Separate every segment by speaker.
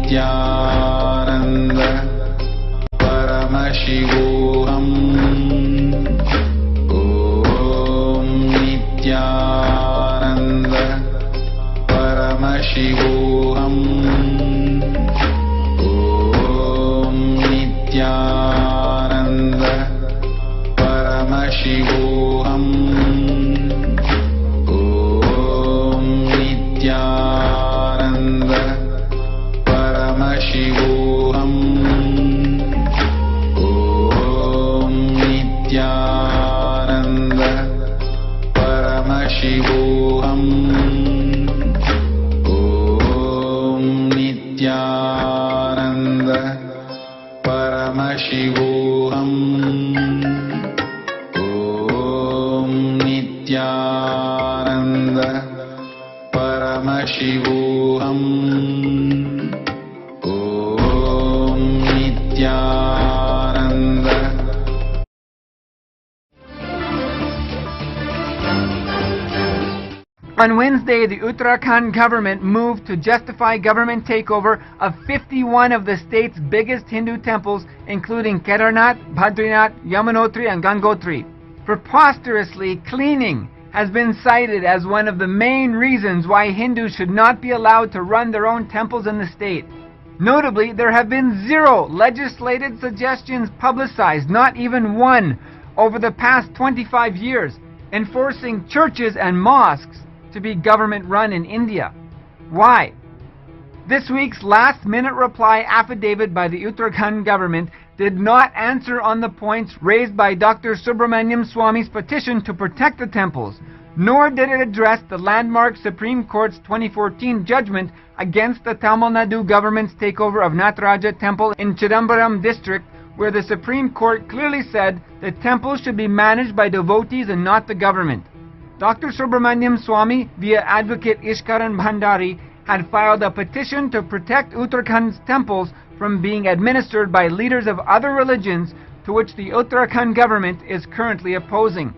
Speaker 1: Nithyananda Paramashivoham. Om Nithyananda Paramashivoham. Om Nithyananda Paramashivoham. Om Nithyananda Paramashivoham. Om Nithyananda Paramashivoham. Om Nithyananda Paramashivoham. Om Nithyananda Paramashivoham. Om Nithyananda.
Speaker 2: On Wednesday, the Uttarakhand government moved to justify government takeover of 51 of the state's biggest Hindu temples, including Kedarnath, Badrinath, Yamunotri, and Gangotri. Preposterously, cleaning has been cited as one of the main reasons why Hindus should not be allowed to run their own temples in the state. Notably, there have been 0 legislated suggestions publicized, not even one, over the past 25 years, enforcing churches and mosques to be government-run in India. Why? This week's last-minute reply affidavit by the Uttarakhand government did not answer on the points raised by Dr. Subramaniam Swamy's petition to protect the temples, nor did it address the landmark Supreme Court's 2014 judgment against the Tamil Nadu government's takeover of Nataraja Temple in Chidambaram district, where the Supreme Court clearly said the temple should be managed by devotees and not the government. Dr. Subramaniam Swamy, via advocate Ishkaran Bhandari, had filed a petition to protect Uttarakhand's temples from being administered by leaders of other religions, to which the Uttarakhand government is currently opposing.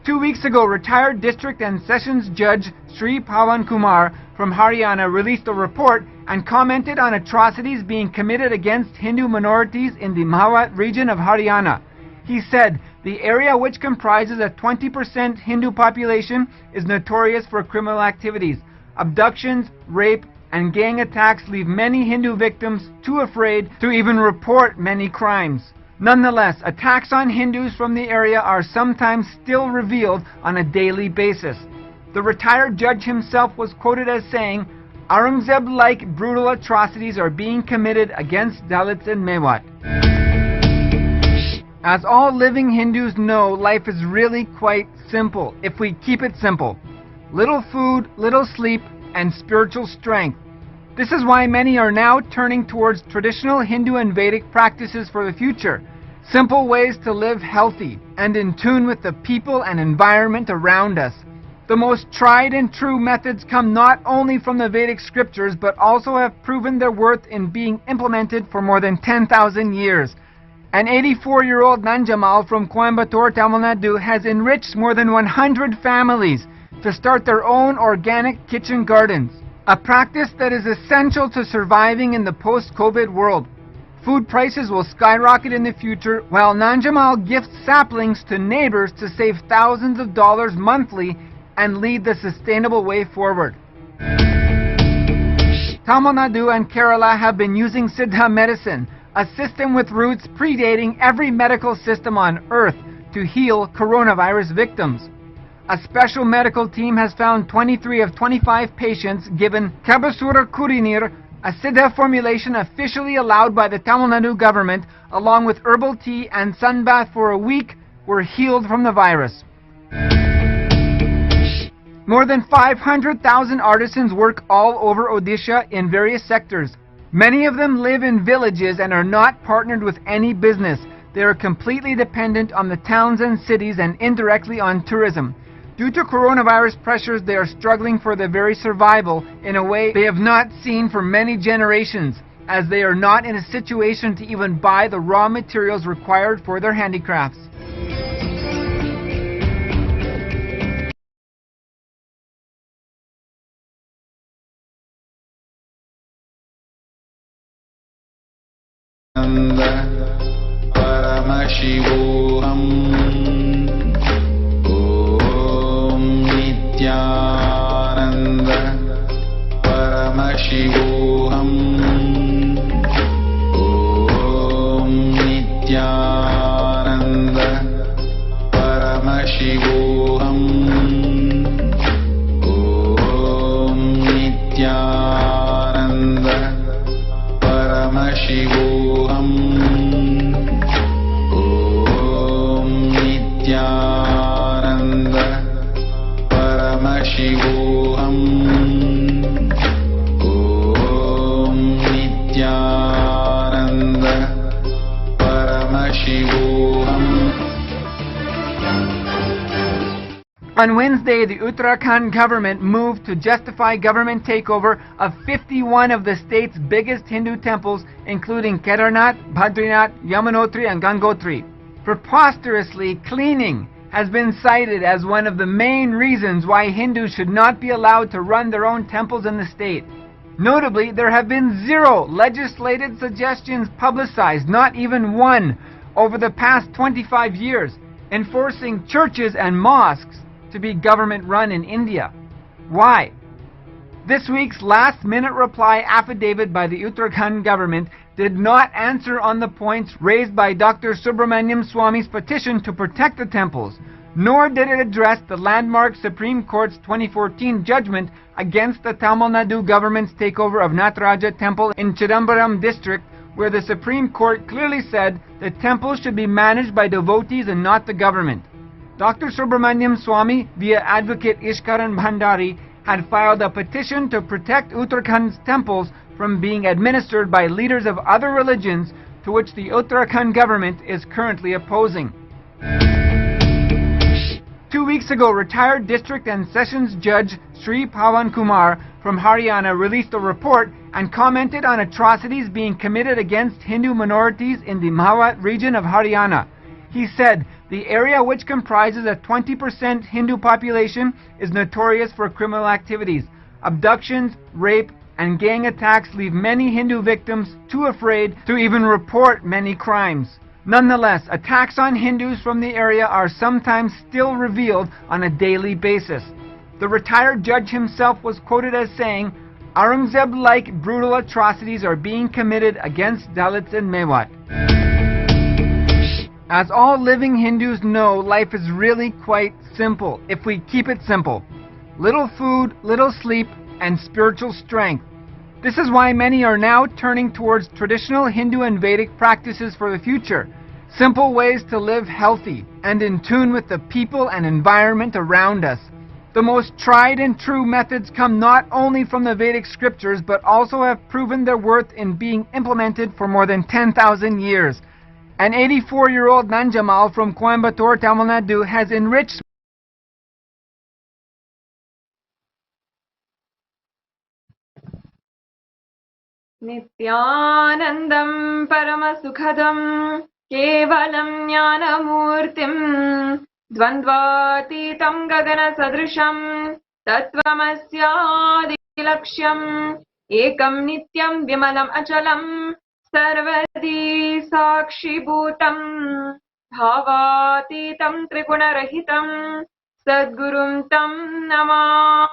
Speaker 2: 2 weeks ago, retired District and Sessions Judge Sri Pawan Kumar from Haryana released a report and commented on atrocities being committed against Hindu minorities in the Mewat region of Haryana. He said, "The area, which comprises a 20% Hindu population, is notorious for criminal activities. Abductions, rape, and gang attacks leave many Hindu victims too afraid to even report many crimes. Nonetheless, attacks on Hindus from the area are sometimes still revealed on a daily basis." The retired judge himself was quoted as saying, "Aurangzeb-like brutal atrocities are being committed against Dalits in Mewat." As all living Hindus know, life is really quite simple, if we keep it simple. Little food, little sleep, and spiritual strength. This is why many are now turning towards traditional Hindu and Vedic practices for the future. Simple ways to live healthy and in tune with the people and environment around us. The most tried and true methods come not only from the Vedic scriptures, but also have proven their worth in being implemented for more than 10,000 years. An 84-year-old Nanjamal from Coimbatore, Tamil Nadu, has enriched more than 100 families to start their own organic kitchen gardens, a practice that is essential to surviving in the post-COVID world. Food prices will skyrocket in the future, while Nanjamal gifts saplings to neighbors to save thousands of dollars monthly and lead the sustainable way forward. Tamil Nadu and Kerala have been using Siddha medicine, a system with roots predating every medical system on earth, to heal coronavirus victims. A special medical team has found 23 of 25 patients given Kabasura Kurinir, a Siddha formulation officially allowed by the Tamil Nadu government, along with herbal tea and sunbath for a week, were healed from the virus. More than 500,000 artisans work all over Odisha in various sectors. Many of them live in villages and are not partnered with any business. They are completely dependent on the towns and cities and indirectly on tourism. Due to coronavirus pressures, they are struggling for their very survival in a way they have not seen for many generations, as they are not in a situation to even buy the raw materials required for their handicrafts.
Speaker 1: Paramashivoham. Om Nithyananda Paramashivoham. Om Nithyananda Paramashivoham. Om Nithyananda Paramashivoham. Om Nithyananda Paramashivoham. Om Nithyananda Paramashivoham.
Speaker 2: On Wednesday, the Uttarakhand government moved to justify government takeover of 51 of the state's biggest Hindu temples, including Kedarnath, Badrinath, Yamunotri, and Gangotri. Preposterously, cleaning has been cited as one of the main reasons why Hindus should not be allowed to run their own temples in the state. Notably, there have been 0 legislated suggestions publicized, not even one, over the past 25 years, enforcing churches and mosques to be government-run in India. Why? This week's last-minute reply affidavit by the Uttarakhand government did not answer on the points raised by Dr. Subramaniam Swamy's petition to protect the temples, nor did it address the landmark Supreme Court's 2014 judgment against the Tamil Nadu government's takeover of Nataraja Temple in Chidambaram district, where the Supreme Court clearly said the temples should be managed by devotees and not the government. Dr. Subramaniam Swamy, via advocate Ishkaran Bhandari, had filed a petition to protect Uttarakhand's temples from being administered by leaders of other religions, to which the Uttarakhand government is currently opposing. 2 weeks ago, retired District and Sessions Judge Sri Pawan Kumar from Haryana released a report and commented on atrocities being committed against Hindu minorities in the Mawat region of Haryana. He said, the area, which comprises a 20% Hindu population, is notorious for criminal activities. Abductions, rape, and gang attacks leave many Hindu victims too afraid to even report many crimes. Nonetheless, attacks on Hindus from the area are sometimes still revealed on a daily basis. The retired judge himself was quoted as saying, Aurangzeb-like brutal atrocities are being committed against Dalits in Mewat. As all living Hindus know, life is really quite simple, if we keep it simple. Little food, little sleep, and spiritual strength. This is why many are now turning towards traditional Hindu and Vedic practices for the future. Simple ways to live healthy and in tune with the people and environment around us. The most tried and true methods come not only from the Vedic scriptures, but also have proven their worth in being implemented for more than 10,000 years. An 84-year-old Nanjamal from Coimbatore, Tamil Nadu, has enriched
Speaker 3: Nithyanandam Paramasukhadam Kevalam Jnanamurtim Dvandvatitam Gagana Sadrisham Tattvamasya Laksham Ekam Nityam Vimalam Achalam Sarvadi Sakshi Bhutam Bhavatitam Trigunarahitam Sadgurum Tam Namam.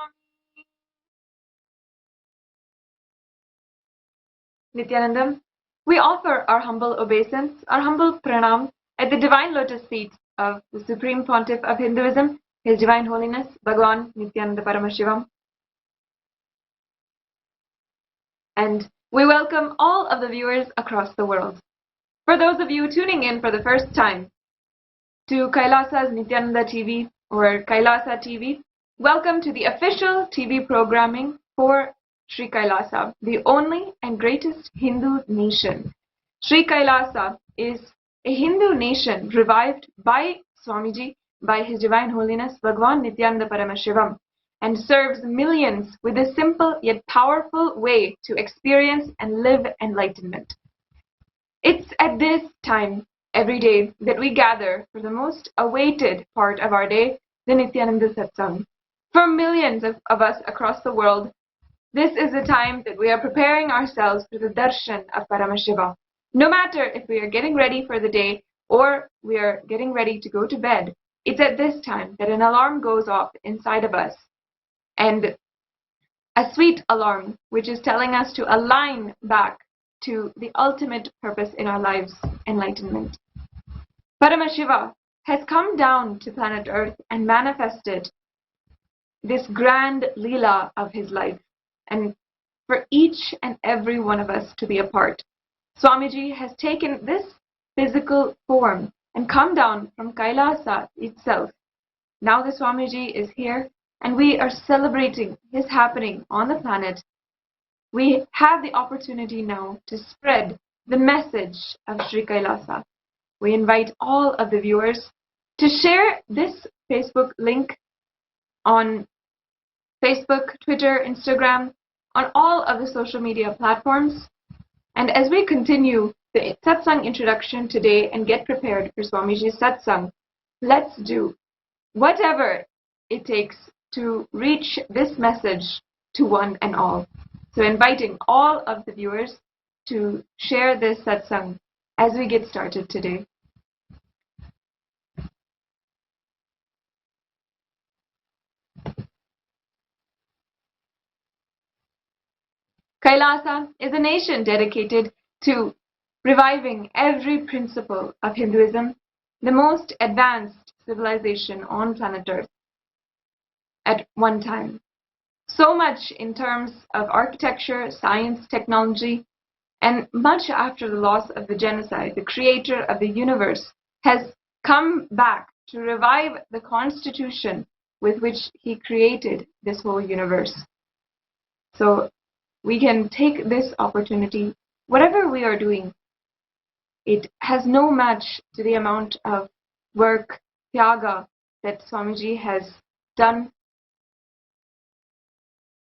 Speaker 3: Nithyanandam, we offer our humble obeisance, our humble pranam at the divine lotus feet of the Supreme Pontiff of Hinduism, His Divine Holiness, Bhagwan Nithyananda Paramashivam. And we welcome all of the viewers across the world. For those of you tuning in for the first time to Kailasa's Nithyananda TV or Kailasa TV, welcome to the official TV programming for Sri Kailasa, the only and greatest Hindu nation. Sri Kailasa is a Hindu nation revived by Swamiji, by His Divine Holiness Bhagwan Nithyananda Paramashivam, and serves millions with a simple yet powerful way to experience and live enlightenment. It's at this time every day that we gather for the most awaited part of our day, the Nithyananda Satsang. For millions of us across the world, this is the time that we are preparing ourselves for the darshan of Paramashiva. No matter if we are getting ready for the day or we are getting ready to go to bed, it's at this time that an alarm goes off inside of us. And a sweet alarm, which is telling us to align back to the ultimate purpose in our lives, enlightenment. Paramashiva has come down to planet Earth and manifested this grand Leela of his life, and for each and every one of us to be a part. Swamiji has taken this physical form and come down from Kailasa itself. Now the Swamiji is here, and we are celebrating his happening on the planet. We have the opportunity now to spread the message of Sri Kailasa. We invite all of the viewers to share this Facebook link on Facebook, Twitter, Instagram, on all of the social media platforms. And as we continue the Satsang introduction today and get prepared for Swamiji's Satsang, let's do whatever it takes to reach this message to one and all. So inviting all of the viewers to share this Satsang as we get started today. Kailasa is a nation dedicated to reviving every principle of Hinduism, the most advanced civilization on planet Earth at one time. So much in terms of architecture, science, technology, and much after the loss of the genocide, the creator of the universe has come back to revive the constitution with which he created this whole universe. So we can take this opportunity, whatever we are doing, it has no match to the amount of work, tyaga, that Swamiji has done.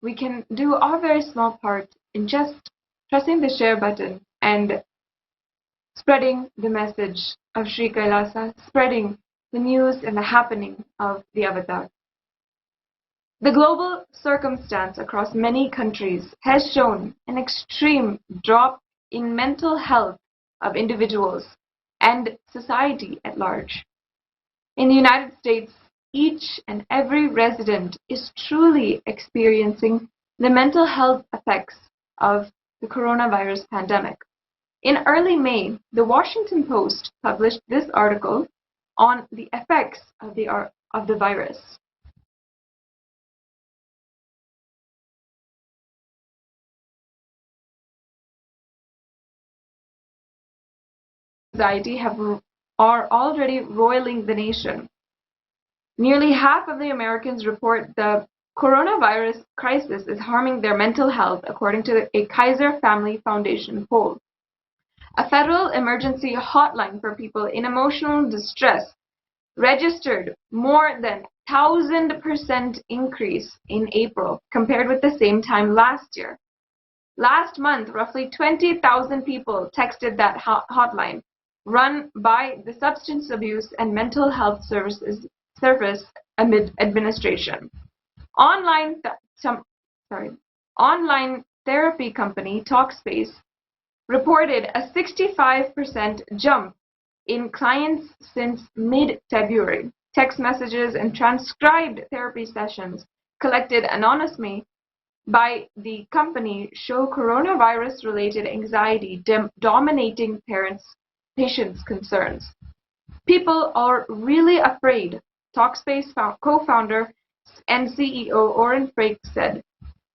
Speaker 3: We can do our very small part in just pressing the share button and spreading the message of Sri Kailasa, spreading the news and the happening of the avatar. The global circumstance across many countries has shown an extreme drop in mental health of individuals and society at large. In the United States, each and every resident is truly experiencing the mental health effects of the coronavirus pandemic. In early May, the Washington Post published this article on the effects of the virus. Anxiety are already roiling the nation. Nearly half of the Americans report the coronavirus crisis is harming their mental health, according to a Kaiser Family Foundation poll. A federal emergency hotline for people in emotional distress registered more than 1,000% increase in April compared with the same time last year. Last month, roughly 20,000 people texted that hotline, run by the Substance Abuse and Mental Health Service Administration. Online therapy company Talkspace reported a 65% jump in clients since mid-February. Text messages and transcribed therapy sessions collected anonymously by the company show coronavirus-related anxiety dominating patients' concerns. People are really afraid, Talkspace co-founder and CEO Oren Frake said.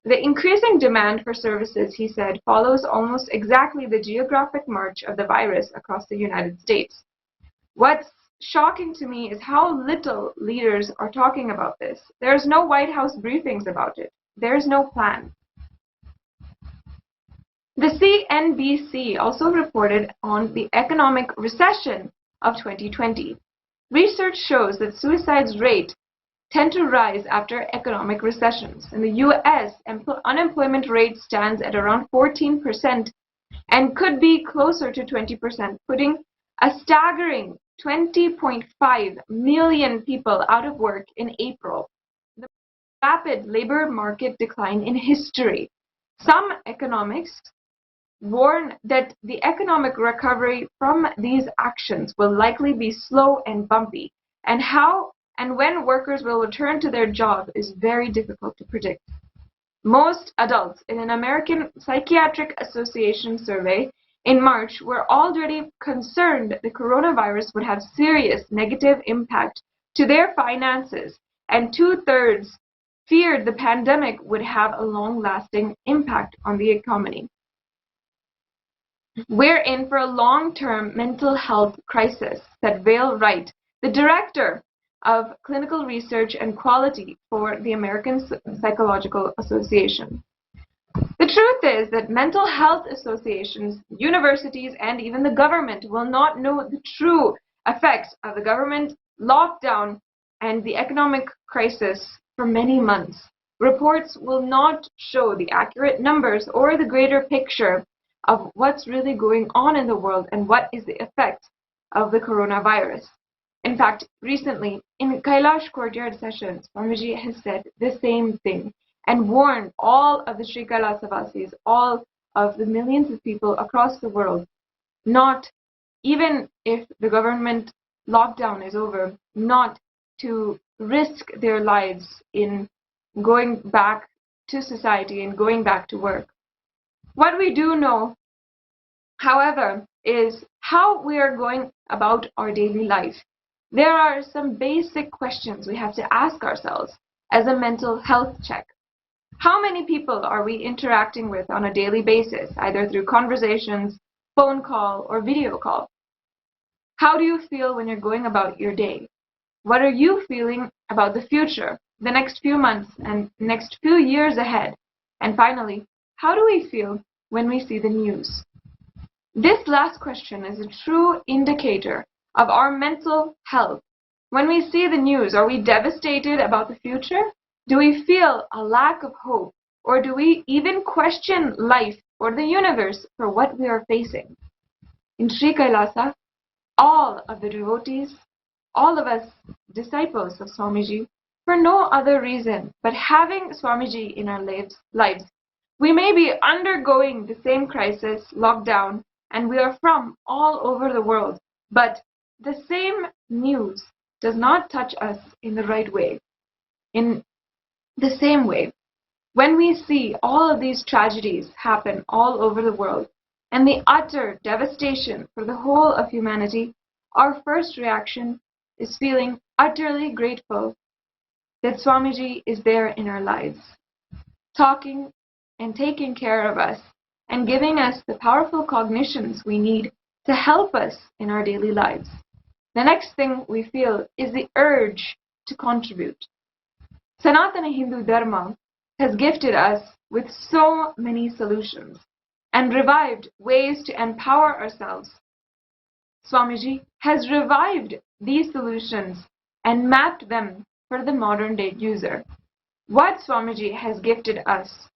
Speaker 3: The increasing demand for services, he said, follows almost exactly the geographic march of the virus across the United States. What's shocking to me is how little leaders are talking about this. There's no White House briefings about it. There's no plan. The CNBC also reported on the economic recession of 2020. Research shows that suicide rates tend to rise after economic recessions. In the US, unemployment rate stands at around 14% and could be closer to 20%, putting a staggering 20.5 million people out of work in April. The rapid labor market decline in history. Some economists warn that the economic recovery from these actions will likely be slow and bumpy, and how and when workers will return to their job is very difficult to predict. Most adults in an American Psychiatric Association survey in March were already concerned the coronavirus would have serious negative impact to their finances, and 2/3 feared the pandemic would have a long-lasting impact on the economy. We're in for a long-term mental health crisis, said Vail Wright, the director of clinical research and quality for the American Psychological Association. The truth is that mental health associations, universities, and even the government will not know the true effects of the government lockdown and the economic crisis for many months. Reports will not show the accurate numbers or the greater picture of what's really going on in the world and what is the effect of the coronavirus. In fact, recently, in Kailash courtyard sessions, Swamiji has said the same thing and warned all of the Sri Kailasavasis, all of the millions of people across the world, not, even if the government lockdown is over, not to risk their lives in going back to society and going back to work. What we do know, however, is how we are going about our daily life. There are some basic questions we have to ask ourselves as a mental health check. How many people are we interacting with on a daily basis, either through conversations, phone call, or video call? How do you feel when you're going about your day? What are you feeling about the future, the next few months, and next few years ahead? And finally, how do we feel when we see the news? This last question is a true indicator of our mental health. When we see the news, are we devastated about the future? Do we feel a lack of hope? Or do we even question life or the universe for what we are facing? In Sri Kailasa, all of the devotees, all of us disciples of Swamiji, for no other reason but having Swamiji in our lives, we may be undergoing the same crisis, lockdown, and we are from all over the world, but the same news does not touch us in the right way. In the same way, when we see all of these tragedies happen all over the world and the utter devastation for the whole of humanity, our first reaction is feeling utterly grateful that Swamiji is there in our lives, talking and taking care of us and giving us the powerful cognitions we need to help us in our daily lives. The next thing we feel is the urge to contribute. Sanatana Hindu Dharma has gifted us with so many solutions and revived ways to empower ourselves. Swamiji has revived these solutions and mapped them for the modern day user. What Swamiji has gifted us,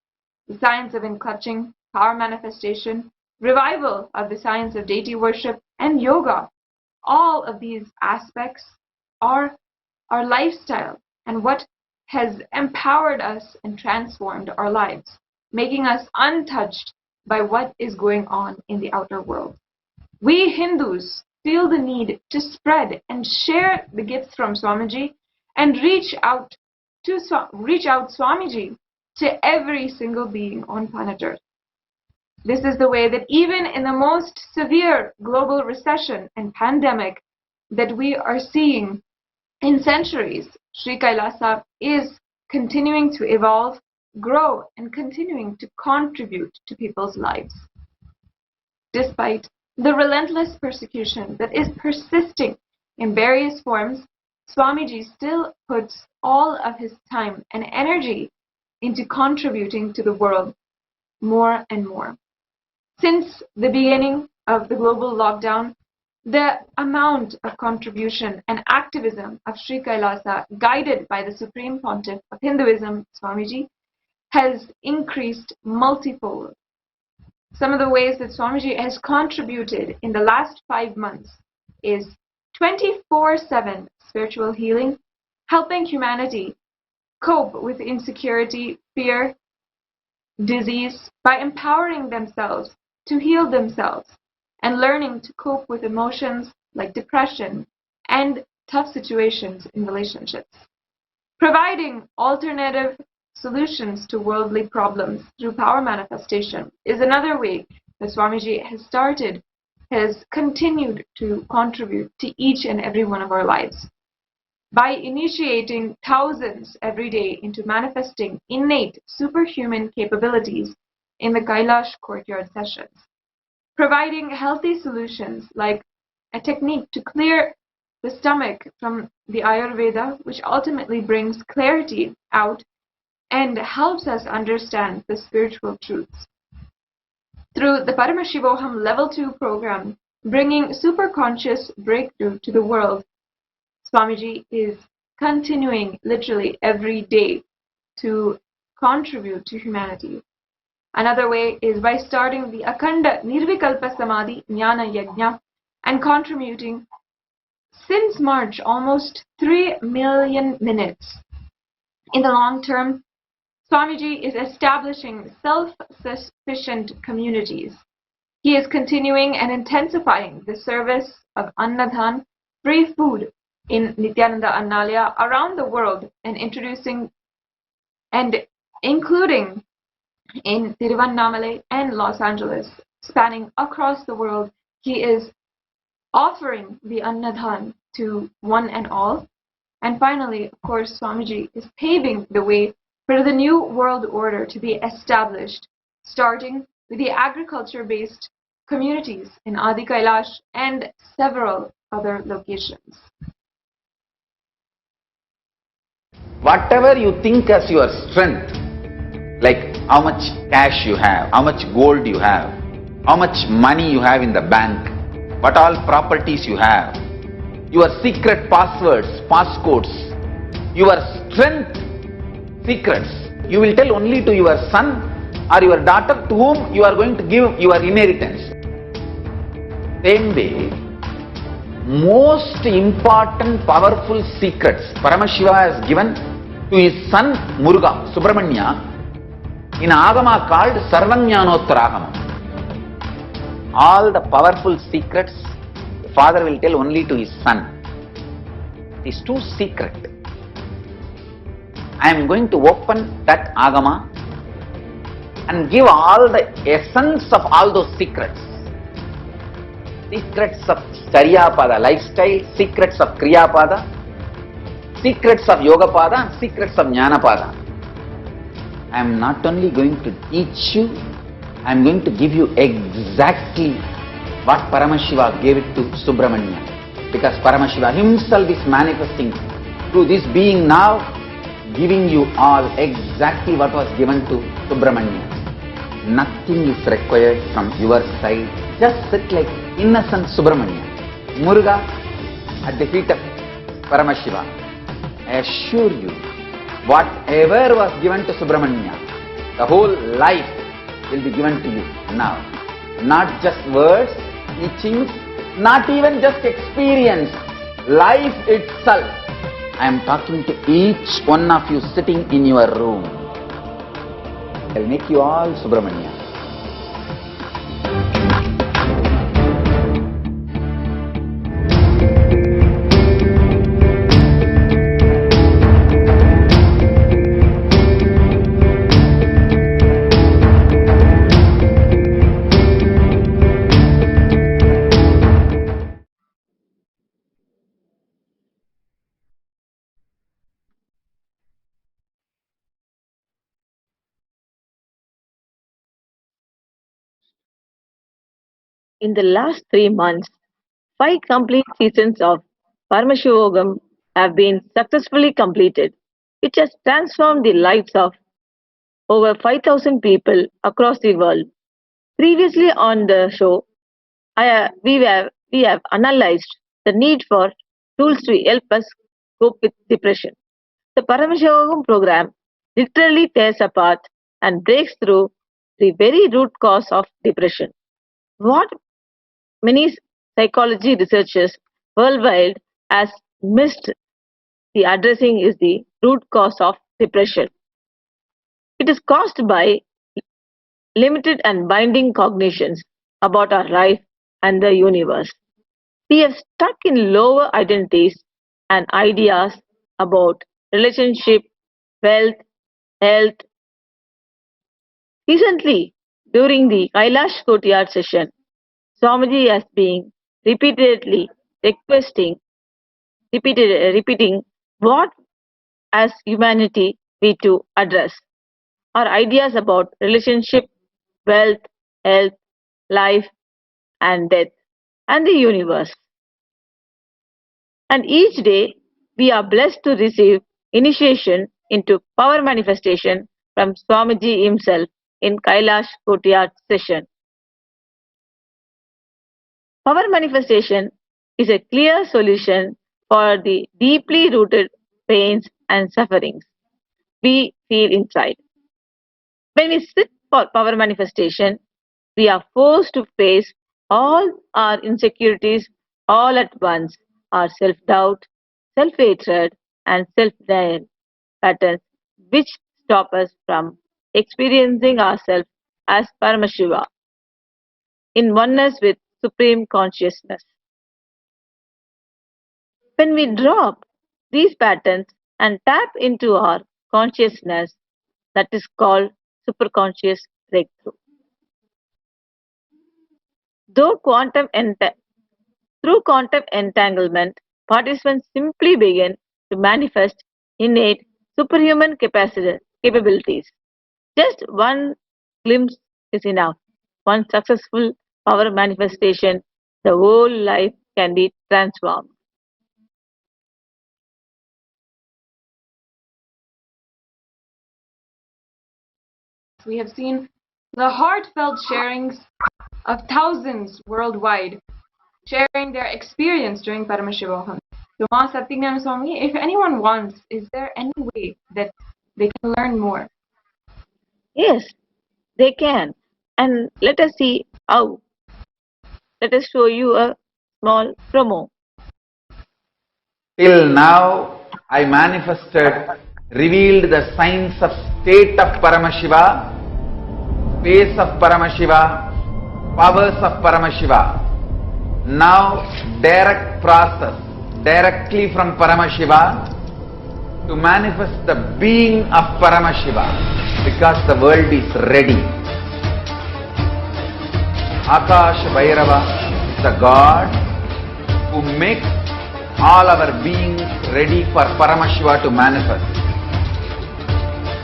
Speaker 3: the science of in-clutching, power manifestation, revival of the science of deity worship, and yoga, all of these aspects are our lifestyle and what has empowered us and transformed our lives, making us untouched by what is going on in the outer world. We Hindus feel the need to spread and share the gifts from Swamiji and reach out Swamiji to every single being on planet Earth. This is the way that even in the most severe global recession and pandemic that we are seeing in centuries, Sri Kailasa is continuing to evolve, grow, and continuing to contribute to people's lives. Despite the relentless persecution that is persisting in various forms, Swamiji still puts all of his time and energy into contributing to the world more and more. Since the beginning of the global lockdown, the amount of contribution and activism of Sri Kailasa, guided by the Supreme Pontiff of Hinduism, Swamiji, has increased multifold. Some of the ways that Swamiji has contributed in the last 5 months is 24/7 spiritual healing, helping humanity cope with insecurity, fear, disease by empowering themselves to heal themselves and learning to cope with emotions like depression and tough situations in relationships. Providing alternative solutions to worldly problems through power manifestation is another way that Swamiji has continued to contribute to each and every one of our lives. By initiating thousands every day into manifesting innate superhuman capabilities in the Kailash courtyard sessions. Providing healthy solutions like a technique to clear the stomach from the Ayurveda, which ultimately brings clarity out and helps us understand the spiritual truths. Through the Paramashivoham Level 2 program, bringing superconscious breakthrough to the world, Swamiji is continuing literally every day to contribute to humanity. Another way is by starting the Akhanda Nirvikalpa Samadhi Jnana Yajna and contributing since March almost 3 million minutes. In the long term, Swamiji is establishing self-sufficient communities. He is continuing and intensifying the service of Annadhan, free food, in Nithyananda Annalaya around the world and including in Tiruvannamalai and Los Angeles, spanning across the world. He is offering the Annadhan to one and all. And finally, of course, Swamiji is paving the way for the new world order to be established, starting with the agriculture-based communities in Adi Kailash and several other locations.
Speaker 4: Whatever you think as your strength, like how much cash you have, how much gold you have, how much money you have in the bank, what all properties you have, your secret passwords, passcodes, your strength secrets, you will tell only to your son or your daughter to whom you are going to give your inheritance. Same way, most important powerful secrets Paramashiva has given to his son Muruga, Subramanya, in Agama called Sarvajnanottaragama. All the powerful secrets the father will tell only to his son. It is too secret. I am going to open that Agama and give all the essence of all those secrets. Secrets of Charyapada lifestyle, secrets of Kriyapada, secrets of Yogapada, and secrets of Jnanapada. I am not only going to teach you, I am going to give you exactly what Paramashiva gave it to Subramanya. Because Paramashiva himself is manifesting through this being now, giving you all exactly what was given to Subramanya. Nothing is required from your side. Just sit like innocent Subramanya. Muruga at the feet of Paramashiva. I assure you, whatever was given to Subramanya, the whole life will be given to you now. Not just words, teachings, not even just experience, life itself. I am talking to each one of you sitting in your room. I will make you all Subramanya.
Speaker 5: In the last 3 months, 5 complete seasons of Paramashivoham have been successfully completed, which has transformed the lives of over 5,000 people across the world. Previously on the show, we have analyzed the need for tools to help us cope with depression. The Paramashivoham program literally tears apart and breaks through the very root cause of depression. What many psychology researchers worldwide has missed the addressing is the root cause of depression. It is caused by limited and binding cognitions about our life and the universe. We have stuck in lower identities and ideas about relationship, wealth, health. Recently, during the Kailash Courtyard session, Swamiji has been repeatedly requesting, repeating what as humanity we to address our ideas about relationship, wealth, health, life and death and the universe. And each day we are blessed to receive initiation into power manifestation from Swamiji himself in Kailash Courtyard session. Power manifestation is a clear solution for the deeply rooted pains and sufferings we feel inside. When we sit for power manifestation, we are forced to face all our insecurities all at once, our self-doubt, self-hatred and self-denial patterns which stop us from experiencing ourselves as Paramashiva in oneness with Supreme Consciousness. When we drop these patterns and tap into our consciousness, that is called superconscious breakthrough. Through quantum entanglement, participants simply begin to manifest innate superhuman capabilities. Just one glimpse is enough. One successful power manifestation, the whole life can be transformed.
Speaker 3: We have seen the heartfelt sharings of thousands worldwide sharing their experience during Paramashivoham. So, Ma Satyam Swami, if anyone wants, is there any way that they can learn more?
Speaker 5: Yes, they can. And let us see how. Let us show you a small promo.
Speaker 4: Till now, I manifested, revealed the signs of state of Paramashiva, space of Paramashiva, powers of Paramashiva. Now, direct process, directly from Paramashiva to manifest the being of Paramashiva, because the world is ready. Akash Bhairava is a God who makes all our beings ready for Paramashiva to manifest.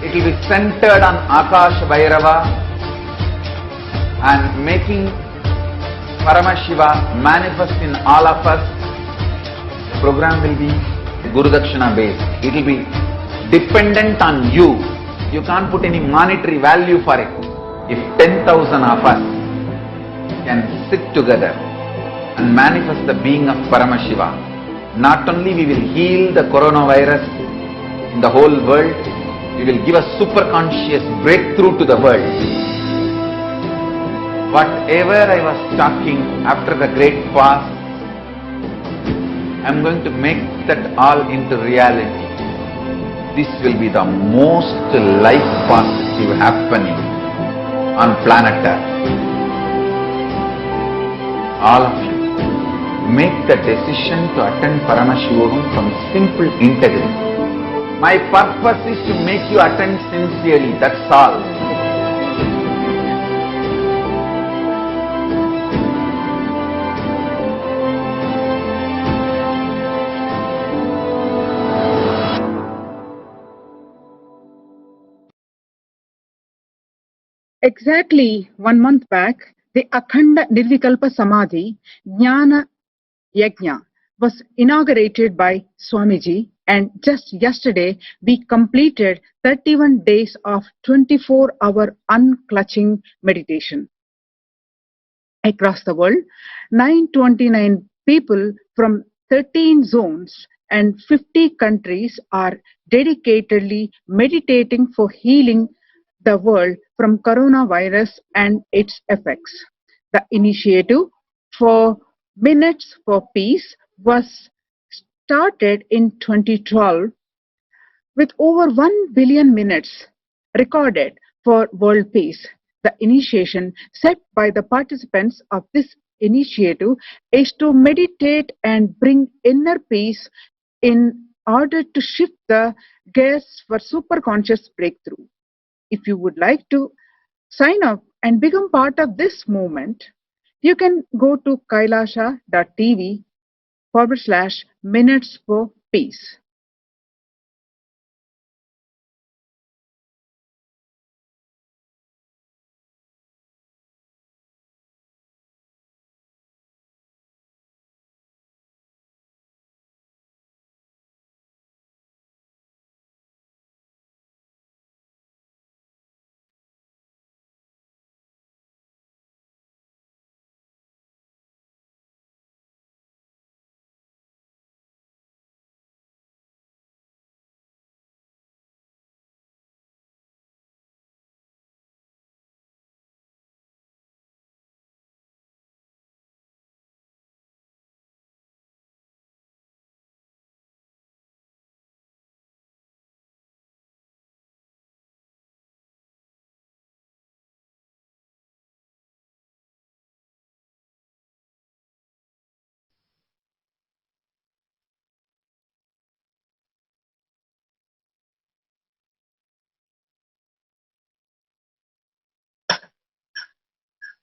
Speaker 4: It will be centered on Akash Bhairava and making Paramashiva manifest in all of us. The program will be Guru Dakshina based. It will be dependent on you. You can't put any monetary value for it. If 10,000 of us can sit together and manifest the being of Paramashiva, not only we will heal the coronavirus in the whole world, we will give a super conscious breakthrough to the world. Whatever I was talking after the great fast, I am going to make that all into reality. This will be the most life positive happening on planet Earth. All of you, make the decision to attend Paramashivoham from simple integrity. My purpose is to make you attend sincerely, that's all.
Speaker 6: Exactly 1 month back, the Akhanda Nirvikalpa Samadhi Jnana Yajna was inaugurated by Swamiji, and just yesterday we completed 31 days of 24-hour unclutching meditation. Across the world, 929 people from 13 zones and 50 countries are dedicatedly meditating for healing the world from coronavirus and its effects. The initiative for Minutes for Peace was started in 2012 with over 1 billion minutes recorded for world peace. The initiation set by the participants of this initiative is to meditate and bring inner peace in order to shift the gears for superconscious breakthrough. If you would like to sign up and become part of this movement, you can go to kailasha.tv/minutes for peace.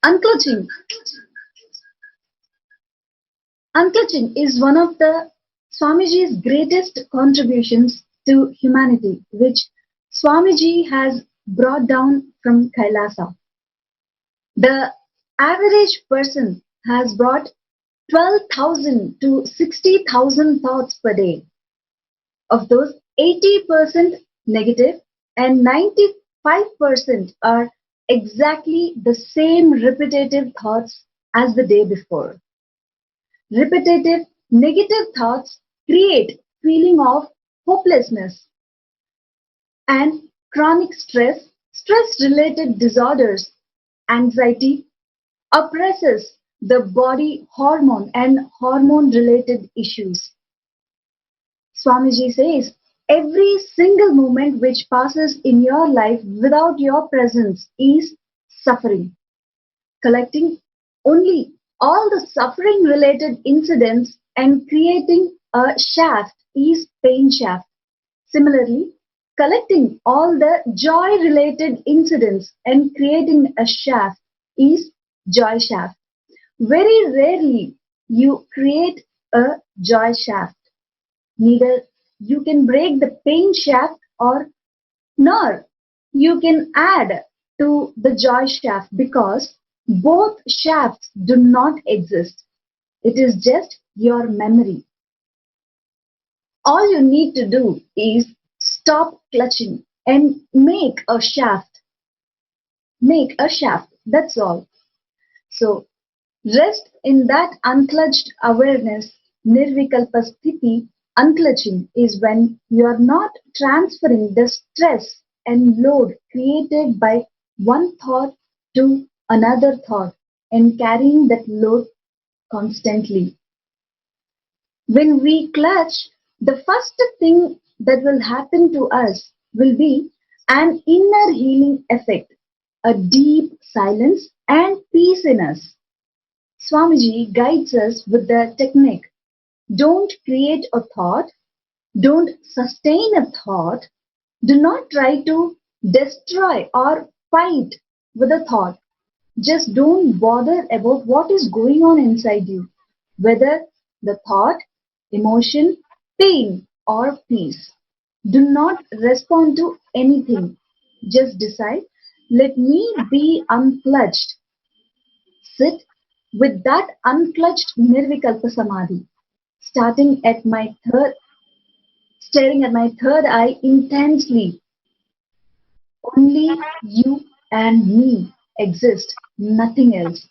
Speaker 7: Unclutching. Unclutching is one of the Swamiji's greatest contributions to humanity, which Swamiji has brought down from Kailasa. The average person has brought 12,000 to 60,000 thoughts per day. Of those, 80% negative and 95% are exactly the same repetitive thoughts as the day before. Repetitive negative thoughts create feeling of hopelessness and chronic stress, stress-related disorders, anxiety, oppresses the body hormone and hormone-related issues. Swamiji says, every single moment which passes in your life without your presence is suffering. Collecting only all the suffering related incidents and creating a shaft is pain shaft. Similarly, collecting all the joy related incidents and creating a shaft is joy shaft. Very rarely you create a joy shaft. Neither you can break the pain shaft or nor you can add to the joy shaft because both shafts do not exist. It is just your memory. All you need to do is stop clutching and make a shaft. Make a shaft. That's all. So rest in that unclutched awareness, nirvikalpa sthiti. Unclutching is when you are not transferring the stress and load created by one thought to another thought and carrying that load constantly. When we clutch, the first thing that will happen to us will be an inner healing effect, a deep silence and peace in us. Swamiji guides us with the technique. Don't create a thought. Don't sustain a thought. Do not try to destroy or fight with a thought. Just don't bother about what is going on inside you, whether the thought, emotion, pain, or peace. Do not respond to anything. Just decide, let me be unclutched. Sit with that unclutched nirvikalpa samadhi. Starting at my third, staring at my third eye intensely. Only you and me exist, nothing else.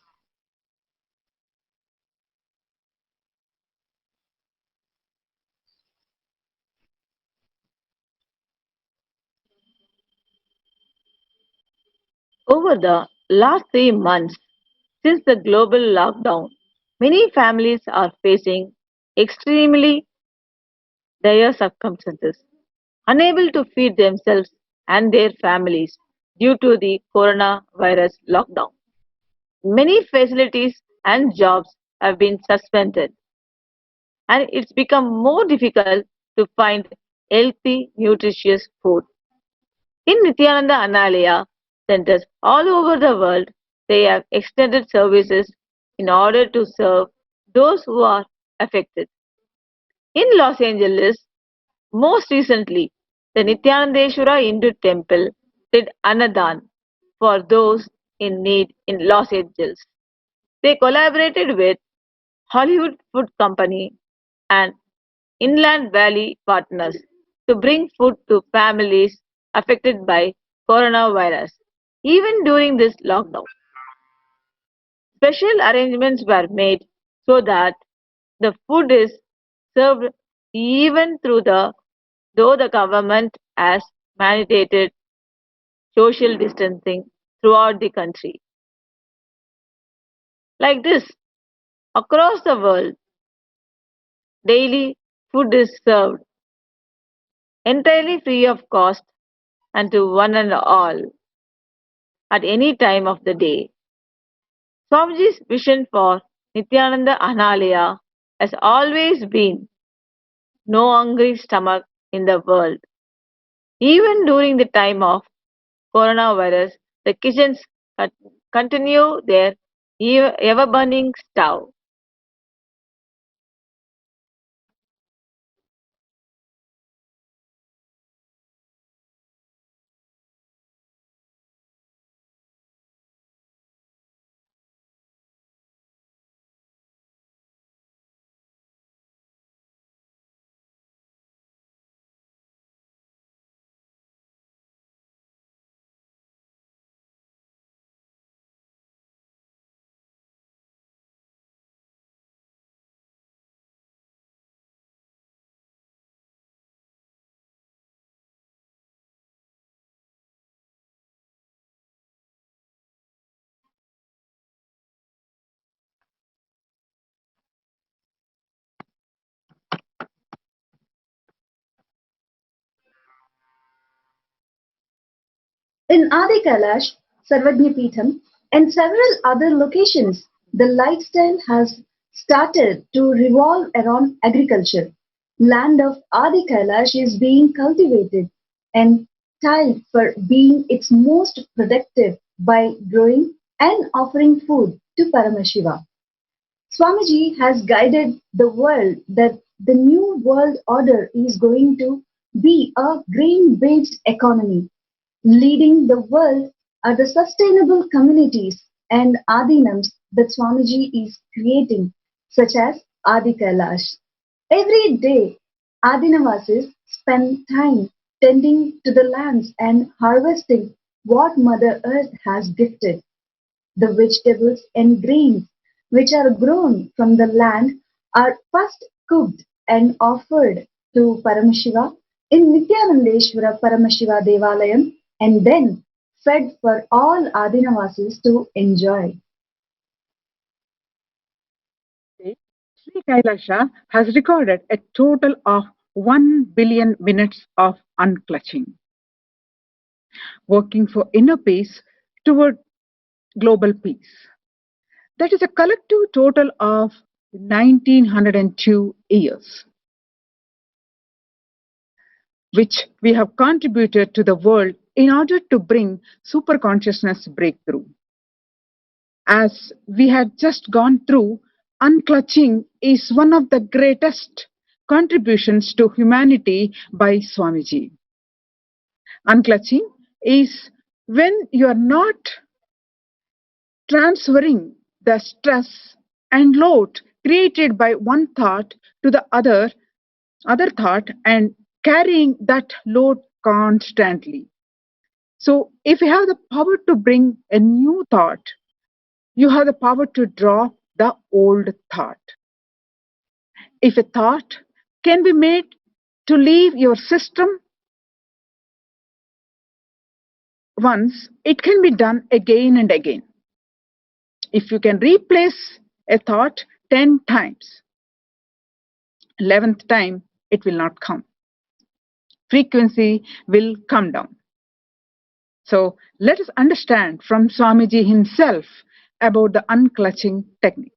Speaker 5: Over the last 3 months, since the global lockdown, many families are facing extremely dire circumstances, unable to feed themselves and their families. due to the coronavirus lockdown. Many facilities and jobs have been suspended, and it's become more difficult to find healthy, nutritious food. In Nithyananda Analaya centers all over the world, they have extended services in order to serve those who are affected. In Los Angeles, most recently, the Nithyanandeshwara Hindu Temple did Annadan for those in need in Los Angeles. They collaborated with Hollywood Food Company and Inland Valley Partners to bring food to families affected by coronavirus. Even during this lockdown, special arrangements were made so that the food is served even though the government has mandated social distancing throughout the country. Like this, across the world, daily food is served entirely free of cost and to one and all at any time of the day. Swamiji's vision for Nithyananda Analaya has always been no hungry stomach in the world. Even during the time of coronavirus, the kitchens continue their ever burning stove.
Speaker 7: In Adi Kailash, Sarvajñapitham, and several other locations, the lifestyle has started to revolve around agriculture. Land of Adi Kailash is being cultivated and tiled for being its most productive by growing and offering food to Paramashiva. Swamiji has guided the world that the new world order is going to be a grain-based economy. Leading the world are the sustainable communities and adinams that Swamiji is creating, such as Adi Kailash. Every day, Adinavasis spend time tending to the lands and harvesting what Mother Earth has gifted. The vegetables and grains which are grown from the land are first cooked and offered to Paramashiva in Nithyanandeshwara Paramashiva Devalayam and then fed for all Adinavasis to enjoy.
Speaker 6: Sri Kailasha has recorded a total of 1 billion minutes of unclutching, working for inner peace toward global peace. That is a collective total of 1902 years, which we have contributed to the world in order to bring superconsciousness breakthrough. As we had just gone through, unclutching is one of the greatest contributions to humanity by Swamiji. Unclutching is when you are not transferring the stress and load created by one thought to the other thought and carrying that load constantly. So if you have the power to bring a new thought, you have the power to drop the old thought. If a thought can be made to leave your system once, it can be done again and again. If you can replace a thought 10 times, 11th time, it will not come. Frequency will come down. So let us understand from Swamiji himself about the unclutching technique.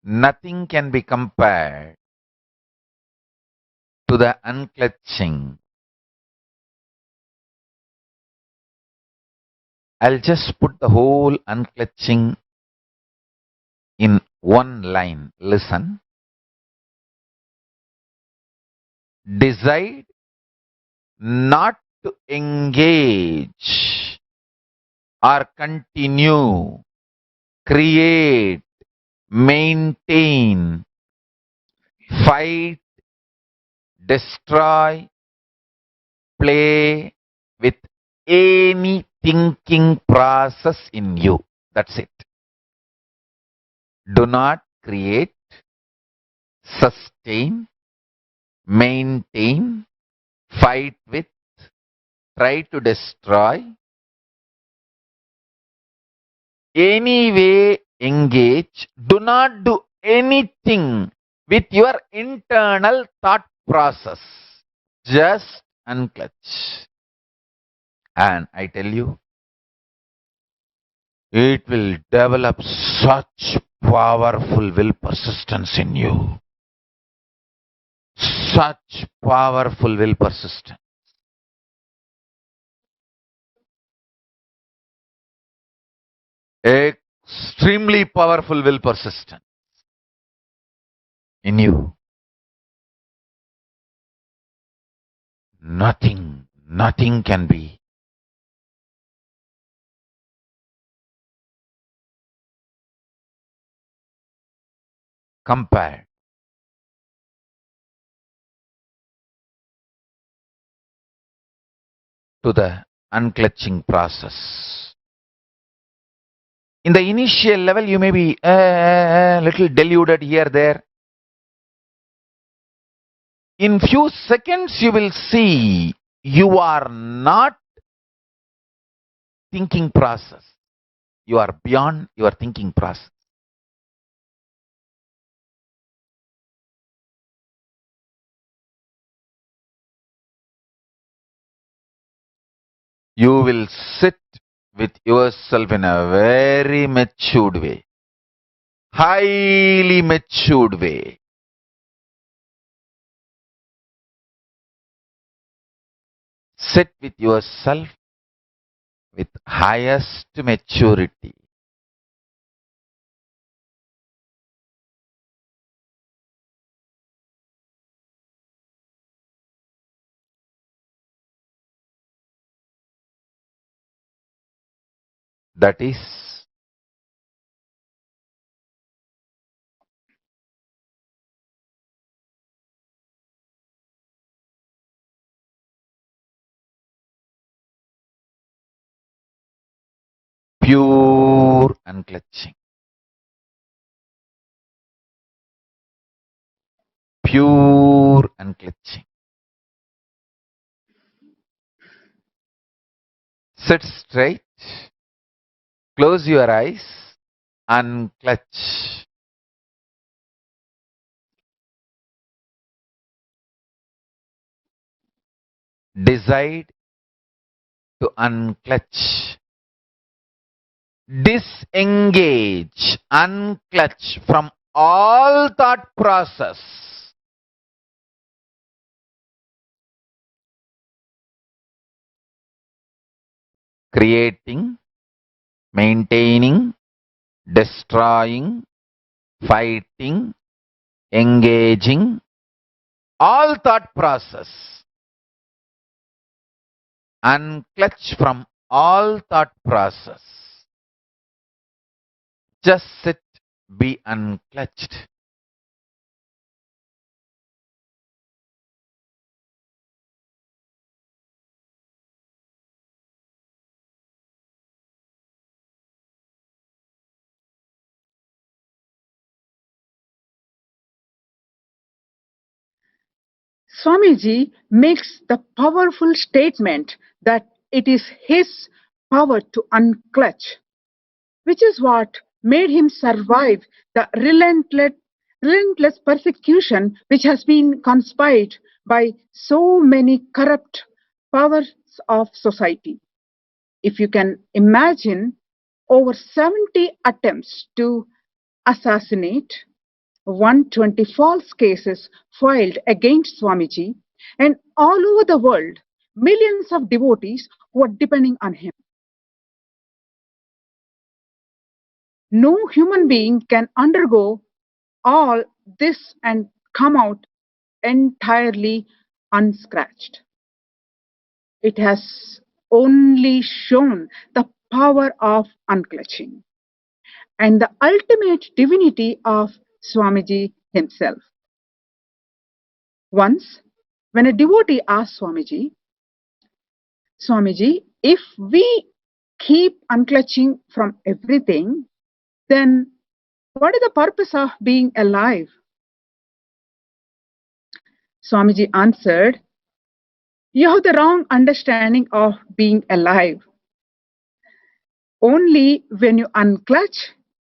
Speaker 8: Nothing can be compared to the unclutching. I'll just put the whole unclutching in one line. Listen. Decide not to engage or continue, create, maintain, fight, destroy, play with any thinking process in you. That's it. Do not create, sustain, maintain, fight with, try to destroy, any way engage. Do not do anything with your internal thought process. Just unclutch. And I tell you, it will develop such powerful will persistence in you. Such powerful will persistence. Extremely powerful will persistence in you. Nothing can be compared to the unclutching process. In the initial level, you may be a little deluded here, there. In few seconds, you will see you are not thinking process. You are beyond your thinking process. You will sit with yourself in a very matured way, highly matured way. Sit with yourself with highest maturity. That is pure unclutching. Pure unclutching. Sit straight, close your eyes, unclutch. Decide to unclutch. Disengage, unclutch from all thought process. Creating, maintaining, destroying, fighting, engaging, all thought process. Unclutch from all thought process. Just sit, be unclutched.
Speaker 6: Swamiji makes the powerful statement that it is his power to unclutch, which is what made him survive the relentless relentless persecution which has been conspired by so many corrupt powers of society. If you can imagine, over 70 attempts to assassinate, 120 false cases filed against Swamiji, and all over the world, millions of devotees who are depending on him. No human being can undergo all this and come out entirely unscratched. It has only shown the power of unclutching and the ultimate divinity of Swamiji himself. Once, when a devotee asked Swamiji, Swamiji, if we keep unclutching from everything, then what is the purpose of being alive? Swamiji answered, you have the wrong understanding of being alive. Only when you unclutch,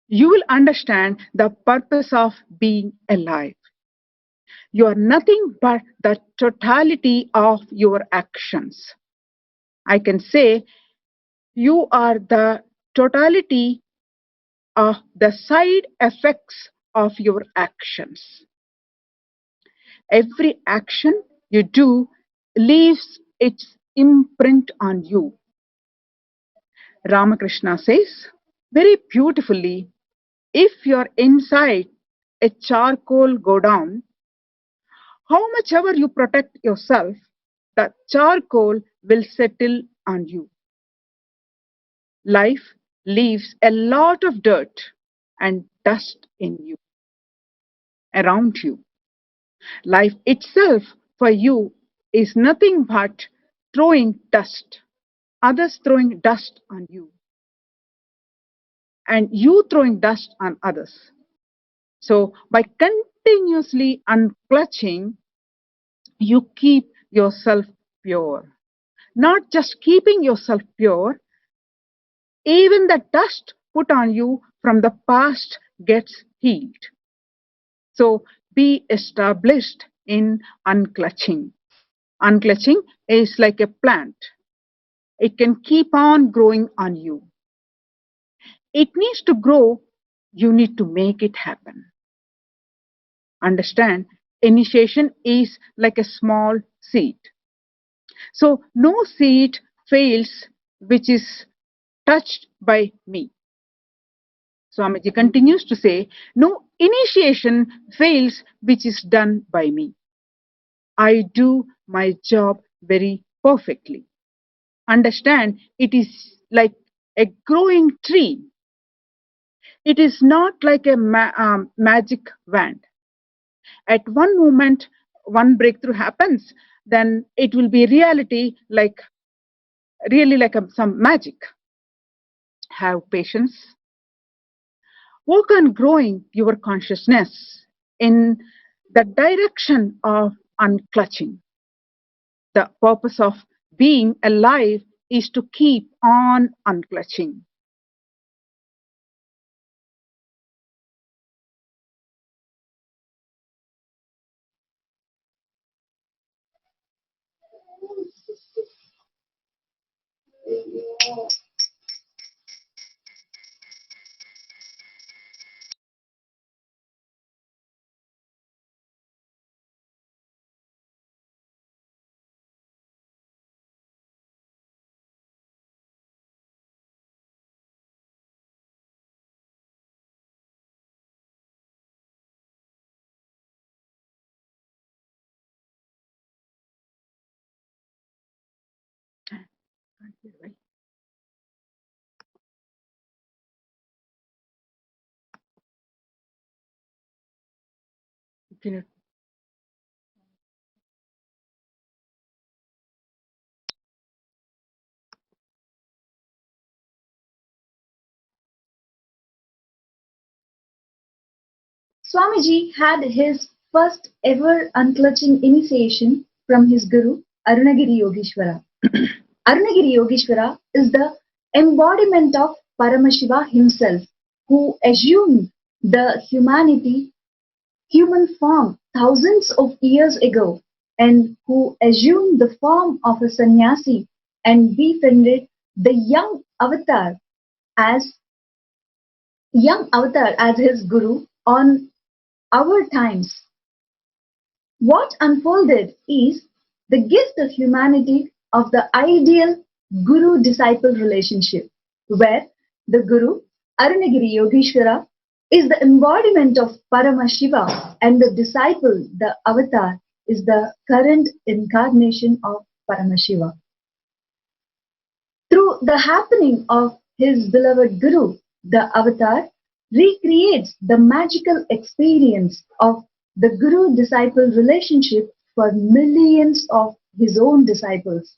Speaker 6: you will understand the purpose of being alive. You are nothing but the totality of your actions. I can say you are the totality of the side effects of your actions. Every action you do leaves its imprint on you. Ramakrishna says very beautifully, if your inside a charcoal go down, how much ever you protect yourself, the charcoal will settle on you. Life leaves a lot of dirt and dust in you, around you. Life itself for you is nothing but throwing dust, others throwing dust on you, and you throwing dust on others. So by continuously unclutching, you keep yourself pure. Not just keeping yourself pure, even the dust put on you from the past gets healed. So be established in unclutching. Unclutching is like a plant. It can keep on growing on you. It needs to grow, you need to make it happen. Understand, initiation is like a small seed. So no seed fails which is touched by me. Swamiji continues to say, no initiation fails which is done by me. I do my job very perfectly. Understand, it is like a growing tree. It is not like a magic wand. At one moment, one breakthrough happens, then it will be reality, like really like some magic. Have patience. Work on growing your consciousness in the direction of unclutching. The purpose of being alive is to keep on unclutching.
Speaker 7: Swamiji had his first ever unclutching initiation from his guru, Arunagiri Yogeshwara. Arunagiri Yogeshwara is the embodiment of Paramashiva himself, who assumed the humanity human form thousands of years ago and who assumed the form of a sannyasi and befriended the as young avatar as his guru on our times. What unfolded is the gift of humanity of the ideal guru-disciple relationship, where the guru, Arunagiri Yogeshwara, is the embodiment of Paramashiva and the disciple, the avatar, is the current incarnation of Paramashiva. Through the happening of his beloved guru, the avatar recreates the magical experience of the guru-disciple relationship for millions of his own disciples,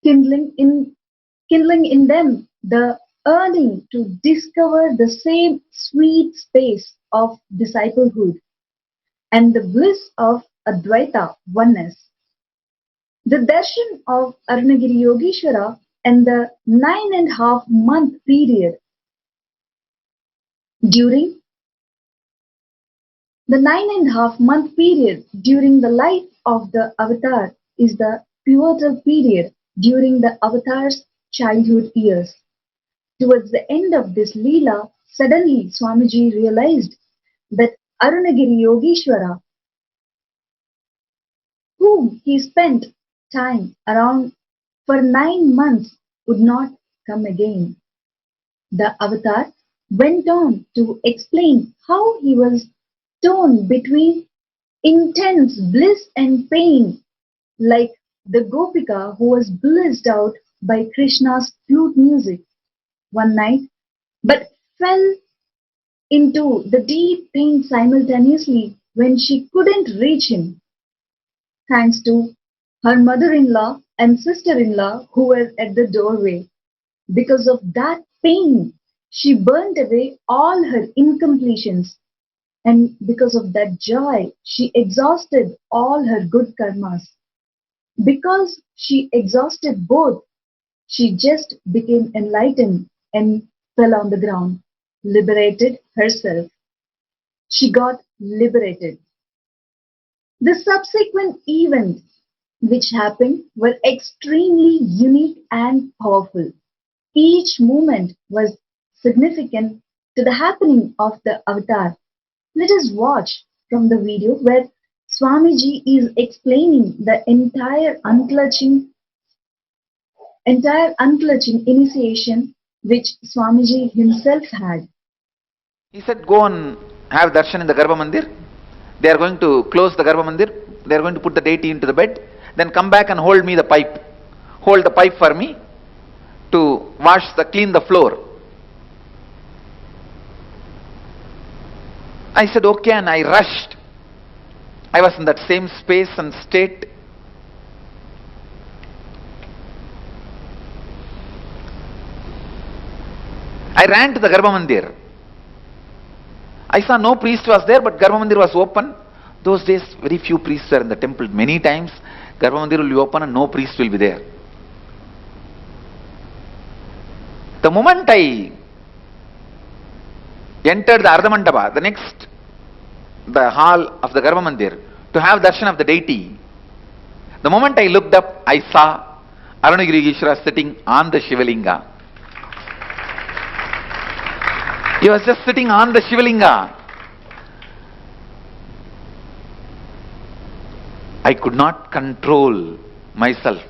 Speaker 7: kindling in them the yearning to discover the same sweet space of disciplehood and the bliss of Advaita oneness. The darshan of Arunagiri Yogeshwara and the 9.5-month period during the 9.5-month period during the life of the avatar is the pivotal period during the avatar's childhood years. Towards the end of this Leela, suddenly Swamiji realized that Arunagiri Yogeshwara, whom he spent time around for 9 months, would not come again. The avatar went on to explain how he was torn between intense bliss and pain, like the Gopika who was blissed out by Krishna's flute music one night, but fell into the deep pain simultaneously when she couldn't reach him, thanks to her mother-in-law and sister-in-law who were at the doorway. Because of that pain, she burnt away all her incompletions, and because of that joy, she exhausted all her good karmas. Because she exhausted both, she just became enlightened and fell on the ground, liberated herself. She got liberated. The subsequent events which happened were extremely unique and powerful. Each moment was significant to the happening of the avatar. Let us watch from the video where Swamiji is explaining the entire unclutching initiation which Swamiji himself had.
Speaker 4: He said, go and have darshan in the Garbha Mandir. They are going to close the Garbha Mandir. They are going to put the deity into the bed. Then come back and hold me the pipe. Hold the pipe for me to clean the floor. I said, okay, and I rushed. I was in that same space and state. I ran to the Garbha Mandir. I saw no priest was there, but Garbha Mandir was open. Those days, very few priests were in the temple. Many times, Garbha Mandir will be open and no priest will be there. The moment I entered the Ardhamandapa, the hall of the Garbha Mandir, to have darshan of the deity, the moment I looked up, I saw Arunagiri Yogeshwara sitting on the Shivalinga. He was just sitting on the Shivalinga. I could not control myself.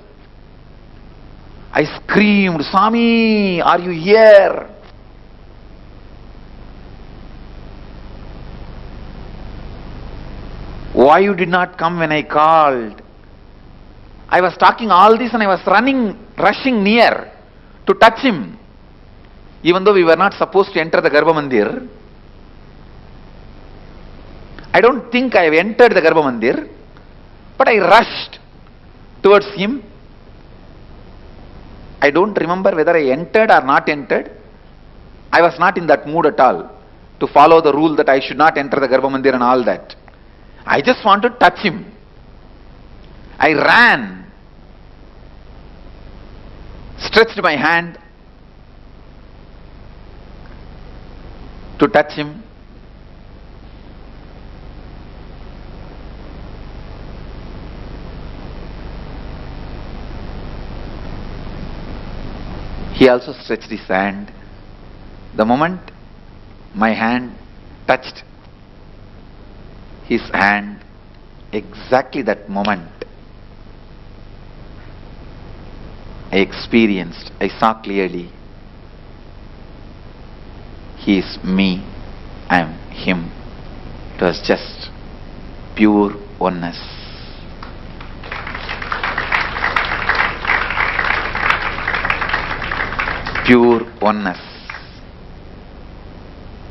Speaker 4: I screamed, Swami, are you here? Why you did not come when I called? I was talking all this and I was rushing near to touch him. Even though we were not supposed to enter the Garbha Mandir. I don't think I have entered the Garbha Mandir, but I rushed towards him. I don't remember whether I entered or not entered. I was not in that mood at all to follow the rule that I should not enter the Garbha Mandir and all that. I just want to touch him. I ran, stretched my hand to touch him. He also stretched his hand. The moment my hand touched his hand, exactly that moment, I experienced, I saw clearly, he is me, I am him. It was just pure oneness. Pure oneness.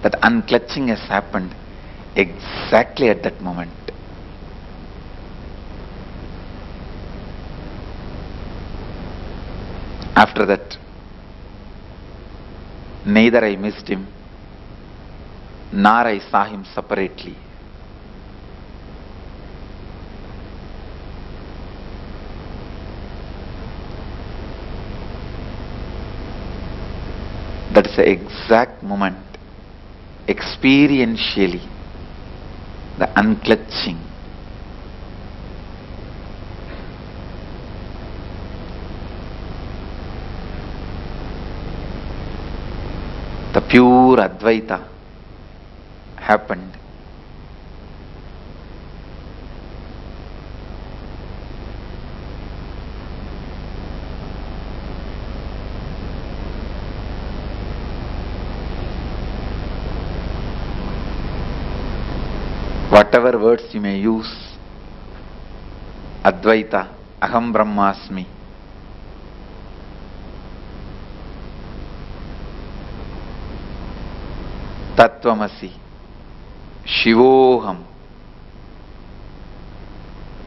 Speaker 4: That unclutching has happened exactly at that moment. After that, neither I missed him, nor I saw him separately. That's the exact moment, experientially, the unclutching. The pure Advaita happened. Whatever words you may use, Advaita, Aham Brahmasmi, Tattvamasi, Shivoham,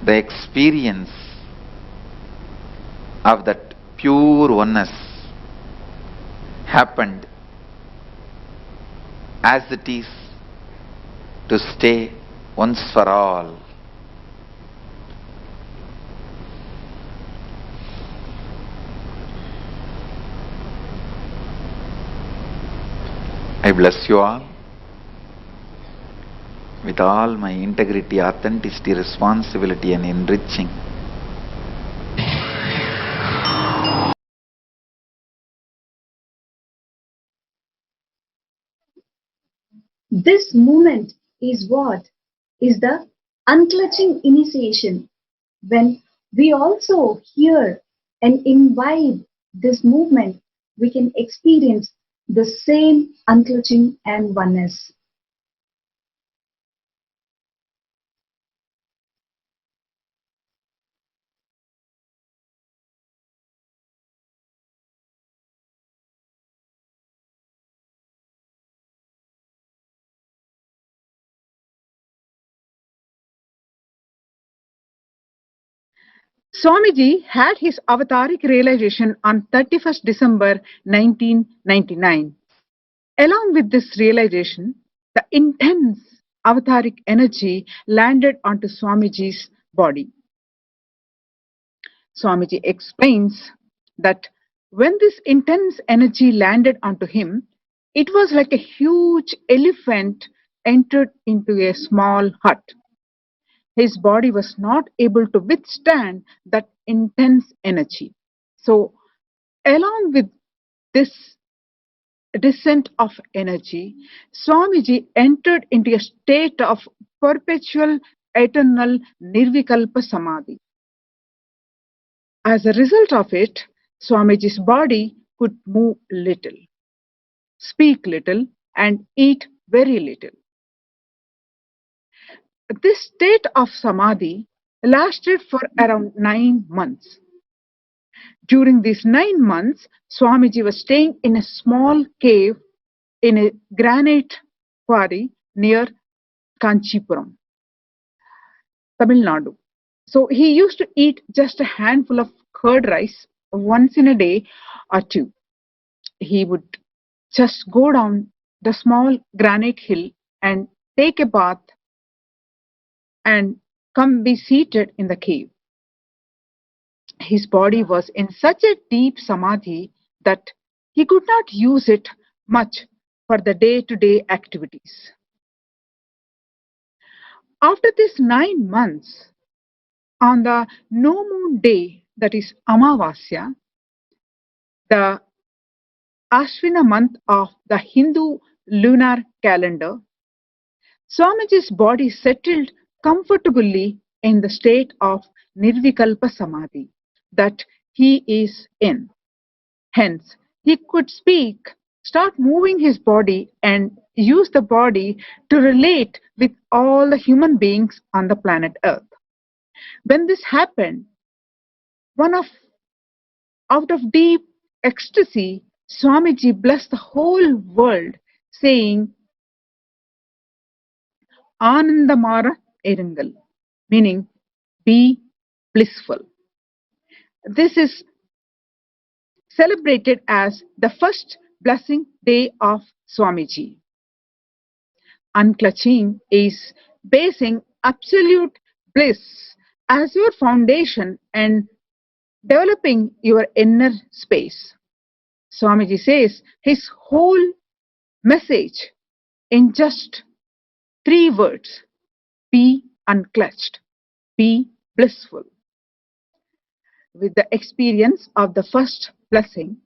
Speaker 4: the experience of that pure oneness happened as it is to stay once for all. I bless you all with all my integrity, authenticity, responsibility and enriching.
Speaker 7: This moment is what is the unclutching initiation. When we also hear and imbibe this movement, we can experience the same unclutching and oneness.
Speaker 6: Swamiji had his avataric realization on 31st December 1999. Along with this realization, the intense avataric energy landed onto Swamiji's body. Swamiji explains that when this intense energy landed onto him, it was like a huge elephant entered into a small hut. His body was not able to withstand that intense energy. So, along with this descent of energy, Swamiji entered into a state of perpetual, eternal Nirvikalpa Samadhi. As a result of it, Swamiji's body could move little, speak little, and eat very little. This state of Samadhi lasted for around 9 months. During these 9 months, Swamiji was staying in a small cave in a granite quarry near Kanchipuram, Tamil Nadu. So he used to eat just a handful of curd rice once in a day or two. He would just go down the small granite hill and take a bath and come be seated in the cave. His body was in such a deep samadhi that he could not use it much for the day-to-day activities. After these 9 months, on the no moon day, that is Amavasya, the Ashwina month of the Hindu lunar calendar, Swamiji's body settled comfortably in the state of Nirvikalpa Samadhi that he is in. Hence, he could speak, start moving his body, and use the body to relate with all the human beings on the planet Earth. When this happened, one of out of deep ecstasy, Swamiji blessed the whole world, saying, Anandamara Erungal, meaning be blissful. This is celebrated as the first blessing day of Swamiji. Unclutching is basing absolute bliss as your foundation and developing your inner space. Swamiji says his whole message in just 3 words: be unclutched, be blissful. With the experience of the first blessing,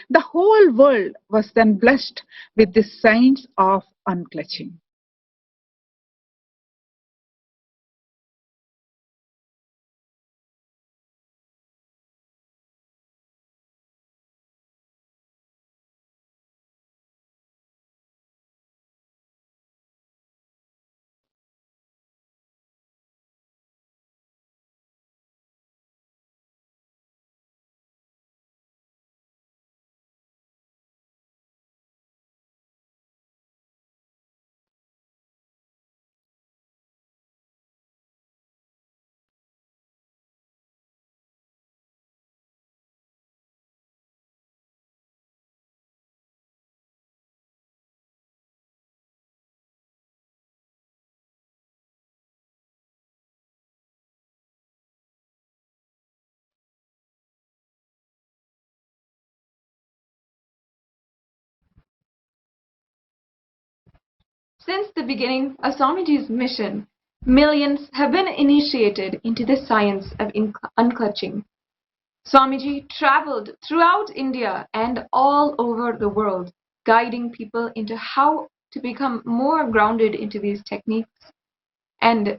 Speaker 6: the whole world was then blessed with the signs of unclutching.
Speaker 3: Since the beginning of Swamiji's mission, millions have been initiated into the science of unclutching. Swamiji traveled throughout India and all over the world, guiding people into how to become more grounded into these techniques and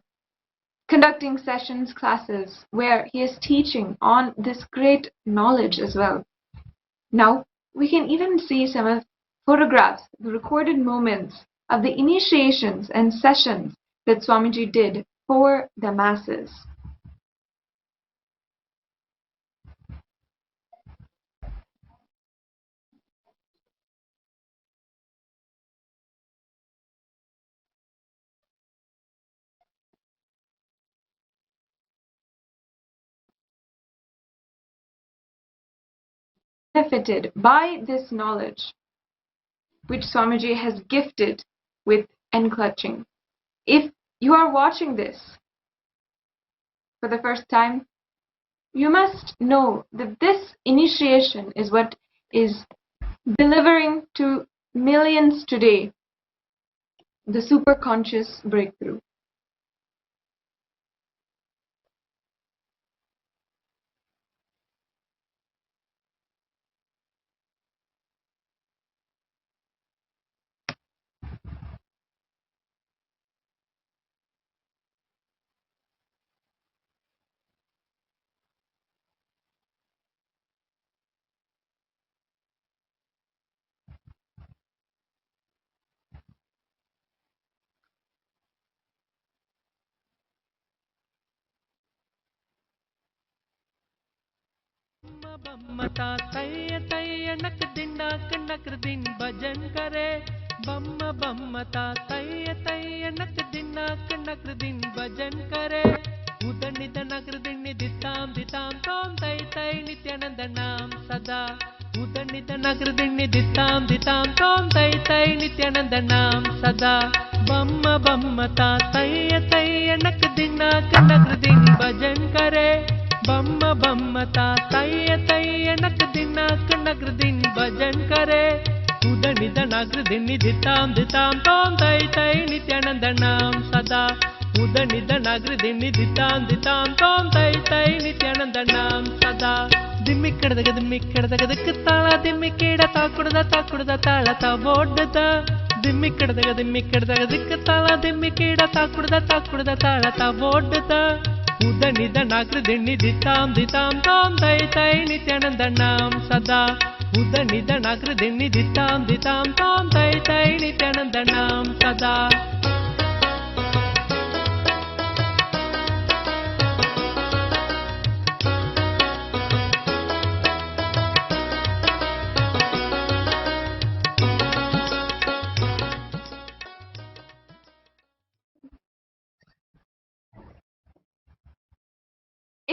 Speaker 3: conducting sessions, classes where he is teaching on this great knowledge as well. Now, we can even see some of photographs, the recorded moments of the initiations and sessions that Swamiji did for the masses. Benefited by this knowledge, which Swamiji has gifted with unclutching. If you are watching this for the first time, you must know that this initiation is what is delivering to millions today the superconscious breakthrough.
Speaker 9: बम्मता तैय तैय नक दिन भजन करे बम्म बम्मता तैय तैय नक दिन भजन करे उदनिद नगर दिन दिताम दिताम तोम तै तै नित्यानंद नाम सदा उदनिद नगर दिन दिताम दिताम तोम तै तै नित्यानंद नाम सदा बम्म बम्मता तैय तैय नक दिन भजन करे बम्म बम्मता तैय तैय नक दिन भजन करे उदनिद नगर दिन दिताम दिताम तोम तै तै नित्यानंद नाम सदा उदनिद नगर दिन दिताम दिताम तोम तै तै नित्यानंद नाम सदा ದಿಮ್ಮಿಕ್ಕಡದಗದಕ್ಕೆ ತಾಳ ದಿಮ್ಮಿಕ್ಕೇಡ ತಾಕುಡದ ತಾಳ ತಾಬೋಡ್ಡದ ದಿಮ್ಮಿಕ್ಕಡದಗದಕ್ಕೆ ತಾಳ ದಿಮ್ಮಿಕ್ಕೇಡ ತಾಕುಡದ ತಾಳ ತಾಬೋಡ್ಡದ ಉದನಿದ ನಾಕ್ರ ದಿಣ್ಣಿ ದಿತಾಂ ತಾಂ ತೈ ತೈ ನಿತ್ಯಾನಂದ ನಾಂ ಸದಾ ಉದನಿದ ನಾಕ್ರ ದಿಣ್ಣಿ ದಿತಾಂ ತಾಂ ತೈ ತೈ ನಿತ್ಯಾನಂದ ನಾಂ ಸದಾ.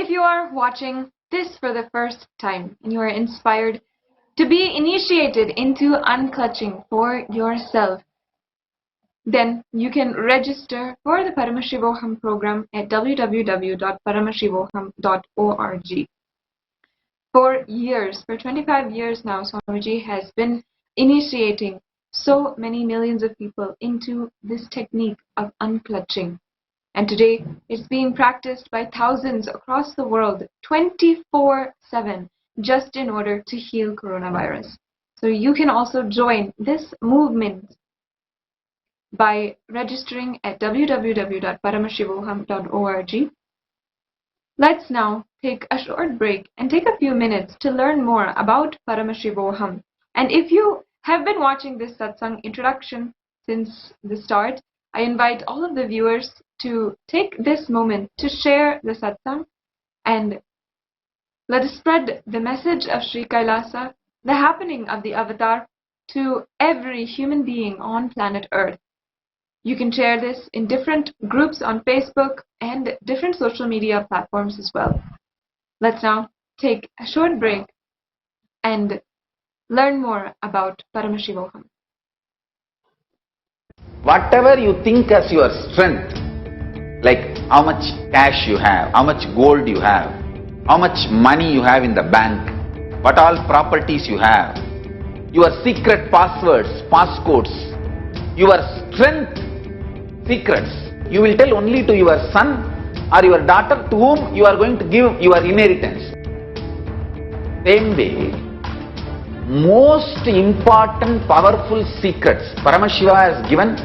Speaker 3: If you are watching this for the first time and you are inspired to be initiated into unclutching for yourself, then you can register for the Paramashivoham program at www.paramashivoham.org. For years, for 25 years now, Swamiji has been initiating so many millions of people into this technique of unclutching. And today, it's being practiced by thousands across the world 24/7 just in order to heal coronavirus. So you can also join this movement by registering at www.paramashivoham.org. Let's now take a short break and take a few minutes to learn more about Paramashivoham. And if you have been watching this Satsang introduction since the start, I invite all of the viewers to take this moment to share the Satsang and let us spread the message of Sri Kailasa, the happening of the avatar, to every human being on planet Earth. You can share this in different groups on Facebook and different social media platforms as well. Let's now take a short break and learn more about Paramashivoham.
Speaker 4: Whatever you think as your strength, like how much cash you have, how much gold you have, how much money you have in the bank, what all properties you have, your secret passwords, passcodes, your strength secrets, you will tell only to your son or your daughter to whom you are going to give your inheritance. Same way, most important powerful secrets Paramashiva has given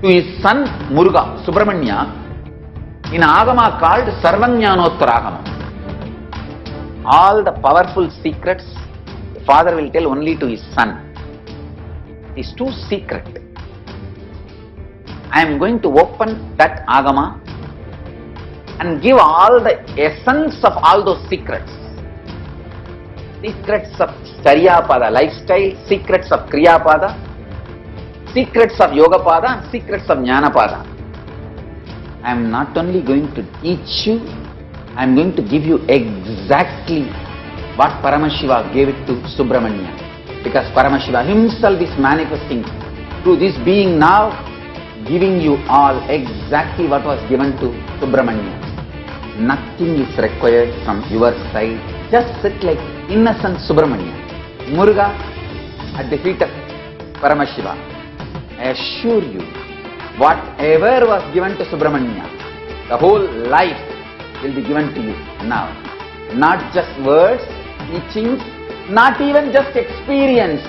Speaker 4: to his son Muruga, Subramanya, in Agama called Sarvajnanottara. All the powerful secrets the father will tell only to his son. It is too secret. I am going to open that Agama and give all the essence of all those secrets. Secrets of Charyapada, lifestyle, secrets of Kriyapada, secrets of Yogapada, and secrets of Jnanapada. I am not only going to teach you, I am going to give you exactly what Paramashiva gave it to Subramanya. Because Paramashiva himself is manifesting through this being now, giving you all exactly what was given to Subramanya. Nothing is required from your side. Just sit like innocent Subramanya. Muruga at the feet of Paramashiva. I assure you, whatever was given to Subramanya, the whole life will be given to you now. Not just words, teachings, not even just experience,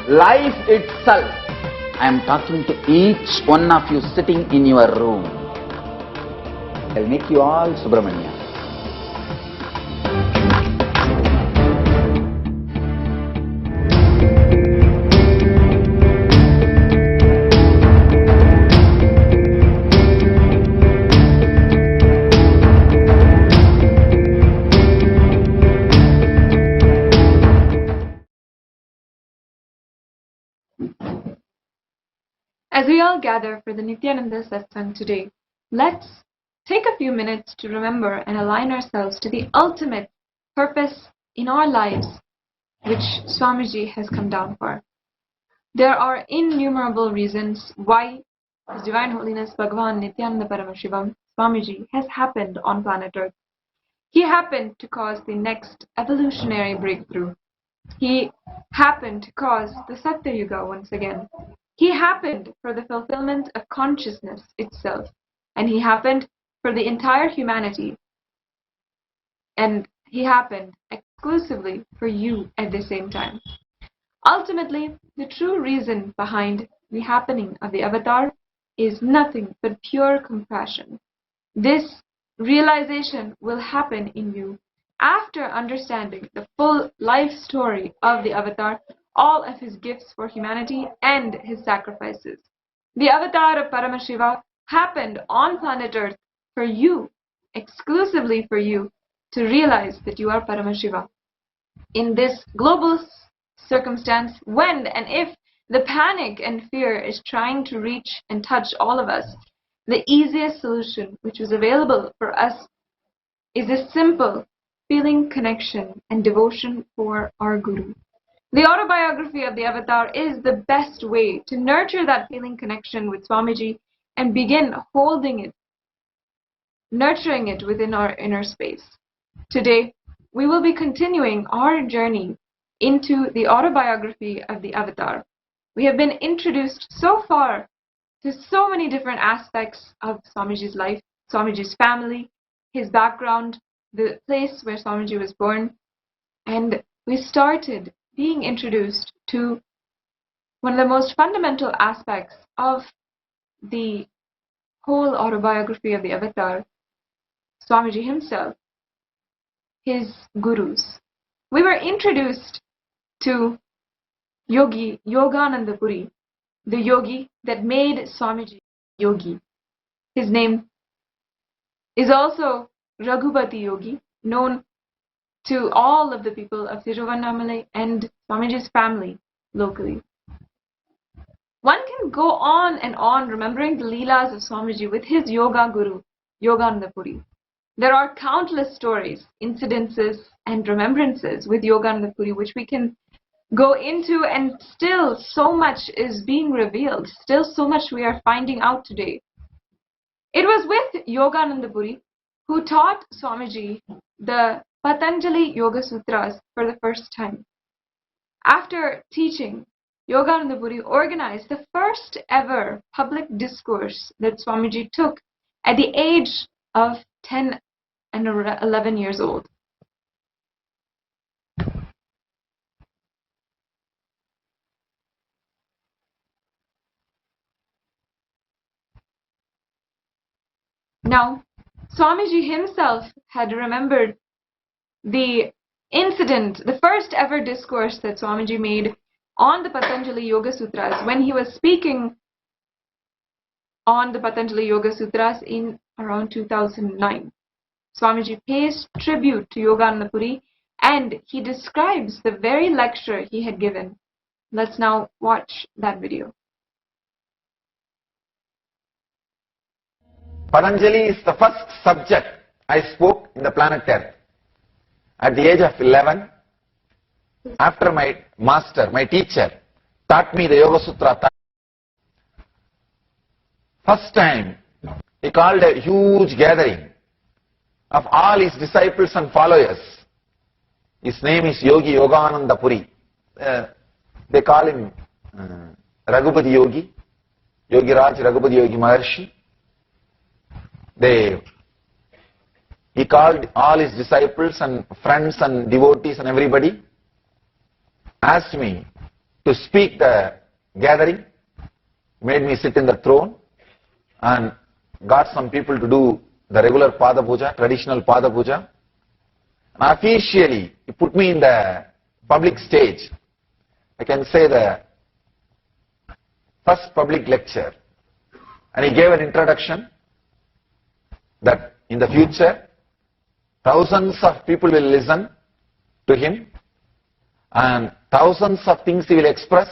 Speaker 4: life itself. I am talking to each one of you sitting in your room. I will make you all Subramanya.
Speaker 3: As we all gather for the Nithyananda Satsang today, let's take a few minutes to remember and align ourselves to the ultimate purpose in our lives which Swamiji has come down for. There are innumerable reasons why His Divine Holiness Bhagavan Nithyananda Paramashivam, Swamiji, has happened on planet Earth. He happened to cause the next evolutionary breakthrough. He happened to cause the Satya Yuga once again. He happened for the fulfillment of consciousness itself. And he happened for the entire humanity. And he happened exclusively for you at the same time. Ultimately, the true reason behind the happening of the avatar is nothing but pure compassion. This realization will happen in you after understanding the full life story of the avatar, all of his gifts for humanity and his sacrifices. The avatar of Paramashiva happened on planet Earth for you, exclusively for you, to realize that you are Paramashiva. In this global circumstance, when and if the panic and fear is trying to reach and touch all of us, the easiest solution which was available for us is a simple feeling connection and devotion for our Guru. The autobiography of the avatar is the best way to nurture that feeling connection with Swamiji and begin holding it, nurturing it within our inner space. Today, we will be continuing our journey into the autobiography of the avatar. We have been introduced so far to so many different aspects of Swamiji's life, Swamiji's family, his background, the place where Swamiji was born, and we started being introduced to one of the most fundamental aspects of the whole autobiography of the avatar, Swamiji himself, his gurus. We were introduced to Yogi Yogananda Puri, the yogi that made Swamiji yogi. His name is also Raghupati Yogi, known to all of the people of Tiruvannamalai and Swamiji's family locally. One can go on and on remembering the Leelas of Swamiji with his yoga guru, Yogananda Puri. There are countless stories, incidences, and remembrances with Yogananda Puri which we can go into, and still so much is being revealed, still so much we are finding out today. It was with Yogananda Puri who taught Swamiji the Patanjali Yoga Sutras for the first time. After teaching, Yogananda Puri organized the first ever public discourse that Swamiji took at the age of 10 and 11 years old. Now, Swamiji himself had remembered the incident, the first ever discourse that Swamiji made on the Patanjali Yoga Sutras when he was speaking on the Patanjali Yoga Sutras in around 2009. Swamiji pays tribute to Yogananda Puri and he describes the very lecture he had given. Let's now watch that video.
Speaker 8: Patanjali is the first subject I spoke in the planet Earth. At the age of 11, after my master, my teacher, taught me the Yoga Sutra. First time, he called a huge gathering of all his disciples and followers. His name is Yogi Yogananda Puri. They call him Raghupati Yogi, Yogi Raj Raghupati Yogi Maharshi. He called all his disciples and friends and devotees and everybody, asked me to speak the gathering, made me sit in the throne and got some people to do the regular Pada Puja, traditional Pada Puja. And officially, he put me in the public stage. I can say the first public lecture. And he gave an introduction that in the future, thousands of people will listen to him and thousands of things he will express,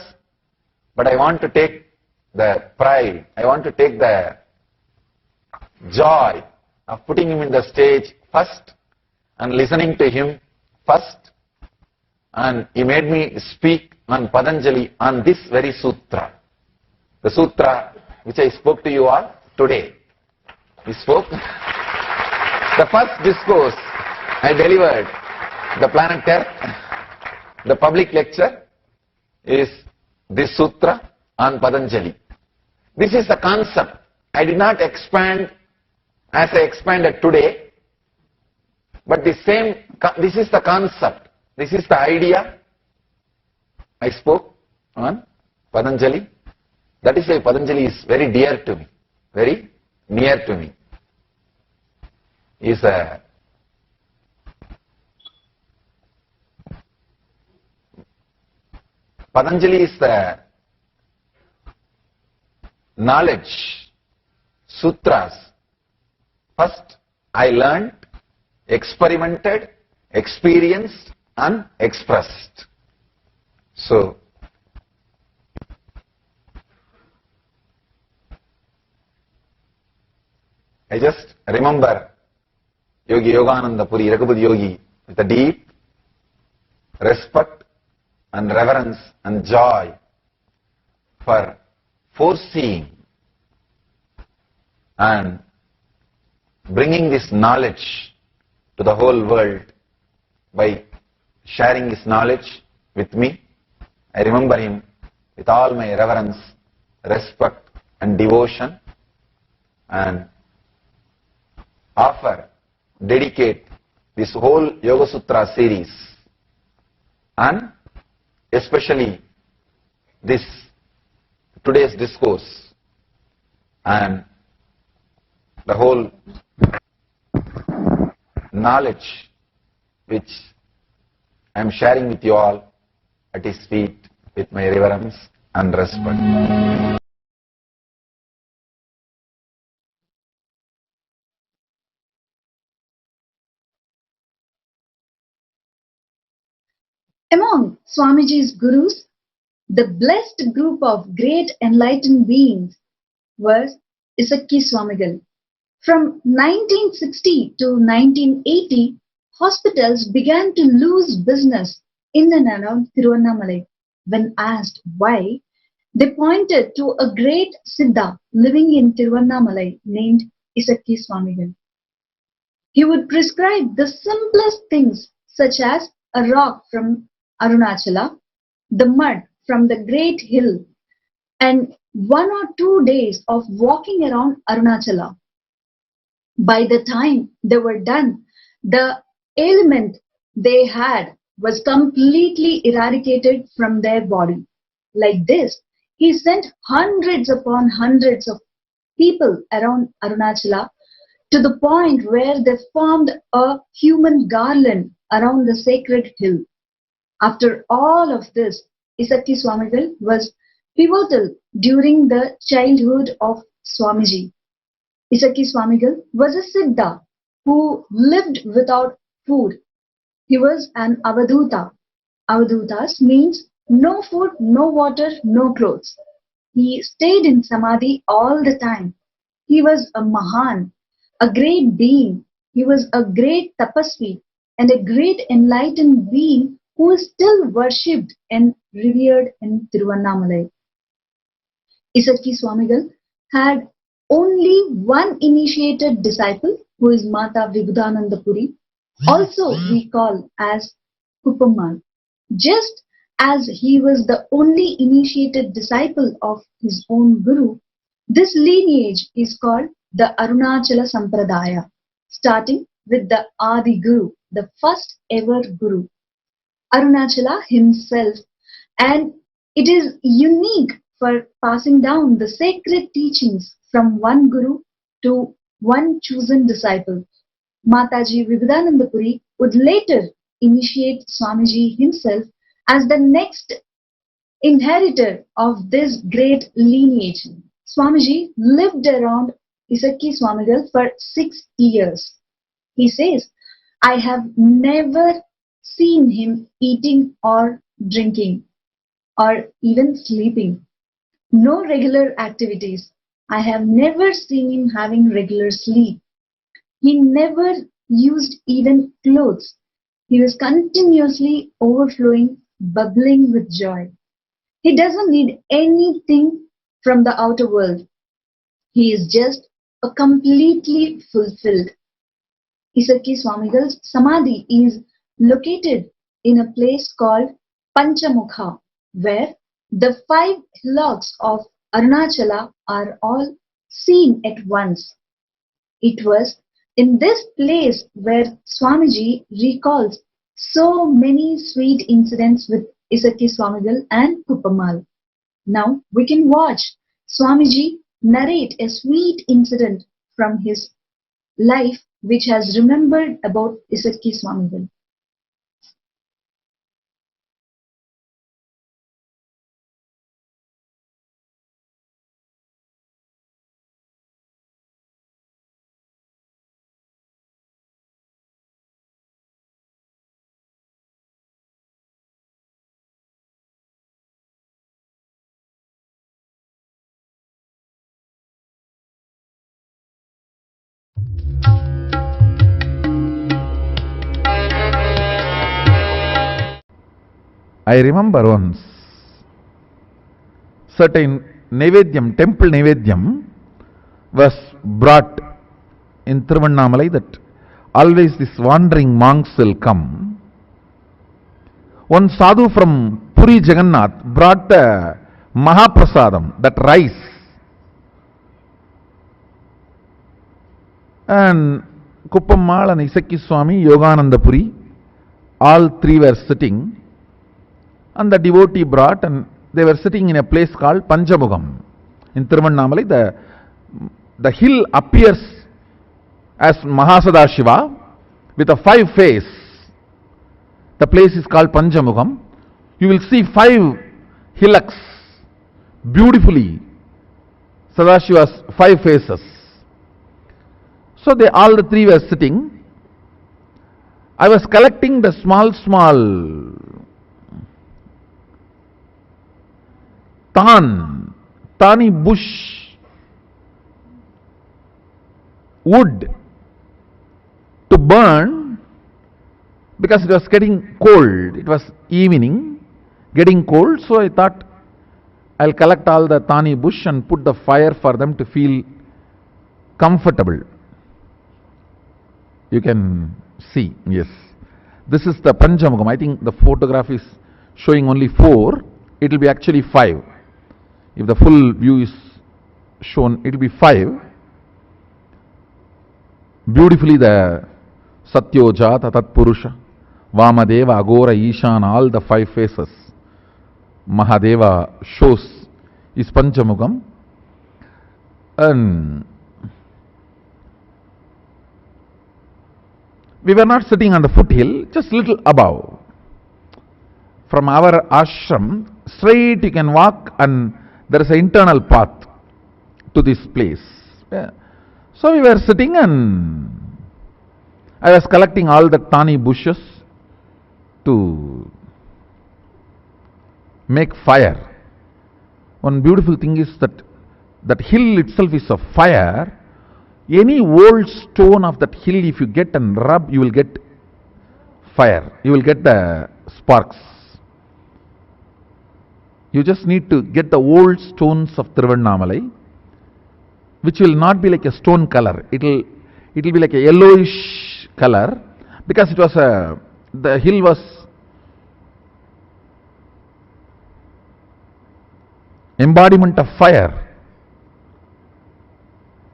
Speaker 8: but I want to take the pride, I want to take the joy of putting him in the stage first and listening to him first, and he made me speak on Patanjali on this very sutra, the sutra which I spoke to you all today. He spoke. The first discourse I delivered, the planet Earth, the public lecture is this sutra on Patanjali. This is the concept. I did not expand as I expanded today, but this is the concept. This is the idea I spoke on Patanjali. That is why Patanjali is very dear to me, very near to me. Patanjali is the knowledge, sutras. First I learned, experimented, experienced and expressed. So, I just remember Yogi Yogananda Puri, Raghupati Yogi, with a deep respect and reverence and joy for foreseeing and bringing this knowledge to the whole world by sharing his knowledge with me. I remember him with all my reverence, respect and devotion, and dedicate this whole Yoga Sutra series and especially this today's discourse and the whole knowledge which I am sharing with you all at his feet with my reverence and respect.
Speaker 7: Among Swamiji's gurus, the blessed group of great enlightened beings was Isakki Swamigal. From 1960 to 1980, hospitals began to lose business in and around Tiruvannamalai. When asked why, they pointed to a great Siddha living in Tiruvannamalai named Isakki Swamigal. He would prescribe the simplest things such as a rock from Arunachala, the mud from the great hill, and 1 or 2 days of walking around Arunachala. By the time they were done, the ailment they had was completely eradicated from their body. Like this, he sent hundreds upon hundreds of people around Arunachala to the point where they formed a human garland around the sacred hill. After all of this, Isakki Swamigal was pivotal during the childhood of Swamiji. Isakki Swamigal was a Siddha who lived without food. He was an Avaduta. Avadutas means no food, no water, no clothes. He stayed in Samadhi all the time. He was a Mahan, a great being. He was a great Tapasvi and a great enlightened being who is still worshipped and revered in Tiruvannamalai. Isakki Swamigal had only one initiated disciple, who is Mata Vibhudananda Puri, also we call as Kupammal. Just as he was the only initiated disciple of his own guru, this lineage is called the Arunachala Sampradaya, starting with the Adi Guru, the first ever guru, Arunachala himself, and it is unique for passing down the sacred teachings from one guru to one chosen disciple. Mataji Vibhudananda Puri would later initiate Swamiji himself as the next inheritor of this great lineage. Swamiji lived around Isakki Swamigal for 6 years. He says, I have never seen him eating or drinking or even sleeping. No regular activities. I have never seen him having regular sleep. He never used even clothes. He was continuously overflowing, bubbling with joy. He doesn't need anything from the outer world. He is just a completely fulfilled. Isakki Swamigal's Samadhi is located in a place called Panchamukha, where the 5 hillocks of Arunachala are all seen at once. It was in this place where Swamiji recalls so many sweet incidents with Isaki Swamigal and Kuppamal. Now we can watch Swamiji narrate a sweet incident from his life which has remembered about Isaki Swamigal.
Speaker 8: I remember once certain Nevedyam, temple Nevedyam was brought in Tiruvannamalai, that always this wandering monks will come. One sadhu from Puri Jagannath brought the Mahaprasadam, that rice. And Kuppammal and Isaki Swami, Yogananda Puri, all three were sitting. And the devotee brought, and they were sitting in a place called Panchamukham. In Tiruvannamalai, the hill appears as Mahasadashiva with a 5 face. The place is called Panchamukham. You will see 5 hillocks beautifully. Sadashiva's 5 faces. So all the three were sitting. I was collecting the small thani bush wood to burn, because it was getting cold. It was evening, getting cold, so I thought I'll collect all the thani bush and put the fire for them to feel comfortable. You can see, yes. This is the Panchamukham. I think the photograph is showing only 4. It will be actually 5. If the full view is shown, it will be 5. Beautifully the Satyojata, Tatpurusha, Vamadeva, Agora, Ishana, all the 5 faces Mahadeva shows is Panchamukham. And we were not sitting on the foothill, just little above. From our ashram, straight you can walk, and there is an internal path to this place. So we were sitting, and I was collecting all the thani bushes to make fire. One beautiful thing is that hill itself is a fire. Any old stone of that hill, if you get and rub, you will get fire. You will get the sparks. You just need to get the old stones of Tiruvannamalai, which will not be like a stone color. It will be like a yellowish color, because it was the hill was embodiment of fire.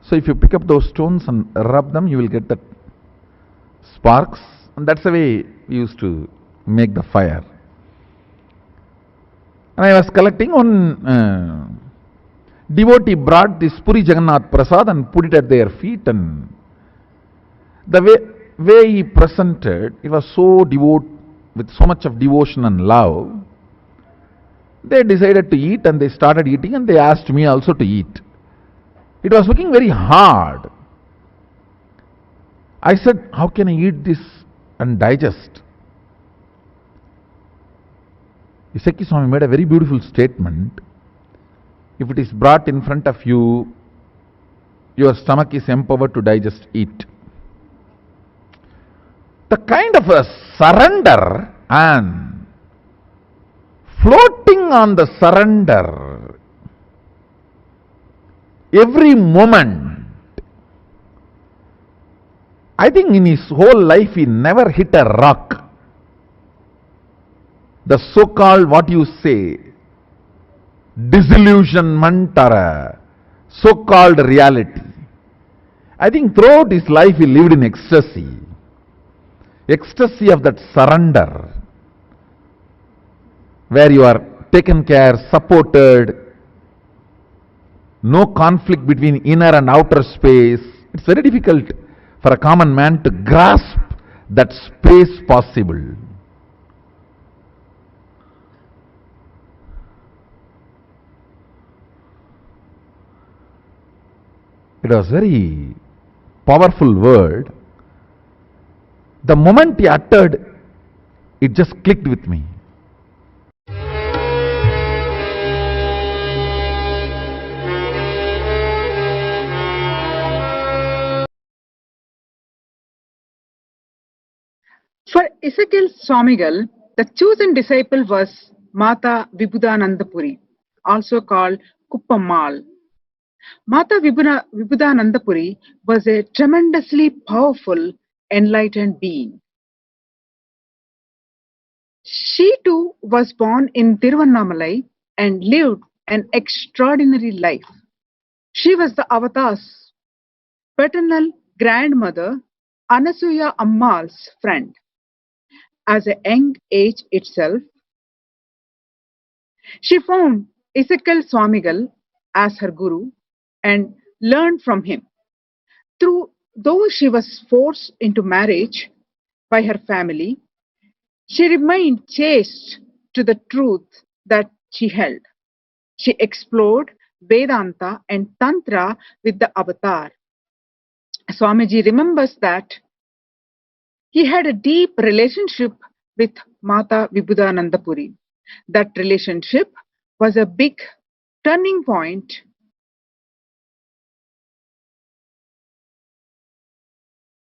Speaker 8: So if you pick up those stones and rub them, you will get that sparks, and that's the way we used to make the fire. And I was collecting. One devotee brought this Puri Jagannath Prasad and put it at their feet, and the way he presented, it was so with so much of devotion and love. They decided to eat, and they started eating, and they asked me also to eat. It was looking very hard. I said, how can I eat this and digest? Isaki Swami made a very beautiful statement. If it is brought in front of you, your stomach is empowered to digest it. The kind of a surrender and floating on the surrender every moment. I think in his whole life he never hit a rock. The so-called, what you say, disillusionment or a so-called reality. I think throughout his life he lived in ecstasy. ecstasy of that surrender, where you are taken care, supported, no conflict between inner and outer space. It's very difficult for a common man to grasp that space possible. It was very powerful word. The moment he uttered, it just clicked with me.
Speaker 6: For Ezekiel Swamigal, the chosen disciple was Mata Vibhudanandapuri, also called Kuppammal. Mata Vibhudanandapuri was a tremendously powerful, enlightened being. She too was born in Tiruvannamalai and lived an extraordinary life. She was the avatar's paternal grandmother, Anasuya Ammal's friend. As a young age itself, she found Ezekiel Swamigal as her guru and learned from him. Though she was forced into marriage by her family, she remained chaste to the truth that she held. She explored Vedanta and Tantra with the avatar. Swamiji remembers that he had a deep relationship with Mata Vibhudanandapuri. That relationship was a big turning point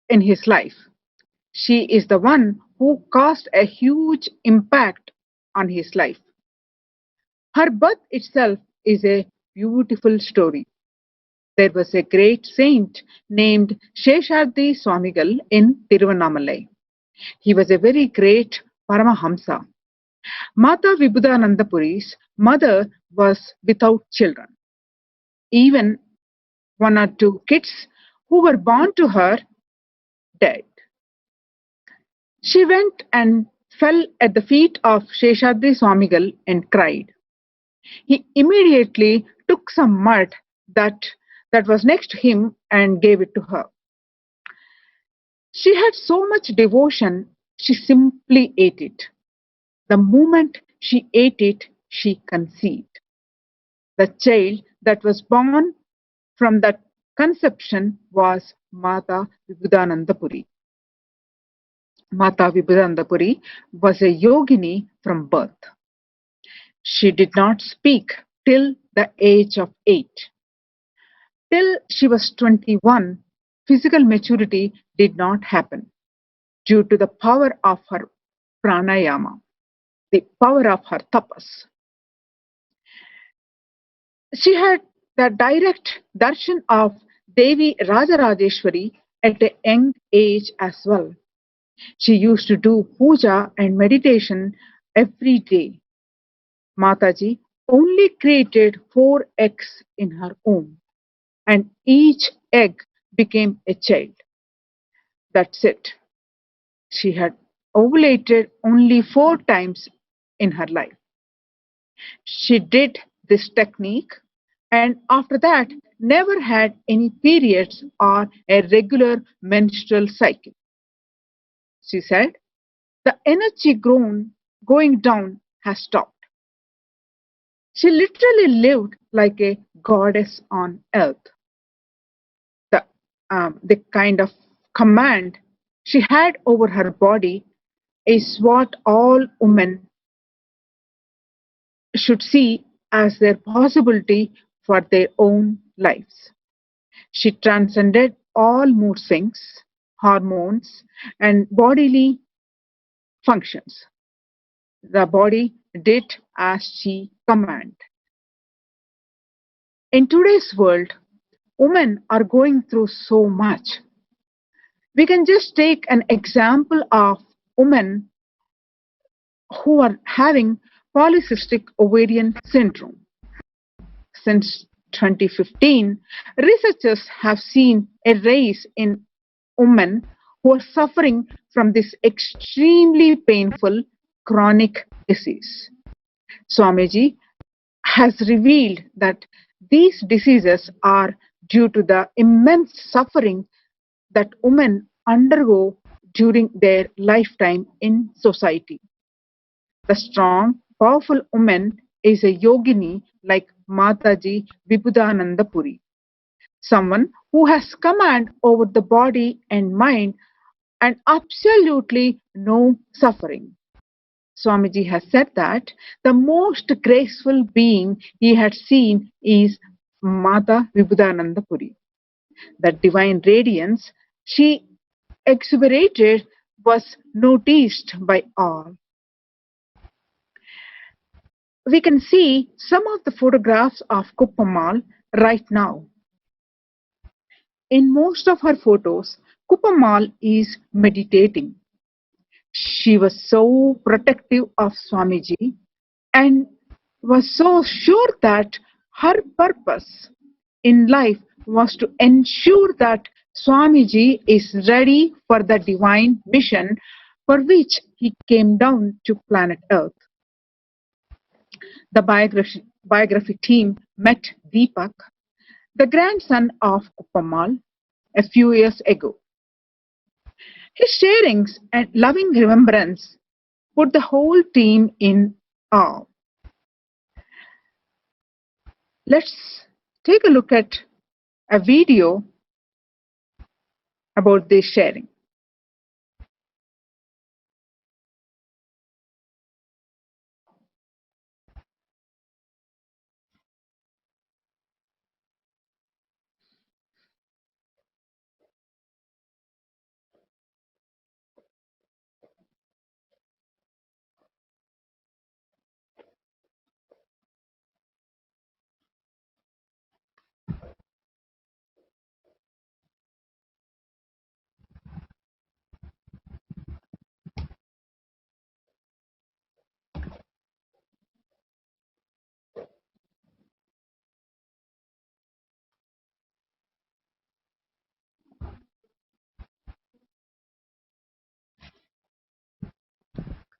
Speaker 6: in his life. She is the one who caused a huge impact on his life. Her birth itself is a beautiful story. There was a great saint named Sheshadri Swamigal in Tiruvannamalai. He was a very great Paramahamsa. Mata Vibhudanandapuri's mother was without children. Even one or two kids who were born to her died. She went and fell at the feet of Sheshadri Swamigal and cried. He immediately took some mud that was next to him and gave it to her. She had so much devotion, she simply ate it. The moment she ate it, she conceived. The child that was born from that conception was Mata Vibhudanandapuri. Mata Vibhudanandapuri was a yogini from birth. She did not speak till the age of 8. Till she was 21, physical maturity did not happen due to the power of her pranayama, the power of her tapas. She had the direct darshan of Devi Rajarajeshwari at a young age as well. She used to do puja and meditation every day. Mataji only created 4 eggs in her womb, and each egg became a child. That's it. She had ovulated only 4 times in her life. She did this technique and after that never had any periods or a regular menstrual cycle. She said, the energy going down has stopped. She literally lived like a goddess on earth. The kind of command she had over her body is what all women should see as their possibility for their own lives. She transcended all mood swings, hormones, and bodily functions. The body did as she commanded. In today's world, women are going through so much. We can just take an example of women who are having polycystic ovarian syndrome. Since 2015, researchers have seen a rise in women who are suffering from this extremely painful chronic disease. Swamiji has revealed that these diseases are due to the immense suffering that women undergo during their lifetime in society. The strong, powerful woman is a yogini like Mataji Vibhudananda Puri, someone who has command over the body and mind and absolutely no suffering. Swamiji has said that the most graceful being he had seen is Mata Vibhudananda Puri. The divine radiance she exuberated was noticed by all. We can see some of the photographs of Kuppammal right now. In most of her photos, Kuppammal is meditating. She was so protective of Swamiji and was so sure that her purpose in life was to ensure that Swamiji is ready for the divine mission for which he came down to planet Earth. The biography team met Deepak, the grandson of Kuppammal, a few years ago. His sharings and loving remembrance put the whole team in awe. Let's take a look at a video about this sharing.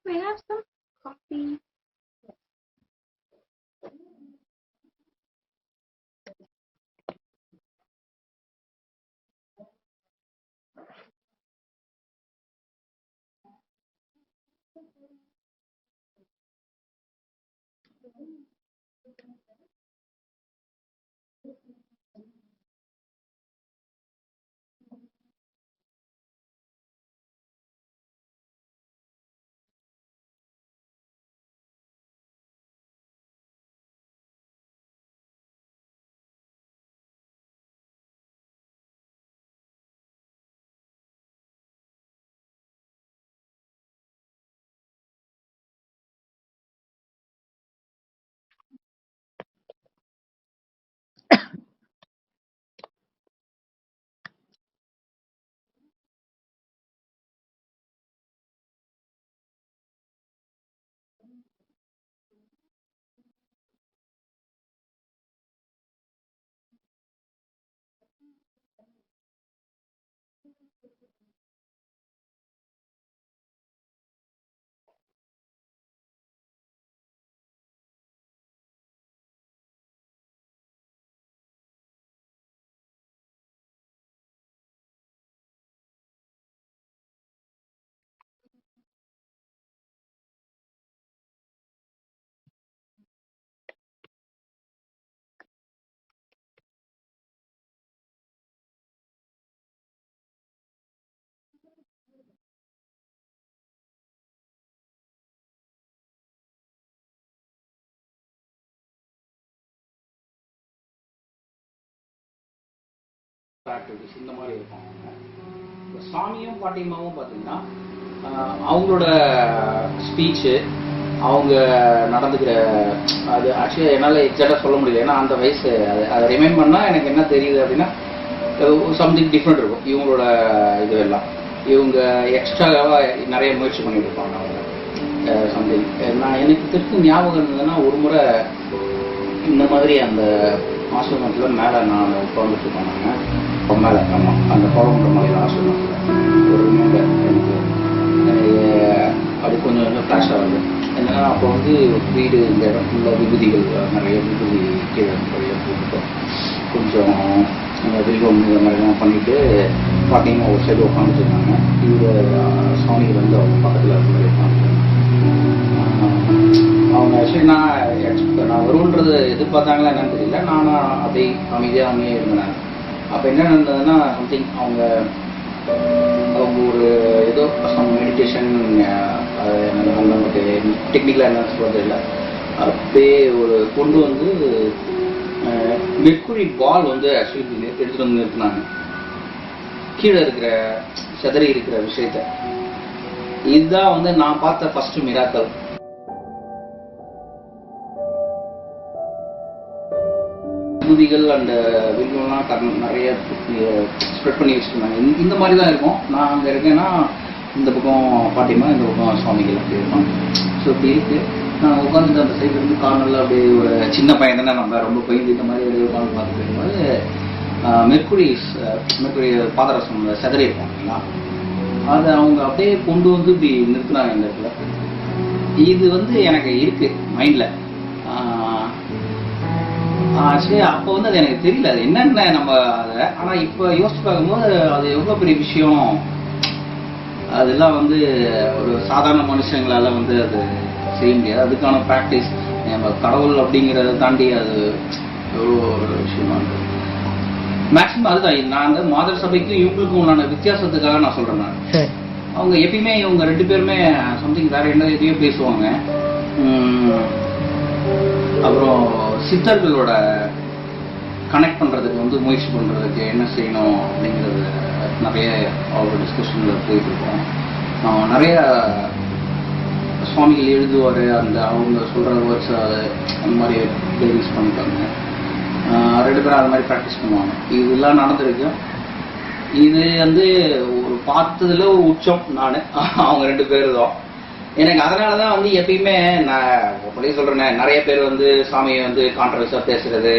Speaker 3: We have some coffee.
Speaker 10: Activities இந்த மாதிரி இருக்கும். இந்த சாமியும் பாட்டியம்மாவும் பார்த்தீங்கன்னா அவங்களோட speech, அவங்க நடந்துக்கிற அது ஆக்சுவலி என்னால் எக்ஸாக்டாக சொல்ல முடியல. ஏன்னா அந்த வயசு அதை ரிமைண்ட் பண்ணால் எனக்கு என்ன தெரியுது அப்படின்னா சம்திங் டிஃப்ரெண்ட் இருக்கும். இவங்களோட இதுவெல்லாம் இவங்க எக்ஸ்ட்ராவாக நிறைய முயற்சி பண்ணிட்டு இருப்பாங்க. அவங்க சம்திங் நான் எனக்கு திருப்பி ஞாபகம் இருந்ததுன்னா ஒரு முறை இந்த மாதிரி அந்த ஆசிரமத்தில் மேலே நான் உட்காந்துட்டு இருப்பேன். நாங்கள் மேலே ஆமாம் அந்த பழங்குன்ற மாதிரி ஆசிரமத்தில் ஒரு ரிமைண்டர் எனக்கு கொஞ்சம் கொஞ்சம் ஃப்ளாஷ் ஆகுது. என்னன்னா அப்போ வந்து வீடு இந்த இடம் ஃபுல்லாக விபூதிகள் நிறைய விபூதி கீழே நிறைய போட்டுட்டோம். கொஞ்சம் வில்வம் இந்த மாதிரிலாம் பண்ணிட்டு பார்த்தீங்கன்னா ஒரு சைடு உட்காந்துருக்காங்க. இவர் சுவாமிகள் வந்து அவங்க பக்கத்தில் இருக்கிற உட்காந்துருக்காங்க. அவங்க ஆக்சுவலி நான் வருன்றதை எதிர்பார்த்தாங்களா என்னன்னு தெரியல. நானும் அதை அமைதியாக அங்கேயே இருந்தேன். அப்போ என்ன நடந்ததுன்னா சம்திங் அவங்க ஒரு ஏதோ சம் மெடிடேஷன் நமக்கு டெக்னிக்கலாக என்ன சொல்கிறது இல்லை. அப்படியே ஒரு கொண்டு வந்து மெர்க்குரி பால் வந்து ஆக்சுவலி எடுத்துகிட்டு வந்து நிறுத்தினாங்க கீழே இருக்கிற செதறி இருக்கிற விஷயத்த. இதுதான் வந்து நான் பார்த்த ஃபர்ஸ்ட் மிராக்கல். விபூதிகள் அந்த வில்வம்லாம் நிறைய ஸ்ப்ரெட் பண்ணி வச்சுருந்தாங்க. இந்த மாதிரி தான் இருக்கும். நான் அங்கே இருக்கேன்னா இந்த பக்கம் பாட்டிமா, இந்த பக்கம் சுவாமிகள் அப்படி இருப்பாங்க. ஸோ இப்படி இருக்குது. நான் உட்காந்துட்டு அந்த சைடில் இருந்து கார்னரில் அப்படியே ஒரு சின்ன பையன் தானே, நம்ம ரொம்ப பயந்து இந்த மாதிரி வெளியே உட்காந்து பார்த்துட்டு இருக்கும்போது மெர்க்குரி பாதரசம் செதறி இருப்பாங்க இல்லைங்களா, அதை அவங்க அப்படியே கொண்டு வந்து இப்படி நிறுத்தினாங்க இந்த இடத்துல. இது வந்து எனக்கு இருக்குது மைண்டில். ஆக்சுவலி அப்போ வந்து அது எனக்கு தெரியல அது என்னென்ன நம்ம அதை. ஆனால் இப்போ யோசிச்சு பார்க்கும்போது அது எவ்வளோ பெரிய விஷயம். அதெல்லாம் வந்து ஒரு சாதாரண மனுஷங்களால் வந்து அது செய்ய முடியாது. அதுக்கான ப்ராக்டிஸ் நம்ம கடவுள் அப்படிங்கிறத தாண்டி அது எவ்வளோ ஒரு விஷயமா இருக்குது. மேக்ஸிமம் அதுதான் நான் அந்த மாதர் சபைக்கும் இவங்களுக்கும் உண்டான வித்தியாசத்துக்காக நான் சொல்கிறேன். நான் அவங்க எப்பயுமே இவங்க 2 பேருமே சம்திங் வேற என்ன எதையோ பேசுவாங்க. அப்புறம் சித்தர்களோட கனெக்ட் பண்ணுறதுக்கு வந்து முயற்சி பண்ணுறதுக்கு என்ன செய்யணும் அப்படிங்கிறது நிறைய அவரோட டிஸ்கஷனில் போயிட்டு இருக்கோம். நிறைய சுவாமிகள் எழுதுவார், அந்த அவங்க சொல்கிற வேர்ட்ஸ் அந்த மாதிரி யூஸ் பண்ணிட்டாங்க. 2 பேரும் அது மாதிரி ப்ராக்டிஸ் பண்ணுவாங்க. இதெல்லாம் நடந்திருக்கு. இது வந்து ஒரு பார்த்ததுல ஒரு உச்சம் நான் அவங்க 2 பேர் தான். எனக்கு அதனால தான் வந்து எப்பயுமே நான் அப்படியே சொல்கிறேன்னே, நிறைய பேர் வந்து சாமியை வந்து கான்ட்ரவர்ஸாக பேசுறது,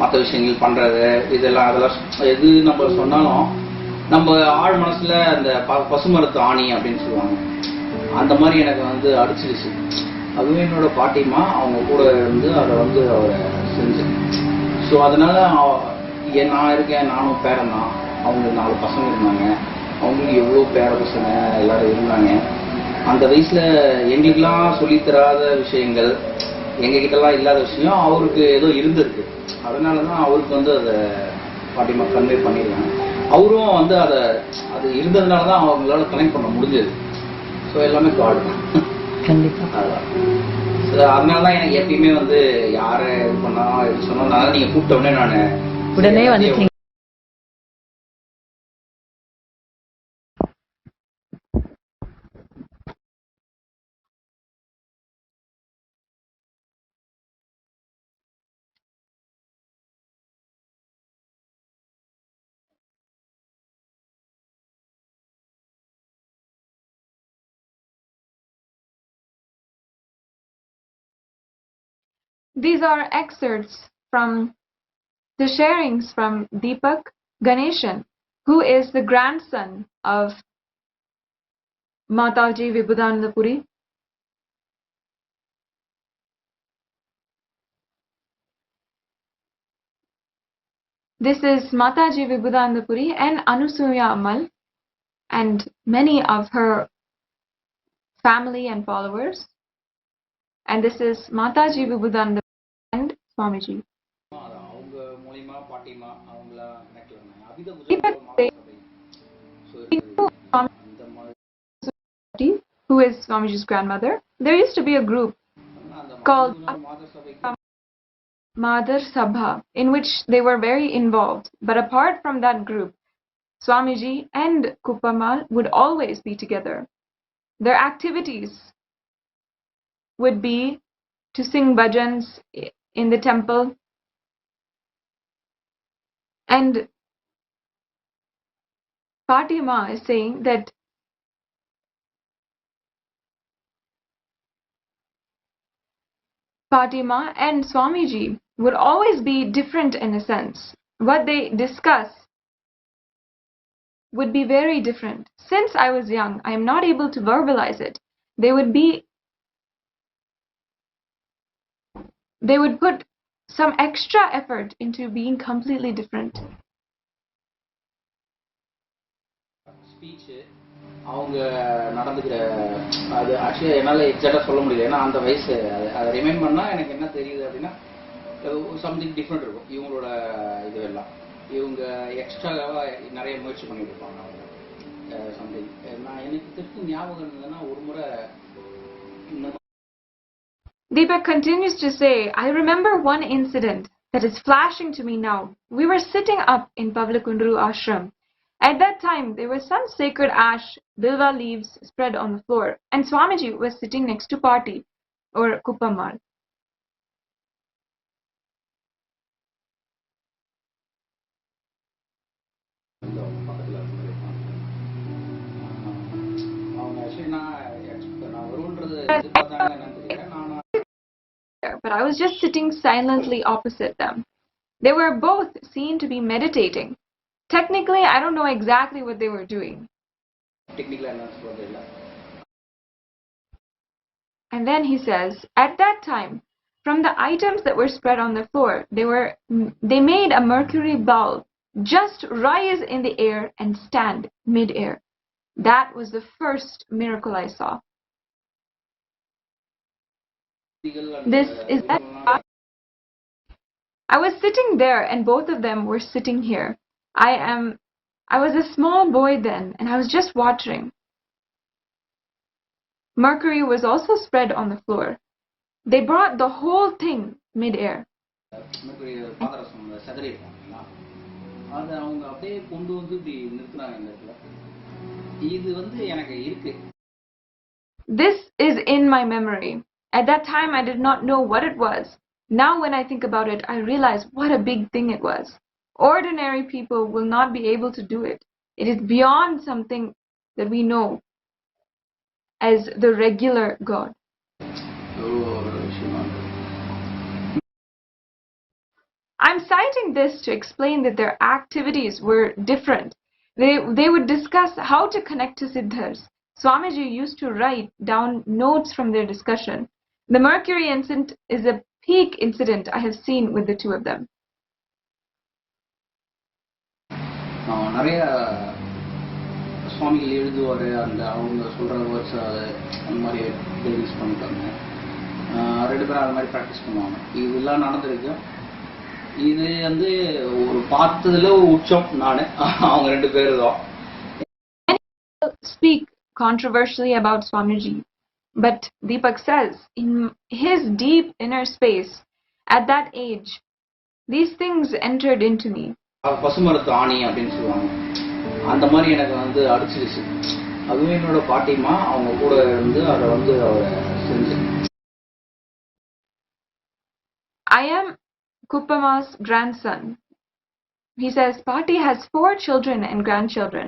Speaker 10: மற்ற விஷயங்கள் பண்ணுறது, அதெல்லாம் எது நம்ம சொன்னாலும் நம்ம ஆழ் மனசில் அந்த பசுமரத்து ஆணி அப்படின்னு சொல்லுவாங்க. அந்த மாதிரி எனக்கு வந்து அடிச்சிடுச்சு. அதுவும் என்னோட பாட்டிமா அவங்க கூட இருந்து அதை வந்து அவரை செஞ்சு. ஸோ அதனால நான் இருக்கேன், நானும் பேரன் தான். அவங்களுக்கு 4 பசங்க இருந்தாங்க. அவங்களுக்கு எவ்வளோ பேர பசங்க எல்லாரும் இருந்தாங்க. அந்த வயசில் எங்களுக்கெல்லாம் சொல்லித்தராத விஷயங்கள், எங்ககிட்டலாம் இல்லாத விஷயம் அவருக்கு ஏதோ இருந்திருக்கு. அதனால தான் அவருக்கு வந்து அதை பாட்டிமா கன்வே பண்ணிடுறாங்க. அவரும் வந்து அது இருந்ததுனால தான் அவங்களால கனெக்ட் பண்ண முடிஞ்சது. ஸோ எல்லாமே காட் தான் கண்டிப்பாக. அதான் அதனால தான் எனக்கு எப்பயுமே வந்து யாரை இது பண்ணா இது சொன்னாலும் நீங்கள் கூப்பிட்ட உடனே நான் உடனே வந்து.
Speaker 3: These are excerpts from the sharings from Deepak Ganeshan, who is the grandson of Mataji Vibhudananda Puri. This is Mataji Vibhudananda Puri and Anusuya Ammal and many of her family and followers. And this is Mataji Vibhudananda and Swamiji. Who is Swamiji's grandmother? There used to be a group called Madhar Sabha in which they were very involved. But apart from that group, Swamiji and Kupamal would always be together. Their activities would be to sing bhajans in the temple, and Fatima is saying that Fatima and Swamiji would always be different in a sense. What they discuss would be very different. Since I was young, I am not able to verbalize it. they would put some extra effort into being completely different.
Speaker 10: Speech அவங்க நடந்துக்கிற அது actually என்னால் எக்ஸாக்டாக சொல்ல முடியல. ஏன்னா அந்த வயசு அதை ரிமைண்ட் பண்ணால் எனக்கு என்ன தெரியுது அப்படின்னா சம்திங் டிஃப்ரெண்ட் இருக்கும். இவங்களோட இதுவெல்லாம் இவங்க எக்ஸ்ட்ராவாக நிறைய முயற்சி பண்ணிட்டு இருப்பாங்க. அவங்க சம்திங் நான் எனக்கு திருப்பி ஞாபகம் இருந்ததுன்னா ஒரு முறை
Speaker 3: Deepak continues to say, I remember one incident that is flashing to me now. We were sitting up in Pavlikundru ashram. At that time, there was some sacred ash, bilva leaves spread on the floor, and Swamiji was sitting next to Party, or Kuppamal. But I was just sitting silently opposite them. They were both seen to be meditating. Technically, I don't know exactly what they were doing. And then he says, at that time, from the items that were spread on the floor, they made a mercury bulb just rise in the air and stand mid-air. That was the first miracle I saw. This is that. I was sitting there and both of them were sitting here. I was a small boy then and I was just watching. Mercury was also spread on the floor. They brought the whole thing mid-air. This is in my memory. At that time, I did not know what it was. Now when I think about it, I realize what a big thing it was. Ordinary people will not be able to do it. It is beyond something that we know as the regular God. I'm citing this to explain that their activities were different. They would discuss how to connect to Siddhas. Swamiji used to write down notes from their discussion. The mercury incident is a peak incident I have seen with the two of them.
Speaker 10: நிறைய சுவாமிகள் எழுதுவார், அந்த அவங்க சொல்கிற words அந்த மாதிரி use பண்ணிட்டாங்க. ரெண்டு பேரும் அது மாதிரி ப்ராக்டிஸ் பண்ணுவாங்க. இதெல்லாம் நடந்திருக்கு. இது வந்து ஒரு பார்த்ததுல ஒரு உச்சம் நான் அவங்க ரெண்டு பேரும் தான்.
Speaker 3: Speak controversially about Swamiji, but Deepak says in his deep inner space, at that age, these things entered into me.
Speaker 10: பசுமரத்து ஆணி அப்படின்னு சொல்லுவாங்க. அந்த மாதிரி எனக்கு வந்து அடிச்சிருச்சு. அதுவும் என்னோட பாட்டிமா அவங்க கூட இருந்து அதை வந்து அவரை செஞ்சு.
Speaker 3: I am Kuppama's grandson. He says Pati has 4 children and grandchildren.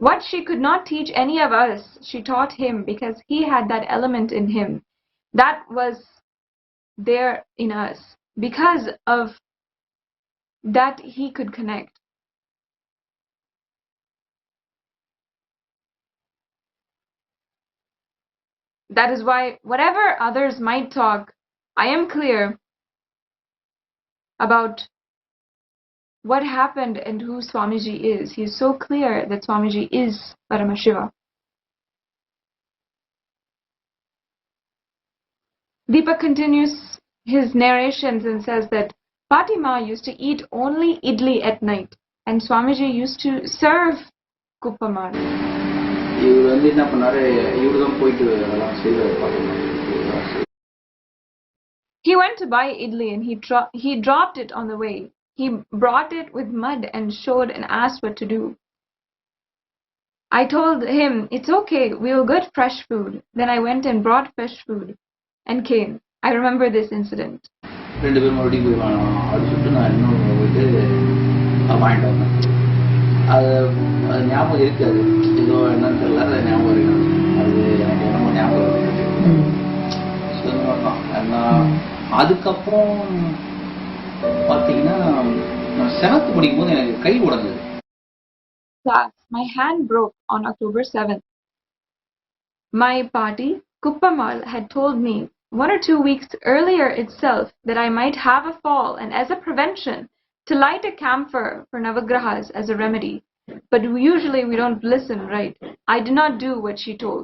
Speaker 3: What she could not teach any of us, she taught him because he had that element in him. That was there in us. Because of that he could connect. That is why whatever others might talk, I am clear about what happened and who Swamiji is. He is so clear that Swamiji is Paramashiva. Deepak continues his narrations and says that Fatima used to eat only idli at night and Swamiji used to serve Kuppamal. He went to buy idli and he dropped it on the way. He brought it with mud and showed and asked what to do. I told him, it's okay, we will get fresh food. Then I went and brought fresh food and came. I remember this incident.
Speaker 10: அதுக்கப்புறம் பாத்தீங்கன்னா நான் 7th படிக்கும்போது எனக்கு கை உடைஞ்சது.
Speaker 3: My hand broke on October 7th. My party, Kuppamal had told me 1 or 2 weeks earlier itself that I might have a fall, and as a prevention, to light a camphor for Navagrahas as a remedy. But usually we don't listen, right? I did not do what she told.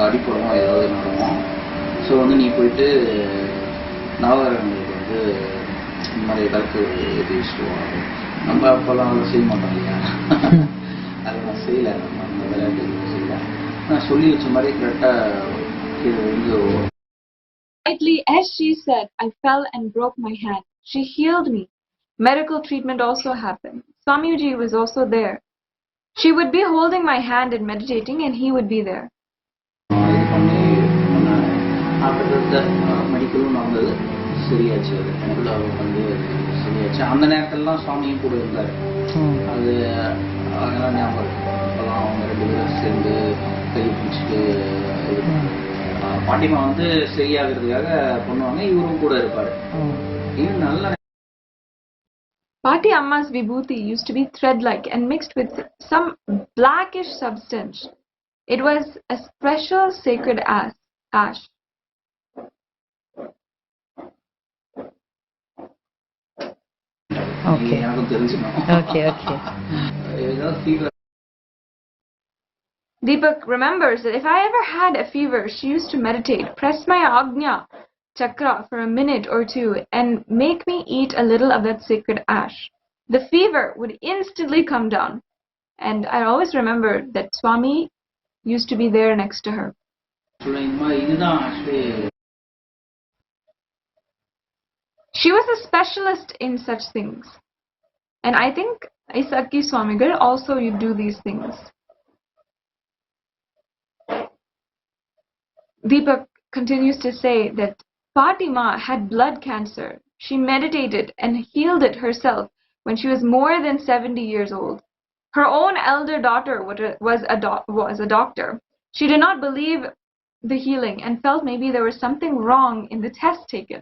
Speaker 10: அடிப்படமாக ஏதாவது நடக்கும். So நீ போயிட்டு நவகிரகங்களுக்கு இந்த மாதிரி ஏதாச்சும் எழுதி வச்சுருவோம். நம்ம அப்போல்லாம் அதை செய்ய மாட்டோம் இல்லையா? அதை நான் செய்யலை, நம்ம அந்த விளையாட்டு செய்யலை. நான் சொல்லி வச்ச மாதிரி கரெக்டாக
Speaker 3: Rightly, as she said, I fell and broke my hand. She healed me. Medical treatment also happened. Swamiji was also there. She would be holding my hand and meditating, and he would be there.
Speaker 10: இது பண்ணி after மெடிக்கலும் நடந்தது, சரியாச்சு. அது எனக்குள்ள வந்து சரியாச்சு. அந்த நேரத்திலலாம் சுவாமியும் கூட இருந்தார். அது அதெல்லாம் ஞாபகம் இருக்கு. அப்போல்லாம் அவங்க 2 பேரும் சேர்ந்து கை பிடிச்சிட்டு இது பண்ணாங்க. பாட்டிமா வந்து சரியாகிறதுக்காக பண்ணுவாங்க, இவரும் கூட இருப்பார். இது நல்ல
Speaker 3: Pati Amma's vibhuti used to be thread-like and mixed with some blackish substance. It was a special sacred ash.
Speaker 10: Okay. Okay.
Speaker 3: Deepak remembers that if I ever had a fever, she used to meditate, press my Agnya chakra for a minute or 2, and make me eat a little of that sacred ash. The fever would instantly come down, and I always remember that Swami used to be there next to her. She was a specialist in such things, and I think Isakki Swamigal also you do these things. Deepak continues to say that Fatima had blood cancer. She meditated and healed it herself when she was more than 70 years old. Her own elder daughter was a doctor. She did not believe the healing and felt maybe there was something wrong in the test taken.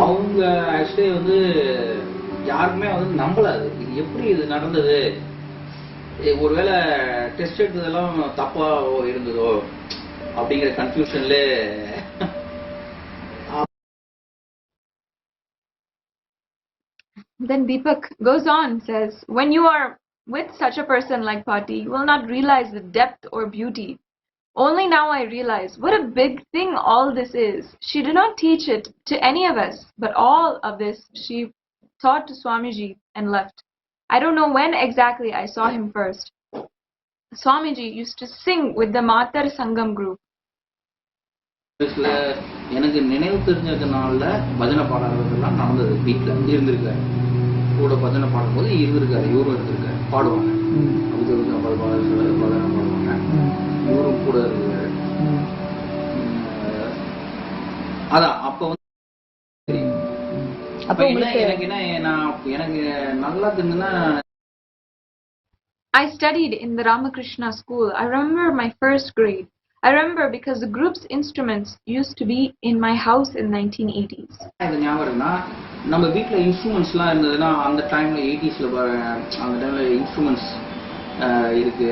Speaker 10: அவங்க actually வந்து யாருக்குமே வந்து நம்பலாது இது எப்படி இது நடந்தது, ஒருவேளை test எடுத்ததெல்லாம் தப்பா இருந்ததோ அப்படிங்கிற கன்ஃபியூஷன்ல.
Speaker 3: Then Deepak goes on, says, when you are with such a person like Pati, you will not realize the depth or beauty. Only now I realize what a big thing all this is. She did not teach it to any of us, but all of this she taught to Swamiji and left. I don't know when exactly I saw him first. Swamiji used to sing with the Matar Sangam group.
Speaker 10: எனக்கு நினைவு தெரிஞ்ச நாள்ல பஜனை பாடுறதெல்லாம் நடந்தது. வீட்டில் இருந்திருக்காரு, கூட பஜனை பாடும்போது இருந்திருக்காரு, இவரும் இருந்திருக்காரு, பாடுவாங்க. பஜனை பாடுவாங்க, இவரும் கூட இருக்காரு. அதான் அப்ப வந்து எனக்கு நல்லா தெரிஞ்சுன்னா
Speaker 3: I studied in the Ramakrishna school. I remember my first grade. I remember because the group's instruments used to be in my house in 1980s.
Speaker 10: இது ஞாபகம் இருக்குன்னா நம்ம வீட்டில் இன்ஸ்ட்ருமெண்ட்ஸ்லாம் இருந்ததுன்னா அந்த டைமில் 80s அந்த டைமில் இன்ஸ்ட்ருமெண்ட்ஸ் இருக்கு.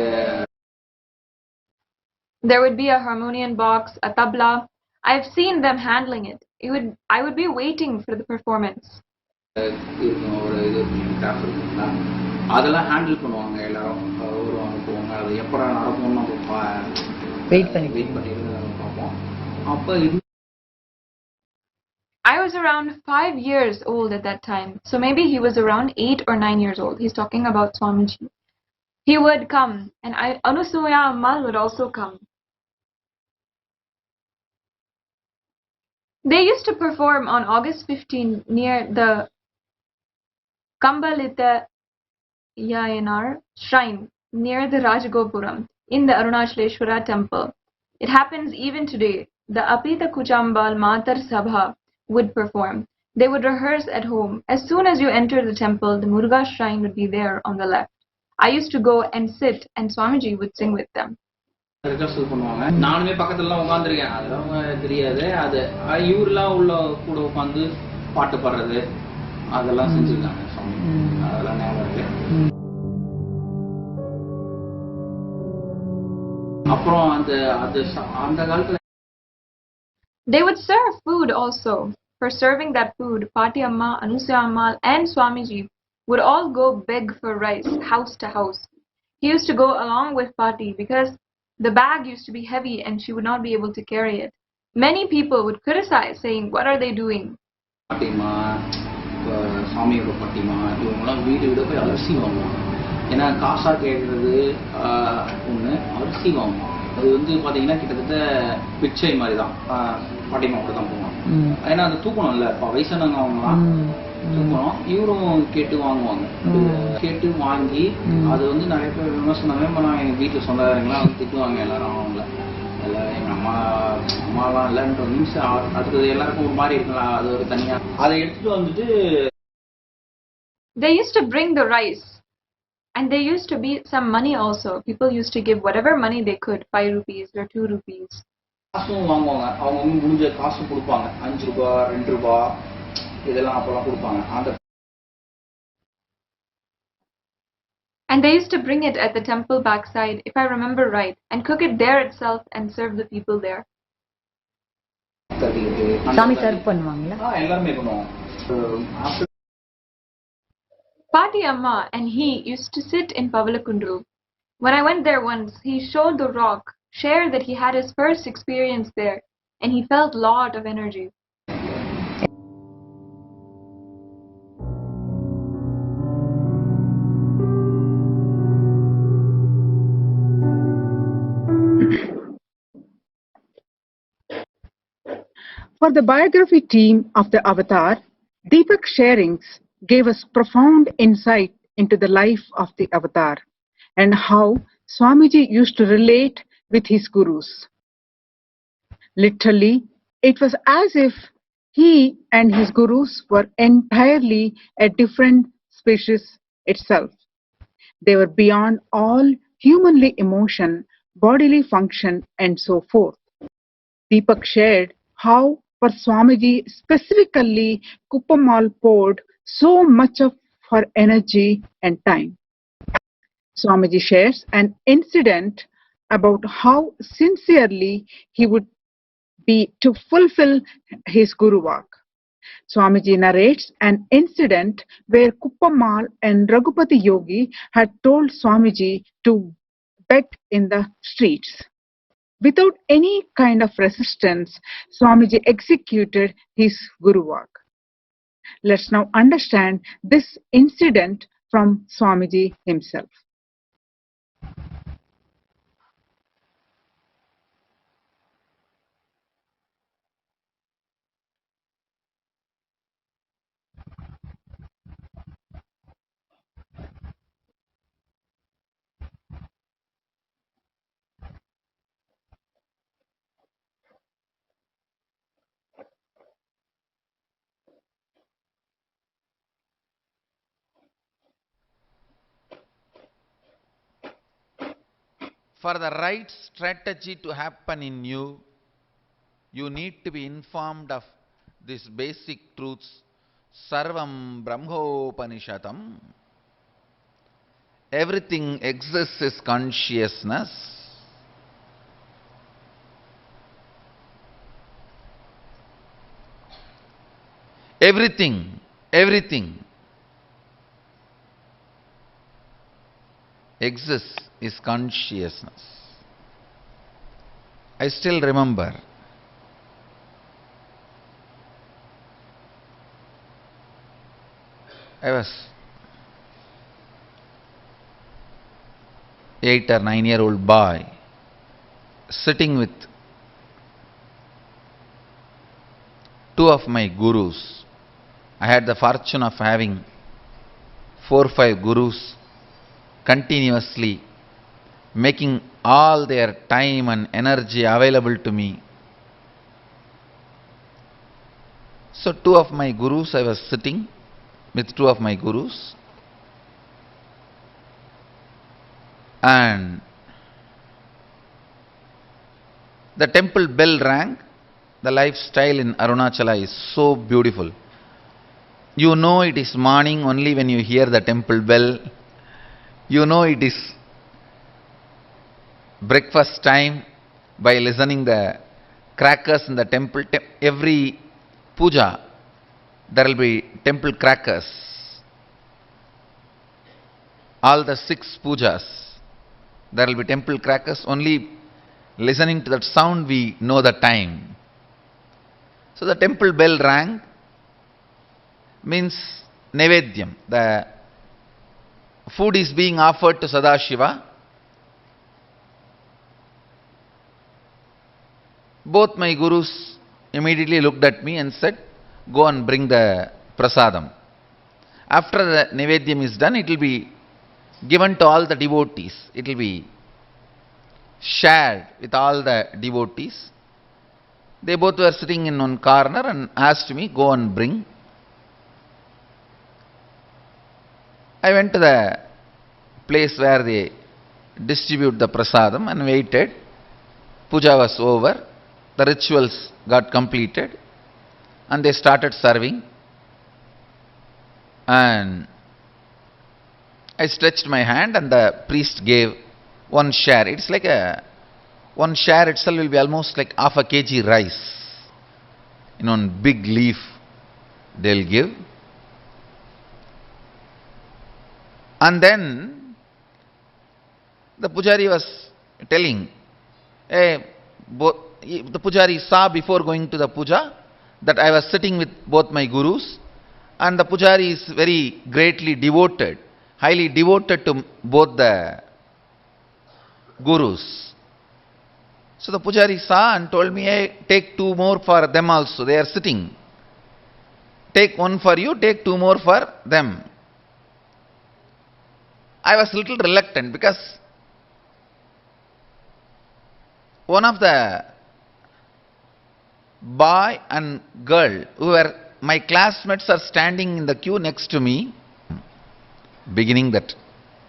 Speaker 3: There would be a harmonium box, a tabla. I've seen them handling it. I would be waiting for the performance.
Speaker 10: ஒரு இது அதெல்லாம் ஹேண்டில் பண்ணுவாங்க, எல்லாரும் வருவாங்க போவாங்க. அது எப்படா நடக்கும்னு நம்ம வெயிட் பண்ணி பார்ப்போம். அப்போ
Speaker 3: I was around 5 years old at that time, so maybe he was around 8 or 9 years old. He's talking about Swamiji. He would come, and Anusuya Ammal would also come. They used to perform on August 15 near the Kambalita Yayanar shrine near the Rajagopuram in the Arunachaleshwara temple. It happens even today. The Apita Kuchambal Matar Sabha would perform. They would rehearse at home. As soon as you enter the temple, the Muruga shrine would be there on the left. I used to go and sit, and Swamiji would sing with them.
Speaker 10: Rehearsal பண்ணுவாங்க. நானுமே பக்கத்துலலாம் உட்காந்துருக்கேன், அதெல்லாம் தெரியாது. அது இவரெல்லாம் உள்ள கூட உட்காந்து பாட்டு பாடுறது அதெல்லாம் செஞ்சுருக்காங்க சுவாமி. அதெல்லாம் ஞாபகம் இருக்கு. அப்புறம் அந்த அந்த காலத்துல
Speaker 3: They would serve food also. For serving that food, Pati Amma, Anusya Amma and Swamiji would all go beg for rice, house to house. He used to go along with Pati because the bag used to be heavy and she would not be able to carry it. Many people would criticize, saying, "What are they doing?"
Speaker 10: பாட்டிமா, சாமியோட பாட்டிமா இவங்கெல்லாம் வீடு வீடு போய் அரிசி வாங்குவாங்க. ஏன்னா காசா கேட்கறது ஒன்று, அரிசி வாங்குவாங்க. அது வந்து பார்த்தீங்கன்னா கிட்டத்தட்ட பிச்சை மாதிரி தான். பாட்டிமா கூட தான் போவாங்க. ஏன்னா அது தூக்கணும் இல்லை, இப்போ வயசானவங்க அவங்களாம் தூக்கணும். இவரும் கேட்டு வாங்குவாங்க. கேட்டு வாங்கி அது வந்து நிறைய பேர் விமர்சனமே பண்ணாங்க. எங்கள் வீட்டில் சொந்தக்காரங்களாம் வந்து திட்டுவாங்க எல்லாரும். அவங்கள எல்லாம் எங்கள் அம்மாலாம் இல்லைன்ற நிமிஷம் அடுத்தது எல்லாருக்கும் ஒரு மாதிரி இருக்கலாம். அது ஒரு தனியாக அதை எடுத்துட்டு வந்துட்டு
Speaker 3: They used to bring the rice. And there used to be some money also. People used to give whatever money they could, 5 rupees or 2 rupees.
Speaker 10: காசும் வாங்குவாங்க. அவங்க வந்து முடிஞ்ச காசும் கொடுப்பாங்க. 5 ரூபாய் 2 ரூபாய் இதெல்லாம் அப்பெல்லாம் கொடுப்பாங்க.
Speaker 3: And they used to bring it at the temple backside, if I remember right, and cook it there itself and serve the people there.
Speaker 11: சாமி சர்வ் பண்ணுவாங்களா?
Speaker 10: எல்லாருமே பண்ணுவாங்க.
Speaker 3: Pati Amma and he used to sit in Pavalakundru. When I went there once, he showed the rock, shared that he had his first experience there, and he felt a lot of energy.
Speaker 6: For the biography team of the Avatar, Deepak Sharings gave us profound insight into the life of the Avatar and how Swamiji used to relate with his gurus. Literally, it was as if he and his gurus were entirely a different species itself. They were beyond all humanly emotion, bodily function, and so forth. Deepak shared how for Swamiji specifically Kuppamal poured so much of her energy and time. Swamiji shares an incident about how sincerely he would be to fulfill his Guru work. Swamiji narrates an incident where Kuppamal and Raghupati Yogi had told Swamiji to beg in the streets. Without any kind of resistance, Swamiji executed his Guru work. Let's now understand this incident from Swamiji himself.
Speaker 8: For the right strategy to happen in you, you need to be informed of these basic truths. Sarvam Brahmopanishatam. Everything exists is consciousness. Everything exists is consciousness. I still remember I was 8 or 9-year-old boy sitting with two of my gurus. I had the fortune of having 4 or 5 gurus continuously making all their time and energy available to me. So two of my gurus, I was sitting with two of my gurus, and the temple bell rang. The lifestyle in Arunachala is so beautiful. You know it is morning only when you hear the temple bell. You know it is breakfast time by listening the crackers in the temple. Every puja, there will be temple crackers. All the 6 pujas, there will be temple crackers. Only listening to that sound we know the time. So the temple bell rang, means Nevedyam. The food is being offered to Sadashiva. Both my gurus immediately looked at me and said, go and bring the prasadam. After the Nevedyam is done, it will be given to all the devotees. It will be shared with all the devotees. They both were sitting in one corner and asked me, go and bring. I went to the place where they distribute the prasadam and waited. Puja was over. The rituals got completed and they started serving. And I stretched my hand and the priest gave one share. It's like one share itself will be almost like half a kg rice. In one big leaf they'll give. And then the pujari was telling, the pujari saw before going to the puja that I was sitting with both my gurus, and the pujari is very greatly devoted, highly devoted to both the gurus. So the pujari saw and told me, hey, take 2 more for them also, they are sitting. Take 1 for you, take 2 more for them. I was a little reluctant because one of the boy and girl who were my classmates are standing in the queue next to me, beginning that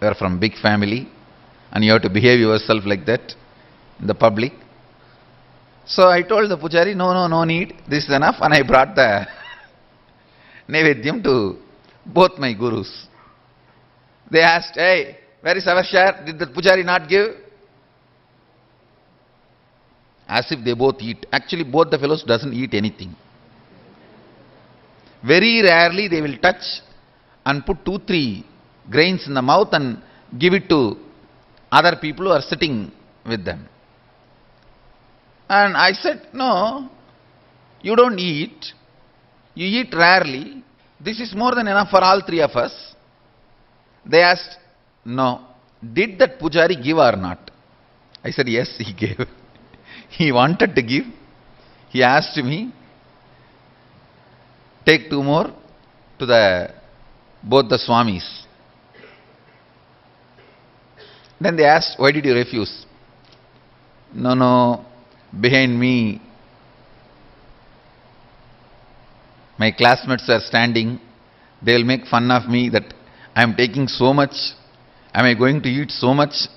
Speaker 8: we are from big family and you have to behave yourself like that in the public. So I told the pujari, no need, this is enough, and I brought the Nevedyam to both my gurus. They asked, hey, where is our share? Did the pujari not give? As if they both eat. Actually, both the fellows doesn't eat anything. Very rarely they will touch and put 2-3 grains in the mouth and give it to other people who are sitting with them. And I said, no, you don't eat. You eat rarely. This is more than enough for all 3 of us. They asked, no, did that pujari give or not? I said, yes, he gave. He wanted to give. He asked me, take 2 more to both the swamis. Then they asked, why did you refuse? No, behind me, my classmates are standing. They will make fun of me that I am taking so much. Am I going to eat so much?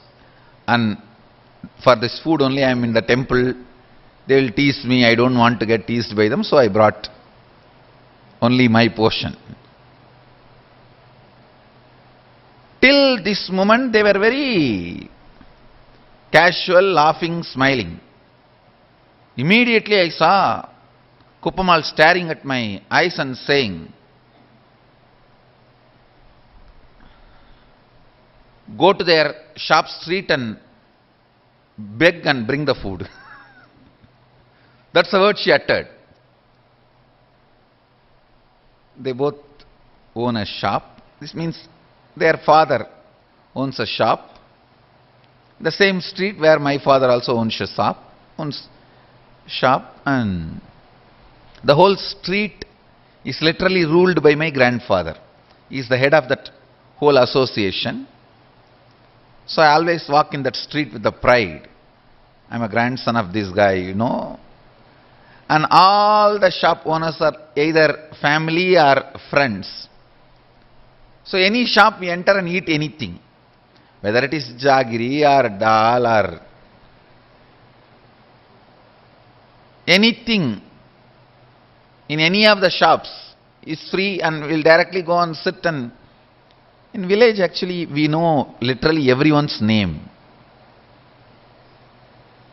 Speaker 8: And for this food only I am in the temple. They will tease me. I don't want to get teased by them. So I brought only my portion. Till this moment they were very casual, laughing, smiling. Immediately I saw Kuppamal staring at my eyes and saying, go to their shop street and beg and bring the food. That's the word she uttered. They both own a shop. This means their father owns a shop. The same street where my father also owns shop, and the whole street is literally ruled by my grandfather. He is the head of that whole association. So I always walk in that street with the pride. I'm a grandson of this guy, And all the shop owners are either family or friends. So any shop we enter and eat anything. Whether it is jaggery or dal or anything in any of the shops is free, and we'll directly go and sit. And in village actually we know literally everyone's name.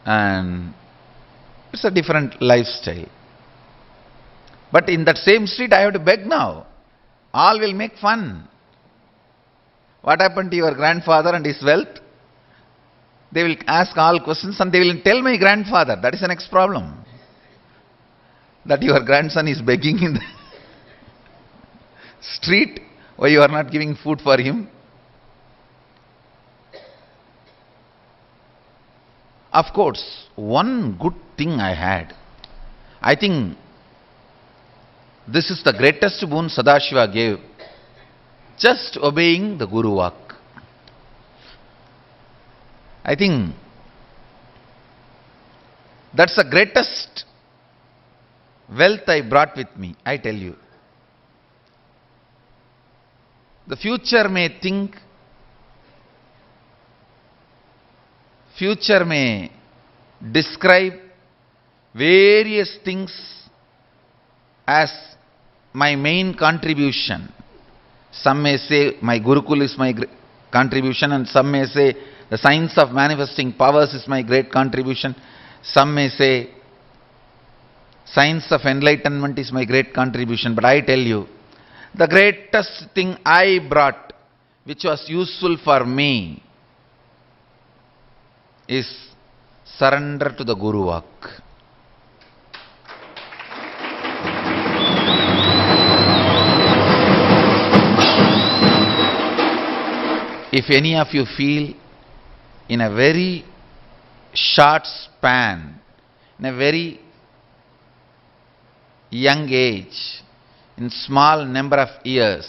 Speaker 8: and it's a different lifestyle. But in that same street I have to beg now. All will make fun. What happened to your grandfather and his wealth? They will ask all questions and they will tell my grandfather. That is the next problem. That your grandson is begging in the street. Why you are not giving food for him? Of course, one good thing I had. I think this is the greatest boon Sadashiva gave. Just obeying the Guru Vak. I think that's the greatest wealth I brought with me, I tell you. The future may think, future may describe various things as my main contribution. Some may say my Gurukul is my contribution, and some may say the science of manifesting powers is my great contribution. Some may say science of enlightenment is my great contribution. But I tell you, the greatest thing I brought, which was useful for me, is surrender to the Guru Vak. If any of you feel in a very short span, in a very young age, in small number of years,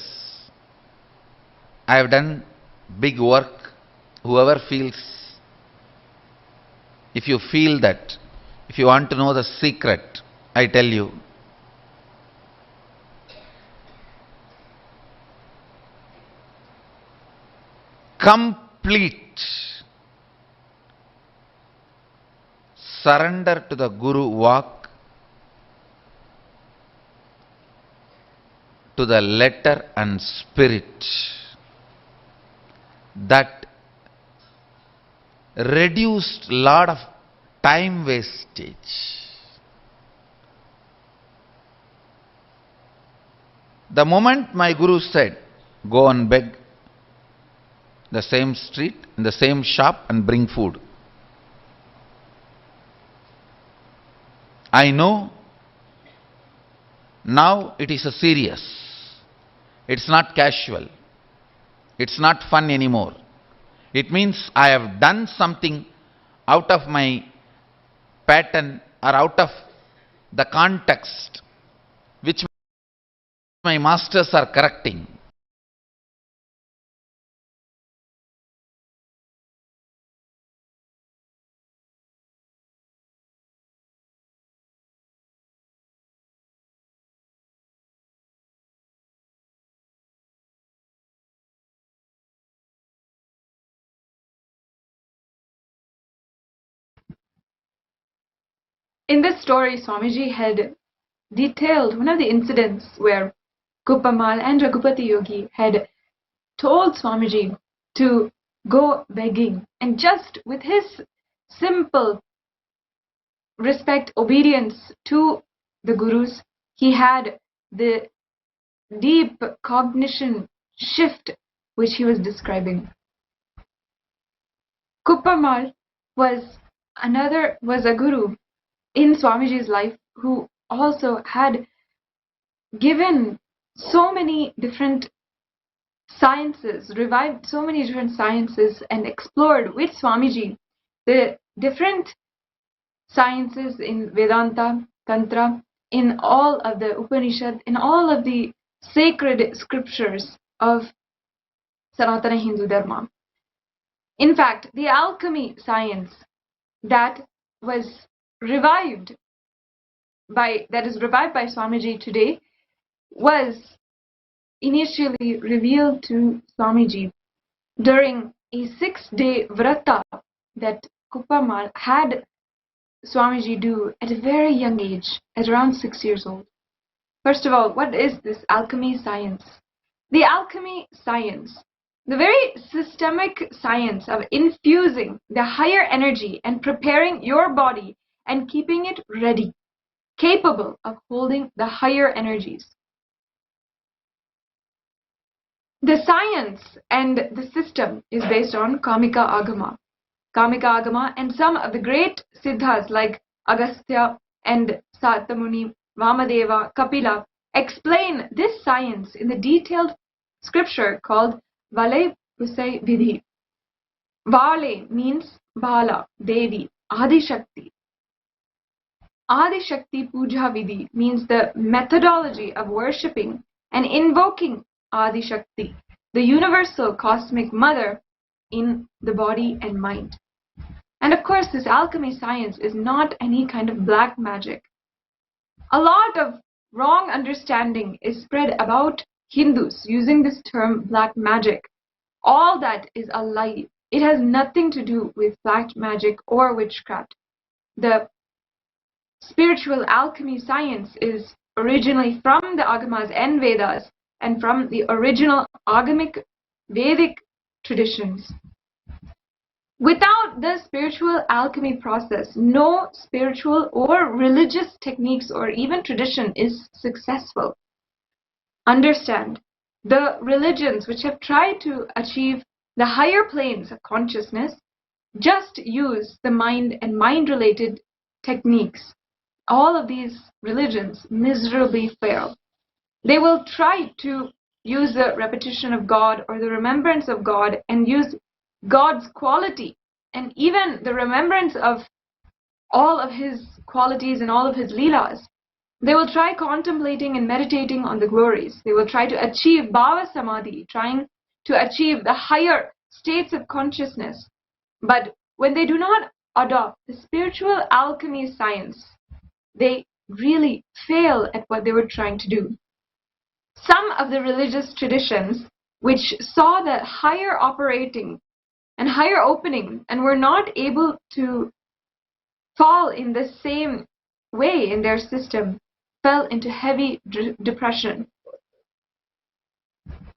Speaker 8: I have done big work. Whoever feels, if you feel that, if you want to know the secret, I tell you, complete surrender to the Guru Vak, to the letter and spirit, that reduced lot of time wastage. The moment my Guru said, go and beg the same street, in the same shop and bring food, I know now it is a serious. It's not casual. It's not fun anymore. It means I have done something out of my pattern or out of the context which my masters are correcting.
Speaker 3: In this story, Swamiji had detailed one of the incidents where Kupamal and Raghupati Yogi had told Swamiji to go begging, and just with his simple respect, obedience to the Gurus, he had the deep cognition shift which he was describing. Kupamal was a guru in Swamiji's life who also had given so many different sciences, revived so many different sciences, and explored with Swamiji the different sciences in Vedanta, Tantra, in all of the Upanishad, in all of the sacred scriptures of Sanatana Hindu Dharma. In fact, the alchemy science that is revived by Swamiji today was initially revealed to Swamiji during a 6-day vrata that Kupamal had Swamiji do at a very young age, at around 6 years old. First of all, what is this alchemy science? The alchemy science The very systemic science of infusing the higher energy and preparing your body and keeping it ready, capable of holding the higher energies. The science and the system is based on Kamika Agama. Kamika Agama and some of the great siddhas like Agastya and Satamuni, Vamadeva, Kapila explain this science in the detailed scripture called Vale Pusai Vidhi. Vale means Bala, Devi, Adi Shakti. Adi Shakti Puja Vidhi means the methodology of worshipping and invoking Adi Shakti, the universal cosmic mother in the body and mind. And of course, this alchemy science is not any kind of black magic. A lot of wrong understanding is spread about Hindus using this term black magic. All that is a lie. It has nothing to do with black magic or witchcraft. The spiritual alchemy science is originally from the Agamas and Vedas and from the original Agamic Vedic traditions. Without the spiritual alchemy process, no spiritual or religious techniques or even tradition is successful. Understand, the religions which have tried to achieve the higher planes of consciousness just use the mind and mind-related techniques. All of these religions miserably fail. They will try to use the repetition of God or the remembrance of God and use God's quality and even the remembrance of all of His qualities and all of His leelas. They will try contemplating and meditating on the glories. They will try to achieve Bhava Samadhi, trying to achieve the higher states of consciousness. But when they do not adopt the spiritual alchemy science, they really fail at what they were trying to do. Some of the religious traditions which saw the higher operating and higher opening and were not able to fall in the same way in their system fell into heavy depression.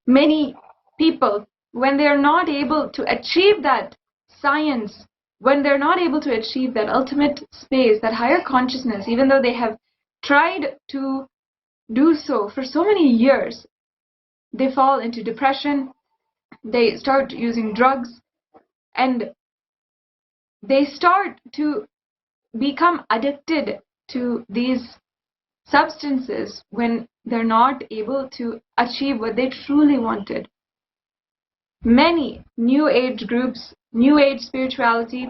Speaker 3: Many people, when they are not able to achieve that science, when they're not able to achieve that ultimate space, that higher consciousness, even though they have tried to do so for so many years, they fall into depression, they start using drugs, and they start to become addicted to these substances when they're not able to achieve what they truly wanted. Many New Age groups, New Age spirituality,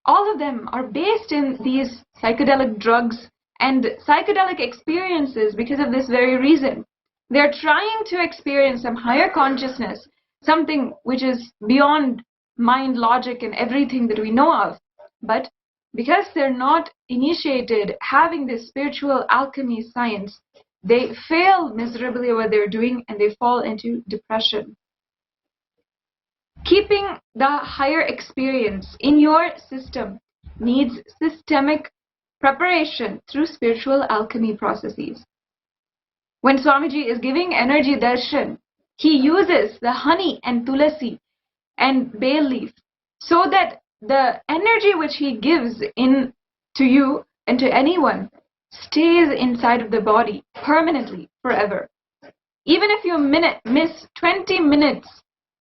Speaker 3: all of them are based in these psychedelic drugs and psychedelic experiences because of this very reason. They're trying to experience some higher consciousness, something which is beyond mind, logic, and everything that we know of. But because they're not initiated having this spiritual alchemy science, they fail miserably at what they're doing and they fall into depression. Keeping the higher experience in your system needs systemic preparation through spiritual alchemy processes. When Swamiji is giving energy darshan, he uses the honey and tulasi and bay leaf so that the energy which he gives in to you and to anyone stays inside of the body permanently, forever. Even if you miss 20 minutes,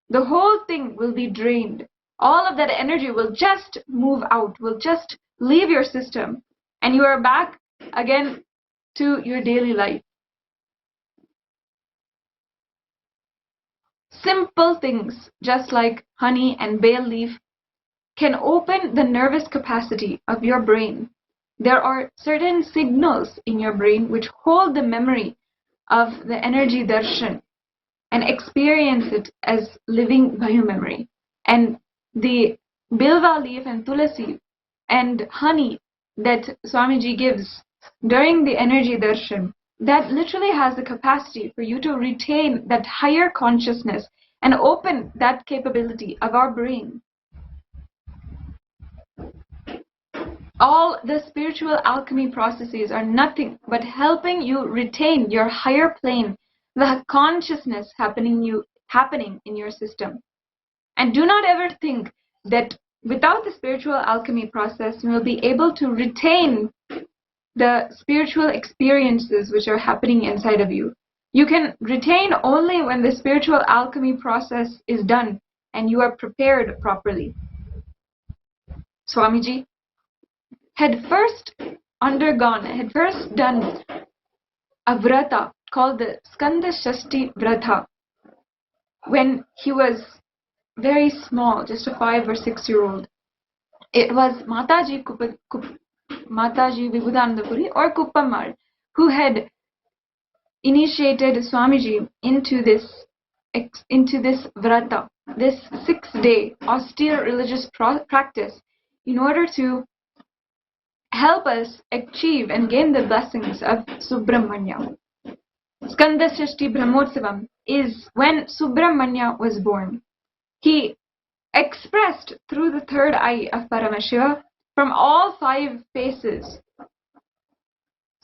Speaker 3: the whole thing will be drained. All of that energy will just move out, will just leave your system, and you are back again to your daily life. Simple things, just like honey and bay leaf, can open the nervous capacity of your brain. There are certain signals in your brain which hold the memory of the energy darshan and experience it as living biomemory. And the bilva leaf and tulasi and honey that Swamiji gives during the energy darshan, that literally has the capacity for you to retain that higher consciousness and open that capability of our brain. All the spiritual alchemy processes are nothing but helping you retain your higher plane, the consciousness happening in your system. And do not ever think that without the spiritual alchemy process, you will be able to retain the spiritual experiences which are happening inside of you. You can retain only when the spiritual alchemy process is done and you are prepared properly. Swamiji had first done a vrata called the Skanda Shashti Vrata when he was very small, just a 5 or 6 year old. It was Mataji Vibhudananda Puri or Kuppamal who had initiated Swamiji into this vrata, this 6-day austere religious practice, in order to help us achieve and gain the blessings of Subramanya. Skanda Shashti Brahmotsavam is when Subramanya was born. He expressed through the third eye of Paramashiva from all 5 faces,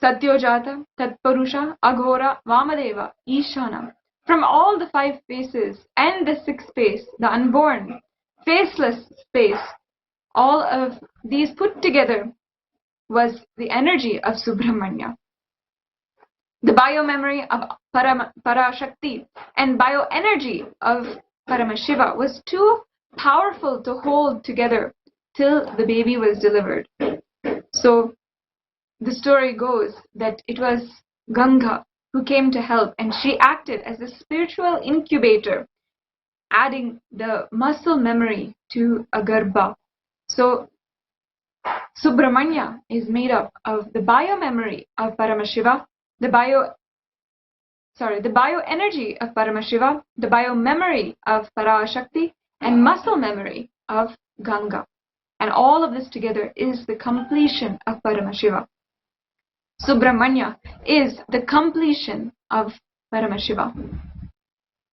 Speaker 3: Satyojata, Tatparusha, Aghora, Vamadeva, Ishana. From all the 5 faces and the 6th face, the unborn, faceless space, all of these put together was the energy of Subramanya. The biomemory of Parashakti and bioenergy of Paramashiva was too powerful to hold together till the baby was delivered. So the story goes that it was Ganga who came to help, and she acted as a spiritual incubator, adding the muscle memory to a garbha. So Subramanya is made up of the biomemory of Paramashiva, the bioenergy of Paramashiva, the biomemory of Parashakti, and muscle memory of Ganga. And all of this together is the completion of Paramashiva. Subramanya is the completion of Paramashiva.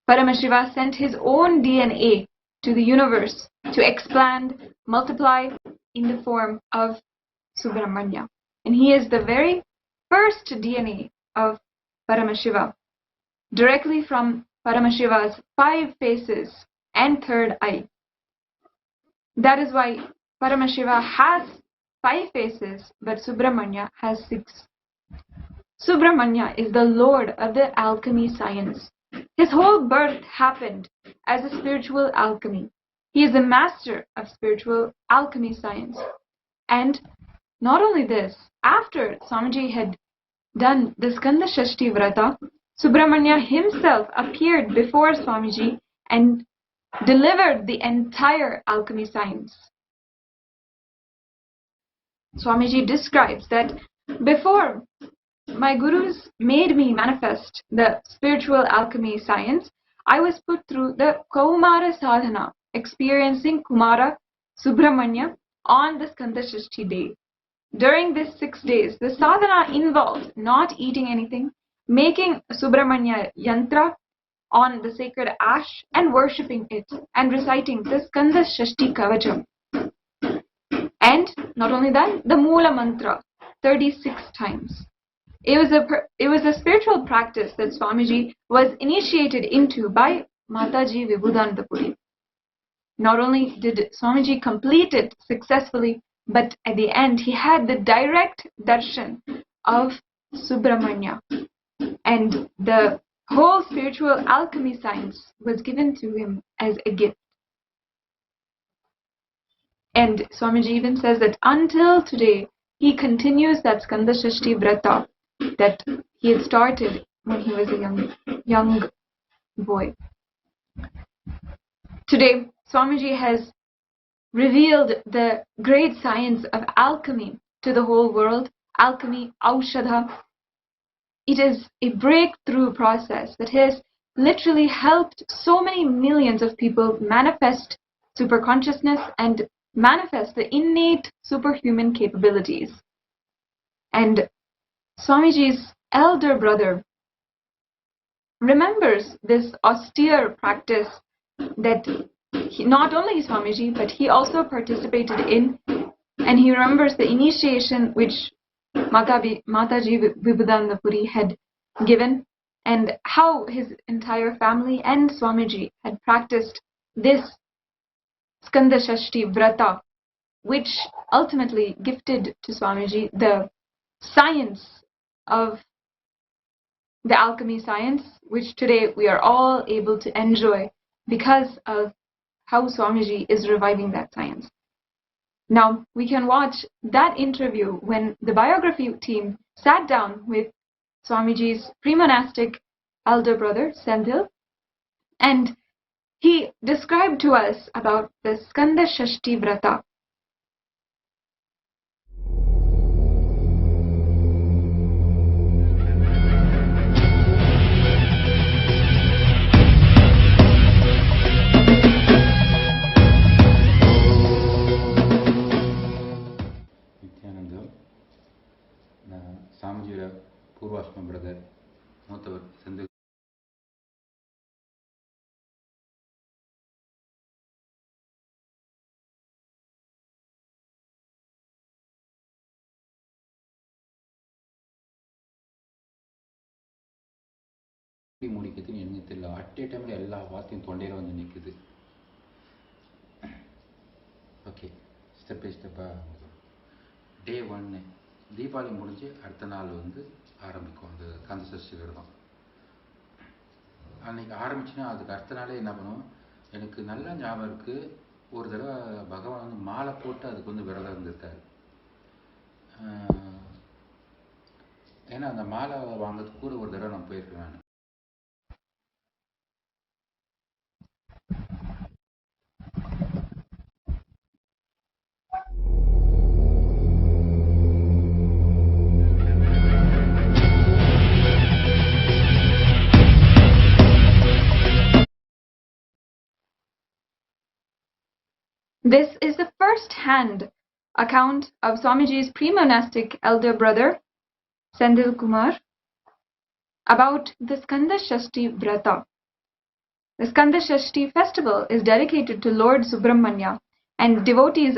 Speaker 3: Paramashiva sent his own DNA to the universe to expand, multiply in the form of Subramanya. And he is the very first DNA of Paramashiva, directly from Paramashiva's 5 faces and third eye. That is why Paramashiva has 5 faces, but Subramanya has 6. Subramanya is the lord of the alchemy science. His whole birth happened as a spiritual alchemy. He is the master of spiritual alchemy science. And not only this, after Swamiji had done the Skanda Shashti Vrata, Subramanya himself appeared before Swamiji and delivered the entire alchemy science. Swamiji describes that before my gurus made me manifest the spiritual alchemy science, I was put through the Kaumara sadhana, experiencing Kumara Subramanya on the Skanda Shashti day. During these 6 days, the sadhana involved not eating anything, making Subramanya yantra on the sacred ash and worshipping it, and reciting the Skanda Shashti Kavacham. And not only that, the Moola Mantra 36 times. It was a spiritual practice that Swamiji was initiated into by Mataji Vibhudananda Puri. Not only did Swamiji complete it successfully, but at the end he had the direct darshan of Subramanya. And the whole spiritual alchemy science was given to him as a gift. And Swamiji even says that until today, he continues that Skanda Shashti Vrata that he had started when he was a young boy. Today, Swamiji has revealed the great science of alchemy to the whole world. Alchemy, Aushadha. It is a breakthrough process that has literally helped so many millions of people manifest superconsciousness and manifest the innate superhuman capabilities. And Swamiji's elder brother remembers this austere practice that not only Swamiji, but he also participated in, and he remembers the initiation which Mataji Vibhudananda Puri had given, and how his entire family and Swamiji had practiced this Skanda Shashti Vrata, which ultimately gifted to Swamiji the science of the alchemy science, which today we are all able to enjoy because of how Swamiji is reviving that science. Now, we can watch that interview when the biography team sat down with Swamiji's pre-monastic elder brother, Sendil, and he described to us about the Skanda Shashti Vrata.
Speaker 12: Nithyananda, Swamiji's Purvashma brother, Mothavar Sendil. முடிக்குதுன்னு எனக்கு தெரியல. At ஏ டைமில் எல்லா வார்த்தையும் தொண்டையில் வந்து நிற்குது. Okay, step by ஸ்டெப்பாக டே 1 தீபாவளி முடிஞ்சு அடுத்த நாள் வந்து ஆரம்பிக்கும் அந்த கந்த சஷ்டி விரதம். அன்றைக்கி ஆரம்பிச்சுன்னா அதுக்கு அடுத்த நாளே என்ன பண்ணுவோம், எனக்கு நல்லா ஞாபகம் இருக்குது, ஒரு தடவை பகவான் வந்து மாலை போட்டு அதுக்கு வந்து விரதம் இருந்திருக்காரு. ஏன்னா அந்த மாலை வாங்கிறதுக்கு கூட ஒரு தடவை நான் போயிருக்கேன் நான்.
Speaker 3: This is the first-hand account of Swamiji's pre-monastic elder brother, Sendil Kumar, about the Skanda Shashti Vrata. The Skanda Shashti festival is dedicated to Lord Subramanya, and devotees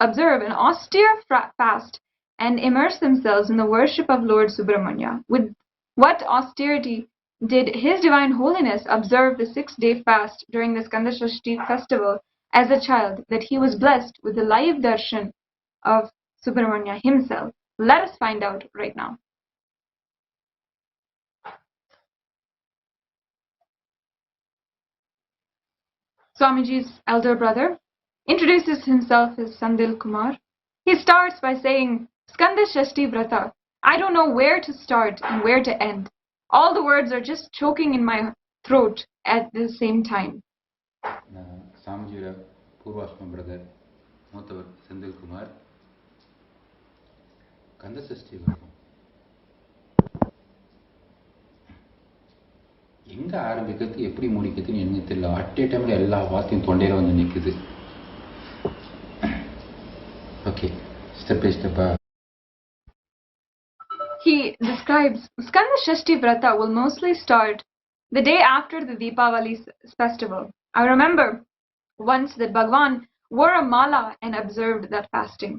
Speaker 3: observe an austere fast and immerse themselves in the worship of Lord Subramanya. With what austerity did His Divine Holiness observe the 6-day fast during the Skanda Shashti festival as a child, that he was blessed with the live darshan of Subramanya himself? Let us find out right now. Swamiji's elder brother introduces himself as Sendil Kumar. He starts by saying, Skanda Shashti Vrata. I don't know where to start and where to end. All the words are just choking in my throat at the same time.
Speaker 12: Swamiji's Purvashma brother, Mothavar Sendil Kumar, Kanda Shashti Vrata. எங்கே ஆரம்பிக்கிறது எப்படி முடிக்கிறதுன்னு எனக்கு தெரியல. At ஏ டைமில் எல்லா வார்த்தையும் தொண்டையில் வந்து நிற்குது. ஓகே, ஸ்டெப் பை ஸ்டெப்பாக.
Speaker 3: He describes Skanda Shashti Vrata will mostly start the day after the Deepavali festival. I remember once that Bhagwan wore a mala and observed that fasting.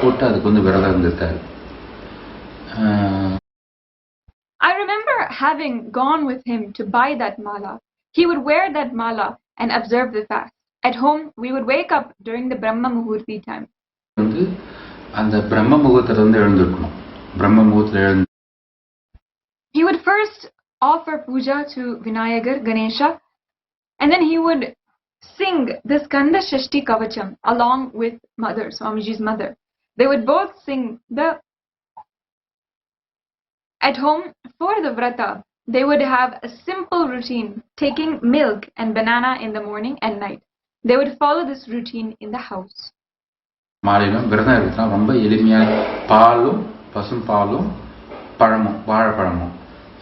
Speaker 12: போட்டு அதுக்கு வந்து விரதம் இருந்திருக்காரு.
Speaker 3: I remember having gone with him to buy that mala. He would wear that mala and observe the fast. At home, we would wake up during the Brahma Muhurti time.
Speaker 12: அந்த பிரம்ம முகூர்த்தத்துல இருந்து எழுந்திருக்கணும். பிரம்ம முகூர்த்தத்துல எழுந்து
Speaker 3: He would first offer puja to Vinayagar, Ganesha, and then he would sing the Skanda Shashti Kavacham along with mother, Swamiji's mother. They would both sing the... At home, for the vrata, they would have a simple routine, taking milk and banana in the morning and night. They would follow this routine in the house.
Speaker 12: மாலையிலும் விரதம் இருக்குன்னா ரொம்ப எளிமையான பாலும் பசும் பாலும் பழமும் வாழைப்பழமும்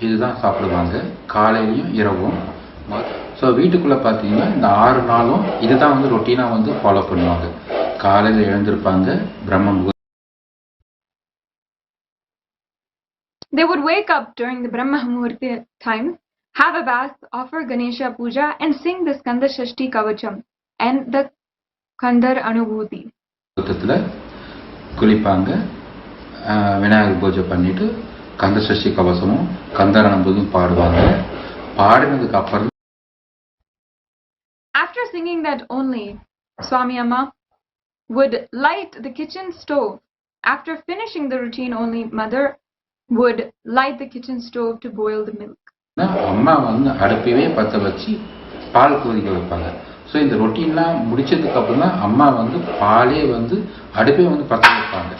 Speaker 12: இதுதான் சாப்பிடுவாங்க காலையிலையும் இரவும். ஸோ வீட்டுக்குள்ளே பார்த்தீங்கன்னா இந்த 6 நாளும் இதுதான் வந்து ரொட்டீனாக வந்து ஃபாலோ பண்ணுவாங்க. காலையில் எழுந்திருப்பாங்க, பிரம்ம முகூர்த்தம்.
Speaker 3: They would wake up during the Brahma Muhurti time, have a bath, offer Ganesha Puja, and sing the Skanda Shashti Kavacham and the Kandar Anubhuti.
Speaker 12: குளிப்பாங்க, விநாயகர் பூஜை பண்ணிட்டு கந்த சஷ்டி கவசமும் கந்தர் அனுபூதியும் பாடுவாங்க. பாடினதுக்கு அப்புறம்
Speaker 3: After singing that only, Swami Amma would light the kitchen stove. After finishing the routine, only mother would light the kitchen stove to boil the milk.
Speaker 12: அம்மா வந்து அடுப்பவே பற்ற வச்சு பால் கொதிக்க வைப்பாங்க. ஸோ இந்த ரொட்டீன்லாம் முடிச்சதுக்கு அப்புறம் தான் அம்மா வந்து பாலே வந்து அடுப்பே வந்து பற்ற வைப்பாங்க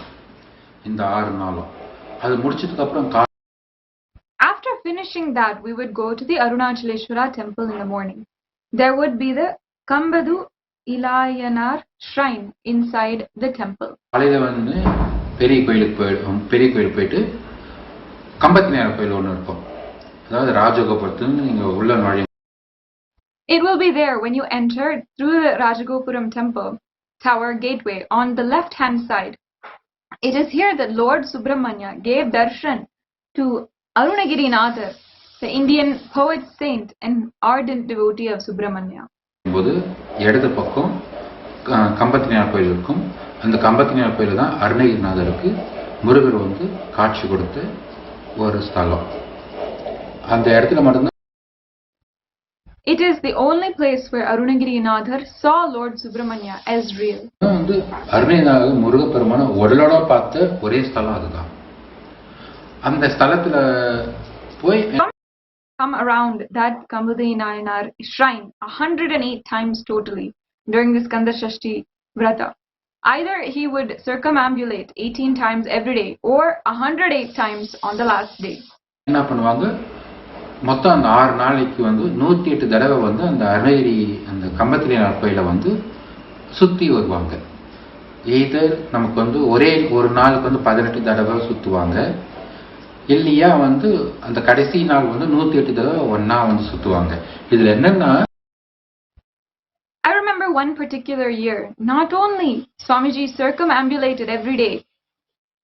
Speaker 12: இந்த 6 நாளும். அது முடிச்சதுக்கு அப்புறம்
Speaker 3: After finishing that, we would go to the Arunachaleshwara temple in the morning. There would be the Kambadu Ilayanar shrine inside the temple.
Speaker 12: காலையில வந்து பெரிய கோயிலுக்கு போயிட்டு கம்பத்தினார் கோயில் ஒன்று இருக்கும். அதாவது ராஜகோபுரத்துல நீங்க உள்ள நுழையும்.
Speaker 3: It will be there when you enter through the Rajagopuram temple tower gateway on the left hand side. It is here that Lord Subramanya gave darshan to Arunagirinathar, the Indian poet saint and ardent devotee of Subramanya.
Speaker 12: போது இடது பக்கம் கம்பத்தினார் கோயில் இருக்கும். அந்த கம்பத்தினார் கோயில் தான் அருணகிரிநாதருக்கு முருகர் வந்து காட்சி கொடுத்த ஒரு ஸ்தலம். அந்த இடத்துல மட்டும்தான்
Speaker 3: It is the only place where Arunagirinathar saw Lord Subramanya as real.
Speaker 12: வந்து அருணகிரிநாதர் முருகப்பெருமான உடலோட பார்த்த ஒரே ஸ்தலம் அதுதான். அந்த ஸ்தலத்துல போய்
Speaker 3: come around that Kambudinayanar shrine 108 times totally during this Skanda Shashti Vrata. Either he would circumambulate 18 times every day or 108 times on the last day.
Speaker 12: என்ன பண்ணுவாங்க, மொத்தம் அந்த 6 நாளைக்கு வந்து 108 தடவை வந்து அந்த அருணகிரி அந்த கம்பத்தினார் கோயிலை வந்து சுற்றி வருவாங்க. எய்தர் நமக்கு வந்து ஒரே ஒரு நாளுக்கு வந்து 18 தடவை சுற்றுவாங்க, இல்லையா வந்து அந்த கடைசி நாள் வந்து 108 தடவை ஒன்னா வந்து சுற்றுவாங்க. இதில் என்னன்னா,
Speaker 3: I remember one particular year, not only Swamiji circumambulated every day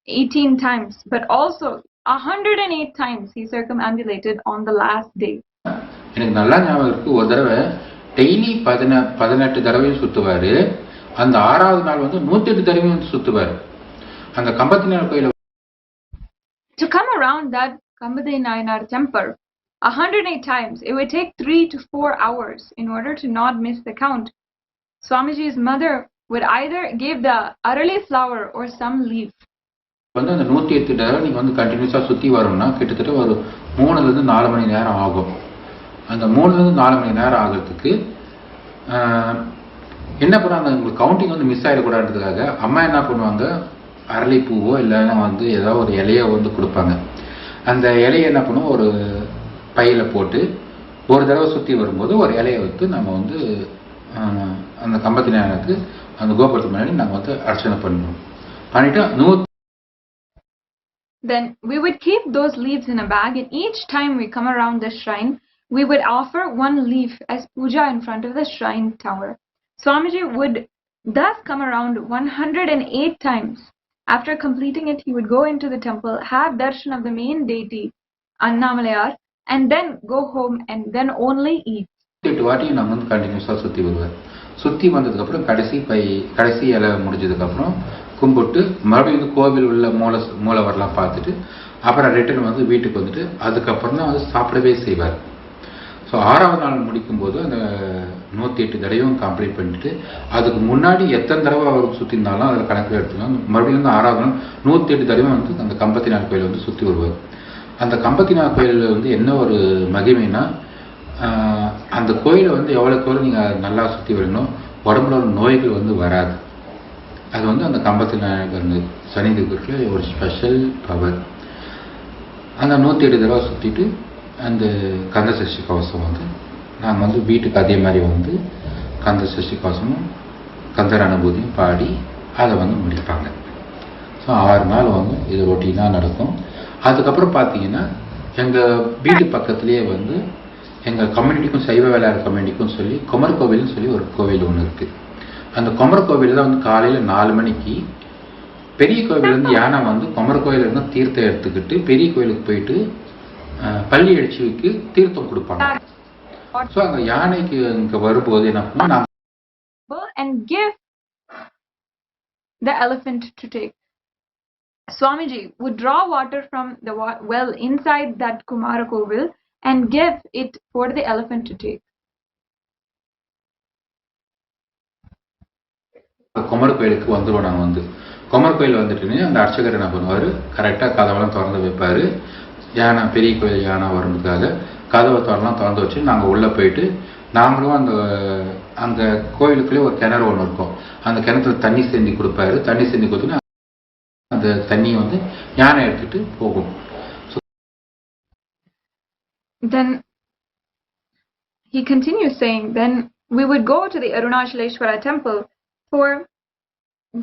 Speaker 3: 18 times, but also 108 times he circumambulated on the last day.
Speaker 12: எனக்கு நல்லா ஞாபகம் இருக்கு, ஒரு தடவை டெய்லி 18 தடவையும் சுற்றுவாரு. அந்த 6வது நாள் வந்து 108 தடவையும் சுற்றுவார். அந்த கம்பத்தினார் கோயில
Speaker 3: To come around that Kambudinayanar temple 108 times, it would take 3 to 4 hours in order to not miss the count. Swamiji's mother would either give the arali flower or some leaf.
Speaker 12: வந்து அந்த 108 தடவை நீங்க வந்து கண்டினியூஸா சுத்தி வரணும்னா கிட்டத்தட்ட ஒரு 3 ல இருந்து 4 மணி நேரம் ஆகும். அந்த 3 ல இருந்து 4 மணி நேரம் ஆகிறதுக்கு என்ன பண்ணுவாங்க, உங்களுக்கு கவுண்டிங் வந்து மிஸ் ஆகிடக்கூடாதுக்காக அம்மா என்ன பண்ணுவாங்க, அரளிப்பூவோ இல்லைன்னா வந்து ஏதாவது ஒரு இலையோ வந்து கொடுப்பாங்க. அந்த இலையை என்ன பண்ணுவோம், ஒரு பையில போட்டு ஒரு தடவை சுற்றி வரும்போது ஒரு இலையை வைத்து நம்ம வந்து அந்த கம்பத்தினாருக்கு அந்த கோபுரத்துக்கு முன்னாடி நாங்கள் வந்து அர்ச்சனை பண்ணுவோம். பண்ணிட்டு
Speaker 3: Then we would keep those leaves in a bag, and each time we come around the shrine, we would offer one leaf as puja in front of the shrine tower. Swamiji would thus come around 108 times. After completing it, he would go into the temple, have darshan of the main deity, Annamalayar, and then go home and then only eat.
Speaker 12: 8 வாட்டி நாங்கள் வந்து கண்டினியூஸாக சுற்றி வருவார். சுற்றி வந்ததுக்கப்புறம் கடைசி இலை முடிஞ்சதுக்கப்புறம் கும்பிட்டு மறுபடியும் வந்து கோவில் உள்ள மூலவரெலாம் பார்த்துட்டு அப்புறம் ரிட்டர்ன் வந்து வீட்டுக்கு வந்துட்டு அதுக்கப்புறம் தான் வந்து சாப்பிடவே செய்வார். ஸோ 6வது நாள் முடிக்கும்போது அந்த 108 தடவையும் கம்ப்ளீட் பண்ணிட்டு அதுக்கு முன்னாடி எத்தனை தடவை அவருக்கு சுற்றி இருந்தாலும் அதில் கணக்கில் எடுத்துக்கலாம். மறுபடியும் வந்து 6வது நாள் 108 தடவை வந்து அந்த கம்பத்தினார் கோயிலை வந்து சுற்றி வருவார். அந்த கம்பத்தினார் கோயிலில் வந்து என்ன ஒரு மகிமைனா, அந்த கோயிலை வந்து எவ்வளோக்கு நீங்கள் நல்லா சுற்றி வரணும், உடம்புல ஒரு நோய்கள் வந்து வராது. அது வந்து அந்த கம்பத்தினார் சனிதிக்கு ஒரு ஸ்பெஷல் பவர். அந்த 108 தடவை சுற்றிட்டு அந்த கந்த சஷ்டி கவசம் வந்து நாங்கள் வந்து வீட்டுக்கு அதே மாதிரி வந்து கந்த சஷ்டி கவசமும் கந்தர் அனுபூதியும் பாடி அதை வந்து முடிப்பாங்க. ஸோ 6 நாள் வந்து இது ரொட்டீனாக நடக்கும். அதுக்கப்புறம் பார்த்தீங்கன்னா எங்கள் வீட்டு பக்கத்துலேயே வந்து எங்கள் கம்யூனிட்டிக்கும் சைவ வேளாண் கம்யூனிட்டிக்கும் சொல்லி குமர் கோவில்னு சொல்லி ஒரு கோவில் ஒன்று இருக்குது. அந்த குமர் கோவில் தான் வந்து காலையில் 4 மணிக்கு பெரிய கோவிலேருந்து யானை வந்து குமர் கோயிலேருந்து தீர்த்தம் எடுத்துக்கிட்டு பெரிய கோயிலுக்கு போயிட்டு பள்ளி எழுச்சிக்கு தீர்த்தம் கொடுப்பாங்க. ஸோ அந்த யானைக்கு இங்கே வரும்போது என்ன பண்ணா
Speaker 3: and give the elephant to take. Swamiji would draw water from the well inside that Kumara Kovil and give it for the elephant to take.
Speaker 12: குமர கோயிலுக்கு வந்துடுவோம். நாங்கள் வந்து குமர கோயில் வந்துட்டு அந்த அர்ச்சகர் என்ன பண்ணுவார், கரெக்டாக கதவெல்லாம் திறந்து வைப்பார். யானை, பெரிய கோயில் யானை வரதுக்காக கதவை திறந்து வச்சு நாங்கள் உள்ளே போயிட்டு நாங்களும் அந்த கோயிலுக்குள்ளே ஒரு கிணறு ஒன்று இருக்கும். அந்த கிணத்துல தண்ணி செஞ்சு கொடுப்பாரு. தண்ணி செஞ்சு கொடுத்துன்னு அந்த தண்ணியை வந்து யானை எடுத்துட்டு போகும்.
Speaker 3: Then he continues saying, then we would go to the Arunachaleshwara temple for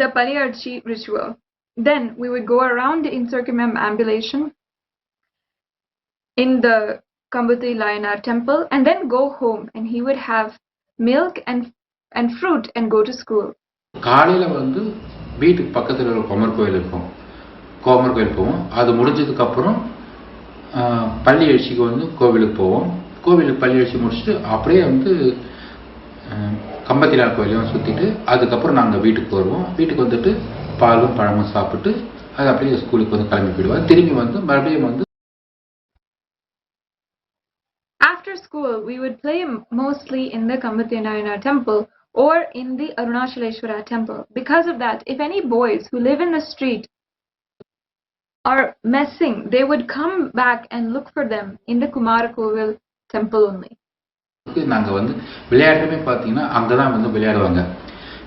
Speaker 3: the Paliyarchi ritual. Then we would go around in circumambulation in the Kambuthi Layanar temple and then go home, and he would have milk and fruit and go to school.
Speaker 12: காலையில் வந்து வீட்டுக்கு பக்கத்தில் ஒரு குமர் கோயில் இருக்கும். குமர் கோயில் போவோம். அது முடிஞ்சதுக்கப்புறம் பள்ளி எழுச்சிக்கு வந்து கோவிலுக்கு போவோம். கோவிலுக்கு பள்ளி எழுச்சி முடிச்சுட்டு அப்படியே வந்து கம்பத்திலார் கோயிலையும் சுற்றிட்டு அதுக்கப்புறம் நாங்கள் வீட்டுக்கு வருவோம். வீட்டுக்கு வந்துட்டு பாலும் பழமும் சாப்பிட்டு அது அப்படியே ஸ்கூலுக்கு வந்து கிளம்பி போயிடுவோம். திரும்பி வந்து மறுபடியும் வந்து
Speaker 3: after school we would play mostly in the Kambuthi Layanar temple or in the Arunachaleshwara temple. Because of that, if any boys who live in the street are messing, they would come back and look for them in the Kumarakovil temple only.
Speaker 12: நாங்கள் வந்து விளையாட்டுமே பார்த்தீங்கன்னா அங்கே தான் வந்து விளையாடுவாங்க.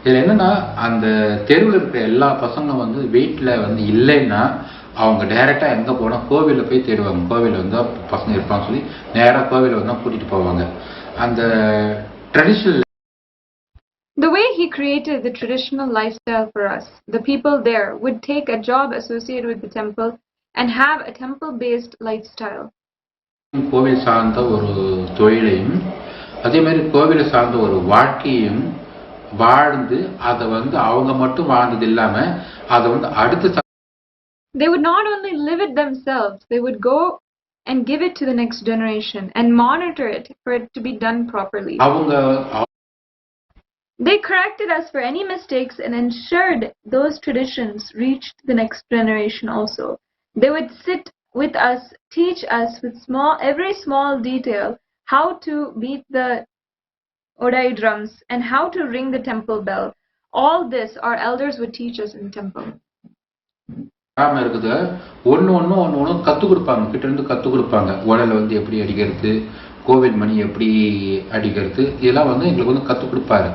Speaker 12: இதில் என்னன்னா அந்த தெருவில் இருக்கிற எல்லா பசங்களும் வந்து வீட்டில் வந்து இல்லைன்னா அவங்க டைரெக்டாக எங்கே போனால் கோவிலில் போய் தேடுவாங்க. கோவிலில் வந்து பசங்க இருப்பான்னு சொல்லி நேராக கோவிலில் வந்து கூட்டிகிட்டு போவாங்க. அந்த traditional
Speaker 3: The way he created the traditional lifestyle for us, the people there would take a job associated with the temple and have a temple-based lifestyle.
Speaker 12: கோவில் சார்ந்த ஒரு தொழிலையும் அதே மாதிரி கோவிலை சார்ந்த ஒரு வாழ்க்கையும் வாழ்ந்து அதை வந்து அவங்க மட்டும் வாழ்ந்தது இல்லாமல் அதை வந்து அடுத்த
Speaker 3: They would not only live it themselves, they would go and give it to the next generation and monitor it for it to be done properly. They corrected us for any mistakes and ensured those traditions reached the next generation also. They would sit with us, teach us with every small detail how to beat the Odai drums and how to ring the temple bell. All this our elders would teach us in the temple.
Speaker 12: இருக்குது ஒன்று கற்றுக் கொடுப்பாங்க. கிட்டேருந்து கற்றுக் கொடுப்பாங்க. உடலை வந்து எப்படி அடிக்கிறது, கோவில் மணி எப்படி அடிக்கிறது, இதெல்லாம் வந்து எங்களுக்கு வந்து கற்றுக் கொடுப்பாரு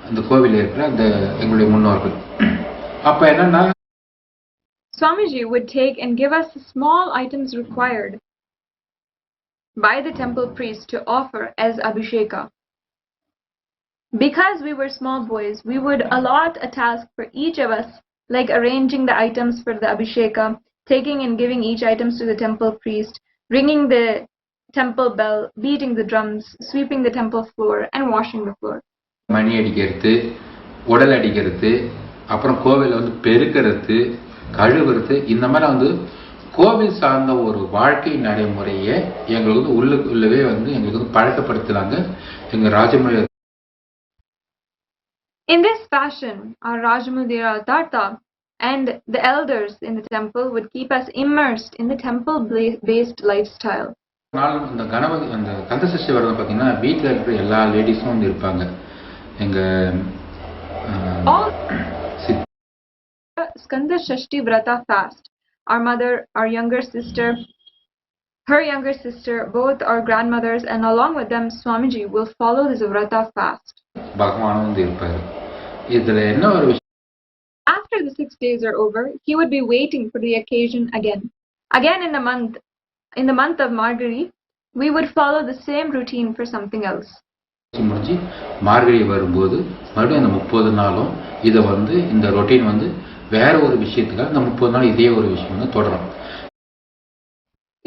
Speaker 12: அந்த கோவிலில் இருக்கிற அந்த எங்களுடைய முன்னோர்கள். அப்போ என்னன்னா
Speaker 3: Swamiji would take and give us the small items required by the temple priest to offer as Abhisheka. Because we were small boys, we would allot a task for each of us, like arranging the items for the Abhisheka, taking and giving each items to the temple priest, ringing the temple bell, beating the drums, sweeping the temple floor, and washing the floor.
Speaker 12: மணி அடிக்கிறது, உடல் அடிக்கிறது, அப்புறம் கோவிலை வந்து பெருக்கிறது, கழுவுறது, இந்த மாதிரி வந்து கோவில் சார்ந்த ஒரு வாழ்க்கை நடைமுறையை எங்களுக்கு வந்து உள்ளவே வந்து எங்களுக்கு வந்து பழக்கப்படுத்துறாங்க எங்க ராஜமுறை.
Speaker 3: In this fashion, our Rajamudira Tarta and the elders in the temple would keep us immersed in the temple-based lifestyle.
Speaker 12: அந்த கணபதி அந்த கந்தசஷ்டி விரதம் பார்த்தீங்கன்னா வீட்டில் இருக்கிற எல்லா லேடிஸும் வந்து இருப்பாங்க. எங்க
Speaker 3: Skanda Shashti Vrata fast. Our mother, our younger sister, her younger sister, both our grandmothers, and along with them, Swamiji will follow this Vrata fast.
Speaker 12: பகவான் வந்து இருப்பாரு. இதுல என்ன ஒரு விஷயம்,
Speaker 3: after the 6 days are over, he would be waiting for the occasion again. Again in the month of Margari, we would follow the same routine for something else.
Speaker 12: முடிஞ்சு மார்கழி வரும்போது மறுபடியும் அந்த 30 நாளும் இதை வந்து இந்த ரொட்டீன் வந்து வேற ஒரு விஷயத்துக்காக இந்த 30 நாள் இதே ஒரு விஷயம் வந்து தொடரும்.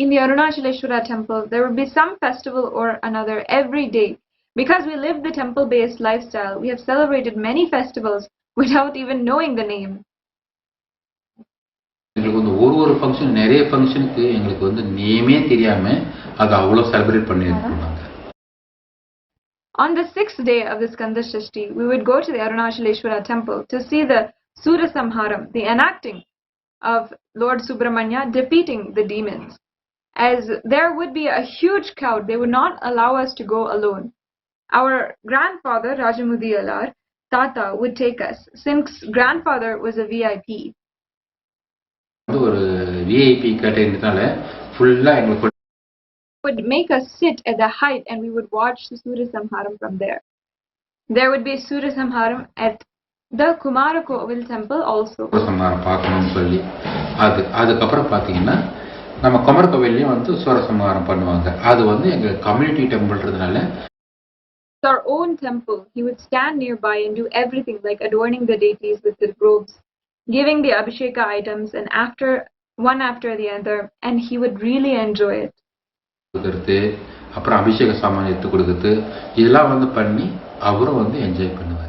Speaker 3: In the Arunachaleshwara temple, there would be some festival or another every day. Because we lived the temple-based lifestyle, we have celebrated many festivals without even knowing the name.
Speaker 12: எங்களுக்கு வந்து ஒரு ஃபங்க்ஷன், நிறைய ஃபங்க்ஷனுக்கு எங்களுக்கு வந்து நேமே தெரியாம அதை அவ்வளவு செலிப்ரேட் பண்ணியிருக்கோம்.
Speaker 3: On the 6th day of the Skanda Shashti, we would go to the Arunachaleshwara temple to see the Sura Samharam, the enacting of Lord Subramanya defeating the demons. As there would be a huge crowd, they would not allow us to go alone. Our grandfather, Rajamudiyalar, Tata would take us, since grandfather was a VIP.
Speaker 12: ஒரு VIP கேட்டதுனால ஃபுல்லா எங்களுக்கு
Speaker 3: would make us sit at the height and we would watch the Surya Samharam from there. There would be Surya Samharam at the Kumarakovil temple also.
Speaker 12: சம்ஹாரம் பார்க்கணும்னு சொல்லி அதுக்கப்புறம் பார்த்தீங்கன்னா நம்ம குமரகோவிலையும் வந்து சூரசம்ஹாரம் பண்ணுவாங்க. அது வந்து எங்க community டெம்பிள்ன்றதுனால
Speaker 3: our own temple, he would stand nearby and do everything like adorning the deities with the robes, giving the Abhisheka items and one after the other, and he would really enjoy it.
Speaker 12: அப்புறம் அபிஷேக சாமான் எடுத்து கொடுக்குறது இதெல்லாம் வந்து பண்ணி அவரும் வந்து என்ஜாய் பண்ணுவார்.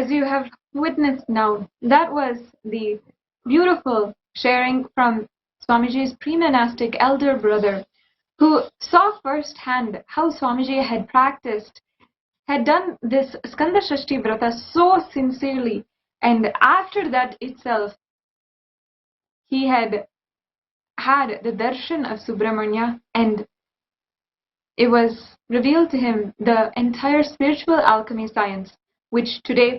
Speaker 3: As you have witnessed now, that was the beautiful sharing from Swamiji's pre-monastic elder brother, who saw firsthand how Swamiji had done this Skanda Shashti Vrata so sincerely, and after that itself, he had the darshan of Subramanya, and it was revealed to him the entire spiritual alchemy science, which today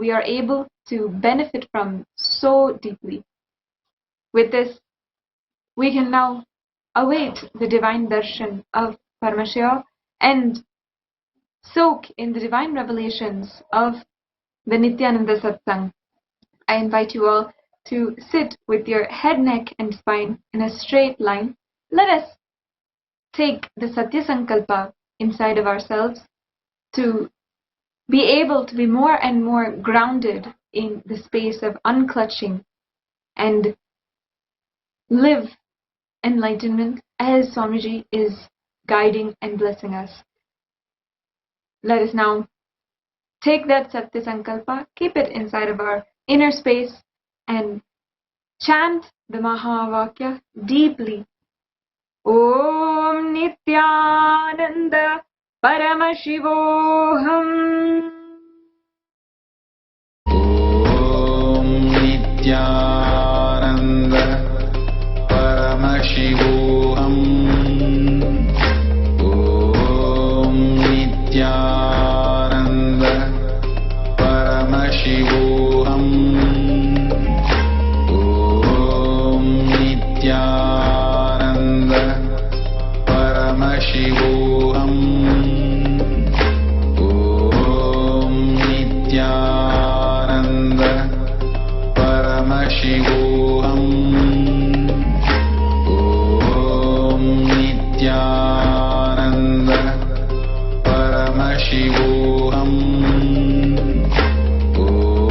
Speaker 3: we are able to benefit from so deeply. With this, we can now await the divine darshan of Paramashiva and soak in the divine revelations of the Nithyananda Satsang. I invite you all to sit with your head, neck and spine in a straight line. Let us take the Satya Sankalpa inside of ourselves to be able to be more and more grounded in the space of unclutching and live enlightenment as Swamiji is guiding and blessing us. Let us now take that Satya Sankalpa, keep it inside of our inner space and chant the Mahavakya deeply. Om Nithyananda Paramashivoham.
Speaker 1: Om Nithyananda Paramashivoham. Om Nithyananda Paramashivoham. Om Nithyananda Paramashivoham. Om Nithyananda Paramashivoham. Om Nithyananda Paramashivoham. Om Nithyananda Paramashivoham.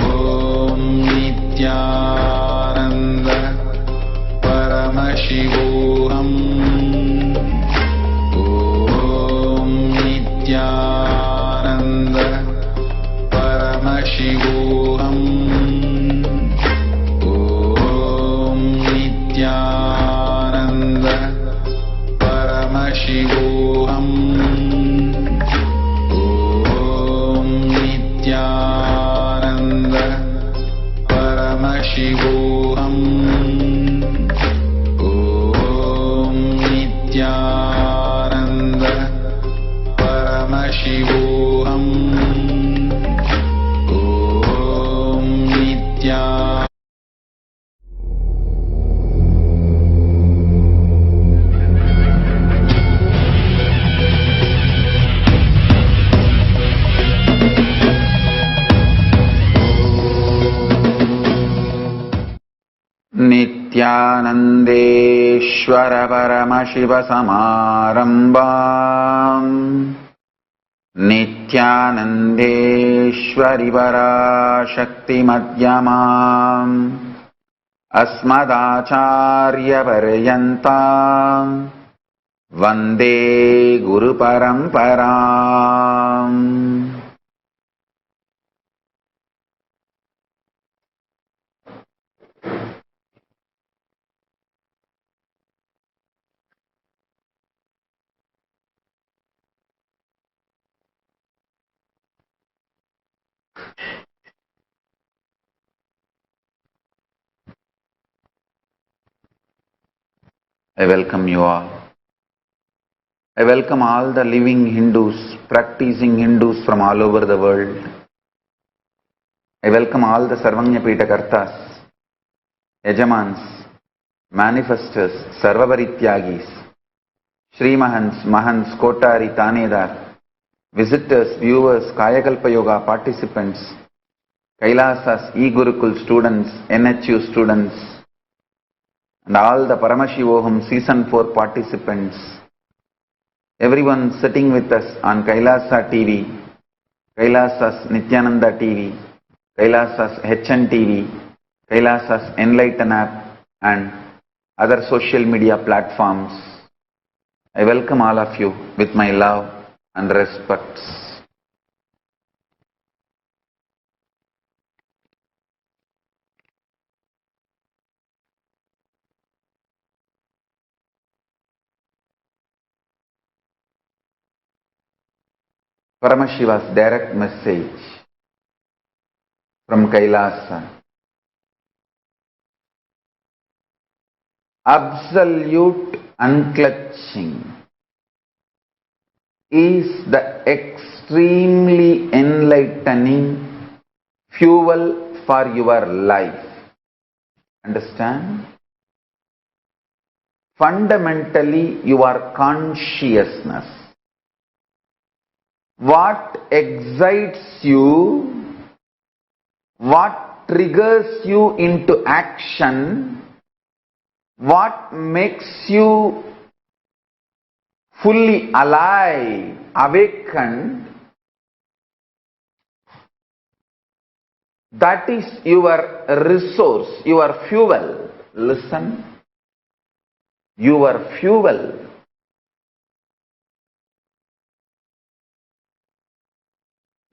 Speaker 1: Om Nithyananda Paramashivoham. Om Nithyananda Paramashivoham. Om Nithyananda Paramashivoham. Om Nithyananda Paramashivoham. Om Nithyananda
Speaker 4: नित्यानन्देश्वर Paramshiva समारम्भाम् नित्यानन्देश्वरि पराशक्तिमध्यमाम् अस्मदाचार्यपर्यन्ताम् वन्दे गुरुपरम्पराम्. I welcome you all. I welcome all the living Hindus, practicing Hindus from all over the world. I welcome all the Sarvanyapita Kartas, Yajamans, Manifestors, Sarvavarityagis, Shri Mahants, Mahants, Kotari, Tanedar, visitors, viewers, Kayakalpa Yoga participants, Kailasas, E-Gurukul students, NHU students, and all the Paramashivoham Season 4 participants, everyone sitting with us on Kailasa TV, Kailasas Nithyananda TV, Kailasas HN TV, Kailasas Enlighten app, and other social media platforms. I welcome all of you with my love and respect. Paramashiva's direct message from Kailasa. Absolute unclutching is the extremely enlightening fuel for your life. Understand? Fundamentally, your consciousness. What excites you, what triggers you into action, what makes you fully alive, awakened, that is your resource, your fuel. Listen, your fuel.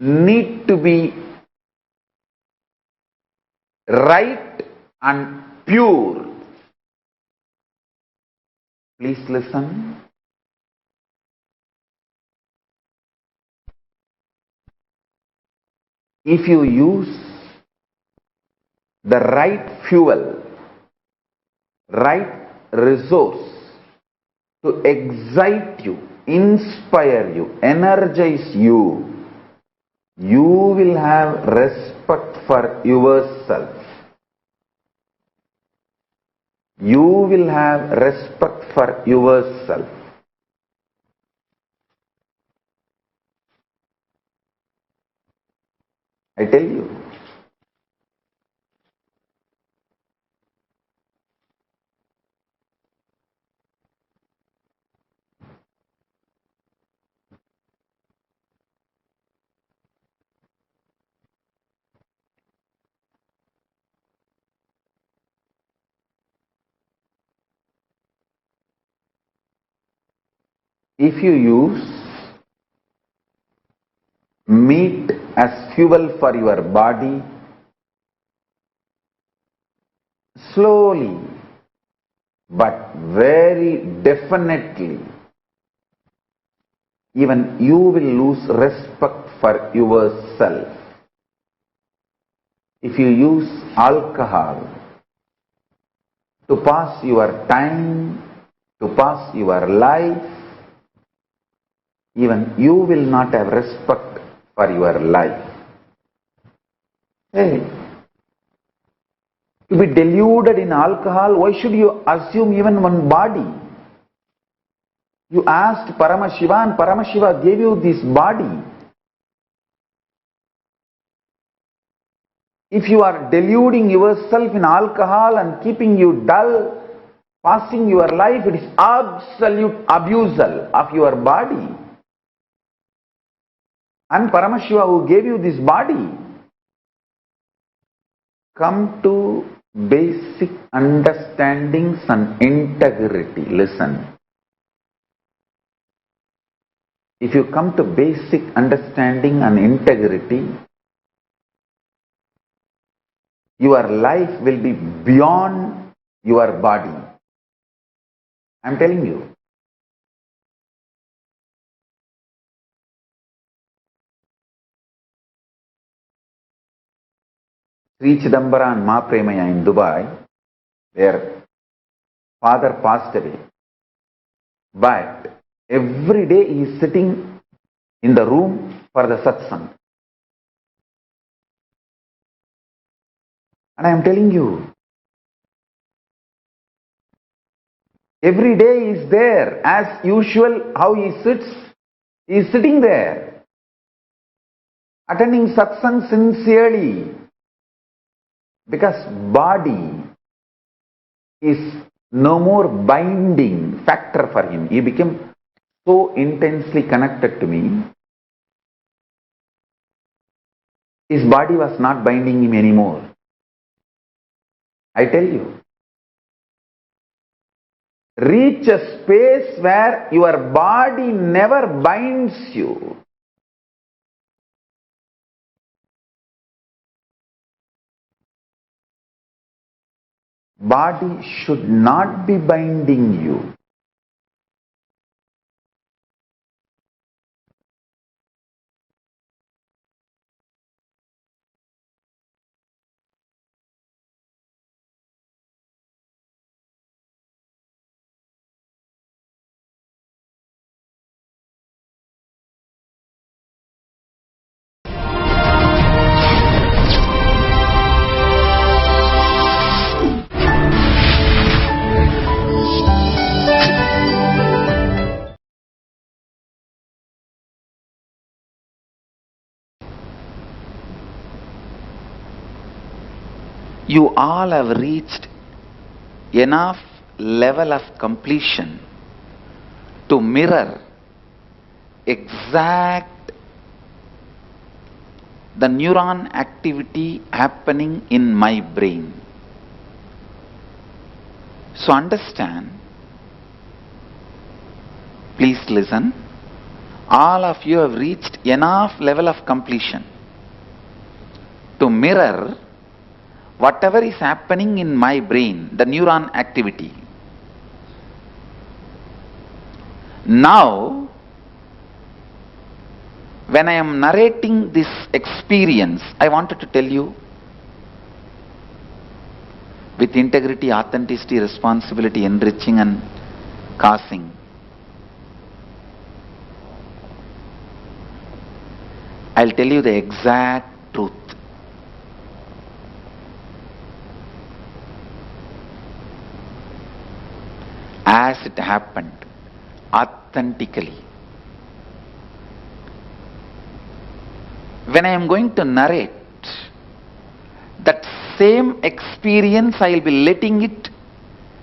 Speaker 4: Need to be right and pure. Please listen. If you use the right fuel, right resource to excite you, inspire you, energize you, you will have respect for yourself. You will have respect for yourself. I tell you. If you use meat as fuel for your body, slowly but very definitely, even you will lose respect for yourself. If you use alcohol to pass your time, to pass your life, even you will not have respect for your life. Hey, to be deluded in alcohol, why should you assume even one body? You asked Paramashiva and Paramashiva gave you this body. If you are deluding yourself in alcohol and keeping you dull, passing your life, it is absolute abusal of your body. And Paramashiva who gave you this body. Come to basic understandings and integrity. Listen. If you come to basic understanding and integrity, your life will be beyond your body. I am telling you. Sri Chidambara and Ma Premaya in Dubai, their father passed away. But every day he is sitting in the room for the satsang. And I am telling you, every day he is there. As usual, how he sits, he is sitting there, attending satsang sincerely. Because body is no more binding factor for him. He became so intensely connected to me. His body was not binding him anymore. I tell you. Reach a space where your body never binds you. Body should not be binding you. You all have reached enough level of completion to mirror exact the neuron activity happening in my brain. So understand, please listen, all of you have reached enough level of completion to mirror whatever is happening in my brain, the neuron activity. Now, when I am narrating this experience, I wanted to tell you with integrity, authenticity, responsibility, enriching and causing. I'll tell you the exact truth. As it happened, authentically. When I am going to narrate, that same experience I will be letting it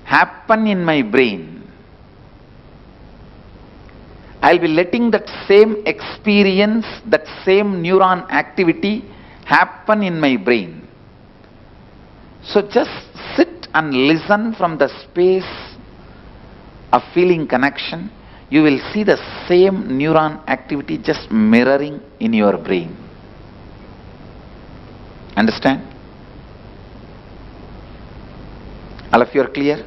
Speaker 4: happen in my brain. I will be letting that same experience, that same neuron activity happen in my brain. So just sit and listen from the space of feeling connection. You will see the same neuron activity just mirroring in your brain. Understand? All of you are clear?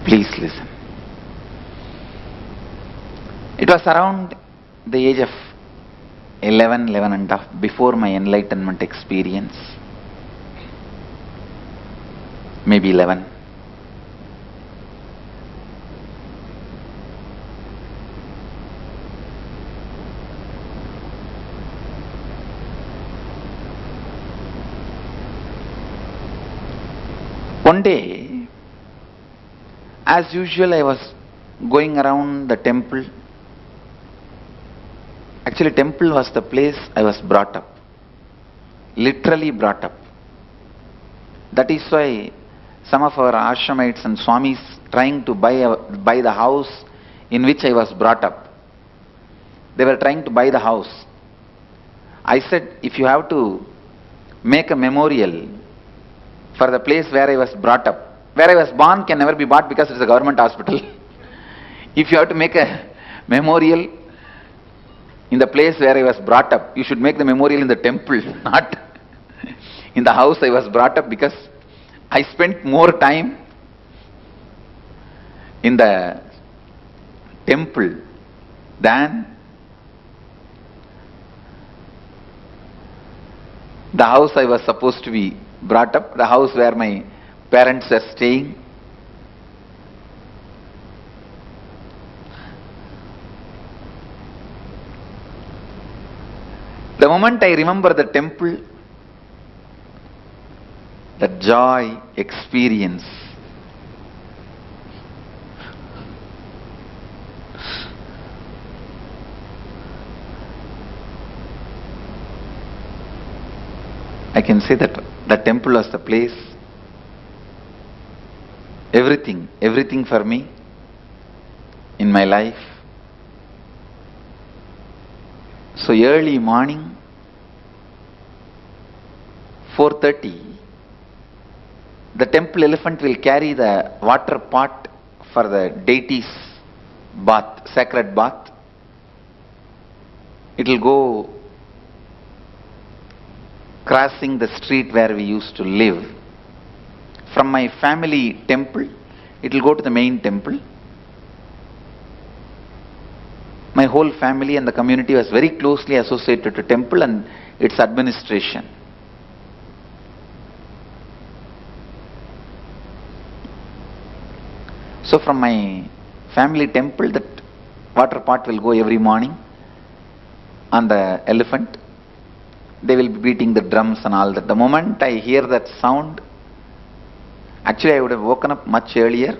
Speaker 4: Please listen. It was around the age of 11 and a half, before my enlightenment experience. Maybe 11. One day, as usual, I was going around the temple. Actually, temple was the place I was brought up. Literally brought up. That is why some of our ashramites and swamis trying to buy the house in which I was brought up. They were trying to buy the house. I said, if you have to make a memorial for the place where I was brought up, where I was born can never be bought because it's a government hospital. If you have to make a memorial in the place where I was brought up, you should make the memorial in the temple, not in the house I was brought up, because I spent more time in the temple than the house I was supposed to be brought up, the house where my parents are staying. The moment I remember the temple, the joy experience, I can say that the temple was the place, everything for me in my life. So early morning, 4:30, the temple elephant will carry the water pot for the deity's bath, sacred bath. It will go crossing the street where we used to live. From my family temple, it will go to the main temple. My whole family and the community was very closely associated to temple and its administration. So from my family temple, that water pot will go every morning on the elephant. They will be beating the drums and all that. The moment I hear that sound, actually I would have woken up much earlier,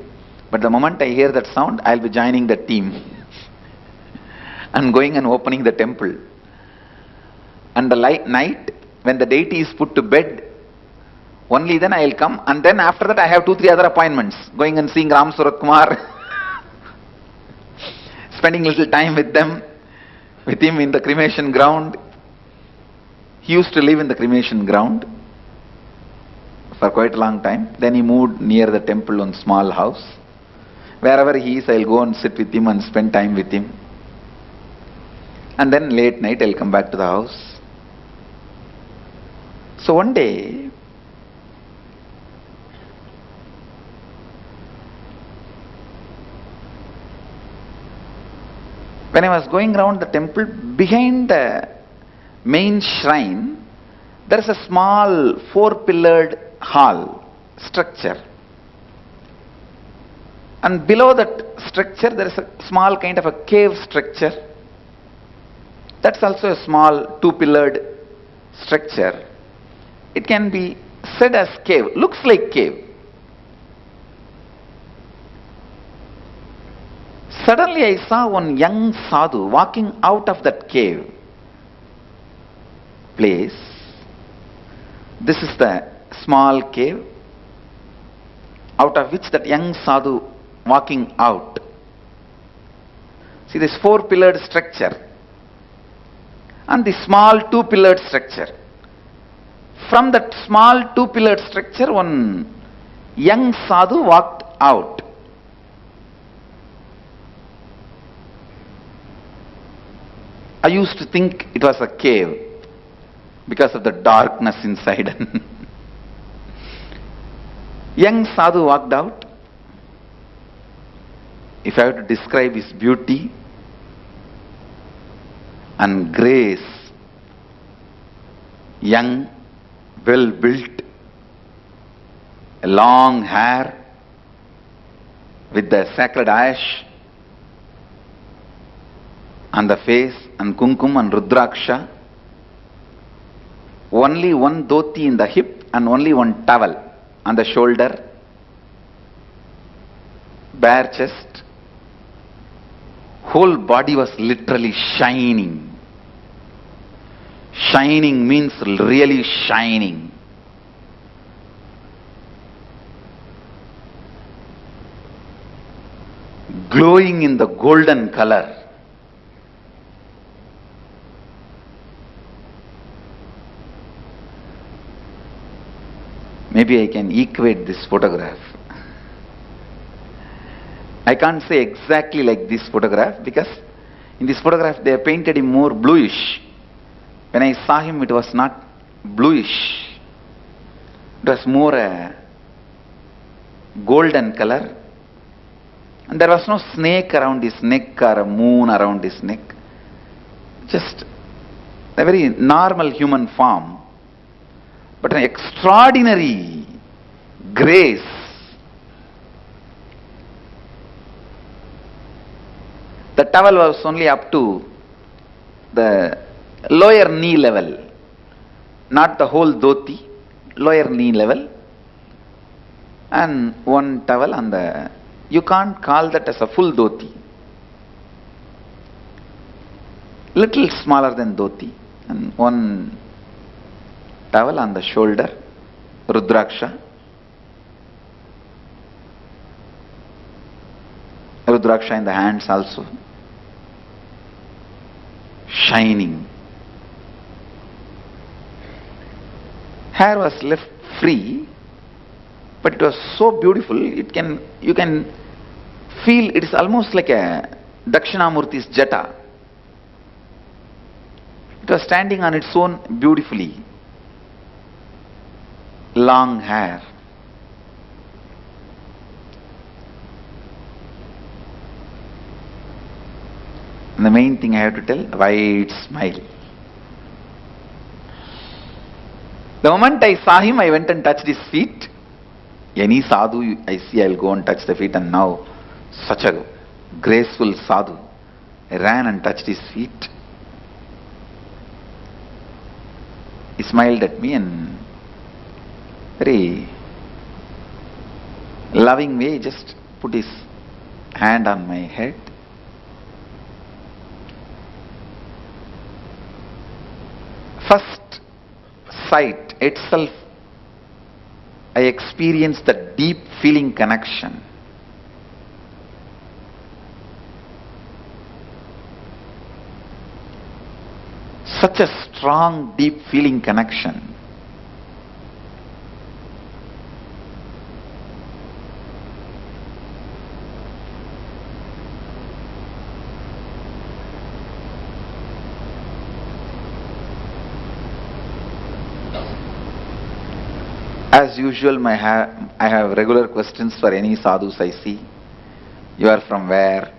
Speaker 4: but the moment I hear that sound, I'll be joining the team and going and opening the temple. And the night, when the deity is put to bed, only then I'll come, and then after that I have 2-3 other appointments, going and seeing Ram Surat Kumar, spending little time with him in the cremation ground. He used to live in the cremation ground for quite a long time. Then he moved near the temple on small house. Wherever he is, I'll go and sit with him and spend time with him. And then late night, I'll come back to the house. So one day, when I was going around the temple, behind the main shrine, there is a small 4-pillared hall structure. And below that structure, there is a small kind of a cave structure. That's also a small 2-pillared structure. It can be said as cave, looks like cave. Suddenly I saw one young sadhu walking out of that cave place. This is the small cave out of which that young sadhu walking out. See this 4-pillared structure and the small 2-pillared structure. From that small 2-pillared structure, one young sadhu walked out. I used to think it was a cave because of the darkness inside. Young sadhu walked out. If I have to describe his beauty and grace, young, well built, long hair with the sacred ash on the face and kumkum and rudraksha, only one dhoti in the hip and only one towel on the shoulder, bare chest, whole body was literally shining. Shining means really shining. Glowing in the golden color. Maybe I can equate this photograph. I can't say exactly like this photograph because in this photograph they painted him more bluish. When I saw him, it was not bluish. It was more a golden color. And there was no snake around his neck or a moon around his neck. Just a very normal human form. but an extraordinary grace. The towel was only up to the lower knee level, not the whole dhoti, lower knee level, and one towel on the, you can't call that as a full dhoti. Little smaller than dhoti, and one towel on the shoulder, Rudraksha. Rudraksha in the hands also, shining. Hair was left free, but it was so beautiful, you can feel it is almost like a Dakshinamurti's jata. It was standing on its own beautifully. Long hair. And the main thing I have to tell, wide smile. The moment I saw him, I went and touched his feet. Any sadhu I see, I'll go and touch the feet, and now such a graceful sadhu. I ran and touched his feet. He smiled at me and very loving way just put his hand on my head. First sight itself, I experienced the deep feeling connection. Such a strong, deep feeling connection. As usual, I have regular questions for any sadhus I see. You are from where?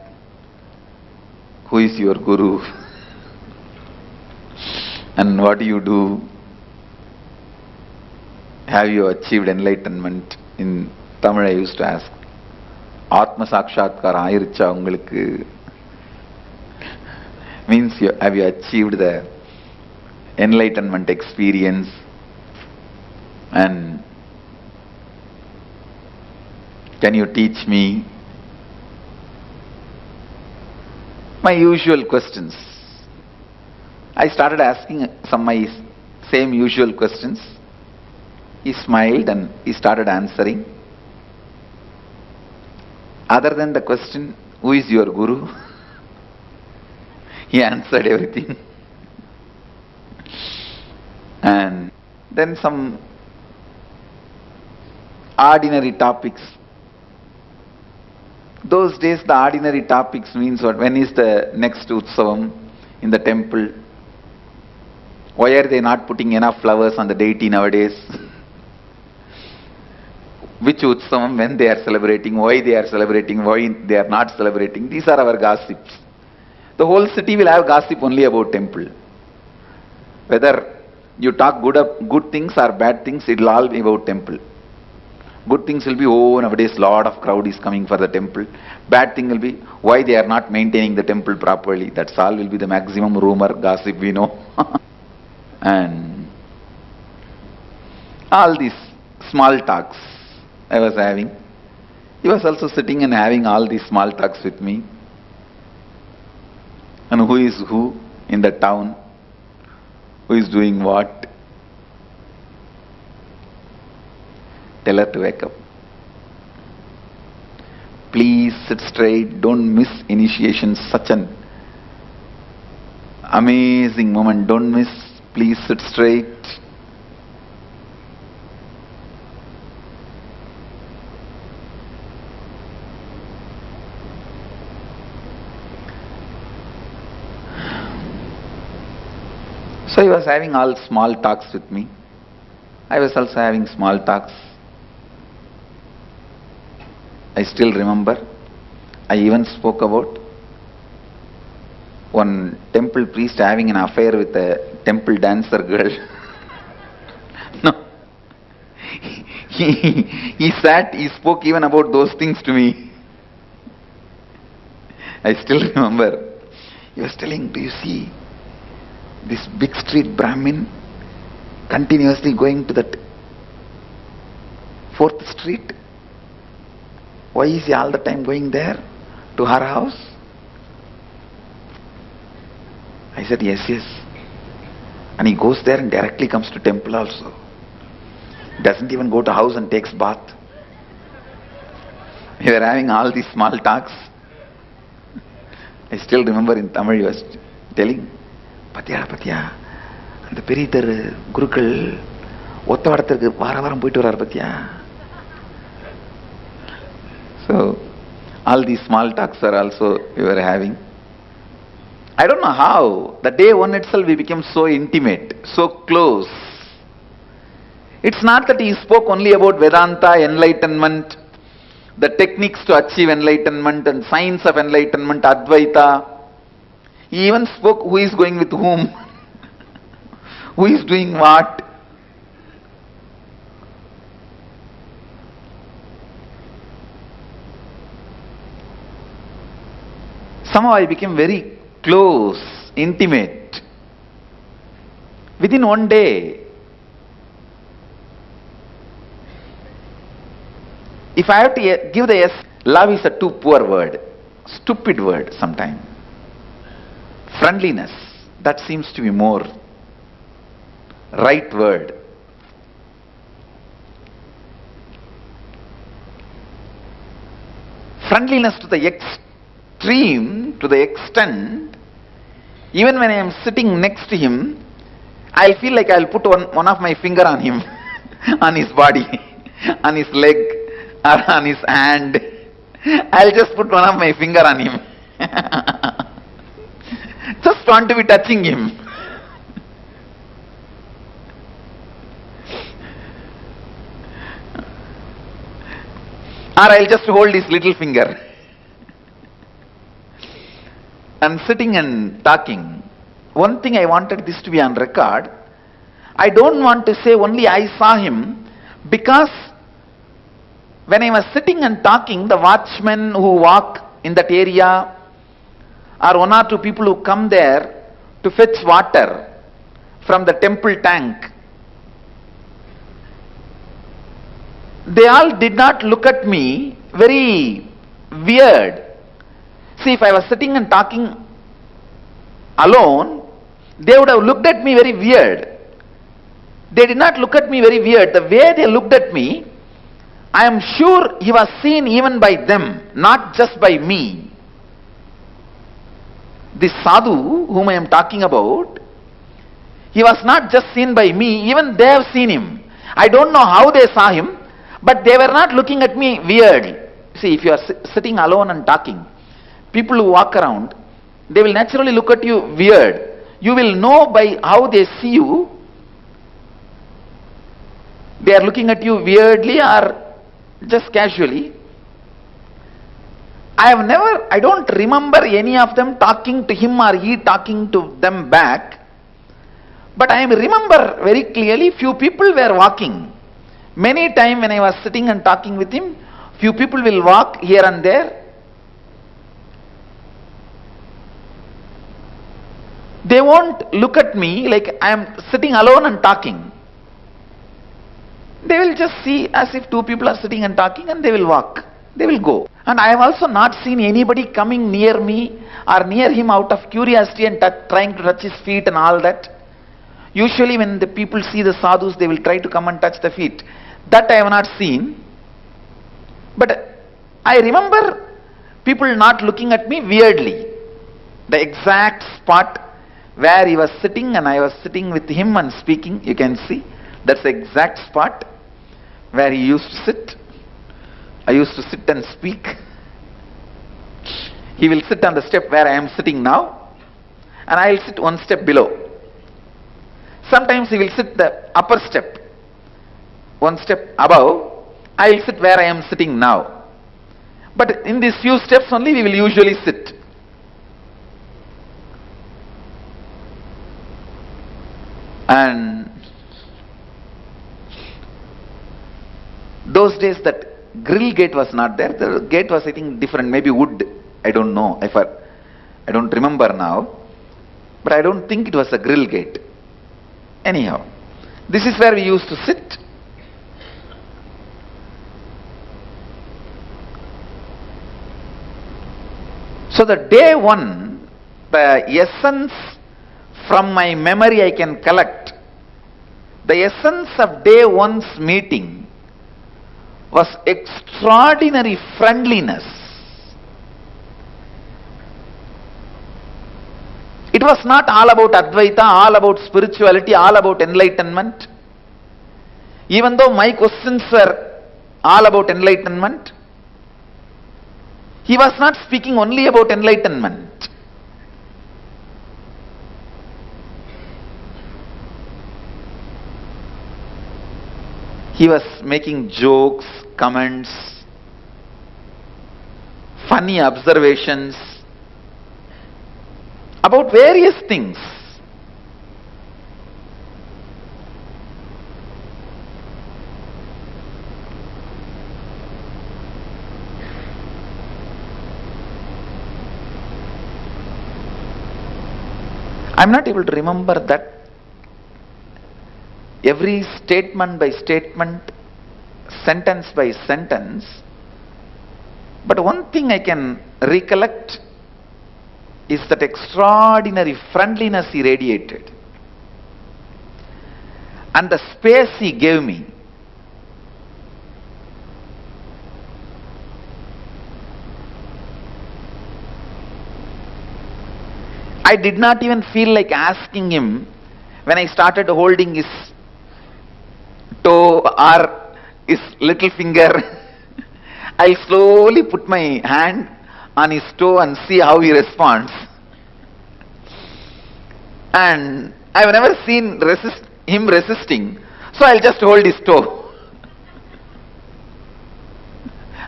Speaker 4: Who is your guru? And what do you do? Have you achieved enlightenment? In Tamil I used to ask, Atma Sakshatkar Ayiricha ungalukku? Means have you achieved the enlightenment experience? And can you teach me? My usual questions. I started asking some my same usual questions. He smiled and he started answering. Other than the question, who is your guru? He answered everything. And then some ordinary topics. Those days the ordinary topics means what? When is the next Utsavam in the temple? Why are they not putting enough flowers on the deity nowadays? Which Utsavam, when they are celebrating, why they are celebrating, why they are not celebrating. These are our gossips. The whole city will have gossip only about temple. Whether you talk good things or bad things, it will all be about temple. Good things will be, oh, nowadays lot of crowd is coming for the temple. Bad thing will be, why they are not maintaining the temple properly. That's all will be the maximum rumor, gossip we know. And all these small talks I was having. He was also sitting and having all these small talks with me. And who is who in the town? Who is doing what? Tell her to wake up. Please sit straight, don't miss initiation, such an amazing moment, don't miss, please sit straight. So he was having all small talks with me. I was also having small talks. I still remember, I even spoke about one temple priest having an affair with a temple dancer girl. No, he sat, he spoke even about those things to me. I still remember. He was telling, do you see this big street Brahmin continuously going to that 4th street? Why is he all the time going there to her house? I said, yes, yes. And he goes there and directly comes to temple also. Doesn't even go to house and takes bath. We were having all these small talks. I still remember in Tamil he was telling, Patya, அந்த பெரியதர் குருக்கள் ஒத்த வாரத்திற்கு வாரம் போயிட்டு வரார் பத்தியா. So all these small talks are also we were having. I don't know how, the day one itself we became so intimate, so close. It's not that he spoke only about Vedanta, enlightenment, the techniques to achieve enlightenment and science of enlightenment, Advaita. He even spoke who is going with whom, who is doing what. Somehow I became very close, intimate. Within one day, if I have to give the yes, love is a too poor word, stupid word sometimes. Friendliness, that seems to be more right word. Friendliness to the extreme, to the extent, even when I am sitting next to him, I'll feel like I'll put one of my finger on him, on his body, on his leg, or on his hand. I'll just put one of my finger on him. Just want to be touching him. Or I'll just hold his little finger. And sitting and talking. One thing I wanted this to be on record. I don't want to say only I saw him, because when I was sitting and talking, the watchmen who walk in that area, or one or two people who come there to fetch water from the temple tank, they all did not look at me very weird. See, if I was sitting and talking alone, they would have looked at me very weird. They did not look at me very weird. The way they looked at me, I am sure he was seen even by them, not just by me. This sadhu whom I am talking about, he was not just seen by me, even they have seen him. I don't know how they saw him, but they were not looking at me weird. See, if you are sitting alone and talking, people who walk around, they will naturally look at you weird. You will know by how they see you, they are looking at you weirdly or just casually. I don't remember any of them talking to him or he talking to them back. But I remember very clearly few people were walking. Many times when I was sitting and talking with him, few people will walk here and there. They won't look at me like I am sitting alone and talking. They will just see as if two people are sitting and talking, and they will walk. They will go. And I have also not seen anybody coming near me or near him out of curiosity and trying to touch his feet and all that. Usually when the people see the sadhus, they will try to come and touch the feet. That I have not seen. But I remember people not looking at me weirdly. The exact spot where he was sitting and I was sitting with him and speaking, you can see. That's the exact spot where he used to sit. I used to sit and speak. He will sit on the step where I am sitting now, and I will sit one step below. Sometimes he will sit the upper step, one step above. I will sit where I am sitting now. But in these few steps only we will usually sit. And Those days that grill gate was not there. The gate was, I think, different, maybe wood. I don't know. I don't remember now. But I don't think it was a grill gate. Anyhow, this is where we used to sit. So the day one, the essence from my memory I can collect. The essence of day one's meeting was extraordinary friendliness. It was not all about Advaita, all about spirituality, all about enlightenment. Even though my questions were all about enlightenment, he was not speaking only about enlightenment. He was making jokes, comments, funny observations about various things. I'm not able to remember that every statement by statement, sentence by sentence, but one thing I can recollect is that extraordinary friendliness he radiated and the space he gave me. I did not even feel like asking him when I started holding his toe or his little finger. I'll slowly put my hand on his toe and see how he responds. And I've never seen him resisting, so I'll just hold his toe.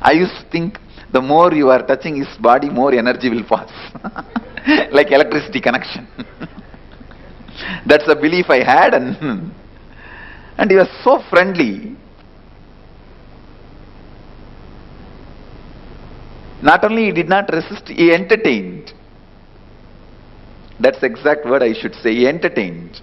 Speaker 4: I used to think the more you are touching his body, more energy will pass. Like electricity connection. That's a belief I had, and he was so friendly. Not only he did not resist, he entertained. That's the exact word I should say. He entertained.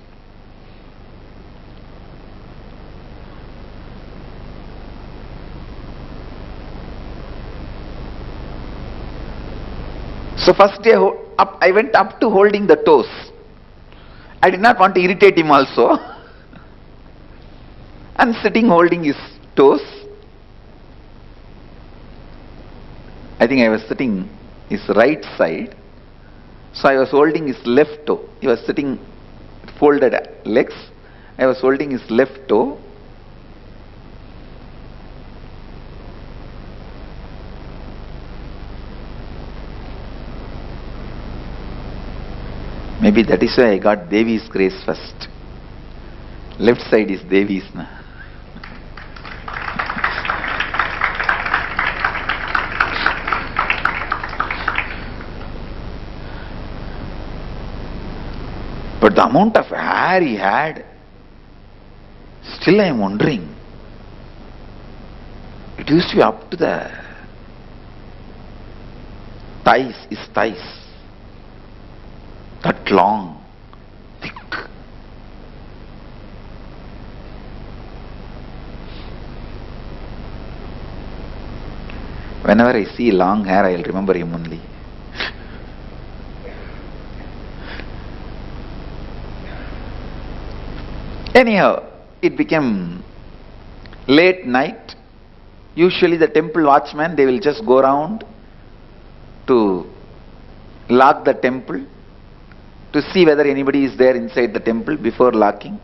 Speaker 4: So first day I went up to holding the toes. I did not want to irritate him also. And sitting holding his toes. I think I was sitting his right side. So I was holding his left toe. He was sitting folded legs. I was holding his left toe. Maybe that is why I got Devi's grace first. Left side is Devi's. But the amount of hair he had, still I am wondering. It used to be up to the thighs, his thighs. That long, thick. Whenever I see long hair, I will remember him only. Anyhow, it became late night. Usually the temple watchmen, they will just go around to lock the temple, to see whether anybody is there inside the temple before locking.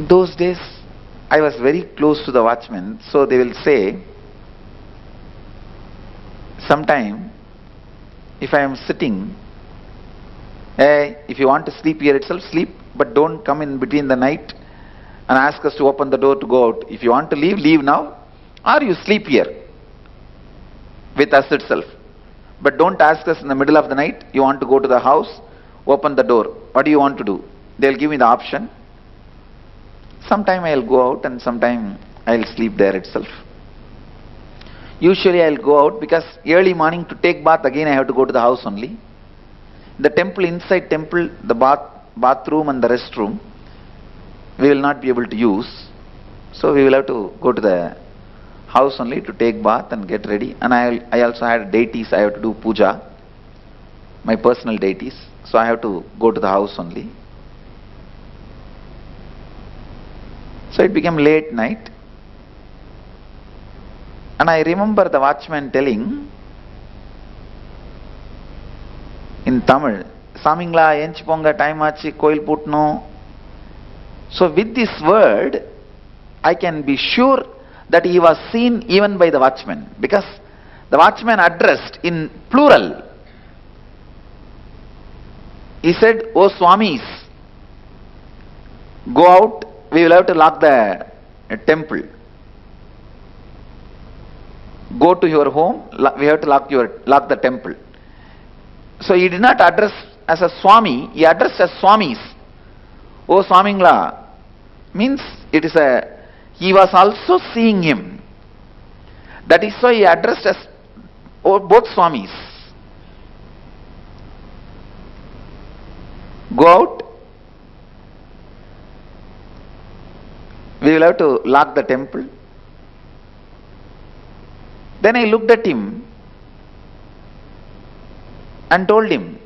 Speaker 4: Those days, I was very close to the watchmen, so they will say, sometime, if I am sitting, hey, if you want to sleep here itself, sleep, but don't come in between the night and ask us to open the door to go out. If you want to leave, leave now, or you sleep here with us itself. But don't ask us in the middle of the night, you want to go to the house, open the door. What do you want to do? They'll give me the option. Sometime I'll go out and sometime I'll sleep there itself. Usually I'll go out because early morning to take bath, again I have to go to the house only. The temple, inside temple, the bathroom and the restroom, we will not be able to use. So we will have to go to the house only to take bath and get ready. And I also had deities, I have to do puja, my personal deities. So I have to go to the house only. So it became late night. And I remember the watchman telling in Tamil, Samingla, Enchiponga, time achi, koil putno. So with this word, I can be sure that he was seen even by the watchman, because the watchman addressed in plural. He said, "O Swamis, go out, we will have to lock the temple. Go to your home, we have to lock the temple." So he did not address as a Swami, he addressed as Swamis. "O Swamingla," means it is he was also seeing him. That is why he addressed as both Swamis. Go out, we will have to lock the temple. Then I looked at him and told him,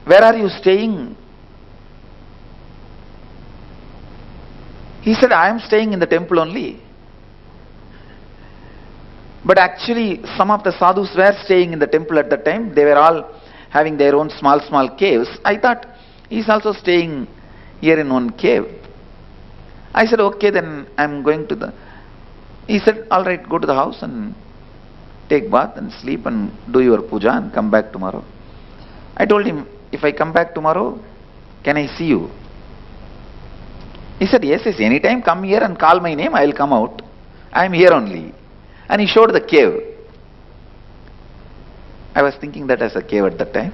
Speaker 4: "Where are you staying?" He said, "I am staying in the temple only." But actually some of the sadhus were staying in the temple at that time. They were all having their own small caves. I thought he's also staying here in one cave. I said, "Okay, then I'm going to the..." He said, "All right, go to the house and take bath and sleep and do your puja and come back tomorrow." I told him, "If I come back tomorrow, can I see you?" He said, yes, anytime come here and call my name, I will come out. I am here only. And he showed the cave. I was thinking that as a cave at that time.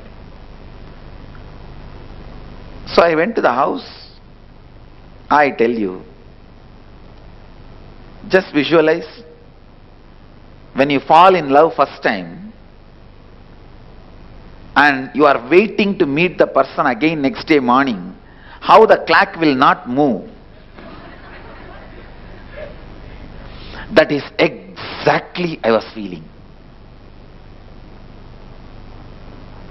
Speaker 4: So I went to the house. I tell you, just visualize when you fall in love first time and you are waiting to meet the person again next day morning, how the clock will not move. That is exactly I was feeling.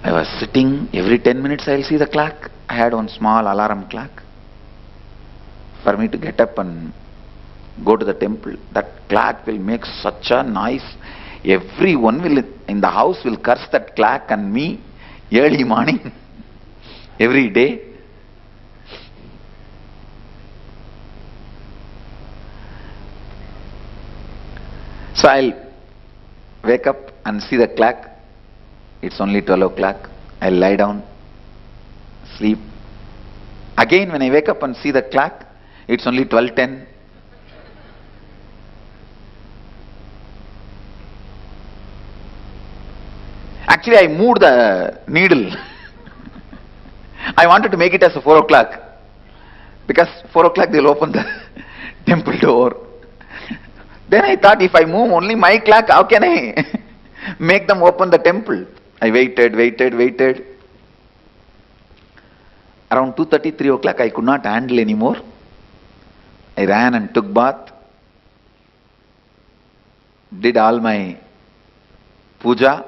Speaker 4: I was sitting, every 10 minutes I will see the clock. I had one small alarm clock for me to get up and go to the temple. That clock will make such a noise. Everyone will in the house will curse that clock and me early morning every day. So I'll wake up and see the clock. It's only 12 o'clock. I'll lie down, sleep. Again when I wake up and see the clock, it's only 12:10. Actually I moved the needle. I wanted to make it as 4 o'clock. Because 4 o'clock they'll open the temple door. Then I thought, if I move only my clock, how can I make them open the temple? I waited. Around 2:30, 3 o'clock, I could not handle anymore. I ran and took bath, did all my puja.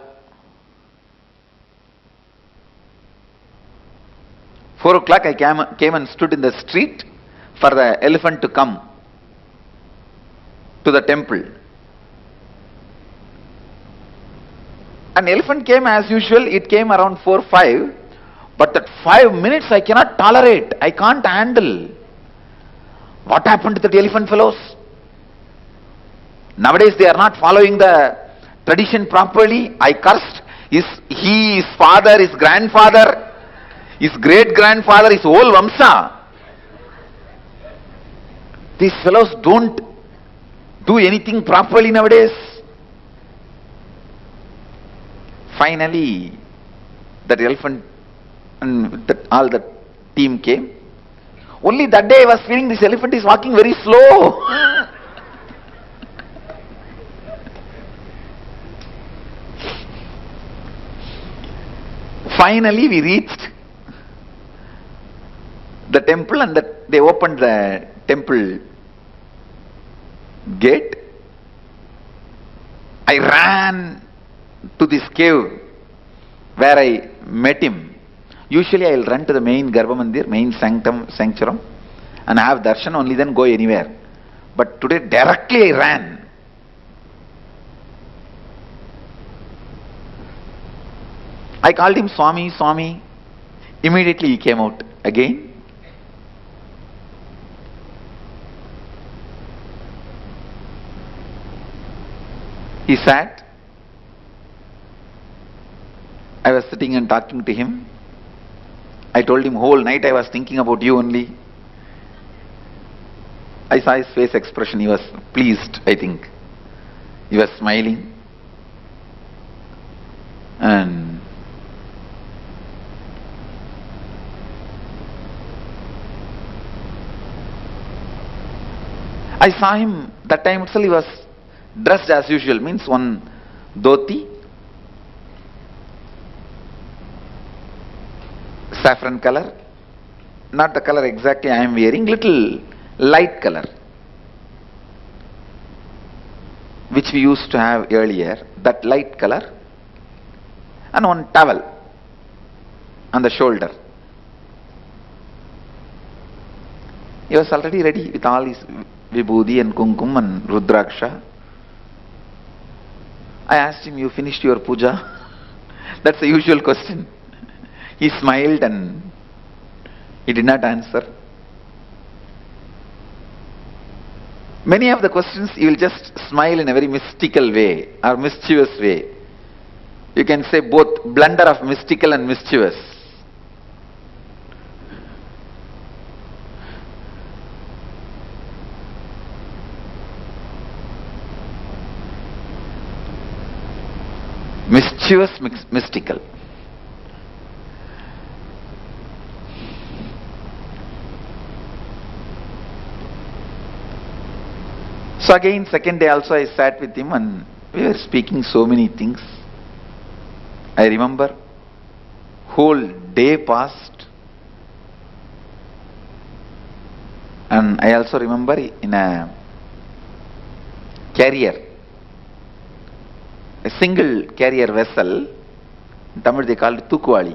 Speaker 4: 4 o'clock, I came and stood in the street for the elephant to come to the temple. An elephant came as usual. It came around 4-5, but that 5 minutes I cannot tolerate. I can't handle. What happened to the elephant fellows? Nowadays they are not following the tradition properly. I cursed his father, his grandfather, his great-grandfather, his whole Vamsa. These fellows don't do anything properly nowadays. Finally, that elephant and all the team came. Only that day I was feeling this elephant is walking very slow. Finally we reached the temple, and they opened the temple gate. I ran to this cave where I met him. Usually I will run to the main Garbha Mandir, main sanctuary, and have darshan, only then go anywhere. But today directly I ran. I called him Swami, Swami. Immediately he came out again. He sat. I was sitting and talking to him. I told him whole night I was thinking about you only. I saw his face expression. He was pleased, I think. He was smiling. And I saw him, that time itself he was dressed as usual, means one dhoti, saffron color, not the color exactly I am wearing, little light color, which we used to have earlier, that light color, and one towel on the shoulder. He was already ready with all his vibhuti and kumkum and rudraksha. I asked him, you finished your puja? That's the usual question. He smiled and he did not answer. Many of the questions you will just smile in a very mystical way or mischievous way. You can say both blunder of mystical and mischievous. Mischievous, mystical. So again, second day also I sat with him and we were speaking so many things. I remember whole day passed, and I also remember in a carrier, a single carrier vessel, in Tamil they called it Tukuvali.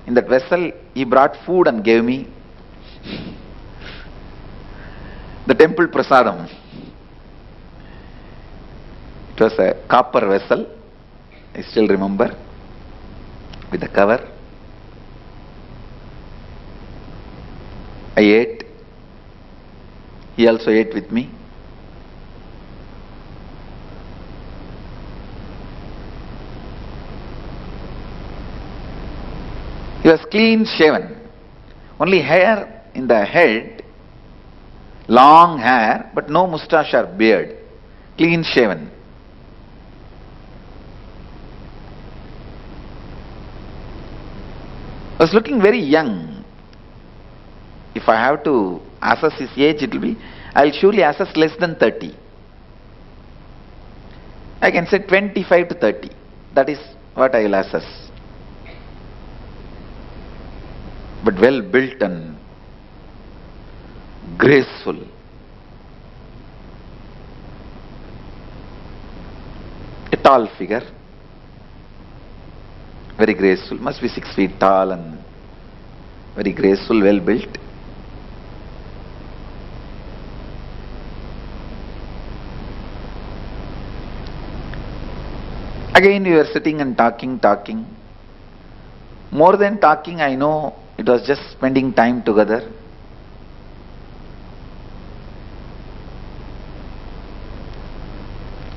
Speaker 4: In that vessel he brought food and gave me the temple prasadam. It was a copper vessel, I still remember, with a cover. I ate. He also ate with me. He was clean shaven. Only hair in the head, long hair, but no moustache or beard. Clean shaven. Was looking very young. If I have to assess his age, it will be, I will surely assess less than 30. I can say 25 to 30. That is what I will assess. But well built and graceful. A tall figure. Very graceful, must be 6 feet tall and very graceful, well built. Again we were sitting and talking. More than talking, I know it was just spending time together.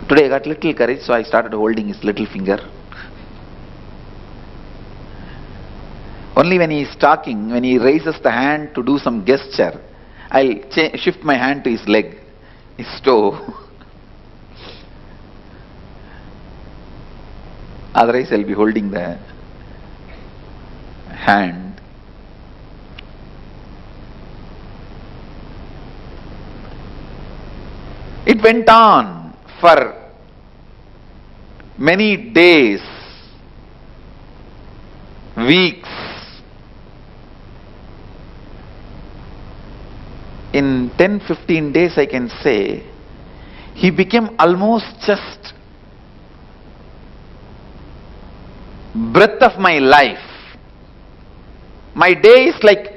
Speaker 4: Today I got little courage, so I started holding his little finger. Only when he is talking, when he raises the hand to do some gesture, I'll shift my hand to his leg, his toe. Otherwise I'll be holding the hand. It went on for many days, weeks. In 10-15 days, I can say, he became almost just breath of my life. My day is like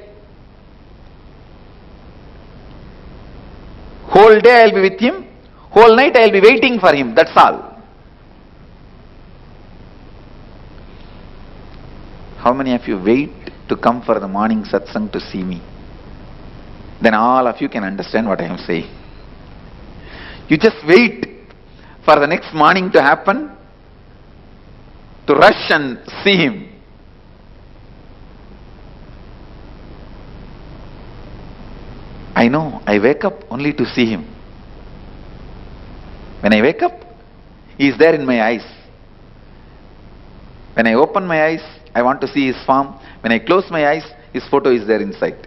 Speaker 4: whole day I'll be with him, whole night I'll be waiting for him, that's all. How many of you wait to come for the morning satsang to see me? Then all of you can understand what I am saying. You just wait for the next morning to happen, to rush and see him. I know, I wake up only to see him. When I wake up, he is there in my eyes. When I open my eyes, I want to see his form. When I close my eyes, his photo is there inside.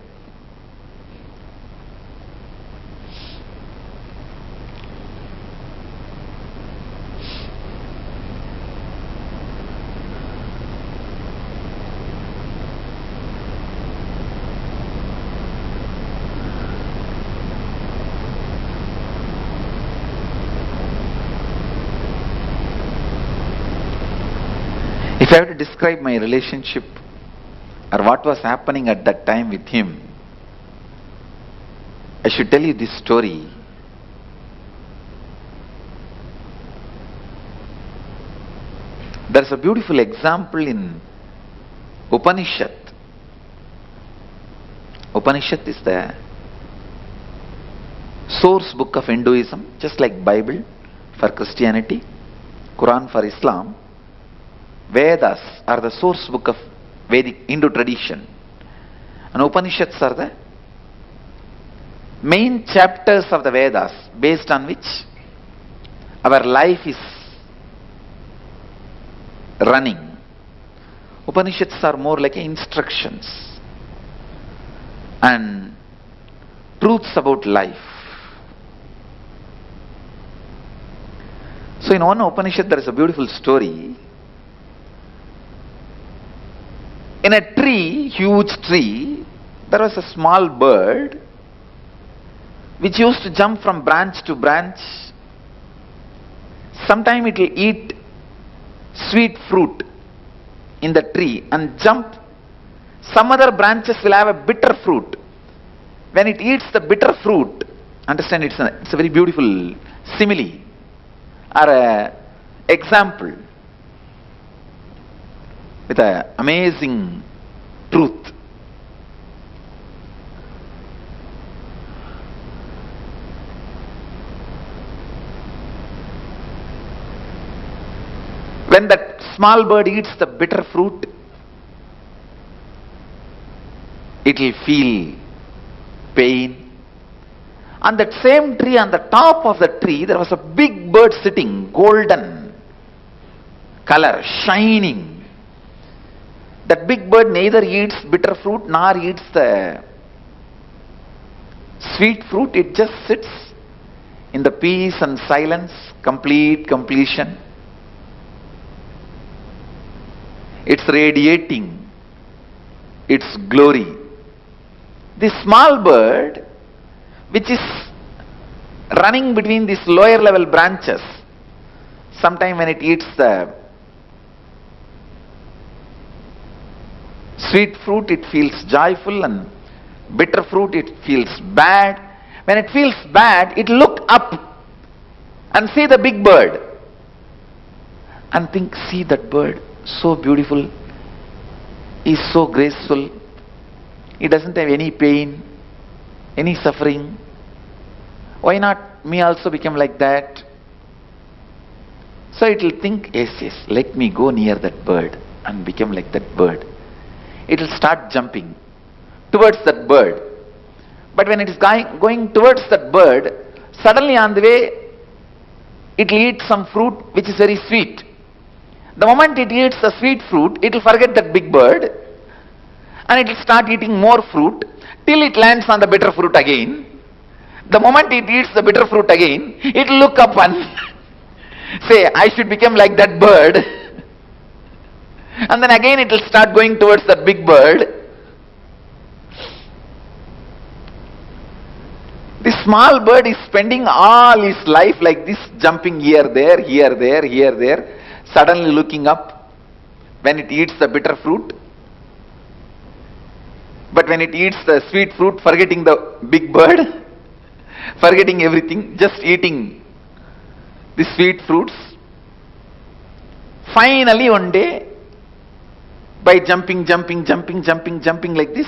Speaker 4: If I have to describe my relationship or what was happening at that time with him, I should tell you this story. There is a beautiful example in Upanishad. Upanishad is the source book of Hinduism, just like Bible for Christianity, Quran for Islam. Vedas are the source book of Vedic Hindu tradition, and Upanishads are the main chapters of the Vedas based on which our life is running. Upanishads are more like instructions and truths about life. So in one Upanishad there is a beautiful story. In a tree, huge tree, there was a small bird which used to jump from branch to branch. Sometime it will eat sweet fruit in the tree and jump. Some other branches will have a bitter fruit. When it eats the bitter fruit, understand it's a very beautiful simile or a example with an amazing truth. When that small bird eats the bitter fruit, it will feel pain. On that same tree, on the top of the tree, there was a big bird sitting, golden color, shining. That big bird neither eats bitter fruit nor eats the sweet fruit. It just sits in the peace and silence, complete completion. It's radiating its glory. This small bird, which is running between these lower level branches, sometime when it eats the sweet fruit, it feels joyful, and bitter fruit, it feels bad. When it feels bad, it look up and see the big bird and think, see that bird, so beautiful, is so graceful, he doesn't have any pain, any suffering. Why not me also become like that? So it will think, yes, let me go near that bird and become like that bird. It will start jumping towards that bird. But when it is going towards that bird, suddenly on the way, it will eat some fruit which is very sweet. The moment it eats the sweet fruit, it will forget that big bird and it will start eating more fruit till it lands on the bitter fruit again. The moment it eats the bitter fruit again, it will look up and say, I should become like that bird. And then again it will start going towards that big bird. This small bird is spending all his life like this, jumping here, there, here, there, here, there, suddenly looking up when it eats the bitter fruit. But when it eats the sweet fruit, forgetting the big bird, forgetting everything, just eating the sweet fruits. Finally one day, by jumping like this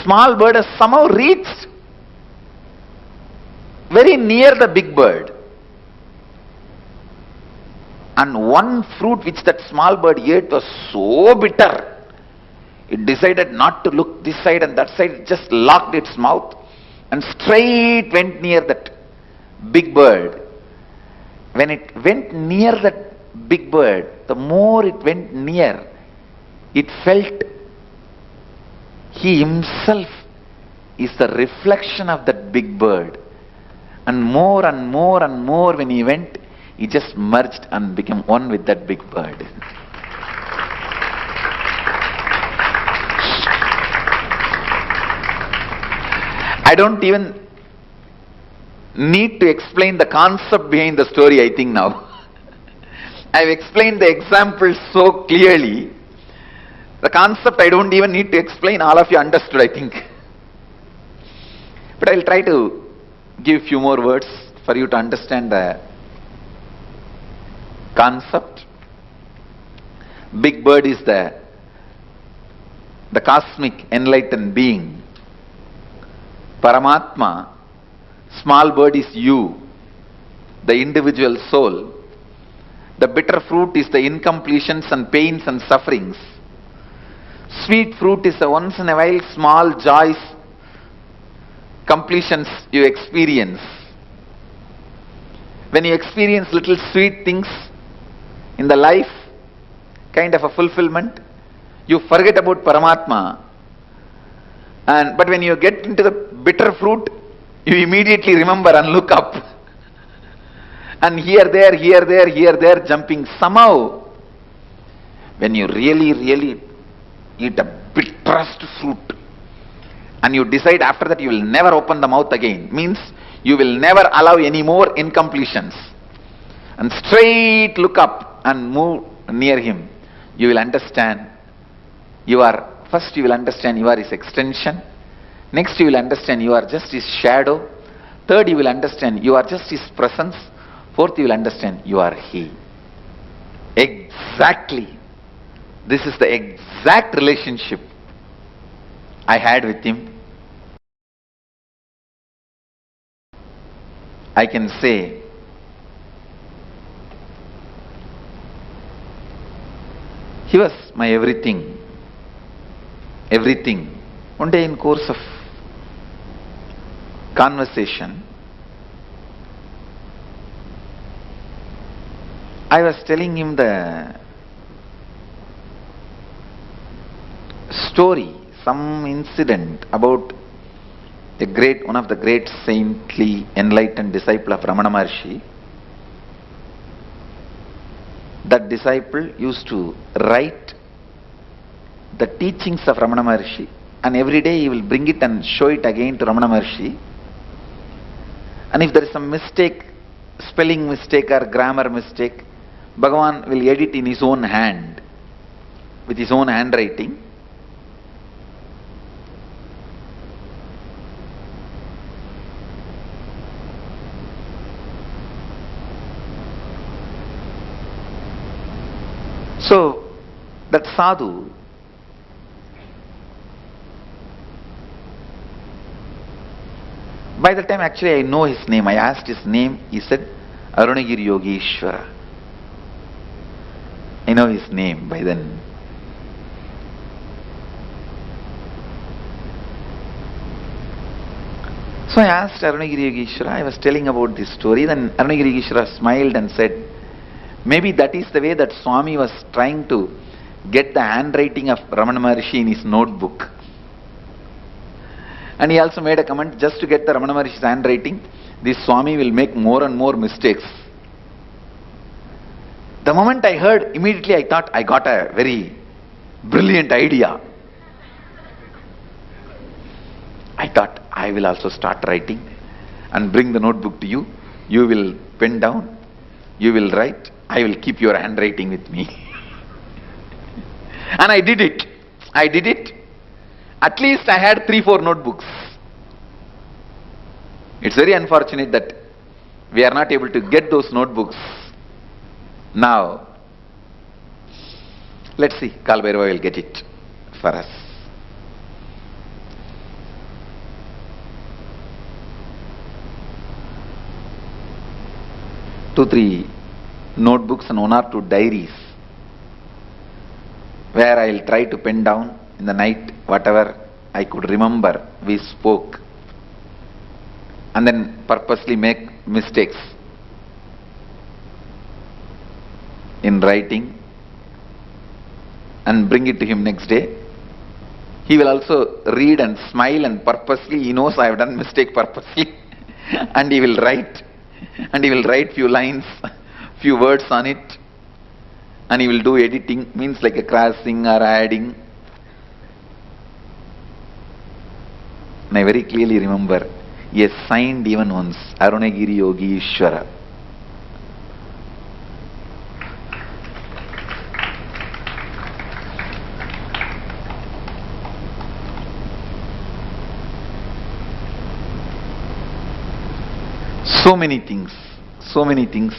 Speaker 4: small bird has somehow reached very near the big bird. And one fruit which that small bird ate was so bitter, it decided not to look this side and that side, it just locked its mouth and straight went near that big bird. When it went near that big bird, the more it went near, it felt he himself is the reflection of that big bird. And more and more and more when he went, he just merged and became one with that big bird. I don't even need to explain the concept behind the story, I think now. I've explained the example so clearly. The concept I don't even need to explain, all of you understood, I think. But I'll try to give few more words for you to understand the concept. Big bird is the cosmic enlightened being. Paramatma. Small bird is you, the individual soul. The bitter fruit is the incompletions and pains and sufferings. Sweet fruit is the once in a while small joys, completions you experience. When you experience little sweet things in the life, kind of a fulfillment, you forget about Paramatma. But when you get into the bitter fruit, you immediately remember and look up. And here, there, jumping. Somehow, when you really eat a bitterest fruit, and you decide after that you will never open the mouth again, means you will never allow any more incompletions, and straight look up and move near him, you will understand first you will understand you are his extension. Next you will understand you are just his shadow. Third you will understand you are just his presence. Fourth you will understand you are he. Exactly. This is the exact relationship I had with him. I can say he was my everything. Everything. One day in course of conversation, I was telling him the story, some incident about one of the great saintly enlightened disciple of Ramana Maharshi. That disciple used to write the teachings of Ramana Maharshi, and every day he will bring it and show it again to Ramana Maharshi. And if there is some mistake, spelling mistake or grammar mistake, Bhagavan will edit in his own hand, with his own handwriting. So, that sadhu, by the time actually I know his name, I asked his name, he said, Arunagiri Yogeshwara. I know his name by then. So I asked Arunagiri Yogeshwara, I was telling about this story, then Arunagiri Yogeshwara smiled and said, maybe that is the way that Swami was trying to get the handwriting of Ramana Maharshi in his notebook. And he also made a comment, just to get the Ramana Maharshi's handwriting, this Swami will make more and more mistakes. The moment I heard, immediately I thought I got a very brilliant idea. I thought I will also start writing and bring the notebook to you. You will pen down, you will write, I will keep your handwriting with me. And I did it. I did it. At least I had 3-4 notebooks. It's very unfortunate that we are not able to get those notebooks now. Let's see, Kalbhairava will get it for us. Two, three notebooks and 1 or 2 diaries where I will try to pen down in the night whatever I could remember we spoke, and then purposely make mistakes in writing and bring it to him next day. He will also read and smile, and purposely he knows I have done mistake purposely and he will write, and he will write few lines, few words on it, and he will do editing, means like a crossing or adding. And I very clearly remember he has signed even once, Arunagiri Yogi Ishwara. So many things, so many things.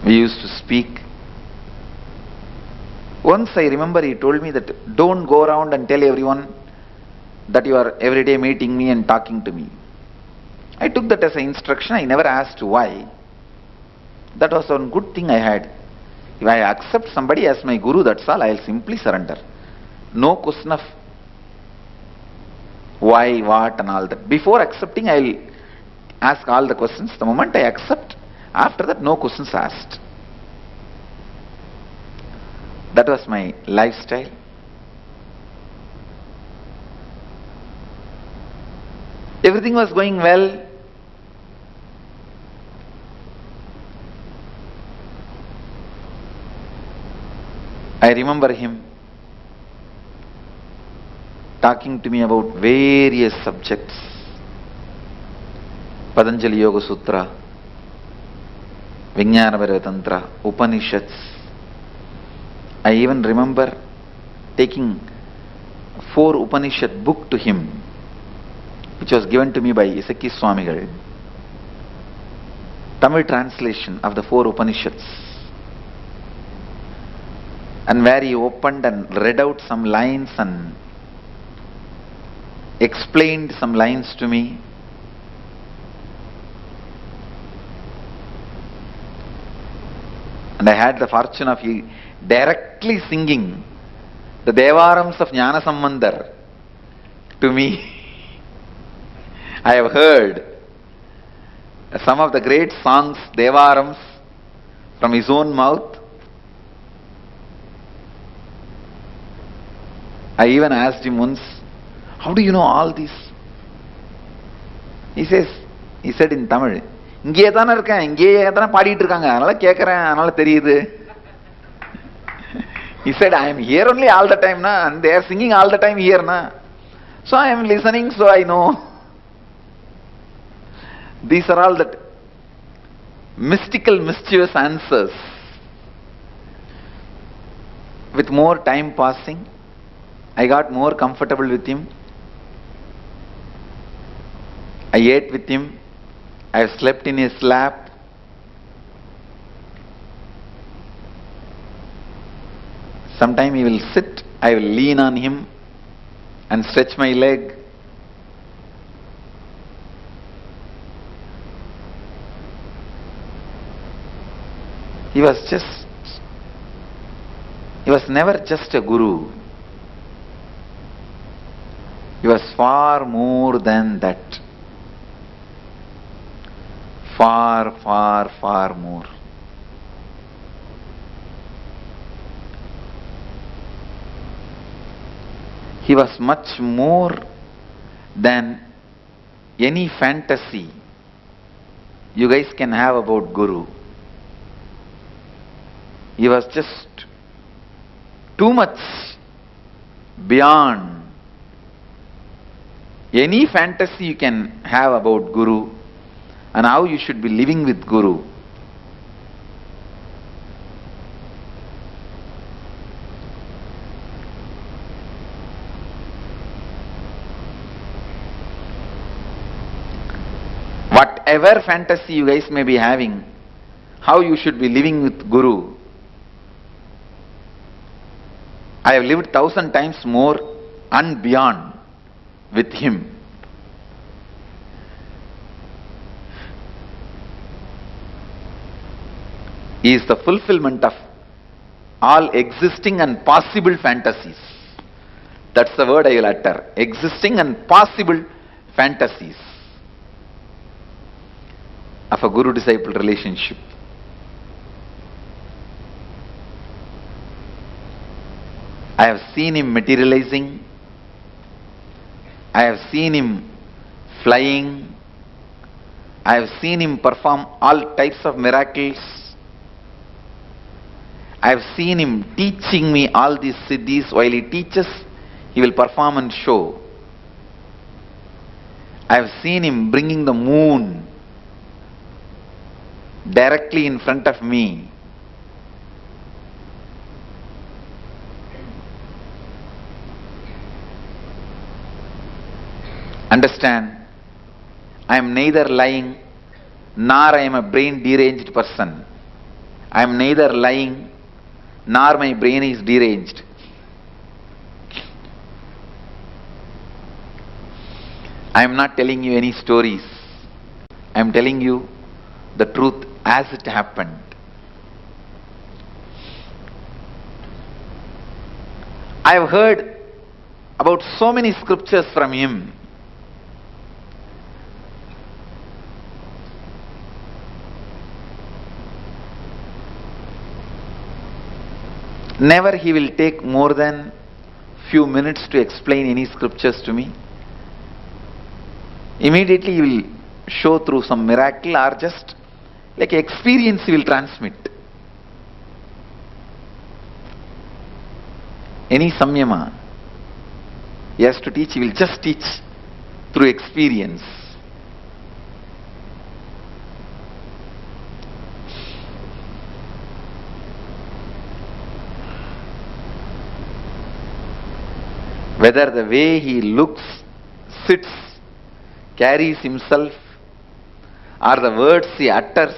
Speaker 4: We used to speak. Once I remember he told me that don't go around and tell everyone that you are every day meeting me and talking to me. I took that as an instruction. I never asked why. That was one good thing I had. If I accept somebody as my guru, that's all, I will simply surrender. No question of why, what and all that. Before accepting, I will ask all the questions. The moment I accept, after that no questions asked. That was my lifestyle. Everything was going well. I remember him talking to me about various subjects. Patanjali Yoga Sutra, Vijnana Tantra, Upanishads. I even remember taking 4 Upanishad book to him, which was given to me by Isaki Swamigal. Tamil translation of the 4 Upanishads. And where he opened and read out some lines and explained some lines to me. And I had the fortune of directly singing the Devarams of Jnana Sambandar to me. I have heard some of the great songs, Devarams, from his own mouth. I even asked him once, how do you know all this? He said in Tamil, இங்கே தானே இருக்கேன், இங்கே தானே பாடிட்டு இருக்காங்க, அதனால கேட்கறேன், அதனால தெரியுது. He said, I am here only all the time, na, and they are singing all the time here, na. So I am listening, so I know. These are all that mystical, mischievous answers. With more time passing, I got more comfortable with him. I ate with him. I have slept in his lap. Sometime he will sit, I will lean on him and stretch my leg. He was never just a guru. He was far more than that. Far, far, far more. He was much more than any fantasy you guys can have about Guru. He was just too much beyond any fantasy you can have about Guru and how you should be living with Guru. Whatever fantasy you guys may be having, how you should be living with Guru, I have lived 1,000 times more and beyond with him. He is the fulfillment of all existing and possible fantasies. That's the word I will utter. Existing and possible fantasies of a guru-disciple relationship. I have seen him materializing. I have seen him flying. I have seen him perform all types of miracles. I have seen him teaching me all these siddhis. While he teaches, he will perform and show. I have seen him bringing the moon directly in front of me. Understand, I am neither lying nor I am a brain deranged person. I am neither lying nor my brain is deranged. I am not telling you any stories. I am telling you the truth as it happened. I have heard about so many scriptures from him. Never he will take more than few minutes to explain any scriptures to me. Immediately he will show through some miracle or just like experience he will transmit. Any samyama he has to teach, he will just teach through experience. Whether the way he looks, sits, carries himself, or the words he utters,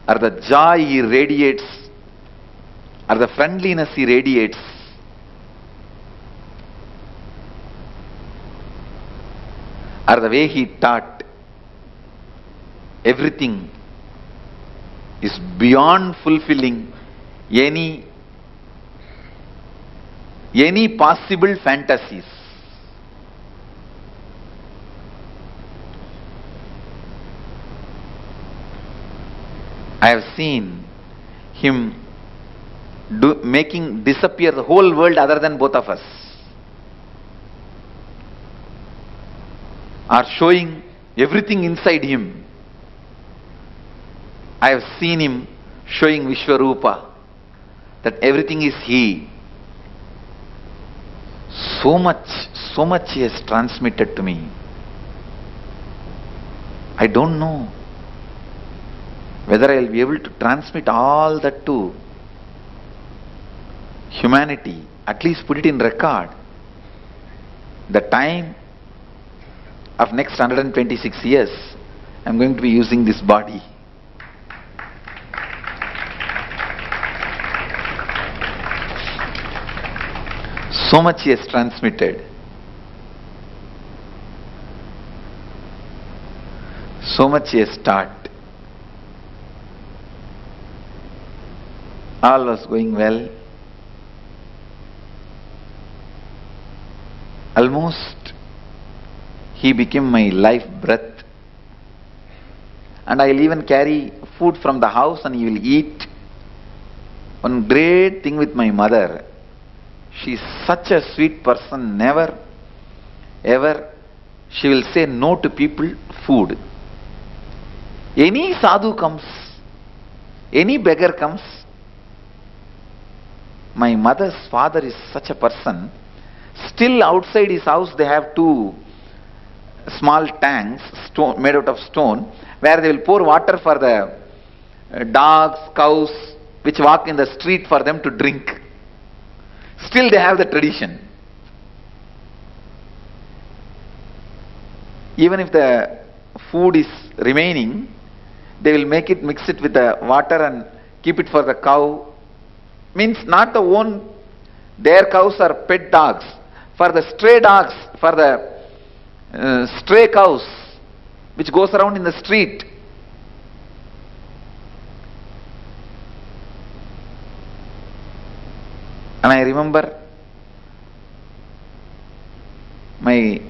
Speaker 4: or the joy he radiates, or the friendliness he radiates, or the way he taught, everything is beyond fulfilling any possible fantasies. I have seen him making disappear the whole world other than both of us, or showing everything inside him. I have seen him showing Vishwarupa, that everything is he. So much he has transmitted to me. I don't know whether I will be able to transmit all that to humanity, at least put it in record. The time of next 126 years, I am going to be using this body. So much he has transmitted. So much he has taught. All was going well. Almost he became my life breath. And I will even carry food from the house and he will eat. One great thing with my mother, She is such a sweet person, never ever she will say no to people food. Any sadhu comes, any beggar comes. My mother's father is such a person. Still outside his house they have two small tanks made out of stone where they will pour water for the dogs, cows which walk in the street for them to drink. Still they have the tradition. Even if the food is remaining, they will make it, mix it with the water and keep it for the cow. Means not the own, their cows are pet dogs. For the stray dogs, for the stray cows which goes around in the street. And I remember my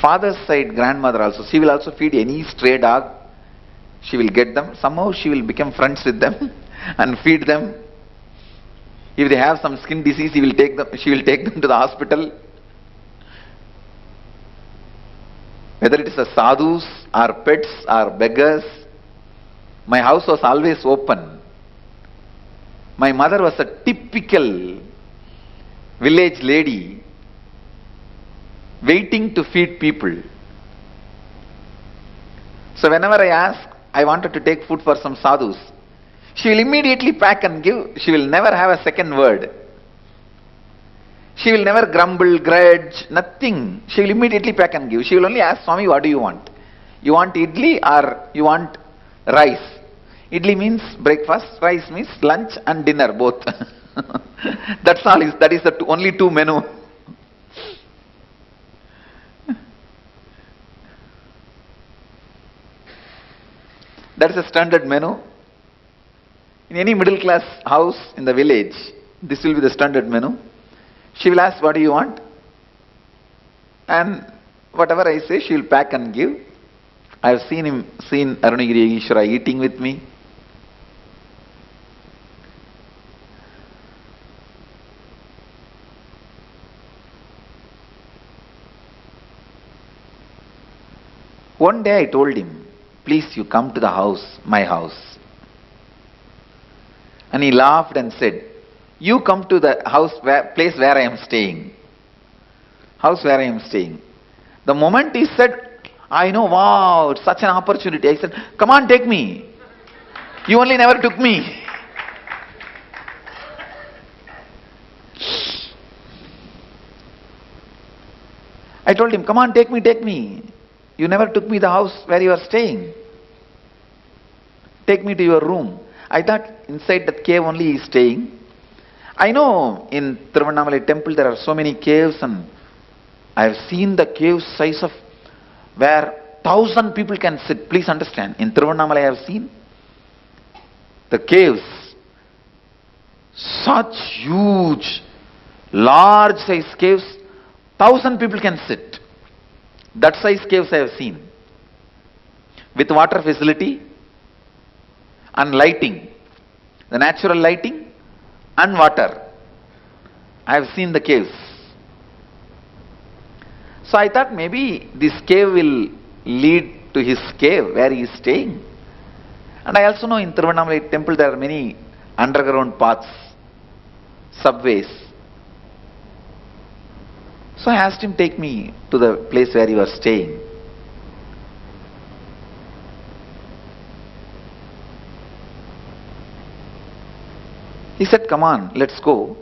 Speaker 4: father's side grandmother also, she will also feed any stray dog. She will get them. Somehow she will become friends with them and feed them. If they have some skin disease, she will take them to the hospital. Whether it is a sadhus or pets or beggars, my house was always open. My mother was a typical village lady waiting to feed people. So whenever I ask, I wanted to take food for some sadhus, she will immediately pack and give. She will never have a second word. She will never grumble, grudge, nothing. She will immediately pack and give. She will only ask, Swami, what do you want? You want idli or you want rice? Idli means breakfast, rice means lunch and dinner, both. That's all. That is the only two menu. That is a standard menu. In any middle class house in the village, this will be the standard menu. She will ask, what do you want? And whatever I say, she will pack and give. I have seen Arunagiri Ishwara eating with me. One day I told him, please you come to the house, my house. And he laughed and said, you come to the house, place where I am staying. House where I am staying. The moment he said, I know, wow, it's such an opportunity. I said, come on, take me. You only never took me. I told him, come on, take me. You never took me the house where you are staying. Take me to your room. I thought inside that cave only he is staying. I know in Tiruvannamalai temple there are so many caves, and I have seen the cave size of where 1,000 people can sit. Please understand, in Tiruvannamalai I have seen the caves, such huge, large size caves, 1,000 people can sit. That size caves I have seen, with water facility and lighting, the natural lighting and water. I have seen the caves. So I thought maybe this cave will lead to his cave where he is staying. And I also know in Tiruvannamalai temple there are many underground paths, subways. So I asked him, take me to the place where you are staying. He said, come on, let's go.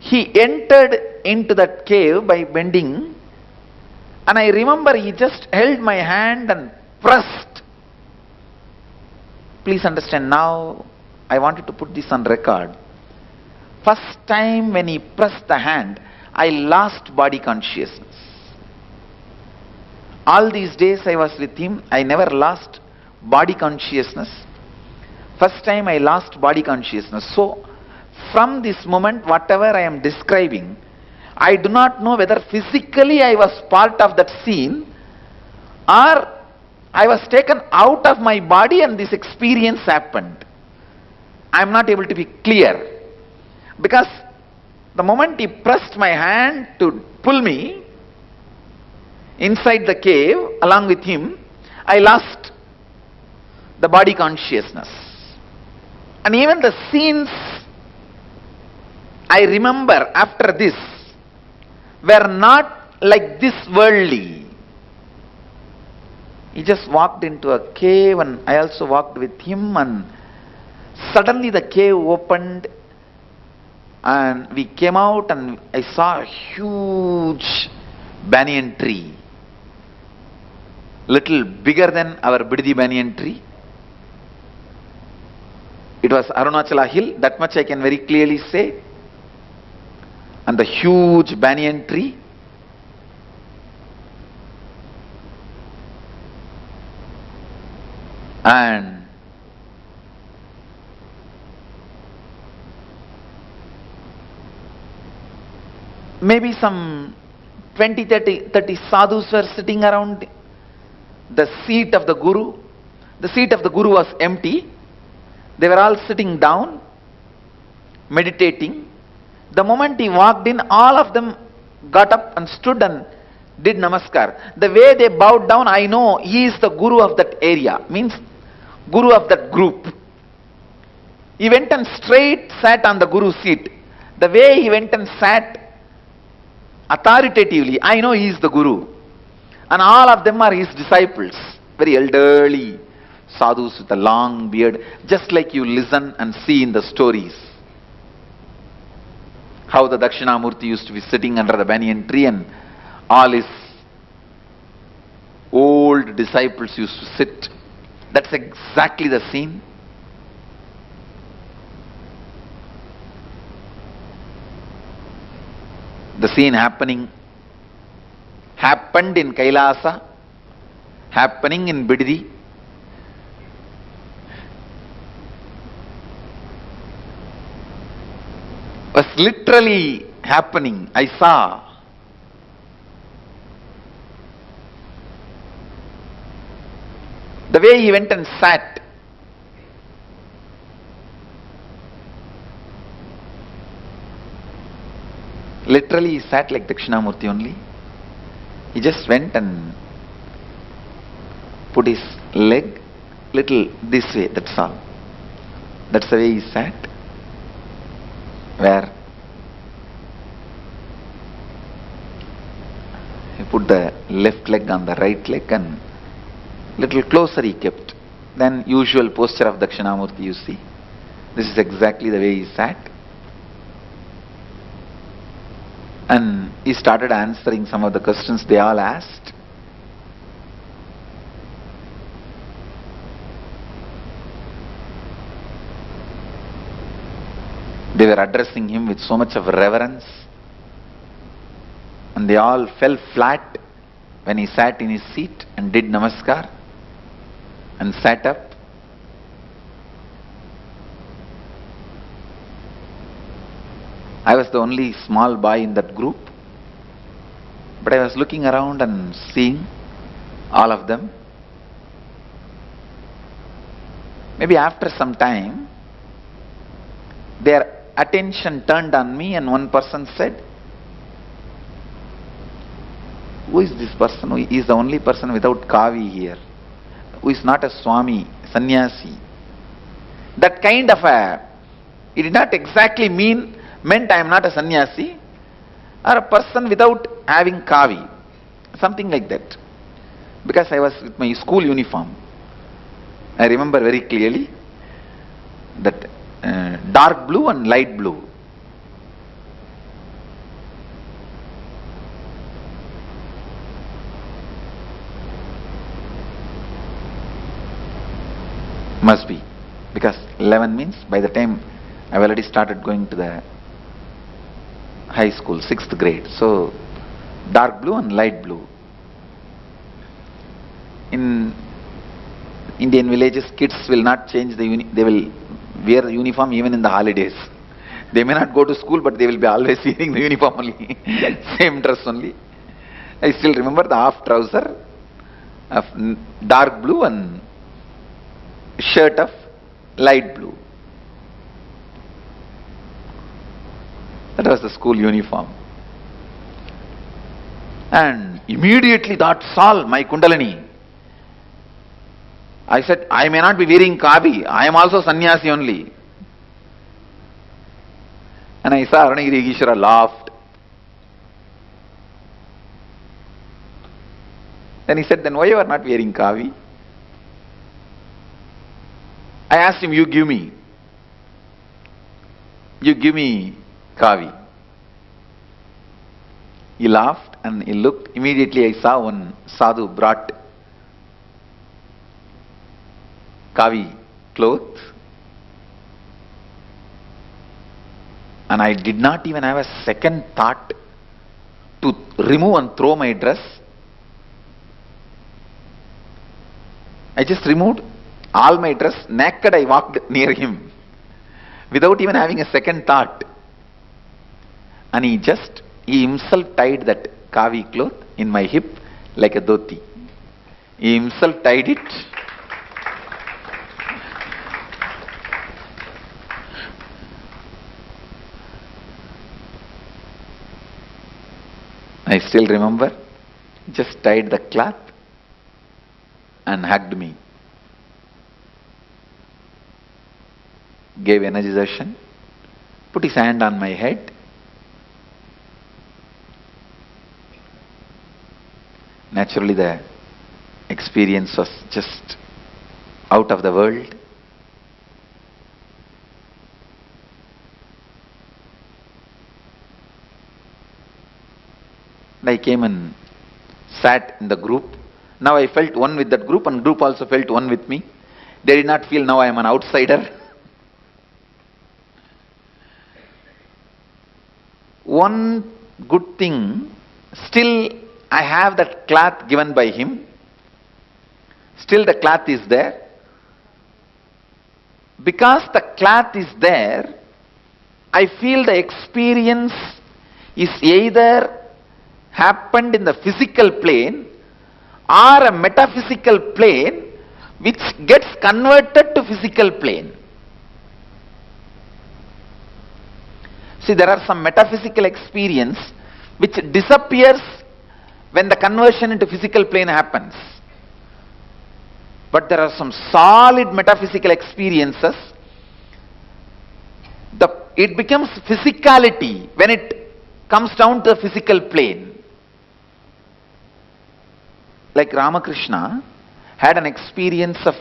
Speaker 4: He entered into that cave by bending, and I remember he just held my hand and pressed. Please understand, now I wanted to put this on record. First time when he pressed the hand, I lost body consciousness. All these days I was with him, I never lost body consciousness. First time I lost body consciousness. So, from this moment, whatever I am describing, I do not know whether physically I was part of that scene or I was taken out of my body and this experience happened. I am not able to be clear. Because The moment he pressed my hand to pull me inside the cave along with him, I lost the body consciousness. And even the scenes I remember after this were not like this worldly. He just walked into a cave and I also walked with him, and suddenly the cave opened and we came out and I saw a huge banyan tree, little bigger than our Biddi banyan tree. It was Arunachala hill, that much I can very clearly say. And the huge banyan tree. And maybe some 20-30 sadhus were sitting around the seat of the Guru. The seat of the Guru was empty. They were all sitting down, meditating. The moment he walked in, all of them got up and stood and did namaskar. The way they bowed down, I know he is the Guru of that area, means Guru of that group. He went and straight sat on the Guru's seat. The way he went and sat authoritatively, I know he is the Guru. And all of them are his disciples, very elderly sadhus with a long beard, just like you listen and see in the stories. How the Dakshinamurti used to be sitting under the banyan tree and all his old disciples used to sit. That's exactly the scene. The scene happened in Kailasa, happening in Biddi. Was literally happening. I saw. The way he went and sat. Literally he sat like Dakshinamurti only. He just went and put his leg little this way, that's all. That's the way he sat. Where he put the left leg on the right leg and little closer he kept than usual posture of Dakshinamurti, you see. This is exactly the way he sat. And he started answering some of the questions they all asked. They were addressing him with so much of reverence, and they all fell flat when he sat in his seat and did namaskar and sat up. I was the only small boy in that group, but I was looking around and seeing all of them. Maybe after some time, their attention turned on me and one person said, "Who is this person? He is the only person without kavi here, who is not a Swami, sannyasi." That kind of it did not exactly meant I am not a sannyasi or a person without having kavi, something like that. Because I was with my school uniform. I remember very clearly that dark blue and light blue. Must be, because 11 means by the time I've already started going to the high school, 6th grade. So dark blue and light blue. In Indian villages, kids will not change they will wear the uniform even in the holidays. They may not go to school, but they will be always wearing the uniform only, same dress only. I still remember the half trouser of dark blue and shirt of light blue. That was the school uniform. And immediately that solved my Kundalini. I said, I may not be wearing kavi, I am also sannyasi only. And I saw Aruණagiri Yogeshwara laughed. Then he said, then why you are not wearing kavi? I asked him, you give me kavi. He laughed and he looked. Immediately I saw one sadhu brought kavi cloth. And I did not even have a second thought to remove and throw my dress. I just removed all my dress. Naked I walked near him without even having a second thought. And he himself tied that kavi cloth in my hip like a dhoti. He himself tied it. I still remember, just tied the cloth and hugged me. Gave energization, put his hand on my head. Naturally the experience was just out of the world. I came and sat in the group. Now I felt one with that group and group also felt one with me. They did not feel now I am an outsider. One good thing, still I have that cloth given by him. Still the cloth is there. Because the cloth is there, I feel the experience is either happened in the physical plane or a metaphysical plane which gets converted to physical plane. See, there are some metaphysical experience which disappears when the conversion into physical plane happens. But there are some solid metaphysical experiences. It becomes physicality when it comes down to the physical plane. Like Ramakrishna had an experience of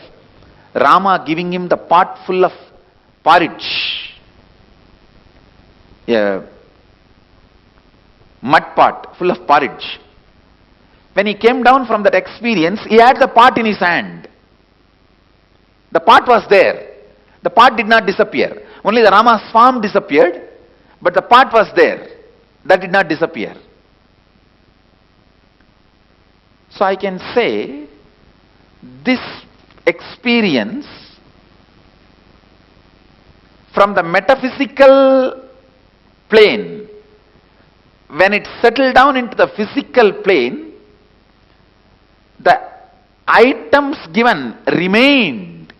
Speaker 4: Rama giving him the pot full of porridge. A mud pot full of porridge. When he came down from that experience, he had the pot in his hand. The pot was there. The pot did not disappear. Only the Rama's form disappeared, but the pot was there. That did not disappear. So I can say, this experience from the metaphysical plane, when it settled down into the physical plane, the items given remained.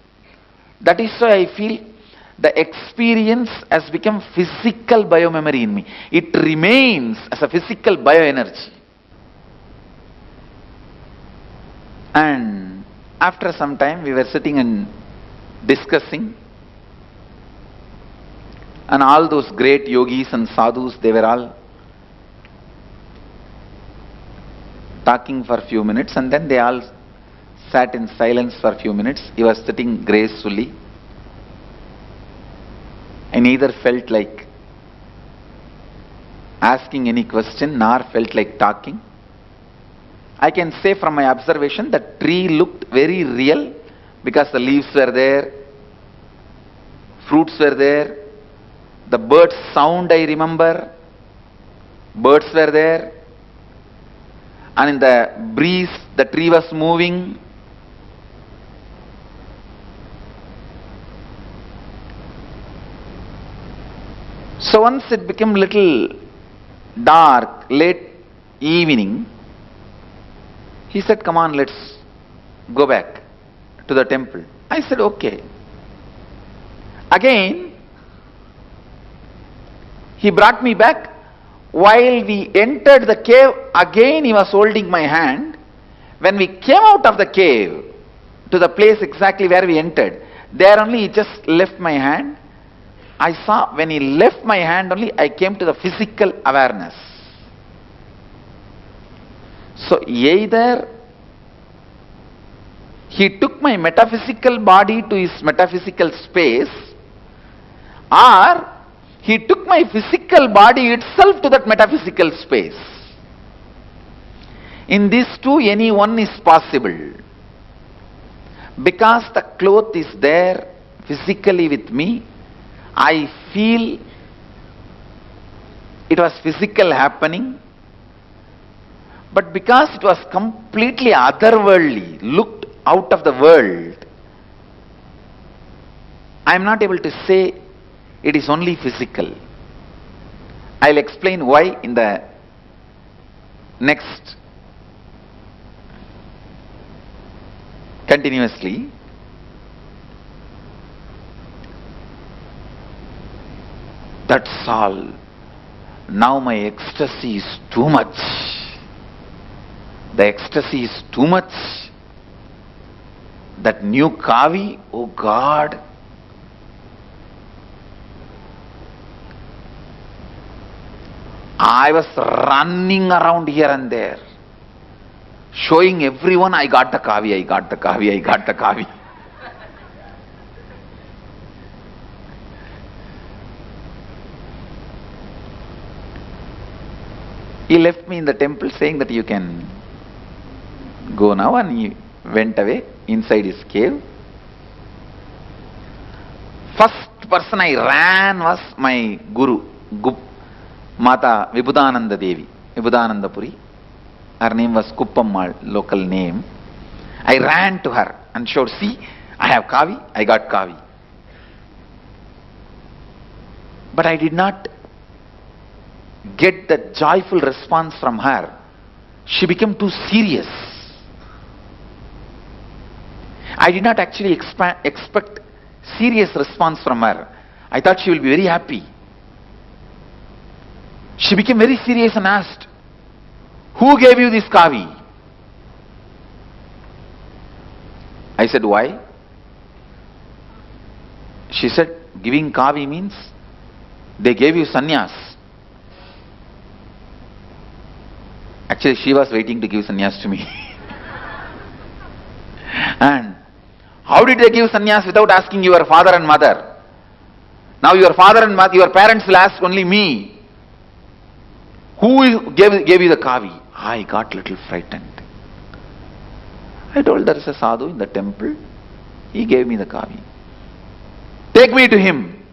Speaker 4: That is why I feel the experience has become physical biomemory in me. It remains as a physical bioenergy. And after some time we were sitting and discussing, and all those great yogis and sadhus, they were all talking for a few minutes, and then they all sat in silence for a few minutes. He was sitting gracefully. I neither felt like asking any question nor felt like talking. I can say from my observation that tree looked very real because the leaves were there, fruits were there, the bird's sound I remember, birds were there, and in the breeze the tree was moving. So once it became little dark, late evening, he said, come on, let's go back to the temple. I said, okay. Again, He brought me back. While we entered the cave, again he was holding my hand. When we came out of the cave, to the place exactly where we entered, there only he just left my hand. I saw when he left my hand only, I came to the physical awareness. So either he took my metaphysical body to his metaphysical space, or he took my physical body itself to that metaphysical space. In these two, any one is possible. Because the cloth is there physically with me, I feel it was physical happening. But because it was completely otherworldly, looked out of the world, I am not able to say it is only physical. I'll explain why in the next continuously. That's all. Now my ecstasy is too much. The ecstasy is too much. That new kavi, oh God. I was running around here and there, showing everyone I got the kavi, I got the kavi, I got the kavi. He left me in the temple saying that you can go now, and he went away inside his cave. First person I ran was my guru, Mata Vibhudananda Devi, Vibhudananda Puri. Her name was Kuppammal, local name. I ran to her and showed, see, I have kavi, I got kavi. But I did not get that joyful response from her. She became too serious. I did not actually expect serious response from her. I thought she will be very happy. She became very serious and asked, who gave you this kavi? I said, why? She said, giving kavi means they gave you sannyas. Actually, she was waiting to give sannyas to me. And how did they give sannyas without asking your father and mother? Now your father and mother, your parents will ask only me. Who gave you the kavi? I got a little frightened. I told there is a sadhu in the temple. He gave me the kavi. Take me to him.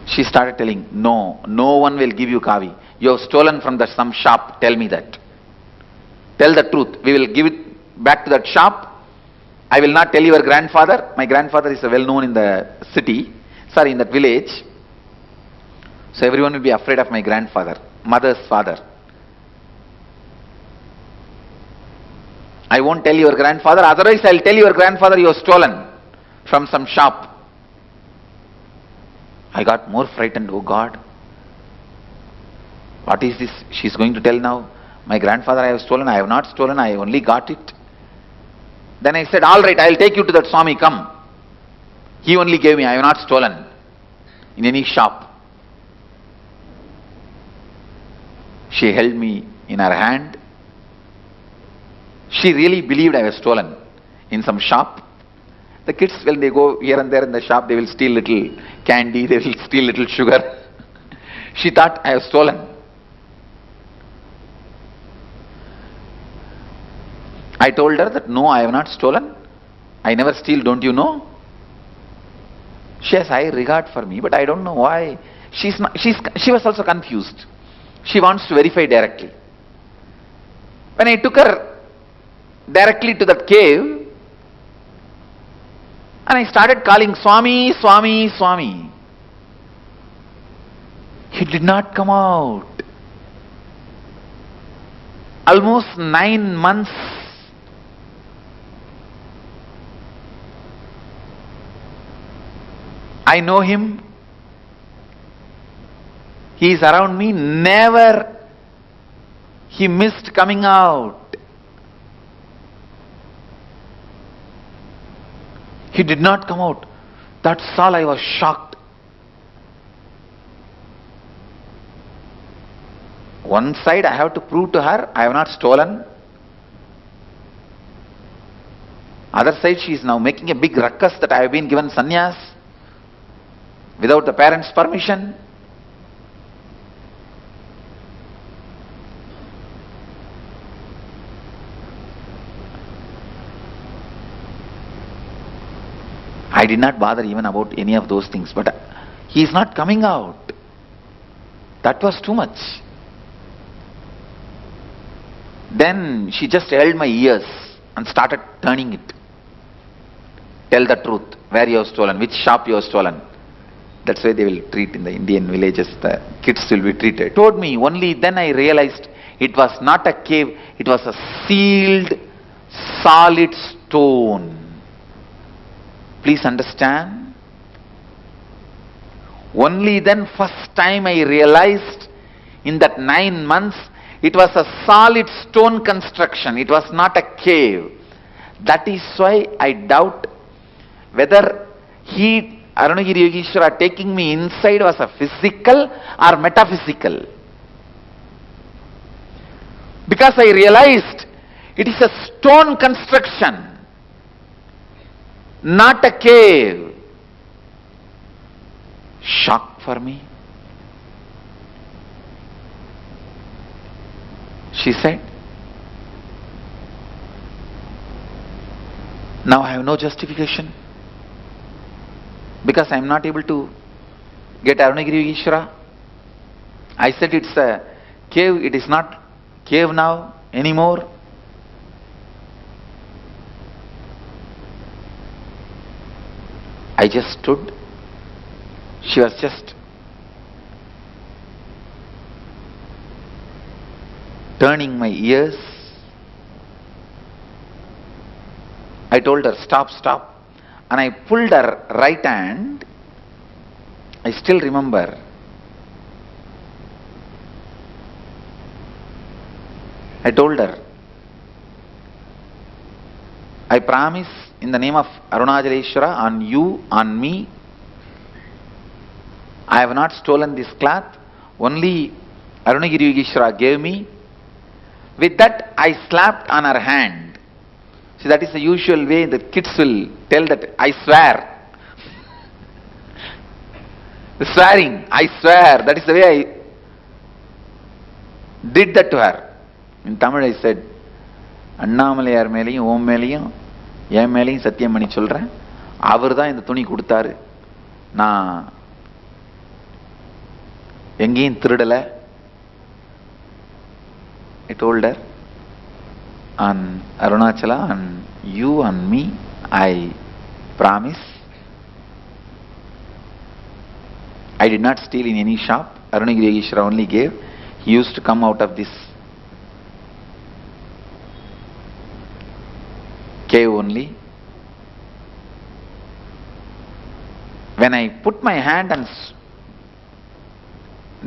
Speaker 4: She started telling, no one will give you kavi. You have stolen from some shop. Tell me that. Tell the truth. We will give it back to that shop. I will not tell your grandfather. My grandfather is well known in the city. Sorry, in that village. So everyone will be afraid of my grandfather, mother's father. I won't tell your grandfather, otherwise I'll tell your grandfather you have stolen from some shop. I got more frightened. Oh God, what is this? She's going to tell now, my grandfather I have stolen. I have not stolen, I only got it. Then I said, all right, I'll take you to that Swami, come. He only gave me, I have not stolen in any shop. She held me in her hand. She really believed I was stolen in some shop. The kids, when they go here and there in the shop, they will steal little candy, they will steal little sugar. She thought I have stolen. I told her that no, I have not stolen. I never steal, don't you know? She has high regard for me, but I don't know why. She was also confused. She wants to verify directly. When I took her directly to that cave, and I started calling Swami, Swami, Swami, he did not come out. Almost 9 months. I know him. He is around me. Never he missed coming out. He did not come out. That's all. I was shocked. One side I have to prove to her I have not stolen. Other side she is now making a big ruckus that I have been given sannyas without the parents' permission. I did not bother even about any of those things, but he is not coming out. That was too much. Then she just held my ears and started turning it. Tell the truth, where you have stolen, which shop you have stolen. That's why they will treat in the Indian villages, the kids will be treated. Told me, only then I realized it was not a cave, it was a sealed, solid stone. Please understand. Only then first time I realized in that 9 months it was a solid stone construction. It was not a cave. That is why I doubt whether Arunagiri Yogeshwara taking me inside was a physical or metaphysical. Because I realized it is a stone construction, not a cave. Shock for me. She said, now I have no justification because I am not able to get Arunagiri Yogeshwara. I said it's a cave, it is not cave now anymore. I just stood. She was just turning my ears. I told her, stop, stop. And I pulled her right hand. I still remember. I told her, I promise in the name of Arunachaleshwara, on you, on me, I have not stolen this cloth. Only Arunagiri Yogeshwara gave me. With that, I slapped on her hand. See, that is the usual way the kids will tell that, I swear. The swearing, I swear. That is the way I did that to her. In Tamil I said, Annamaliyar மேலையும் ஓம் மேலையும் என் மேலையும் சத்தியம் பண்ணி சொல்றேன், அவர் தான் இந்த துணி கொடுத்தாரு, நான் எங்கேயும் திருடல. I told her, on Arunachala, on you, on me, I promise. I did not steal in any shop. Arunagiri Yogeshwara only gave. He used to come out of this cave only. When I put my hand and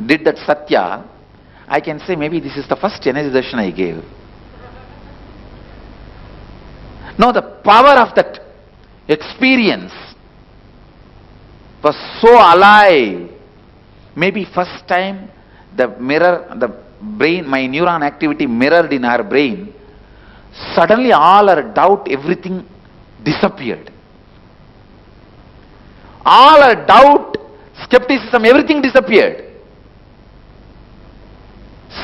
Speaker 4: did that Satya, I can say maybe this is the first energy darshan I gave. Now the power of that experience was so alive. Maybe first time the mirror, the brain, my neuron activity mirrored in her brain. Suddenly all her doubt, everything disappeared. All her doubt, skepticism, everything disappeared.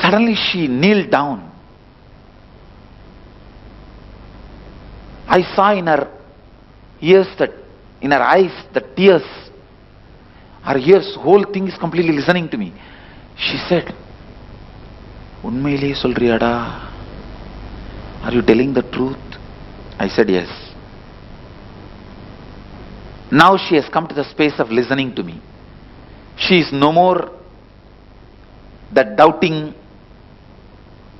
Speaker 4: Suddenly she kneeled down. I saw in her ears, that in her eyes, the tears. Her ears, whole thing is completely listening to me. She said, "Unmaile solriyada? Are you telling the truth?" I said, "Yes." Now she has come to the space of listening to me. She is no more that doubting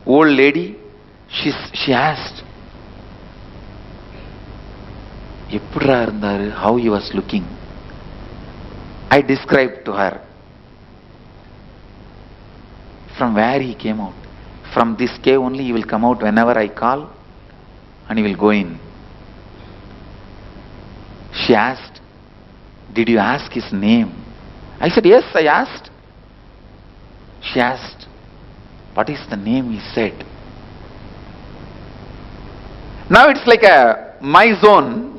Speaker 4: old lady. She asked, "Eppudra irundharu? How he was looking?" I described to her from where he came out. From this cave only he will come out whenever I call, and he will go in. She asked, did you ask his name? I said, yes, I asked. She asked, what is the name? He said. Now it's like my zone.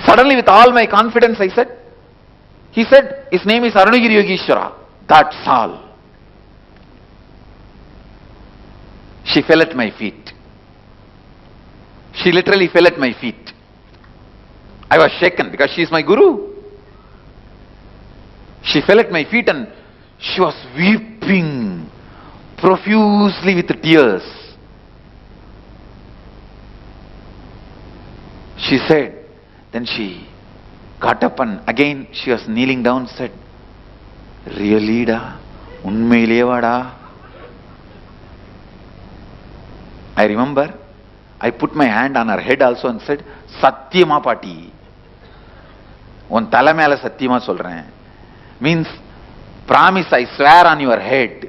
Speaker 4: Suddenly with all my confidence I said, he said, his name is Arunagiri Yogeshwara. That's all. She fell at my feet. She literally fell at my feet. I was shaken because she is my guru. She fell at my feet and she was weeping profusely with tears. She said, then she got up and again she was kneeling down, said, really da? Unmaileva da? I remember I put my hand on her head also and said, Satyama Pati. Un tala mela Satyama solren. Means, promise, I swear on your head.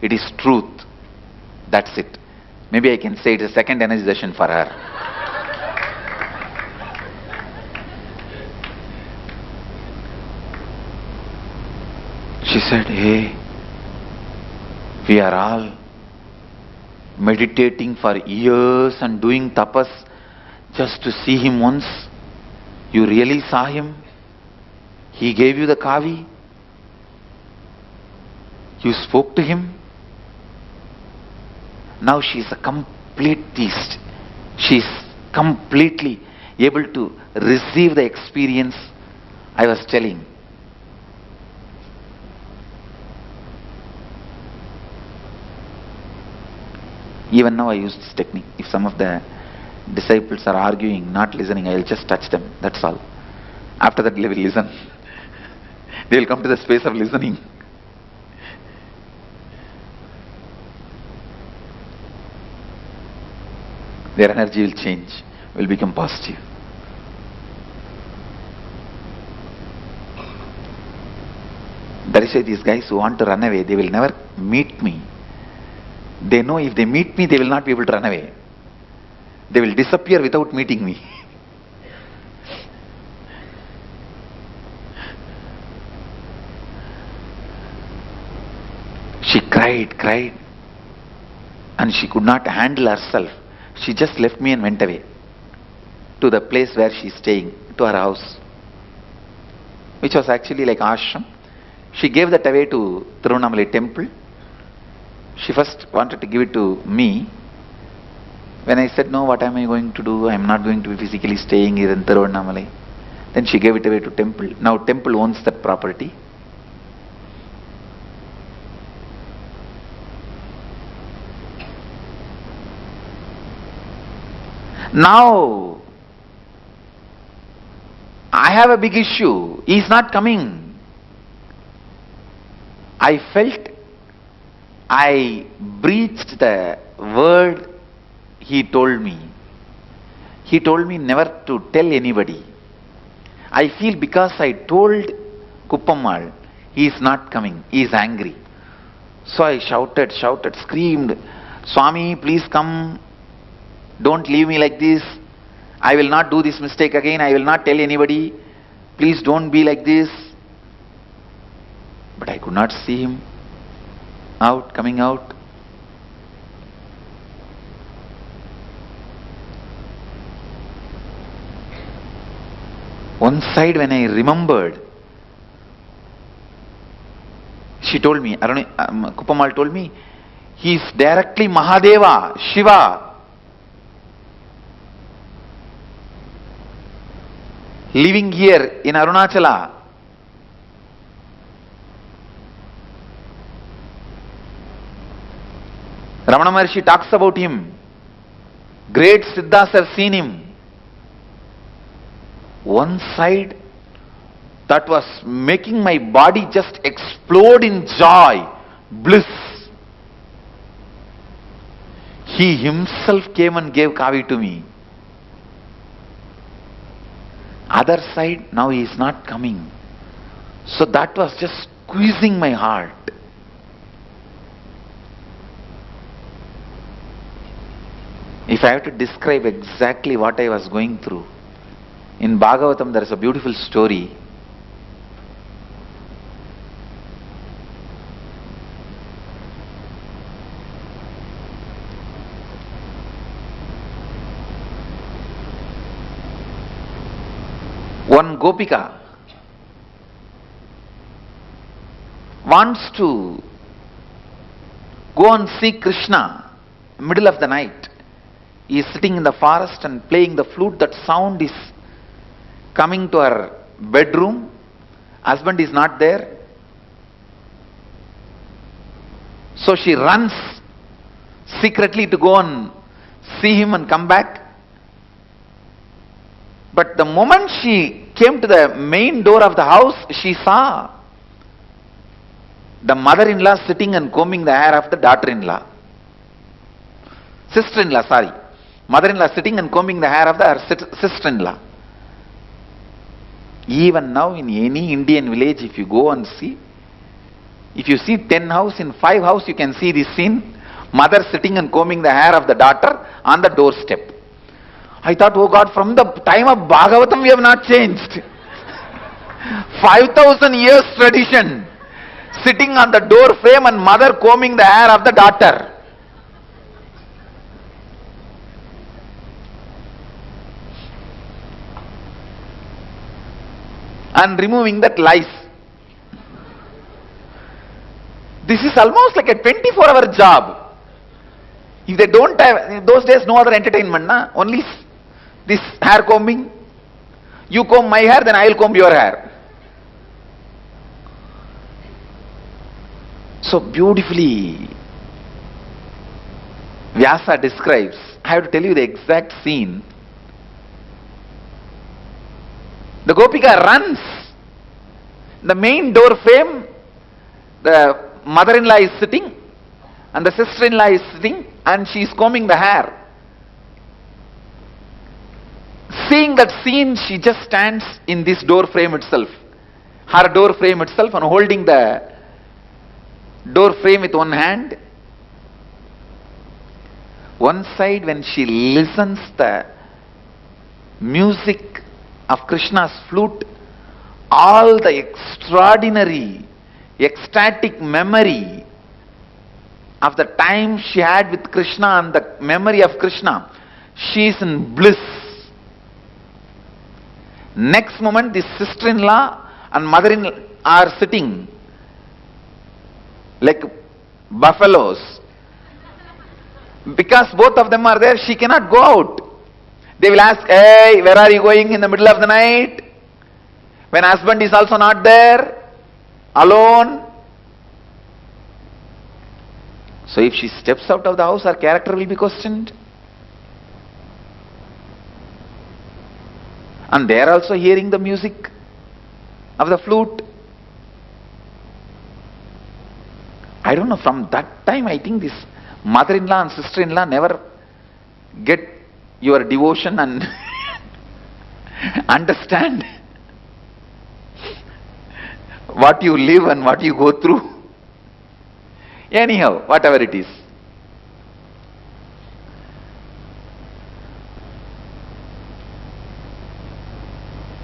Speaker 4: It is truth. That's it. Maybe I can say it's a second energization for her. She said, hey, we are all meditating for years and doing tapas just to see him once. You really saw him? He gave you the kavi? You spoke to him? Now she is a complete theist. She is completely able to receive the experience I was telling. Even now I use this technique. If some of the disciples are arguing, not listening, I will just touch them. That's all. After that they will listen. They will come to the space of listening. Their energy will change, will become positive. That is why these guys who want to run away, they will never meet me. They know if they meet me, they will not be able to run away. They will disappear without meeting me. She cried, and she could not handle herself. She just left me and went away to the place where she is staying, to her house, which was actually like ashram. She gave that away to Tiruvannamalai temple. She first wanted to give it to me. When I said, no, what am I going to do? I am not going to be physically staying here in Tiruvannamalai. Then she gave it away to temple. Now temple owns that property. Now, I have a big issue. He is not coming. I felt I breached the word he told me. He told me never to tell anybody. I feel because I told Kuppammal, he is not coming, he is angry. So I shouted, screamed, Swami, please come. Don't leave me like this. I will not do this mistake again. I will not tell anybody. Please don't be like this. But I could not see him coming out. One side when I remembered, she told me, Kuppammal told me, he is directly Mahadeva, Shiva. Living here in Arunachala. Ramana Maharshi talks about him. Great Siddhas have seen him. One side that was making my body just explode in joy, bliss. He himself came and gave kavi to me. Other side, now he is not coming. So that was just squeezing my heart. If I have to describe exactly what I was going through, in Bhagavatam there is a beautiful story. One Gopika wants to go and see Krishna middle of the night. He is sitting in the forest and playing the flute. That sound is coming to her bedroom. Husband is not there. So she runs secretly to go and see him and come back. But the moment she came to the main door of the house, she saw the mother-in-law sitting and combing the hair of the daughter-in-law. Sister-in-law, sorry. Mother-in-law sitting and combing the hair of her sister-in-law. Even now in any Indian village, if you go and see, if you see 10 houses, in 5 houses you can see this scene. Mother sitting and combing the hair of the daughter on the doorstep. I thought, oh God, from the time of Bhagavatam we have not changed. 5,000 years tradition. Sitting on the door frame and mother combing the hair of the daughter. And removing that lice. This is almost like a 24-hour job. If they don't have, in those days no other entertainment, na? Only this hair combing. You comb my hair, then I will comb your hair. So beautifully Vyasa describes. I have to tell you the exact scene. The Gopika runs. The main door frame, the mother-in-law is sitting and the sister-in-law is sitting and she is combing the hair. Seeing that scene, she just stands in this door frame itself. Her door frame itself, and holding the door frame with one hand. One side, when she listens the music of Krishna's flute, all the extraordinary, ecstatic memory of the time she had with Krishna and the memory of Krishna, she is in bliss. Next moment, this sister-in-law and mother-in-law are sitting like buffaloes. Because both of them are there, she cannot go out. They will ask, hey, where are you going in the middle of the night? When husband is also not there, alone. So if she steps out of the house, her character will be questioned. And they are also hearing the music of the flute. I don't know, from that time I think this mother-in-law and sister-in-law never get your devotion and understand what you live and what you go through. Anyhow, whatever it is.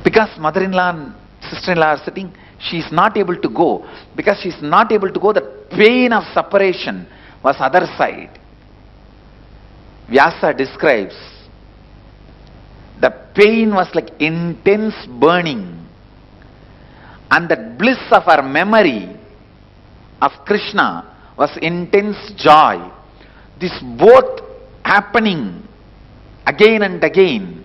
Speaker 4: Because mother-in-law and sister-in-law are sitting, she is not able to go. Because she is not able to go, the pain of separation was other side. Vyasa describes, the pain was like intense burning. And the bliss of her memory of Krishna was intense joy. This both happening again and again.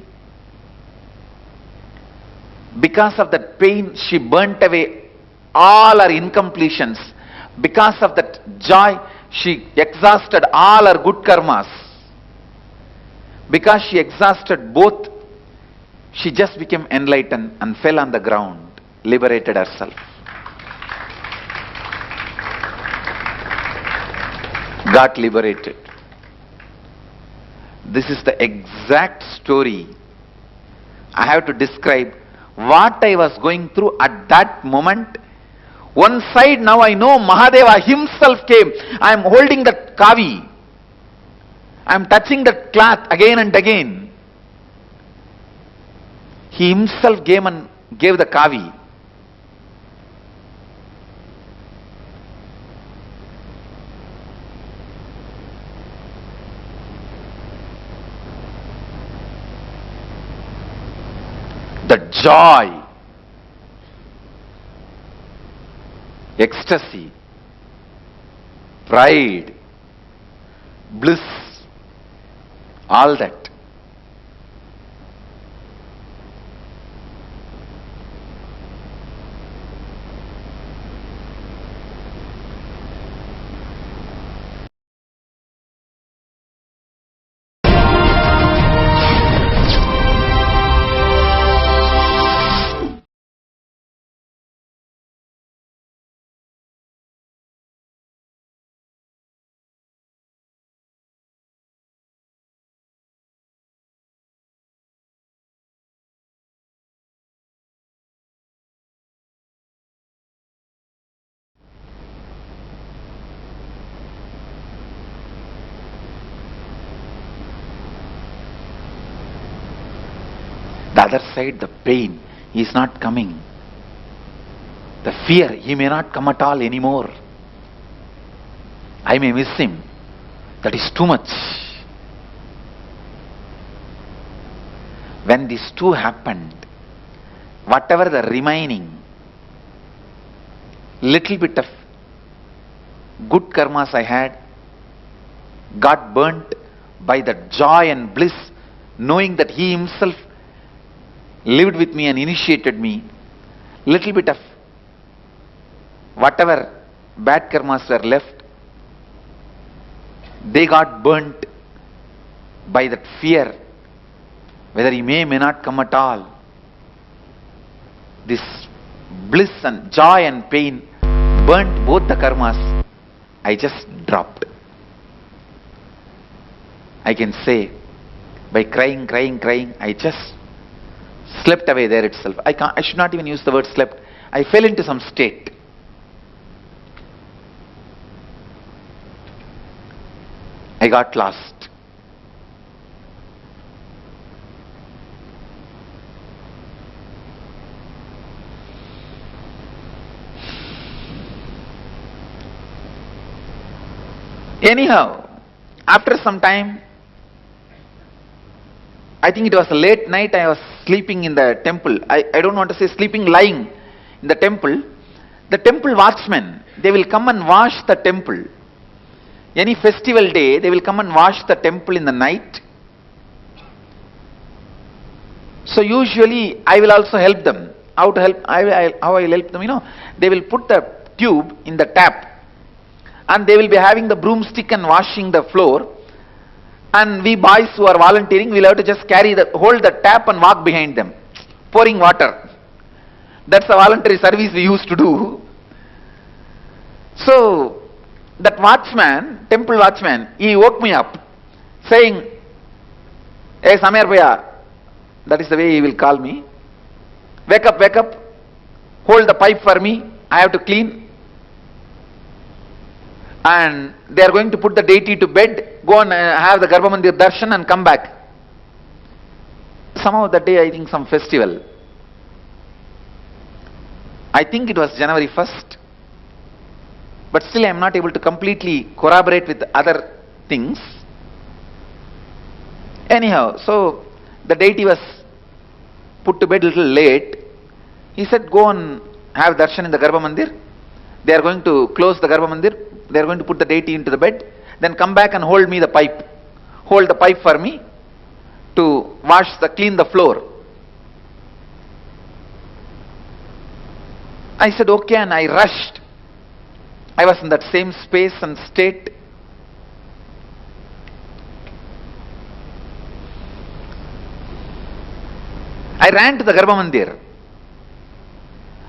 Speaker 4: Because of that pain, she burnt away all her incompletions. Because of that joy, she exhausted all her good karmas. Because she exhausted both, she just became enlightened and fell on the ground, liberated herself. Got liberated. This is the exact story I have to describe what I was going through at that moment. One side now I know Mahadeva himself came. I am holding that kavi. I am touching that cloth again and again. He himself came and gave the kavi. The joy, ecstasy, pride, bliss, all that. The other side, the pain, he is not coming. The fear, he may not come at all anymore. I may miss him. That is too much. When these two happened, whatever the remaining little bit of good karmas I had got burnt by the joy and bliss, knowing that he himself lived with me and initiated me. Little bit of whatever bad karmas were left, they got burnt by that fear, whether he may not come at all. This bliss and joy and pain burnt both the karmas. I just dropped. I can say, by crying, I just slept away there itself. I should not even use the word slept. I fell into some state. I got lost. Anyhow, after some time, I think it was a late night, I was sleeping in the temple. I don't want to say sleeping, lying in the temple. The temple watchmen, they will come and wash the temple. Any festival day, they will come and wash the temple in the night. So usually, I will also help them. How to help? How I will help them? They will put the tube in the tap, and they will be having the broomstick and washing the floor. And we boys who are volunteering, we'll have to just hold the tap and walk behind them, pouring water. That's a voluntary service we used to do. So, that watchman, temple watchman, he woke me up, saying, "Hey Samir Bhaiya," that is the way he will call me. Wake up, hold the pipe for me, I have to clean. And they are going to put the deity to bed, go and have the Garbha Mandir darshan and come back. Somehow that day, I think some festival. I think it was January 1st. But still I am not able to completely corroborate with other things. Anyhow, so the deity was put to bed a little late. He said, go and have darshan in the Garbha Mandir. They are going to close the Garbha Mandir. They are going to put the deity into the bed. Then come back and hold me the pipe. Hold the pipe for me to clean the floor. I said, okay, and I rushed. I was in that same space and state. I ran to the Garbha Mandir.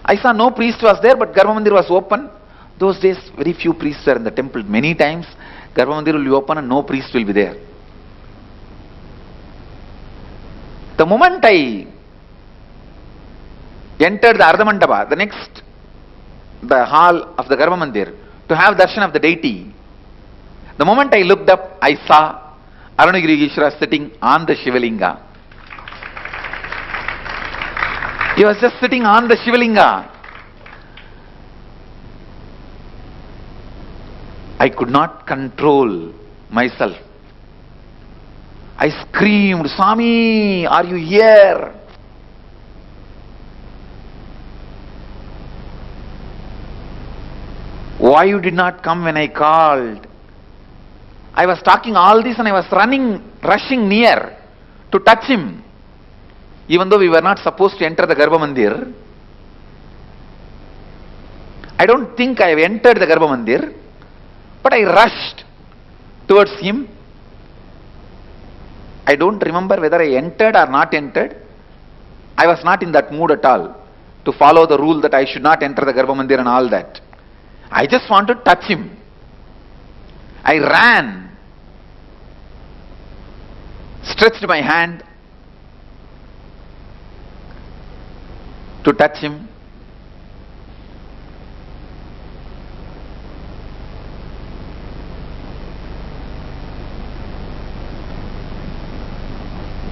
Speaker 4: I saw no priest was there, but Garbha Mandir was open. Those days, very few priests were in the temple. Many times, Garbha Mandir will be open and no priest will be there. The moment I entered the Ardhamandapa, the hall of the Garbha Mandir, to have darshan of the deity. The moment I looked up, I saw Arunagirishwara sitting on the Shivalinga. He was just sitting on the Shivalinga. I could not control myself. I screamed, "Swami, are you here?" "Why you did not come when I called?" I was talking all this and I was rushing near to touch him. Even though we were not supposed to enter the Garbha Mandir. I don't think I have entered the Garbha Mandir, but I rushed towards him. I don't remember whether I entered or not entered. I was not in that mood at all to follow the rule that I should not enter the Garbha Mandir and all that. I just want to touch him. I ran, stretched my hand to touch him.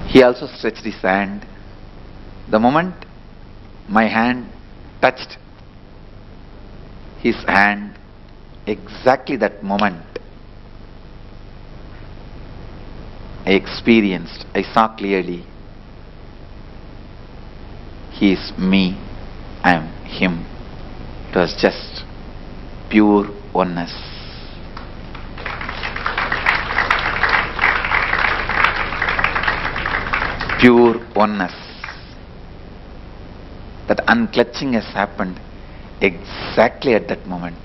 Speaker 4: He also stretched his hand. The moment my hand touched his hand, exactly that moment, I saw clearly, he is me, I am him. It was just pure oneness. Pure oneness. That unclutching has happened exactly at that moment.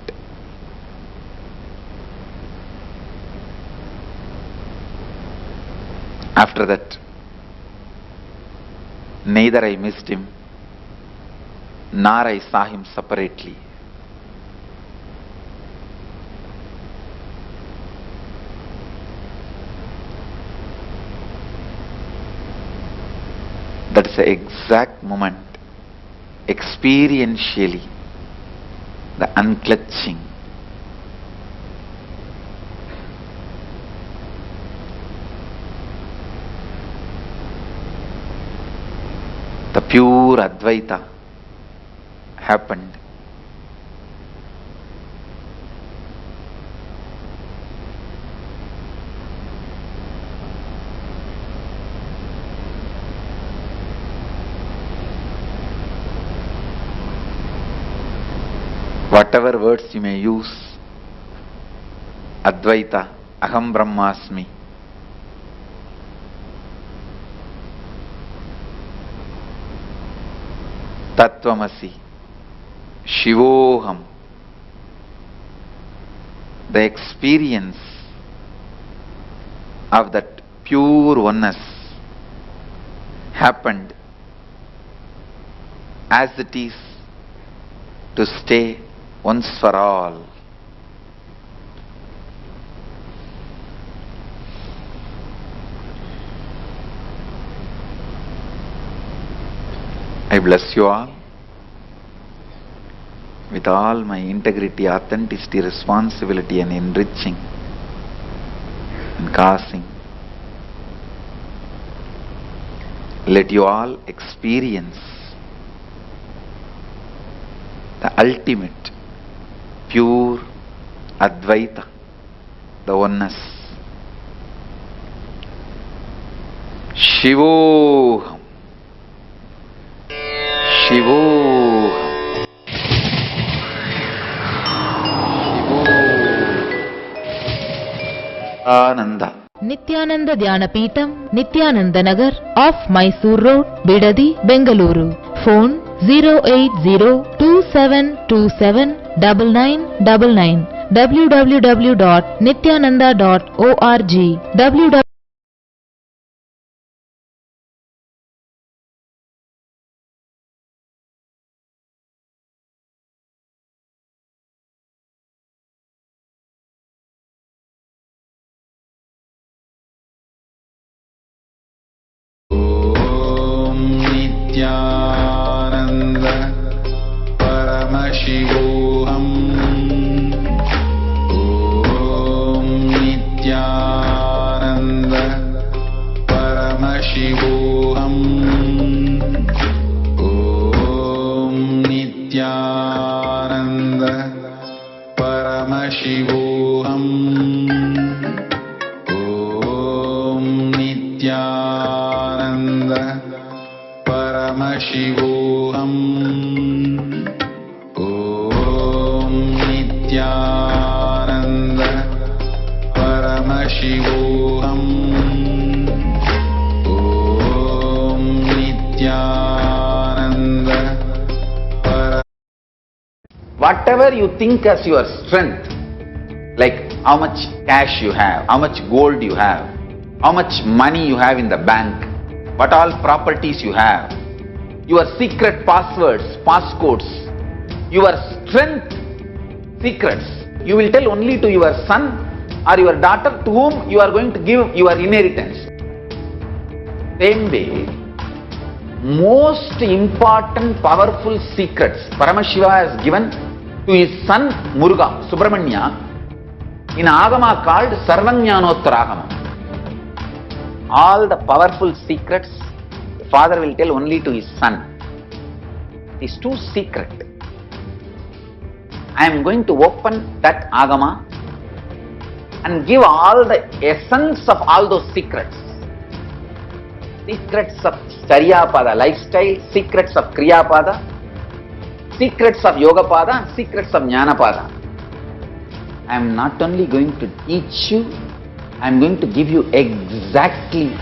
Speaker 4: After that, neither I missed him, nor I saw him separately. That's the exact moment, experientially, the unclutching. The pure Advaita happened. Whatever words you may use, Advaita, Aham Brahmasmi, Tattvamasi, Shivoham, the experience of that pure oneness happened as it is to stay once for all. I bless you all with all my integrity, authenticity, responsibility and enriching and causing. Let you all experience the ultimate, pure Advaita, the oneness. Shivoham. Shivoham. Ananda.
Speaker 13: Nithyananda Dhyanapitham, Nithyananda Nagar, off Mysore Road, Bidadi, Bengaluru. Phone 08027279999. www.nithyananda.org.
Speaker 1: Nithyananda Paramashivoham. Om Nithyananda Paramashivoham. Om Nithyananda Paramashivoham. Om Nithyananda Paramashivoham. Om Nithyananda Paramashivoham. Om Nithyananda
Speaker 4: Whatever you think as your strength, like how much cash you have, how much gold you have, how much money you have in the bank, what all properties you have, your secret passwords, passcodes, your strength secrets, you will tell only to your son or your daughter to whom you are going to give your inheritance. Same way, most important powerful secrets Paramashiva has given to his son Muruga, Subramanya, in Agama called Sarvajnanottara. All the powerful secrets the father will tell only to his son. It is too secret. I am going to open that Agama and give all the essence of all those secrets. Secrets of Charyapada, lifestyle, secrets of Kriyapada, secrets of Yogapada, and secrets of Jnanapada. I am not only going to teach you, I am going to give you exactly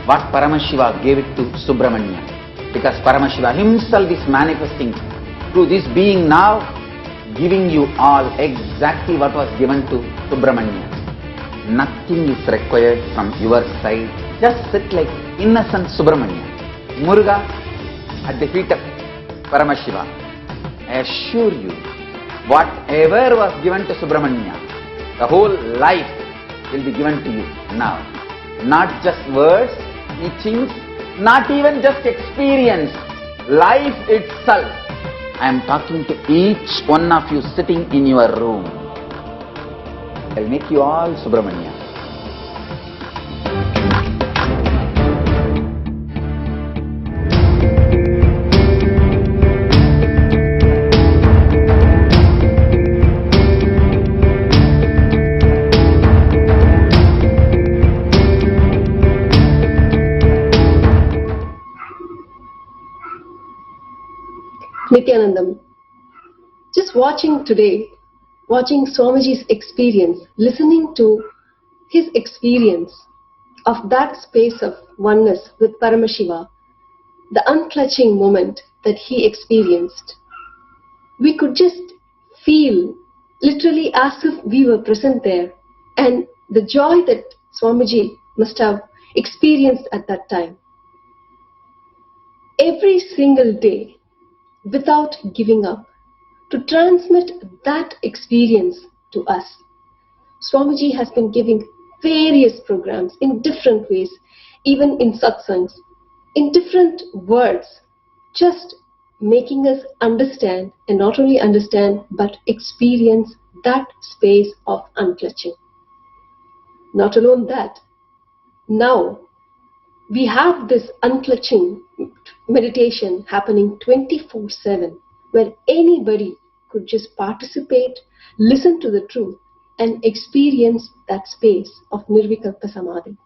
Speaker 4: what Paramashiva gave it to Subramanya. Because Paramashiva himself is manifesting through this being now, giving you all exactly what was given to Subramanya. Nothing is required from your side. Just sit like innocent Subramanya. Muruga at the feet of Paramashiva. I assure you, whatever was given to Subramanya, the whole life will be given to you now. Not just words, teachings, not even just experience, life itself. I am talking to each one of you sitting in your room. I will make you all Subramanya.
Speaker 14: Nithyanandam, just watching today, watching Swamiji's experience, listening to his experience of that space of oneness with Paramashiva, the unclutching moment that he experienced, we could just feel literally as if we were present there, and the joy that Swamiji must have experienced at that time. Every single day, without giving up, to transmit that experience to us. Swamiji has been giving various programs in different ways, even in satsangs, in different words, just making us understand, and not only understand, but experience that space of unclutching. Not alone that, now we have this unclutching meditation happening 24/7, where anybody could just participate, listen to the truth, and experience that space of Nirvikalpa Samadhi.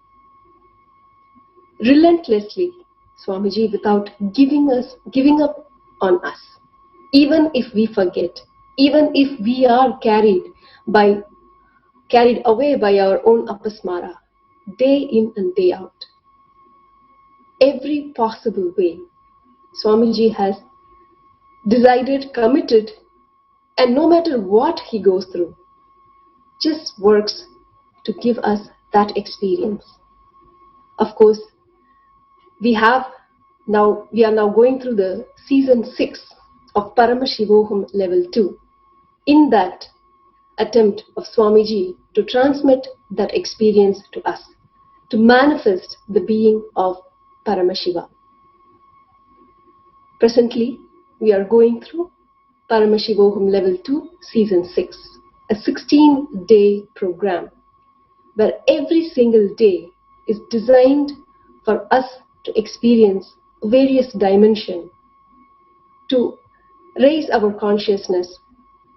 Speaker 14: Relentlessly, Swamiji, without giving up on us, even if we forget, even if we are carried away by our own apasmara, day in and day out. Every possible way, Swamiji has decided, committed, and no matter what he goes through, just works to give us that experience. Of course, we are now going through the season 6 of Paramashivoham level 2. In that attempt of Swamiji to transmit that experience to us, to manifest the being of Paramashiva. Presently, we are going through Paramashivoham Level 2 Season 6, a 16-day program where every single day is designed for us to experience various dimensions, to raise our consciousness,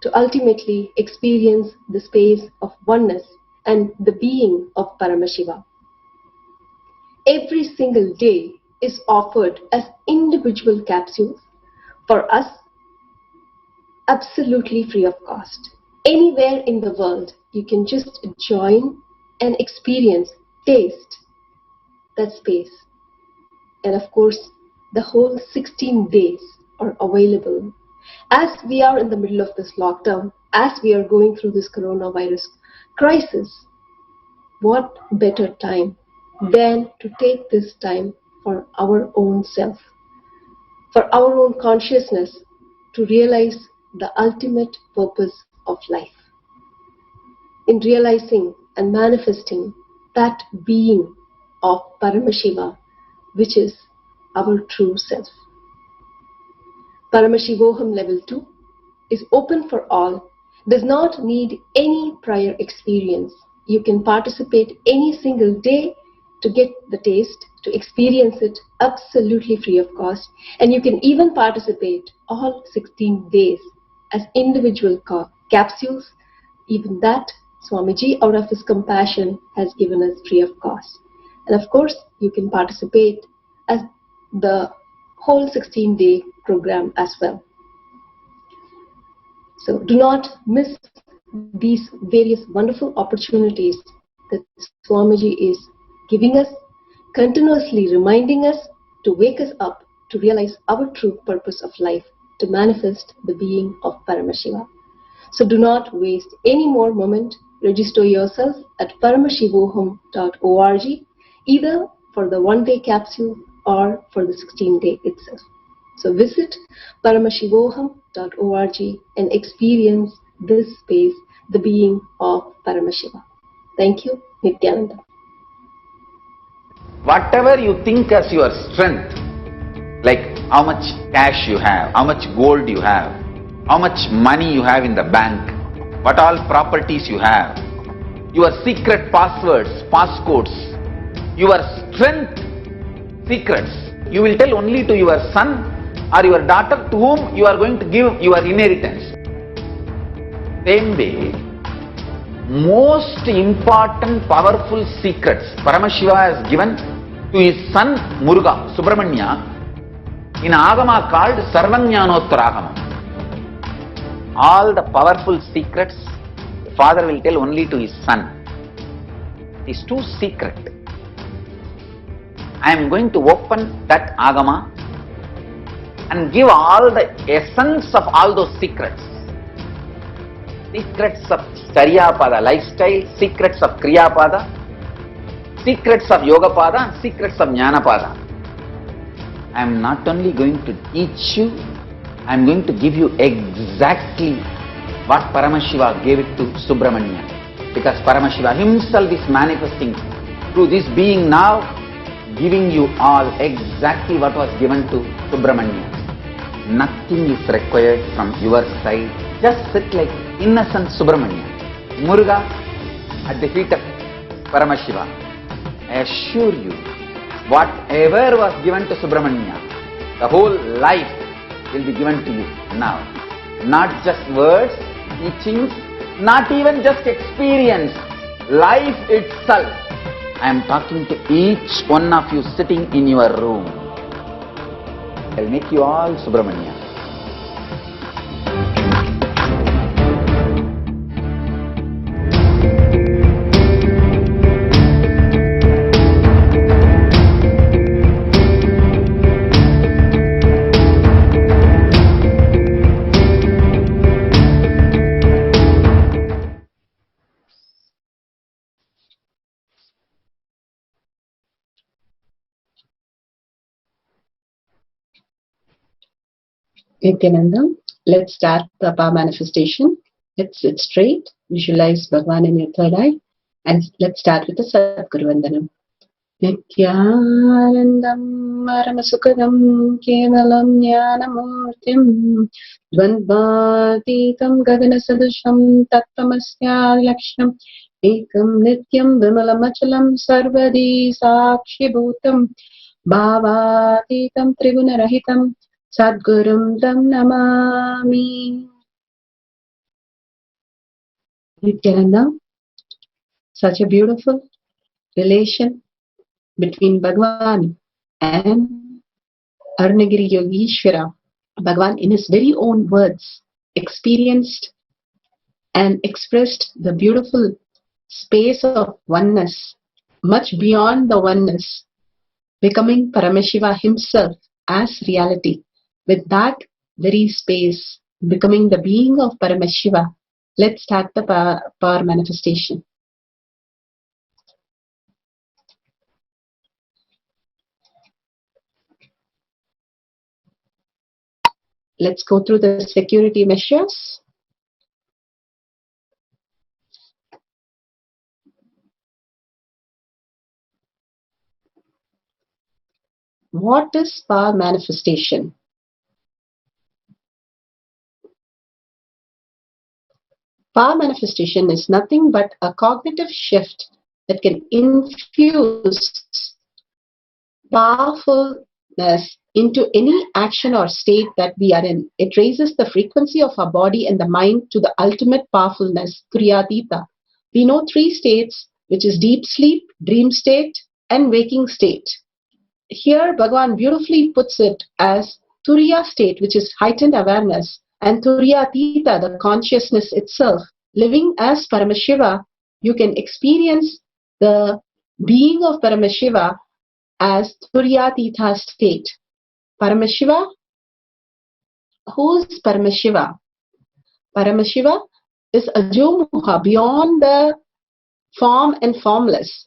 Speaker 14: to ultimately experience the space of oneness and the being of Paramashiva. Every single day is offered as individual capsules for us, absolutely free of cost. Anywhere in the world, you can just join and experience, taste that space. And of course, the whole 16 days are available. As we are in the middle of this lockdown, as we are going through this coronavirus crisis, what better time than to take this time for our own self, for our own consciousness, to realize the ultimate purpose of life. In realizing and manifesting that being of Paramashiva, which is our true self. Paramashivoham Level 2 is open for all, does not need any prior experience. You can participate any single day to get the taste, to experience it absolutely free of cost, and you can even participate all 16 days as individual capsules. Even that Swamiji, out of his compassion, has given us free of cost. And of course, you can participate as the whole 16-day program as well. So do not miss these various wonderful opportunities that Swamiji is giving us, continuously reminding us to wake us up to realize our true purpose of life, to manifest the being of Paramashiva. So do not waste any more moment. Register yourself at paramashivoham.org, either for the one-day capsule or for the 16-day itself. So visit paramashivoham.org and experience this space, the being of Paramashiva. Thank you, Nithyananda.
Speaker 4: Whatever you think as your strength, like how much cash you have, how much gold you have, how much money you have in the bank, what all properties you have, your secret passwords, passcodes, your strength secrets, you will tell only to your son or your daughter to whom you are going to give your inheritance. Same way, most important powerful secrets Paramashiva has given to his son Muruga, Subramanya, in Agama called Sarvajnanottaragama. All the powerful secrets the father will tell only to his son. It is too secret. I am going to open that Agama and give all the essence of all those secrets. Secrets of Charyapada lifestyle, secrets of Kriyapada, secrets of Yogapada, and secrets of Jnanapada. I am not only going to teach you, I am going to give you exactly what Paramashiva gave it to Subramanya. Because Paramashiva himself is manifesting through this being now, giving you all exactly what was given to Subramanya. Nothing is required from your side. Just sit like innocent Subramanya, Muruga at the feet of Paramashiva. I assure you, whatever was given to Subramanya, the whole life will be given to you now. Not just words, teachings, not even just experience, life itself. I am talking to each one of you sitting in your room. I will make you all Subramanya.
Speaker 15: Nithyananda, let's start the power manifestation. Let's sit straight, visualize Bhagavan in your third eye, and let's start with the Sadguru Vandanam. Nithyanandam Paramasukadam Kevalam Jnanamurtim Dvandvatitam Gaganasadusham Tattvamasya Lakshnam Ekam Nityam Vimalamachalam Sarvadi Sakshibhutam Bhavatitam Tribunarahitam Sadgurum Tam Namami. Nithyananda, such a beautiful relation between Bhagavan and Arunagiri Yogeshwara. Bhagavan, in his very own words, experienced and expressed the beautiful space of oneness, much beyond the oneness, becoming Paramashiva himself as reality. With that very space, becoming the being of Paramashiva, let's start the power manifestation. Let's go through the security measures. What is power manifestation? Power manifestation is nothing but a cognitive shift that can infuse powerfulness into any action or state that we are in. It raises the frequency of our body and the mind to the ultimate powerfulness, Turiyatita. We know three states, which is deep sleep, dream state, and waking state. Here, Bhagavan beautifully puts it as Turiya state, which is heightened awareness, and Turiyatita, the consciousness itself. Living as Paramashiva, you can experience the being of Paramashiva as Turiyatita state. Paramashiva? Who is Paramashiva? Paramashiva is Ajomuha, beyond the form and formless.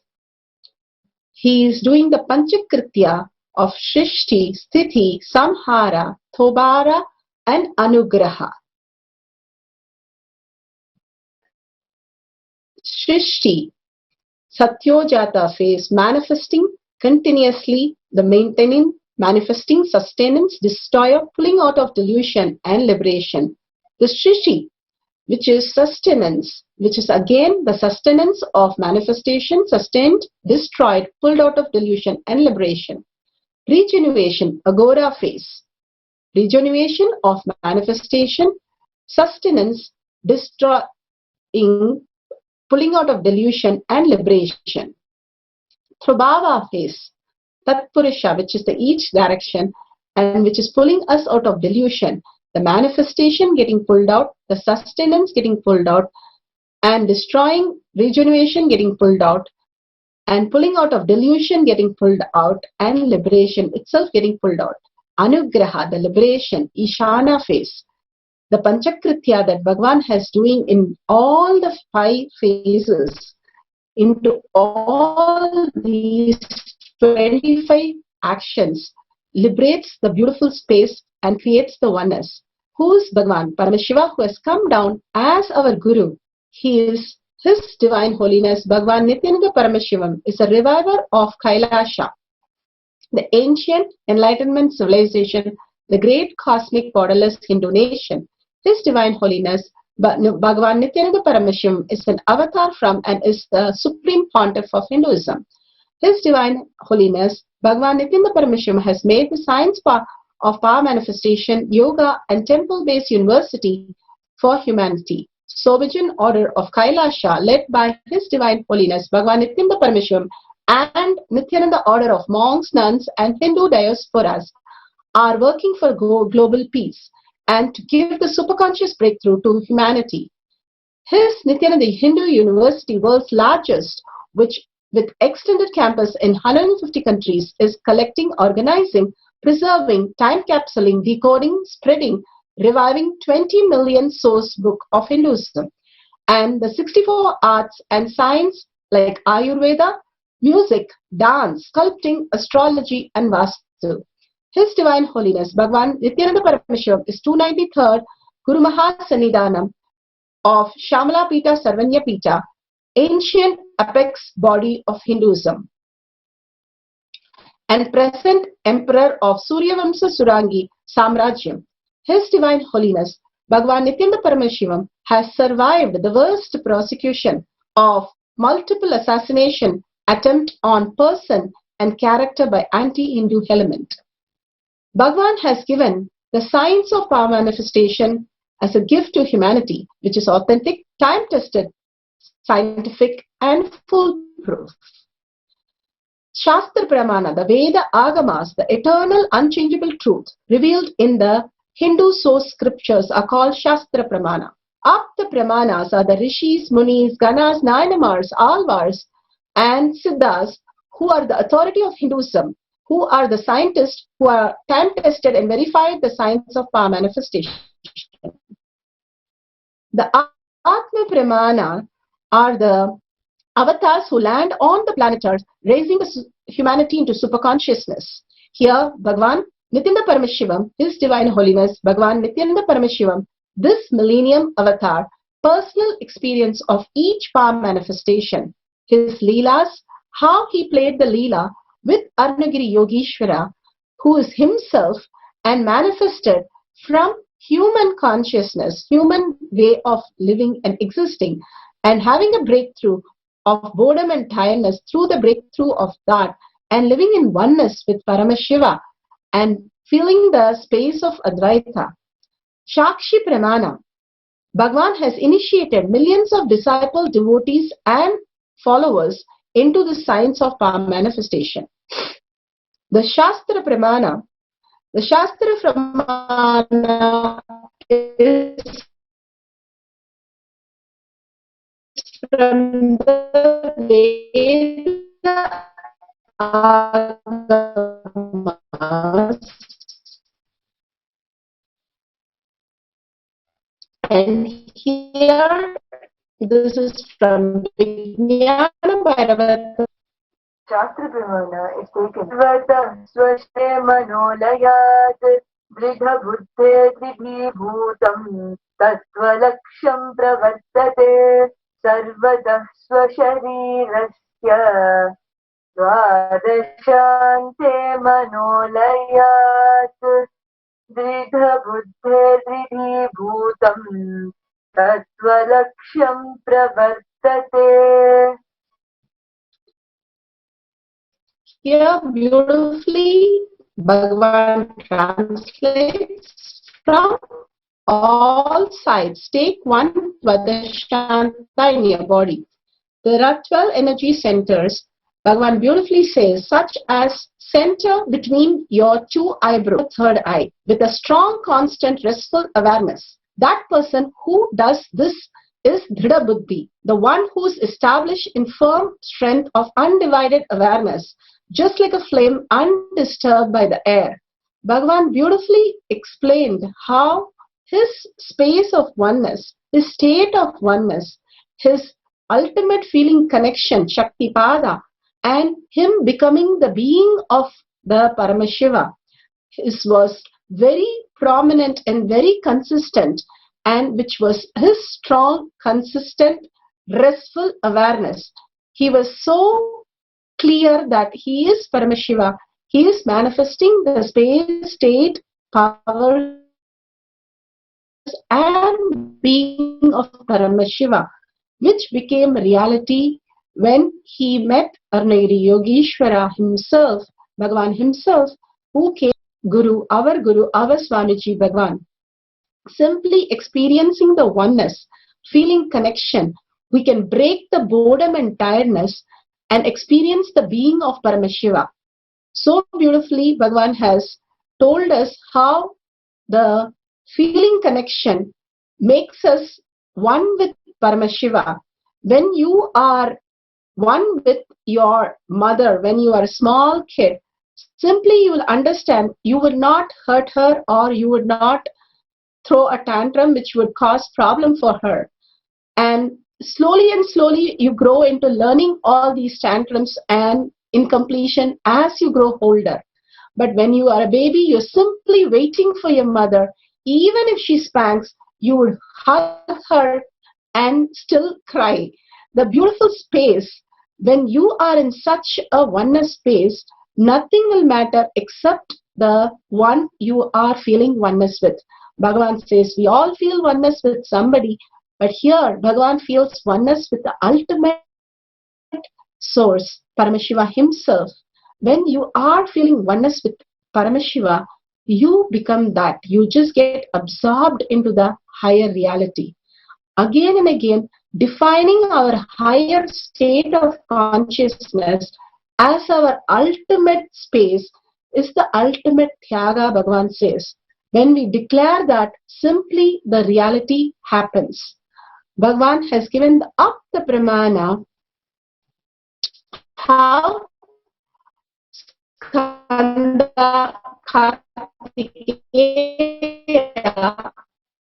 Speaker 15: He is doing the Panchakritya of Shrishti, Sthiti, Samhara, Thobara and Anugraha. Shrishti, Satyojata phase, manifesting continuously, the maintaining, manifesting, sustenance, destroyer, pulling out of delusion and liberation. The Shrishti, which is sustenance, which is again the sustenance of manifestation, sustained, destroyed, pulled out of delusion and liberation. Regeneration, Agora phase. Regeneration of manifestation, sustenance, destroying, pulling out of delusion and liberation. Prabhava phase, Tatpurusha, which is the each direction and which is pulling us out of delusion. The manifestation getting pulled out, the sustenance getting pulled out, and destroying, regeneration getting pulled out, and pulling out of delusion getting pulled out, and liberation itself getting pulled out. Anugraha, the liberation, Ishana phase, the Panchakritya that Bhagavan has doing in all the 5 phases, into all these 25 actions, liberates the beautiful space and creates the oneness. Who is Bhagavan? Paramashiva, who has come down as our Guru. He is His Divine Holiness Bhagavan Nithyananda Paramashivam is a reviver of Kailasha, the ancient enlightenment civilization, the great cosmic borderless Hindu nation. His Divine Holiness Bhagavan Nithyananda Paramashivam is an avatar from and is the supreme pontiff of Hinduism. His Divine Holiness Bhagavan Nithyananda Paramashivam has made the science of power manifestation, yoga and temple-based university for humanity. Sovajan order of Kailasha, led by His Divine Holiness Bhagavan Nithyananda Paramashivam, and Nithyananda order of monks, nuns and Hindu diasporas are working for global peace and to give the superconscious breakthrough to humanity. His Nithyananda Hindu University, world's largest, which with extended campus in 150 countries, is collecting, organizing, preserving, time capsuling, decoding, spreading, reviving 20 million source book of Hinduism and the 64 arts and science like Ayurveda, music, dance, sculpting, astrology and Vastu. His Divine Holiness Bhagavan Nithyananda Paramashivam is 293rd Guru Mahasannidhanam of Shamala Pita Sarvanya Pita, ancient apex body of Hinduism. and present Emperor of Suryavamsa Surangi Samrajyam. His Divine Holiness Bhagavan Nithyananda Paramashivam has survived the worst prosecution of multiple assassination attempt on person and character by anti-Hindu element. Bhagavan has given the science of power manifestation as a gift to humanity, which is authentic, time-tested, scientific and foolproof. Shastra Pramana, the Veda Agamas, the eternal unchangeable truth revealed in the Hindu source scriptures are called Shastra Pramana. Apta Pramanas are the Rishis, Munis, Ganas, Nayanamars, Alvars and Siddhas who are the authority of Hinduism, who are the scientists who are time-tested and verified the science of power manifestation. The Atma Pramana are the avatars who land on the planet Earth, raising humanity into superconsciousness. Here, Bhagavan Nithyananda Paramashivam, His Divine Holiness, Bhagavan Nithyananda Paramashivam, this millennium avatar, personal experience of each power manifestation, his Leelas, how he played the Leela with Arunagiri Yogeshwara, who is himself and manifested from human consciousness, human way of living and existing, and having a breakthrough of boredom and tiredness through the breakthrough of that, and living in oneness with Paramashiva and feeling the space of Advaita. Shakshi Pramana, Bhagavan has initiated millions of disciple devotees and followers into the science of power manifestation. The Shastra Pramana is from the Veda Agamas, and here this is from Vijnana Bhairavata.
Speaker 16: Shastra Pramana is taken. Svata swashte manolayat dridha buddhe dridhi bhutam tatvalaksham pravartate sarvada swasharirasya dvadashante manolayat dridha buddhe dridhi bhutam tatvalaksham pravartate.
Speaker 15: Here beautifully Bhagavan translates from all sides. Take one Vadashanta in your body. There are 12 energy centers. Bhagavan beautifully says, such as center between your two eyebrows, third eye, with a strong, constant, restful awareness. That person who does this is Dhrida Buddhi, the one who is established in firm strength of undivided awareness, just like a flame undisturbed by the air. Bhagavan beautifully explained how his space of oneness, his state of oneness, his ultimate feeling connection, Shaktipada, and him becoming the being of the Paramashiva, was very prominent and very consistent, and which was his strong, consistent, restful awareness. He was so clear that he is Paramashiva. He is manifesting the space, state, power and being of Paramashiva, which became reality when he met Arunagiri Yogeshwara himself, Bhagavan himself, who came Guru, our Swamiji Bhagavan. Simply experiencing the oneness, feeling connection, we can break the boredom and tiredness and experience the being of Paramashiva. So beautifully Bhagavan has told us how the feeling connection makes us one with Paramashiva. When you are one with your mother, when you are a small kid, simply you will understand, you would not hurt her or you would not throw a tantrum which would cause problem for her. And slowly you grow into learning all these tantrums and incompletion as you grow older. But when you are a baby, you're simply waiting for your mother. Even if she spanks, you would hug her and still cry. The beautiful space, when you are in such a oneness space, Nothing will matter except the one you are feeling oneness with. Bhagavan says we all feel oneness with somebody, but here Bhagavan feels oneness with the ultimate source, Paramashiva himself. When you are feeling oneness with Paramashiva, you become that. You just get absorbed into the higher reality. Again and again, defining our higher state of consciousness as our ultimate space is the ultimate Tyaga, Bhagavan says. When we declare that, simply the reality happens. Bhagavan has given up the pramana how Skanda Kartikeya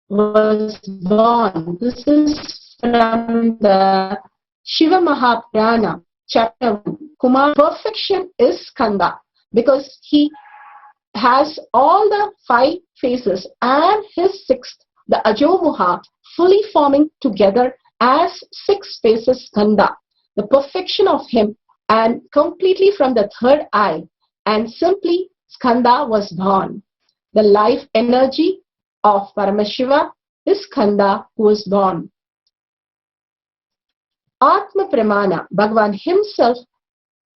Speaker 15: was born. This is from the Shiva Mahapurana, chapter 1. Kumar, perfection is Skanda because he has all the 5 faces and his 6th, the Ajomuha, fully forming together as 6 faces Skanda. The perfection of him and completely from the 3rd eye, and simply Skanda was born. The life energy of Paramashiva is Skanda who was born. Atma Pramana, Bhagavan himself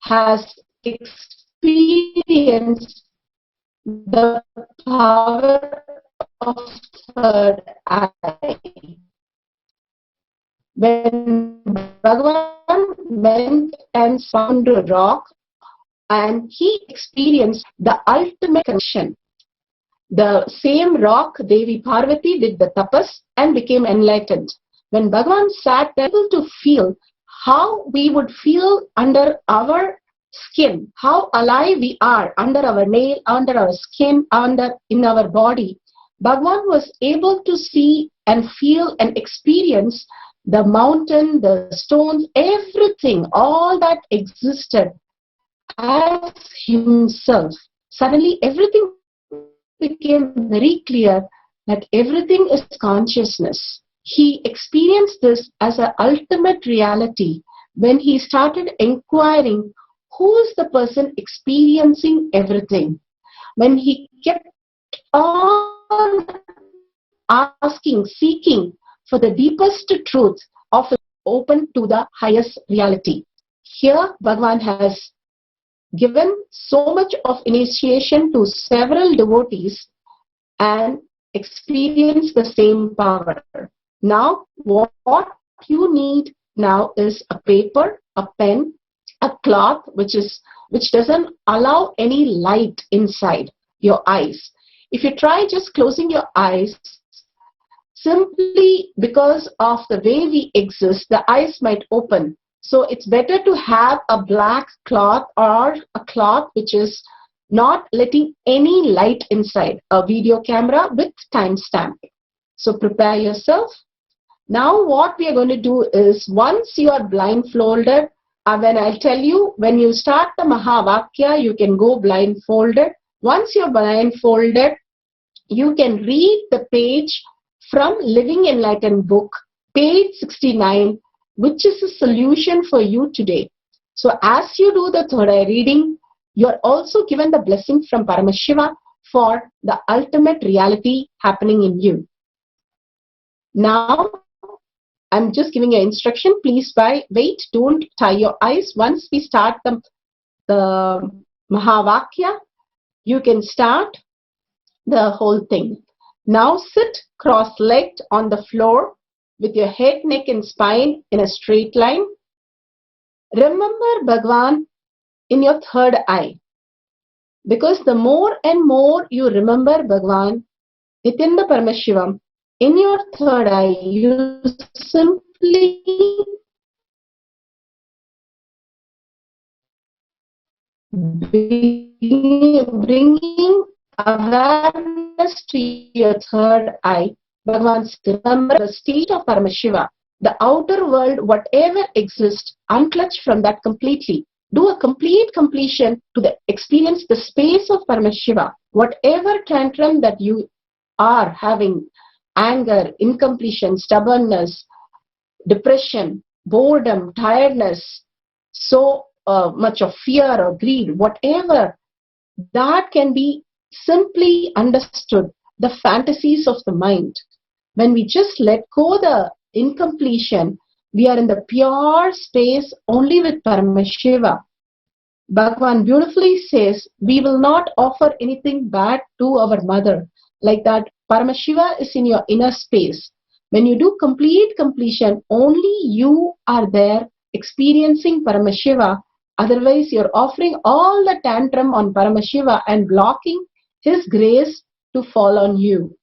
Speaker 15: has experienced the power of 3rd eye. When Bhagavan went and found a rock and he experienced the ultimate connection. The same rock, Devi Parvati, did the tapas and became enlightened. When Bhagavan sat there, able to feel how we would feel under our skin, how alive we are under our nail, under our skin, in our body. Bhagavan was able to see and feel and experience the mountain, the stones, everything, all that existed as himself. Suddenly everything became very clear that everything is consciousness. He experienced this as an ultimate reality when he started inquiring who is the person experiencing everything. When he kept on asking, seeking for the deepest truth of open to the highest reality. Here Bhagavan has given so much of initiation to several devotees and experienced the same power. Now what you need now is a paper, a pen, a cloth which doesn't allow any light inside your eyes. If you try just closing your eyes, simply because of the way we exist, the eyes might open. So it's better to have a black cloth or a cloth which is not letting any light inside, a video camera with timestamp. So prepare yourself. Now what we are going to do is, once you are blindfolded, when I'll tell you, when you start the Mahavakya, you can go blindfolded. Once you're blindfolded, you can read the page from Living Enlightened book, page 69, which is a solution for you today. So as you do the third eye reading, you're also given the blessing from Paramashiva for the ultimate reality happening in you. Now, I'm just giving you instruction. Please wait, don't tie your eyes. Once we start the Mahavakya, you can start the whole thing. Now sit cross-legged on the floor with your head, neck and spine in a straight line. Remember Bhagavan in your third eye. Because the more and more you remember Bhagavan, Nithyananda Paramashivam, in your third eye, you simply bringing awareness to your third eye. Bhagavan, remember the state of Paramashiva, the outer world, whatever exists, unclutch from that completely. Do a complete completion to experience the space of Paramashiva. Whatever tantrum that you are having, anger, incompletion, stubbornness, depression, boredom, tiredness, so much of fear or greed, whatever, that can be simply understood, the fantasies of the mind. When we just let go the incompletion, we are in the pure space only with Paramashiva. Bhagavan beautifully says, we will not offer anything bad to our mother. Like that, Paramashiva is in your inner space. When you do complete completion, only you are there experiencing Paramashiva. Otherwise, you're offering all the tantrum on Paramashiva and blocking his grace to fall on you.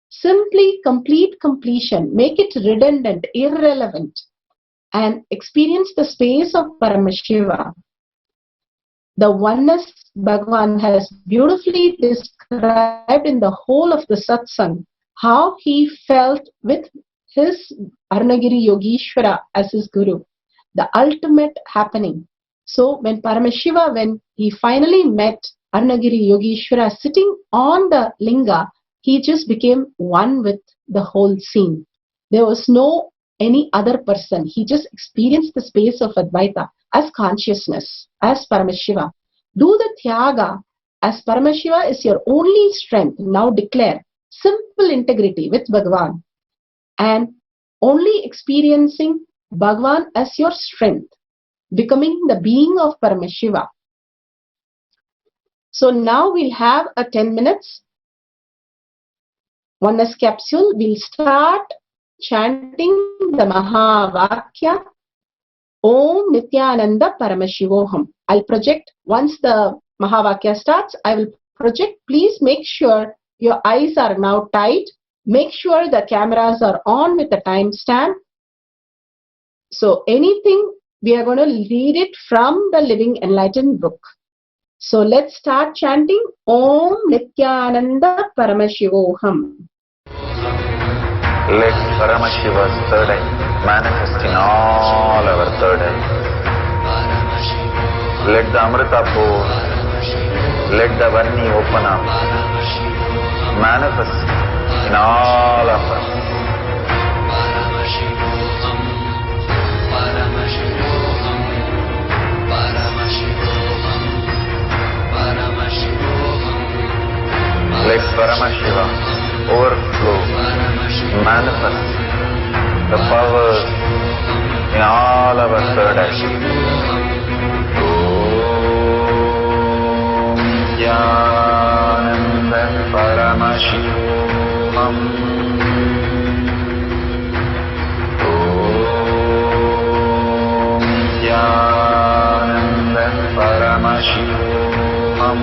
Speaker 15: Simply complete completion. Make it redundant, irrelevant, and experience the space of Paramashiva. The oneness Bhagavan has beautifully described in the whole of the Satsang, how he felt with his Arunagiri Yogeshwara as his guru, the ultimate happening. So when Paramashiva, when he finally met Arunagiri Yogeshwara sitting on the linga, he just became one with the whole scene. There was no any other person. He just experienced the space of Advaita as consciousness, as Paramashiva. Do the Tyaga as Paramashiva is your only strength. Now declare simple integrity with Bhagavan and only experiencing Bhagavan as your strength, becoming the being of Paramashiva. So now we'll have a 10 minutes oneness capsule. We'll start chanting the Mahavakya Om Nithyananda Paramashivoham. I'll project once the Mahavakya starts. I will project. Please make sure your eyes are now tight. Make sure the cameras are on with the timestamp. So anything, we are going to read it from the Living Enlightened book. So let's start chanting Om Nithyananda Paramashivoham.
Speaker 8: Let Paramashiva's third eye manifest in all our third eye. Let the Amrita pour, let the Vanni open up, manifest in all of us. Let Paramashiva overflow, manifest the powers in all our third eye. Om Nithyananda Paramashivoham. Om Nithyananda Paramashivoham.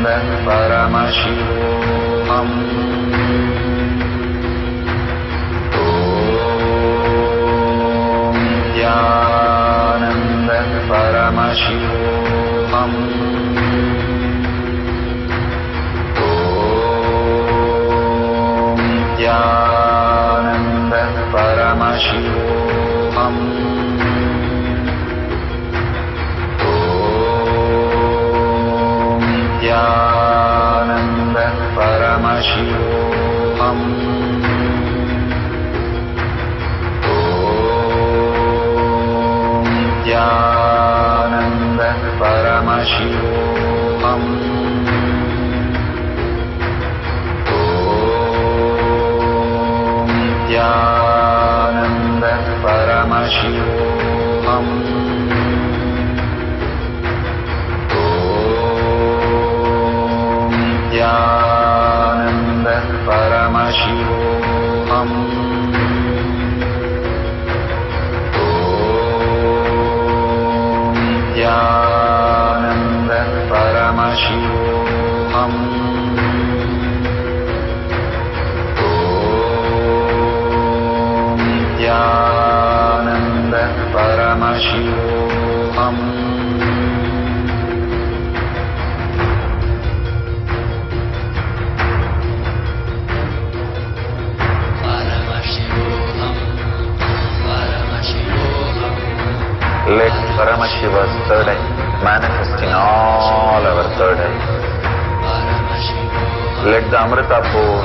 Speaker 8: Nithyananda Paramashivoham. Om Nithyananda Paramashivoham. Om Nithyananda Paramashivoham. Nithyananda Paramashivoham. Om Nithyananda Paramashivoham. Om Nithyananda Paramashivoham. Nithyananda Paramashivoham. Om Nithyananda Paramashivoham. Om Nithyananda Paramashivoham. Let Paramashiva's third eye manifest in all our third eye. Let the Amrita pour,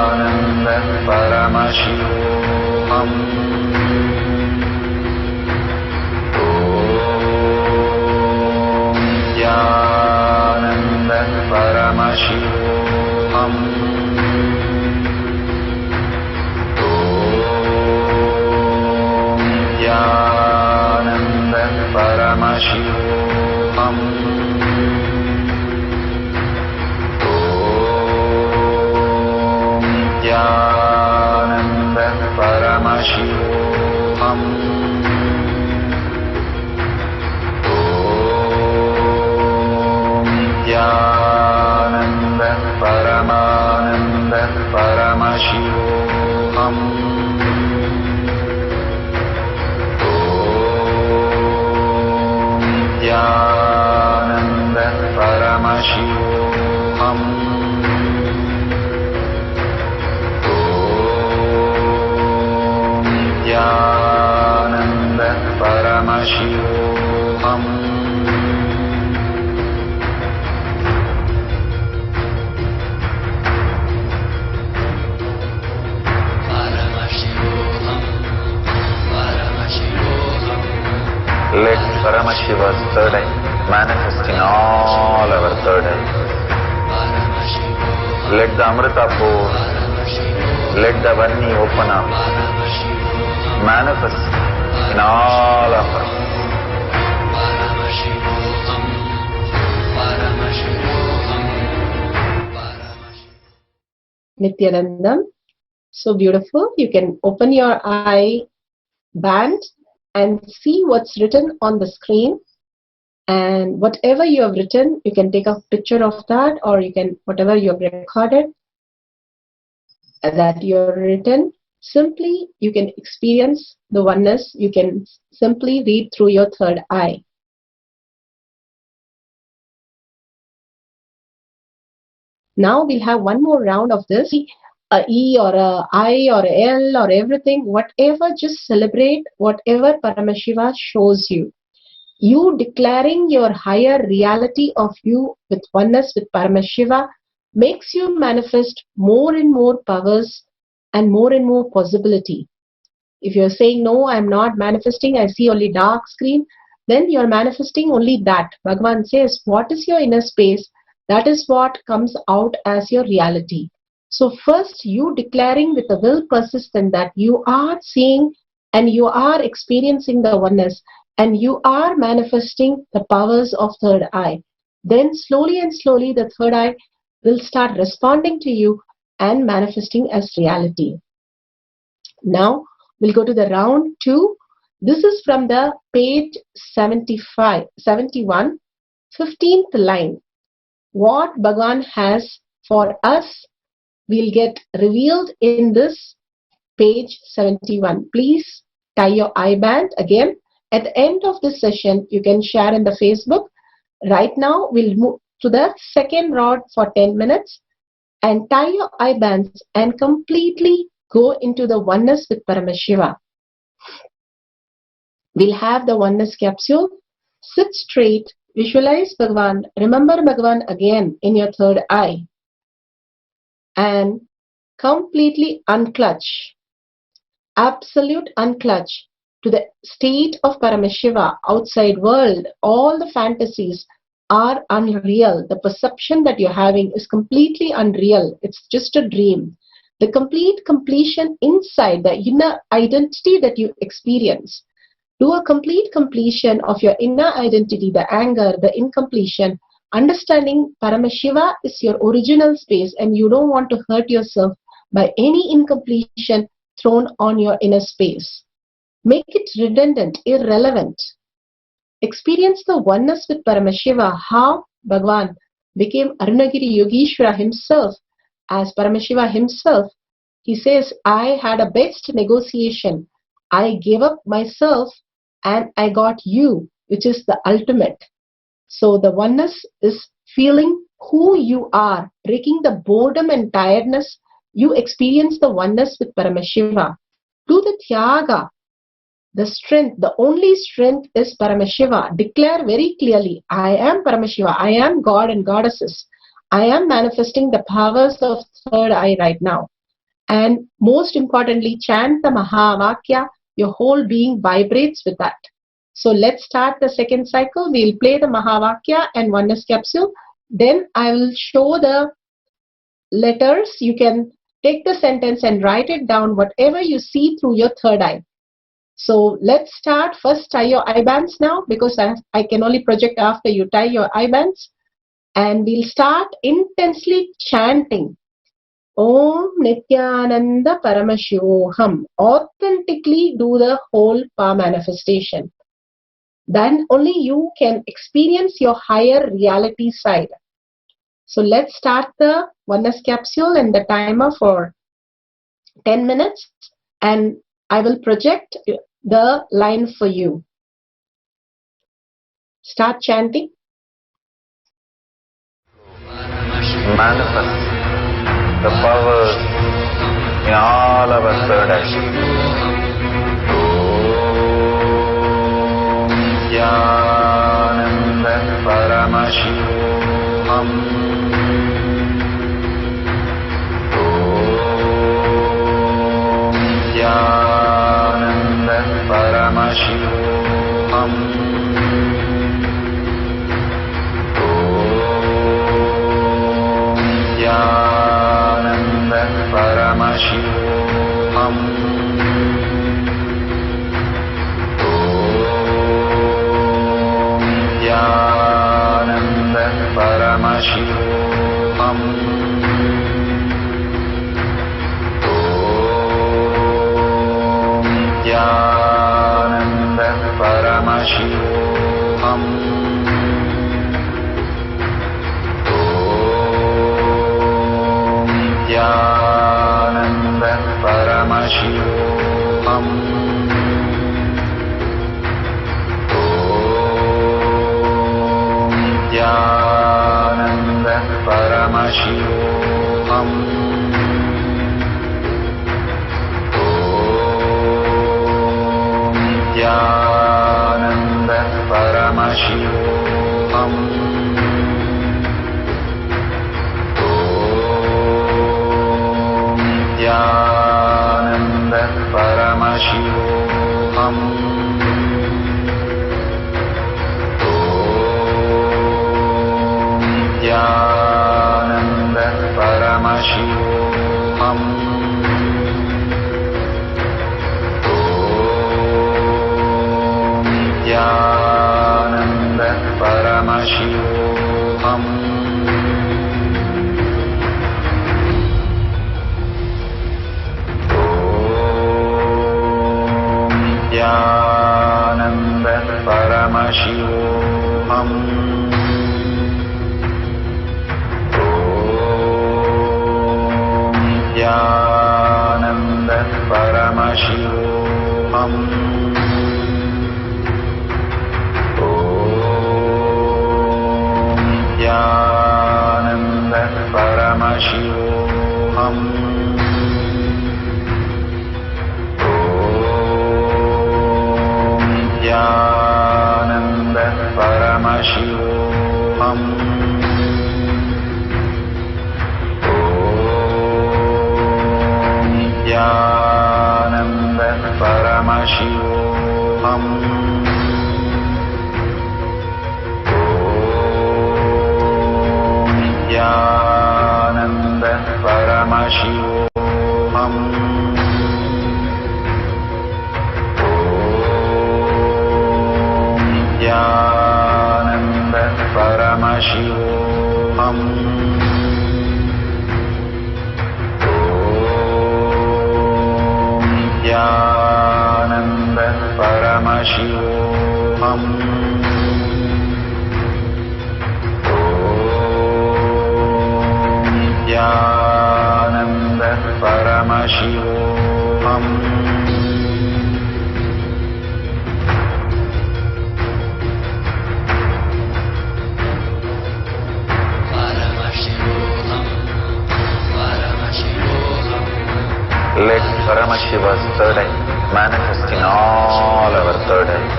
Speaker 1: Paramashivoham. Om Nithyananda Paramashivoham. Om Nithyananda Paramashivoham. Nithyananda Paramananda Paramashivoham. Om Nithyananda Paramashivoham. Om Nithyananda Paramashivoham. Let Paramashiva's third eye manifest in all our third eyes. Let the Amrita pour, let the Vanni open up, manifest in all of us.
Speaker 15: Nithyanandam, so beautiful. You can open your eye band and see what's written on the screen, and whatever you have written, you can take a picture of that, or you can, whatever you have recorded that you have written, simply you can experience the oneness. You can simply read through your third eye. Now we'll have one more round of this. A E or a I or a L or everything, whatever, just celebrate whatever Paramashiva shows you. You declaring your higher reality of you with oneness with Paramashiva makes you manifest more and more powers and more possibility. If you're saying, no, I'm not manifesting, I see only dark screen, then you're manifesting only that. Bhagavan says, what is your inner space? That is what comes out as your reality. So first, you declaring with a will persistent that you are seeing and you are experiencing the oneness and you are manifesting the powers of third eye. Then slowly and slowly the third eye will start responding to you and manifesting as reality. Now we'll go to the round 2. This is from the page 71, 15th line. What Bhagavan has for us will get revealed in this page 71. Please tie your eye band again. At the end of this session, you can share in the Facebook. Right now, we'll move to the second rod for 10 minutes and tie your eye bands and completely go into the oneness with Paramashiva. We'll have the oneness capsule. Sit straight, visualize Bhagavan, remember Bhagavan again in your third eye, and completely unclutch, absolute unclutch to the state of Paramashiva, outside world. All the fantasies are unreal. The perception that you're having is completely unreal. It's just a dream. The complete completion inside, the inner identity that you experience. Do a complete completion of your inner identity, the anger, the incompletion, understanding Paramashiva is your original space and you don't want to hurt yourself by any incompletion thrown on your inner space. Make it redundant, irrelevant. Experience the oneness with Paramashiva, how Bhagavan became Arunagiri Yogeshwara himself as Paramashiva himself. He says, I had a best negotiation. I gave up myself and I got you, which is the ultimate. So the oneness is feeling who you are, breaking the boredom and tiredness. You experience the oneness with Paramashiva. Do the Tyaga. The strength, the only strength is Paramashiva. Declare very clearly, I am Paramashiva. I am God and Goddesses. I am manifesting the powers of third eye right now. And most importantly, chant the Mahavakya. Your whole being vibrates with that. So let's start the second cycle. We'll play the Mahavakya and oneness capsule. Then I will show the letters. You can take the sentence and write it down, whatever you see through your third eye. So let's start. First, tie your eye bands now, because I can only project after you tie your eye bands. And we'll start intensely chanting Om Nithyananda Paramashivoham. Authentically do the whole power manifestation. Then only you can experience your higher reality side. So let's start the oneness capsule and the timer for 10 minutes. And I will project the line for you. Start chanting.
Speaker 1: Manifest the powers in all our third eye. Om Nithyananda Paramashivoham. Om Nithyananda Paramashivoham. Paramashivoham. Om Nithyananda Paramashivoham. Om Nithyananda Paramashivoham. Paramashivoham. Om Nithyananda Paramashivoham. Om Nithyananda Paramashivoham. Paramashivoham. Om Nithyananda Paramashivoham. Om Nithyananda Paramashivoham. Nithyananda Paramashivoham. Om Nithyananda Paramashivoham. Om Nithyananda Paramashivoham. Nithyananda Paramashivoham. Om Nithyananda Paramashivoham. Om Nithyananda Paramashivoham. Nithyananda Paramashivoham. Om Nithyananda Paramashivoham. Om Nithyananda Paramashivoham. Let Paramashiva's third eye manifest in all our third eye.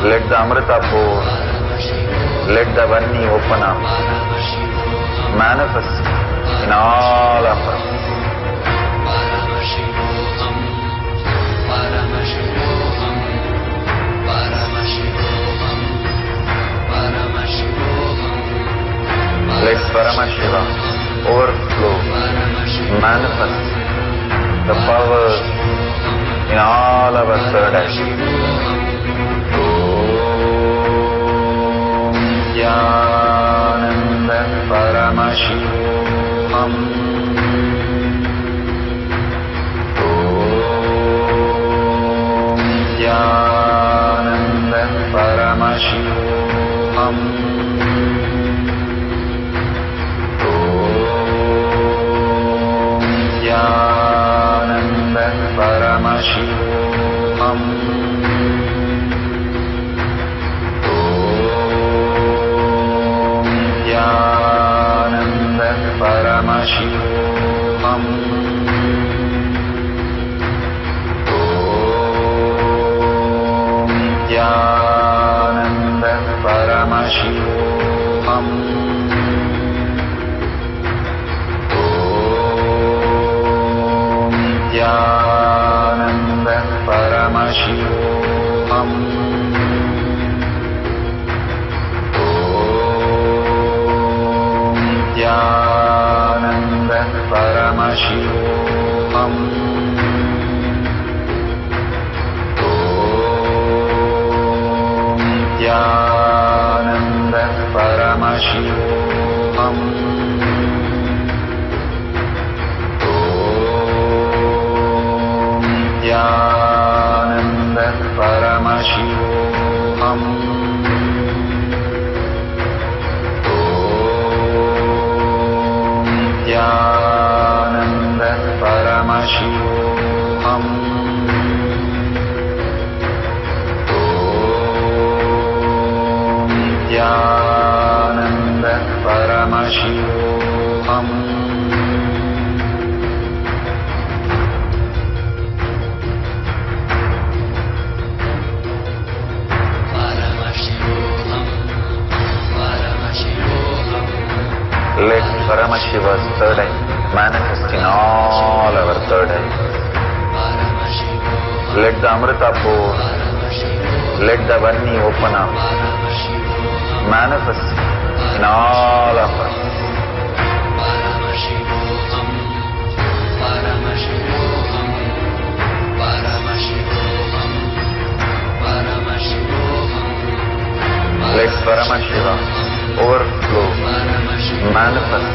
Speaker 1: Let the Amrita pour, let the Vanni open up, manifest in all of us. Paramashivoham, Paramashivoham, Paramashivoham. Paramashivoham overflow, manifest the power in all our third eye. Nithyananda Paramashivoham. Nithyananda Paramashivoham. Nithyananda Paramashivoham. Nithyananda Paramashivoham. Nithyananda Paramashivoham. Nithyananda Paramashivoham. Nithyananda Paramashivoham. Nithyananda Paramashivoham. Nithyananda Paramashivoham. Nithyananda Paramashivoham. Nithyananda Paramashivoham. Let Paramashiva's third eye manifest in all our third eyes. Let the Amrita pour, let the Varni open up, manifest in all of us. Let Paramashiva overflow, manifest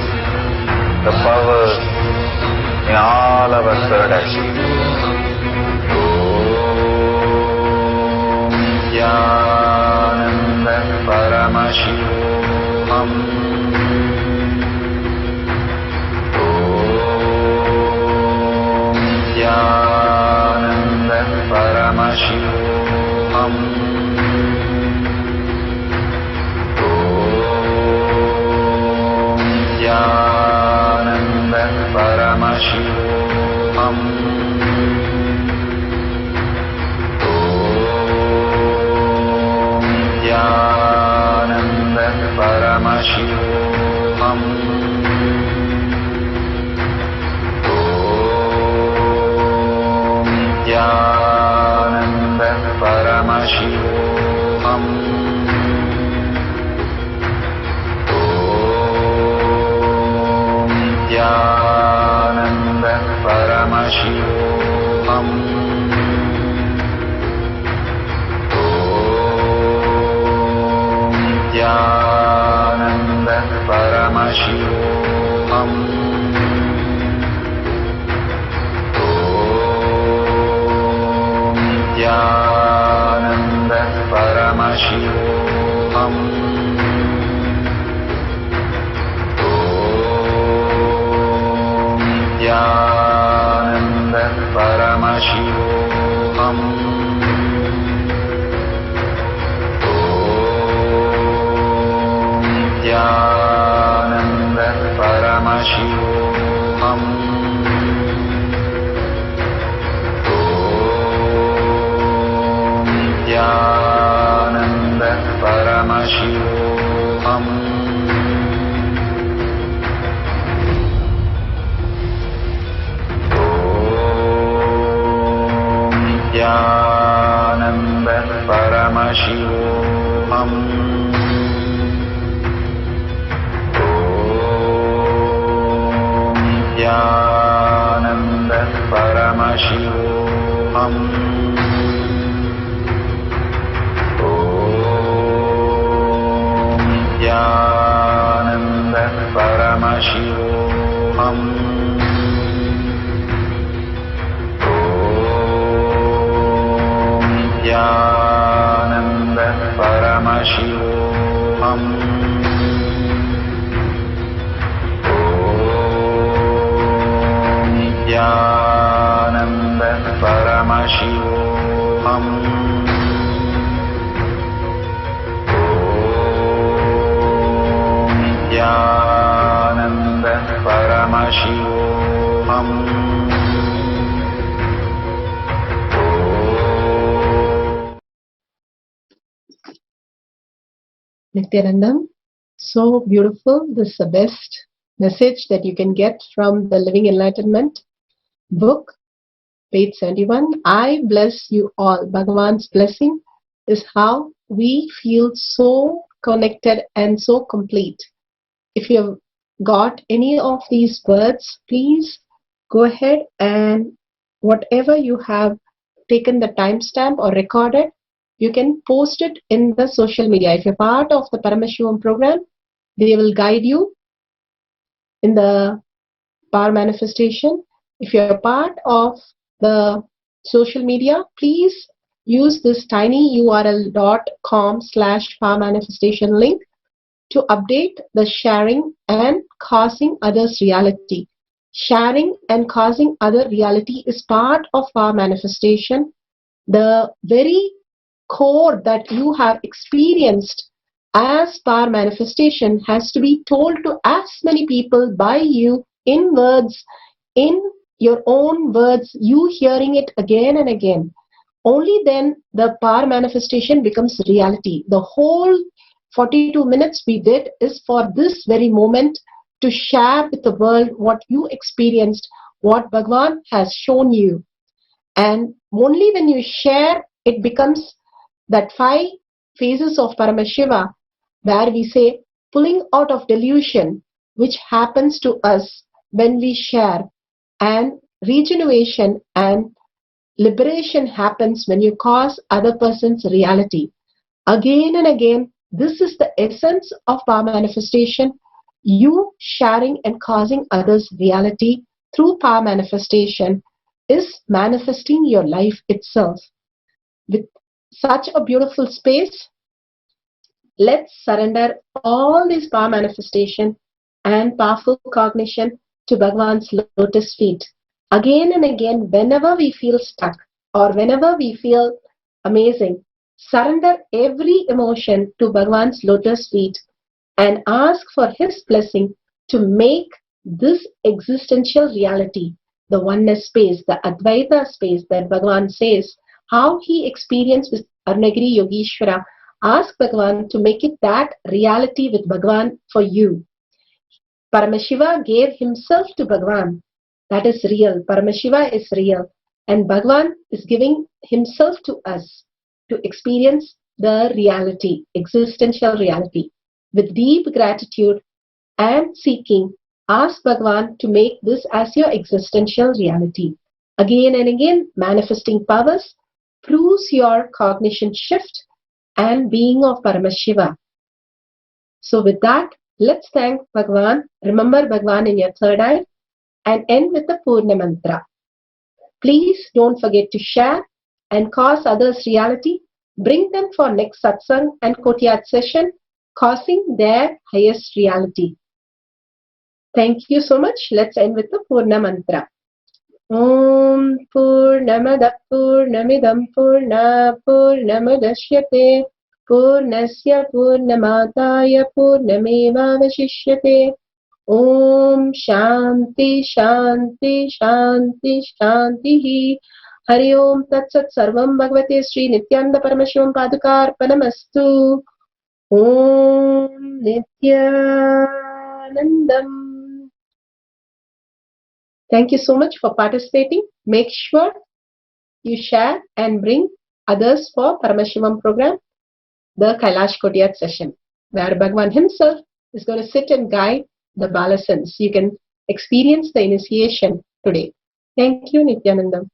Speaker 1: the power in all our third eye. Nithyananda Paramashivoham. Nithyananda Paramashivoham. Nithyananda Paramashivoham. Nithyananda Paramashivoham. Nithyananda Paramashivoham. Nithyananda Paramashivoham. Nithyananda Paramashivoham. Nithyananda Paramashivoham. Nithyananda Paramashivoham. Nithyananda Paramashivoham. Nithyananda Paramashivoham. Nithyananda Paramashivoham. Paramashivoham. Om Nithyananda Paramashivoham. Om Nithyananda Paramashivoham. Nithyananda Paramashivoham. Om Nithyananda Paramashivoham.
Speaker 15: Nithyanandam, so beautiful. This is the best message that you can get from the Living Enlightenment book, page 71. I bless you all. Bhagavan's blessing is how we feel so connected and so complete. If you have got any of these words, please go ahead and whatever you have taken the timestamp or recorded, you can post it in the social media. If you're part of the Paramashivoham program, they will guide you in the power manifestation. If you're part of the social media, please use this tinyurl.com/power manifestation link to update the sharing and causing others reality. Sharing and causing other reality is part of power manifestation. The very core that you have experienced as power manifestation has to be told to as many people by you in words, in your own words, you hearing it again and again. Only then the power manifestation becomes reality. The whole 42 minutes we did is for this very moment to share with the world what you experienced, what Bhagavan has shown you. And only when you share, it becomes that 5 phases of Paramashiva, where we say pulling out of delusion, which happens to us when we share, and regeneration and liberation happens when you cause other person's reality. Again and again, this is the essence of power manifestation. You sharing and causing others reality through power manifestation is manifesting your life itself. With such a beautiful space, let's surrender all this power manifestation and powerful cognition to Bhagavan's lotus feet. Again and again, whenever we feel stuck or whenever we feel amazing, surrender every emotion to Bhagavan's lotus feet and ask for his blessing to make this existential reality, the oneness space, the Advaita space that Bhagavan says, how he experienced with Arunagiri Yogeshwara. Ask Bhagavan to make it that reality with Bhagavan for you. Paramashiva gave himself to Bhagavan. That is real. Paramashiva is real. And Bhagavan is giving himself to us to experience the reality, existential reality. With deep gratitude and seeking, ask Bhagavan to make this as your existential reality. Again and again, manifesting powers proves your cognition shift and being of Paramashiva. So with that, let's thank Bhagavan. Remember Bhagavan in your third eye and end with the Purna Mantra. Please don't forget to share and cause others reality. Bring them for next Satsang and Kotiyat session, causing their highest reality. Thank you so much. Let's end with the Purna Mantra. Om Purnamada Purnamidam Purna Purnamadashyate Purnasya Purnamataya Purnameva Vashishyate. Om Shanti Shanti Shanti Shanti. Hari Om Tat Sat Sarvam Bhagavate Sri Nithyananda Paramashivam Padukarpanamastu. Om Nithyanandam. Thank you so much for participating. Make sure you share and bring others for Paramashivam program, the Kailash Kotiyat session, where Bhagavan himself is going to sit and guide the Balasans. You can experience the initiation today. Thank you, Nithyanandam.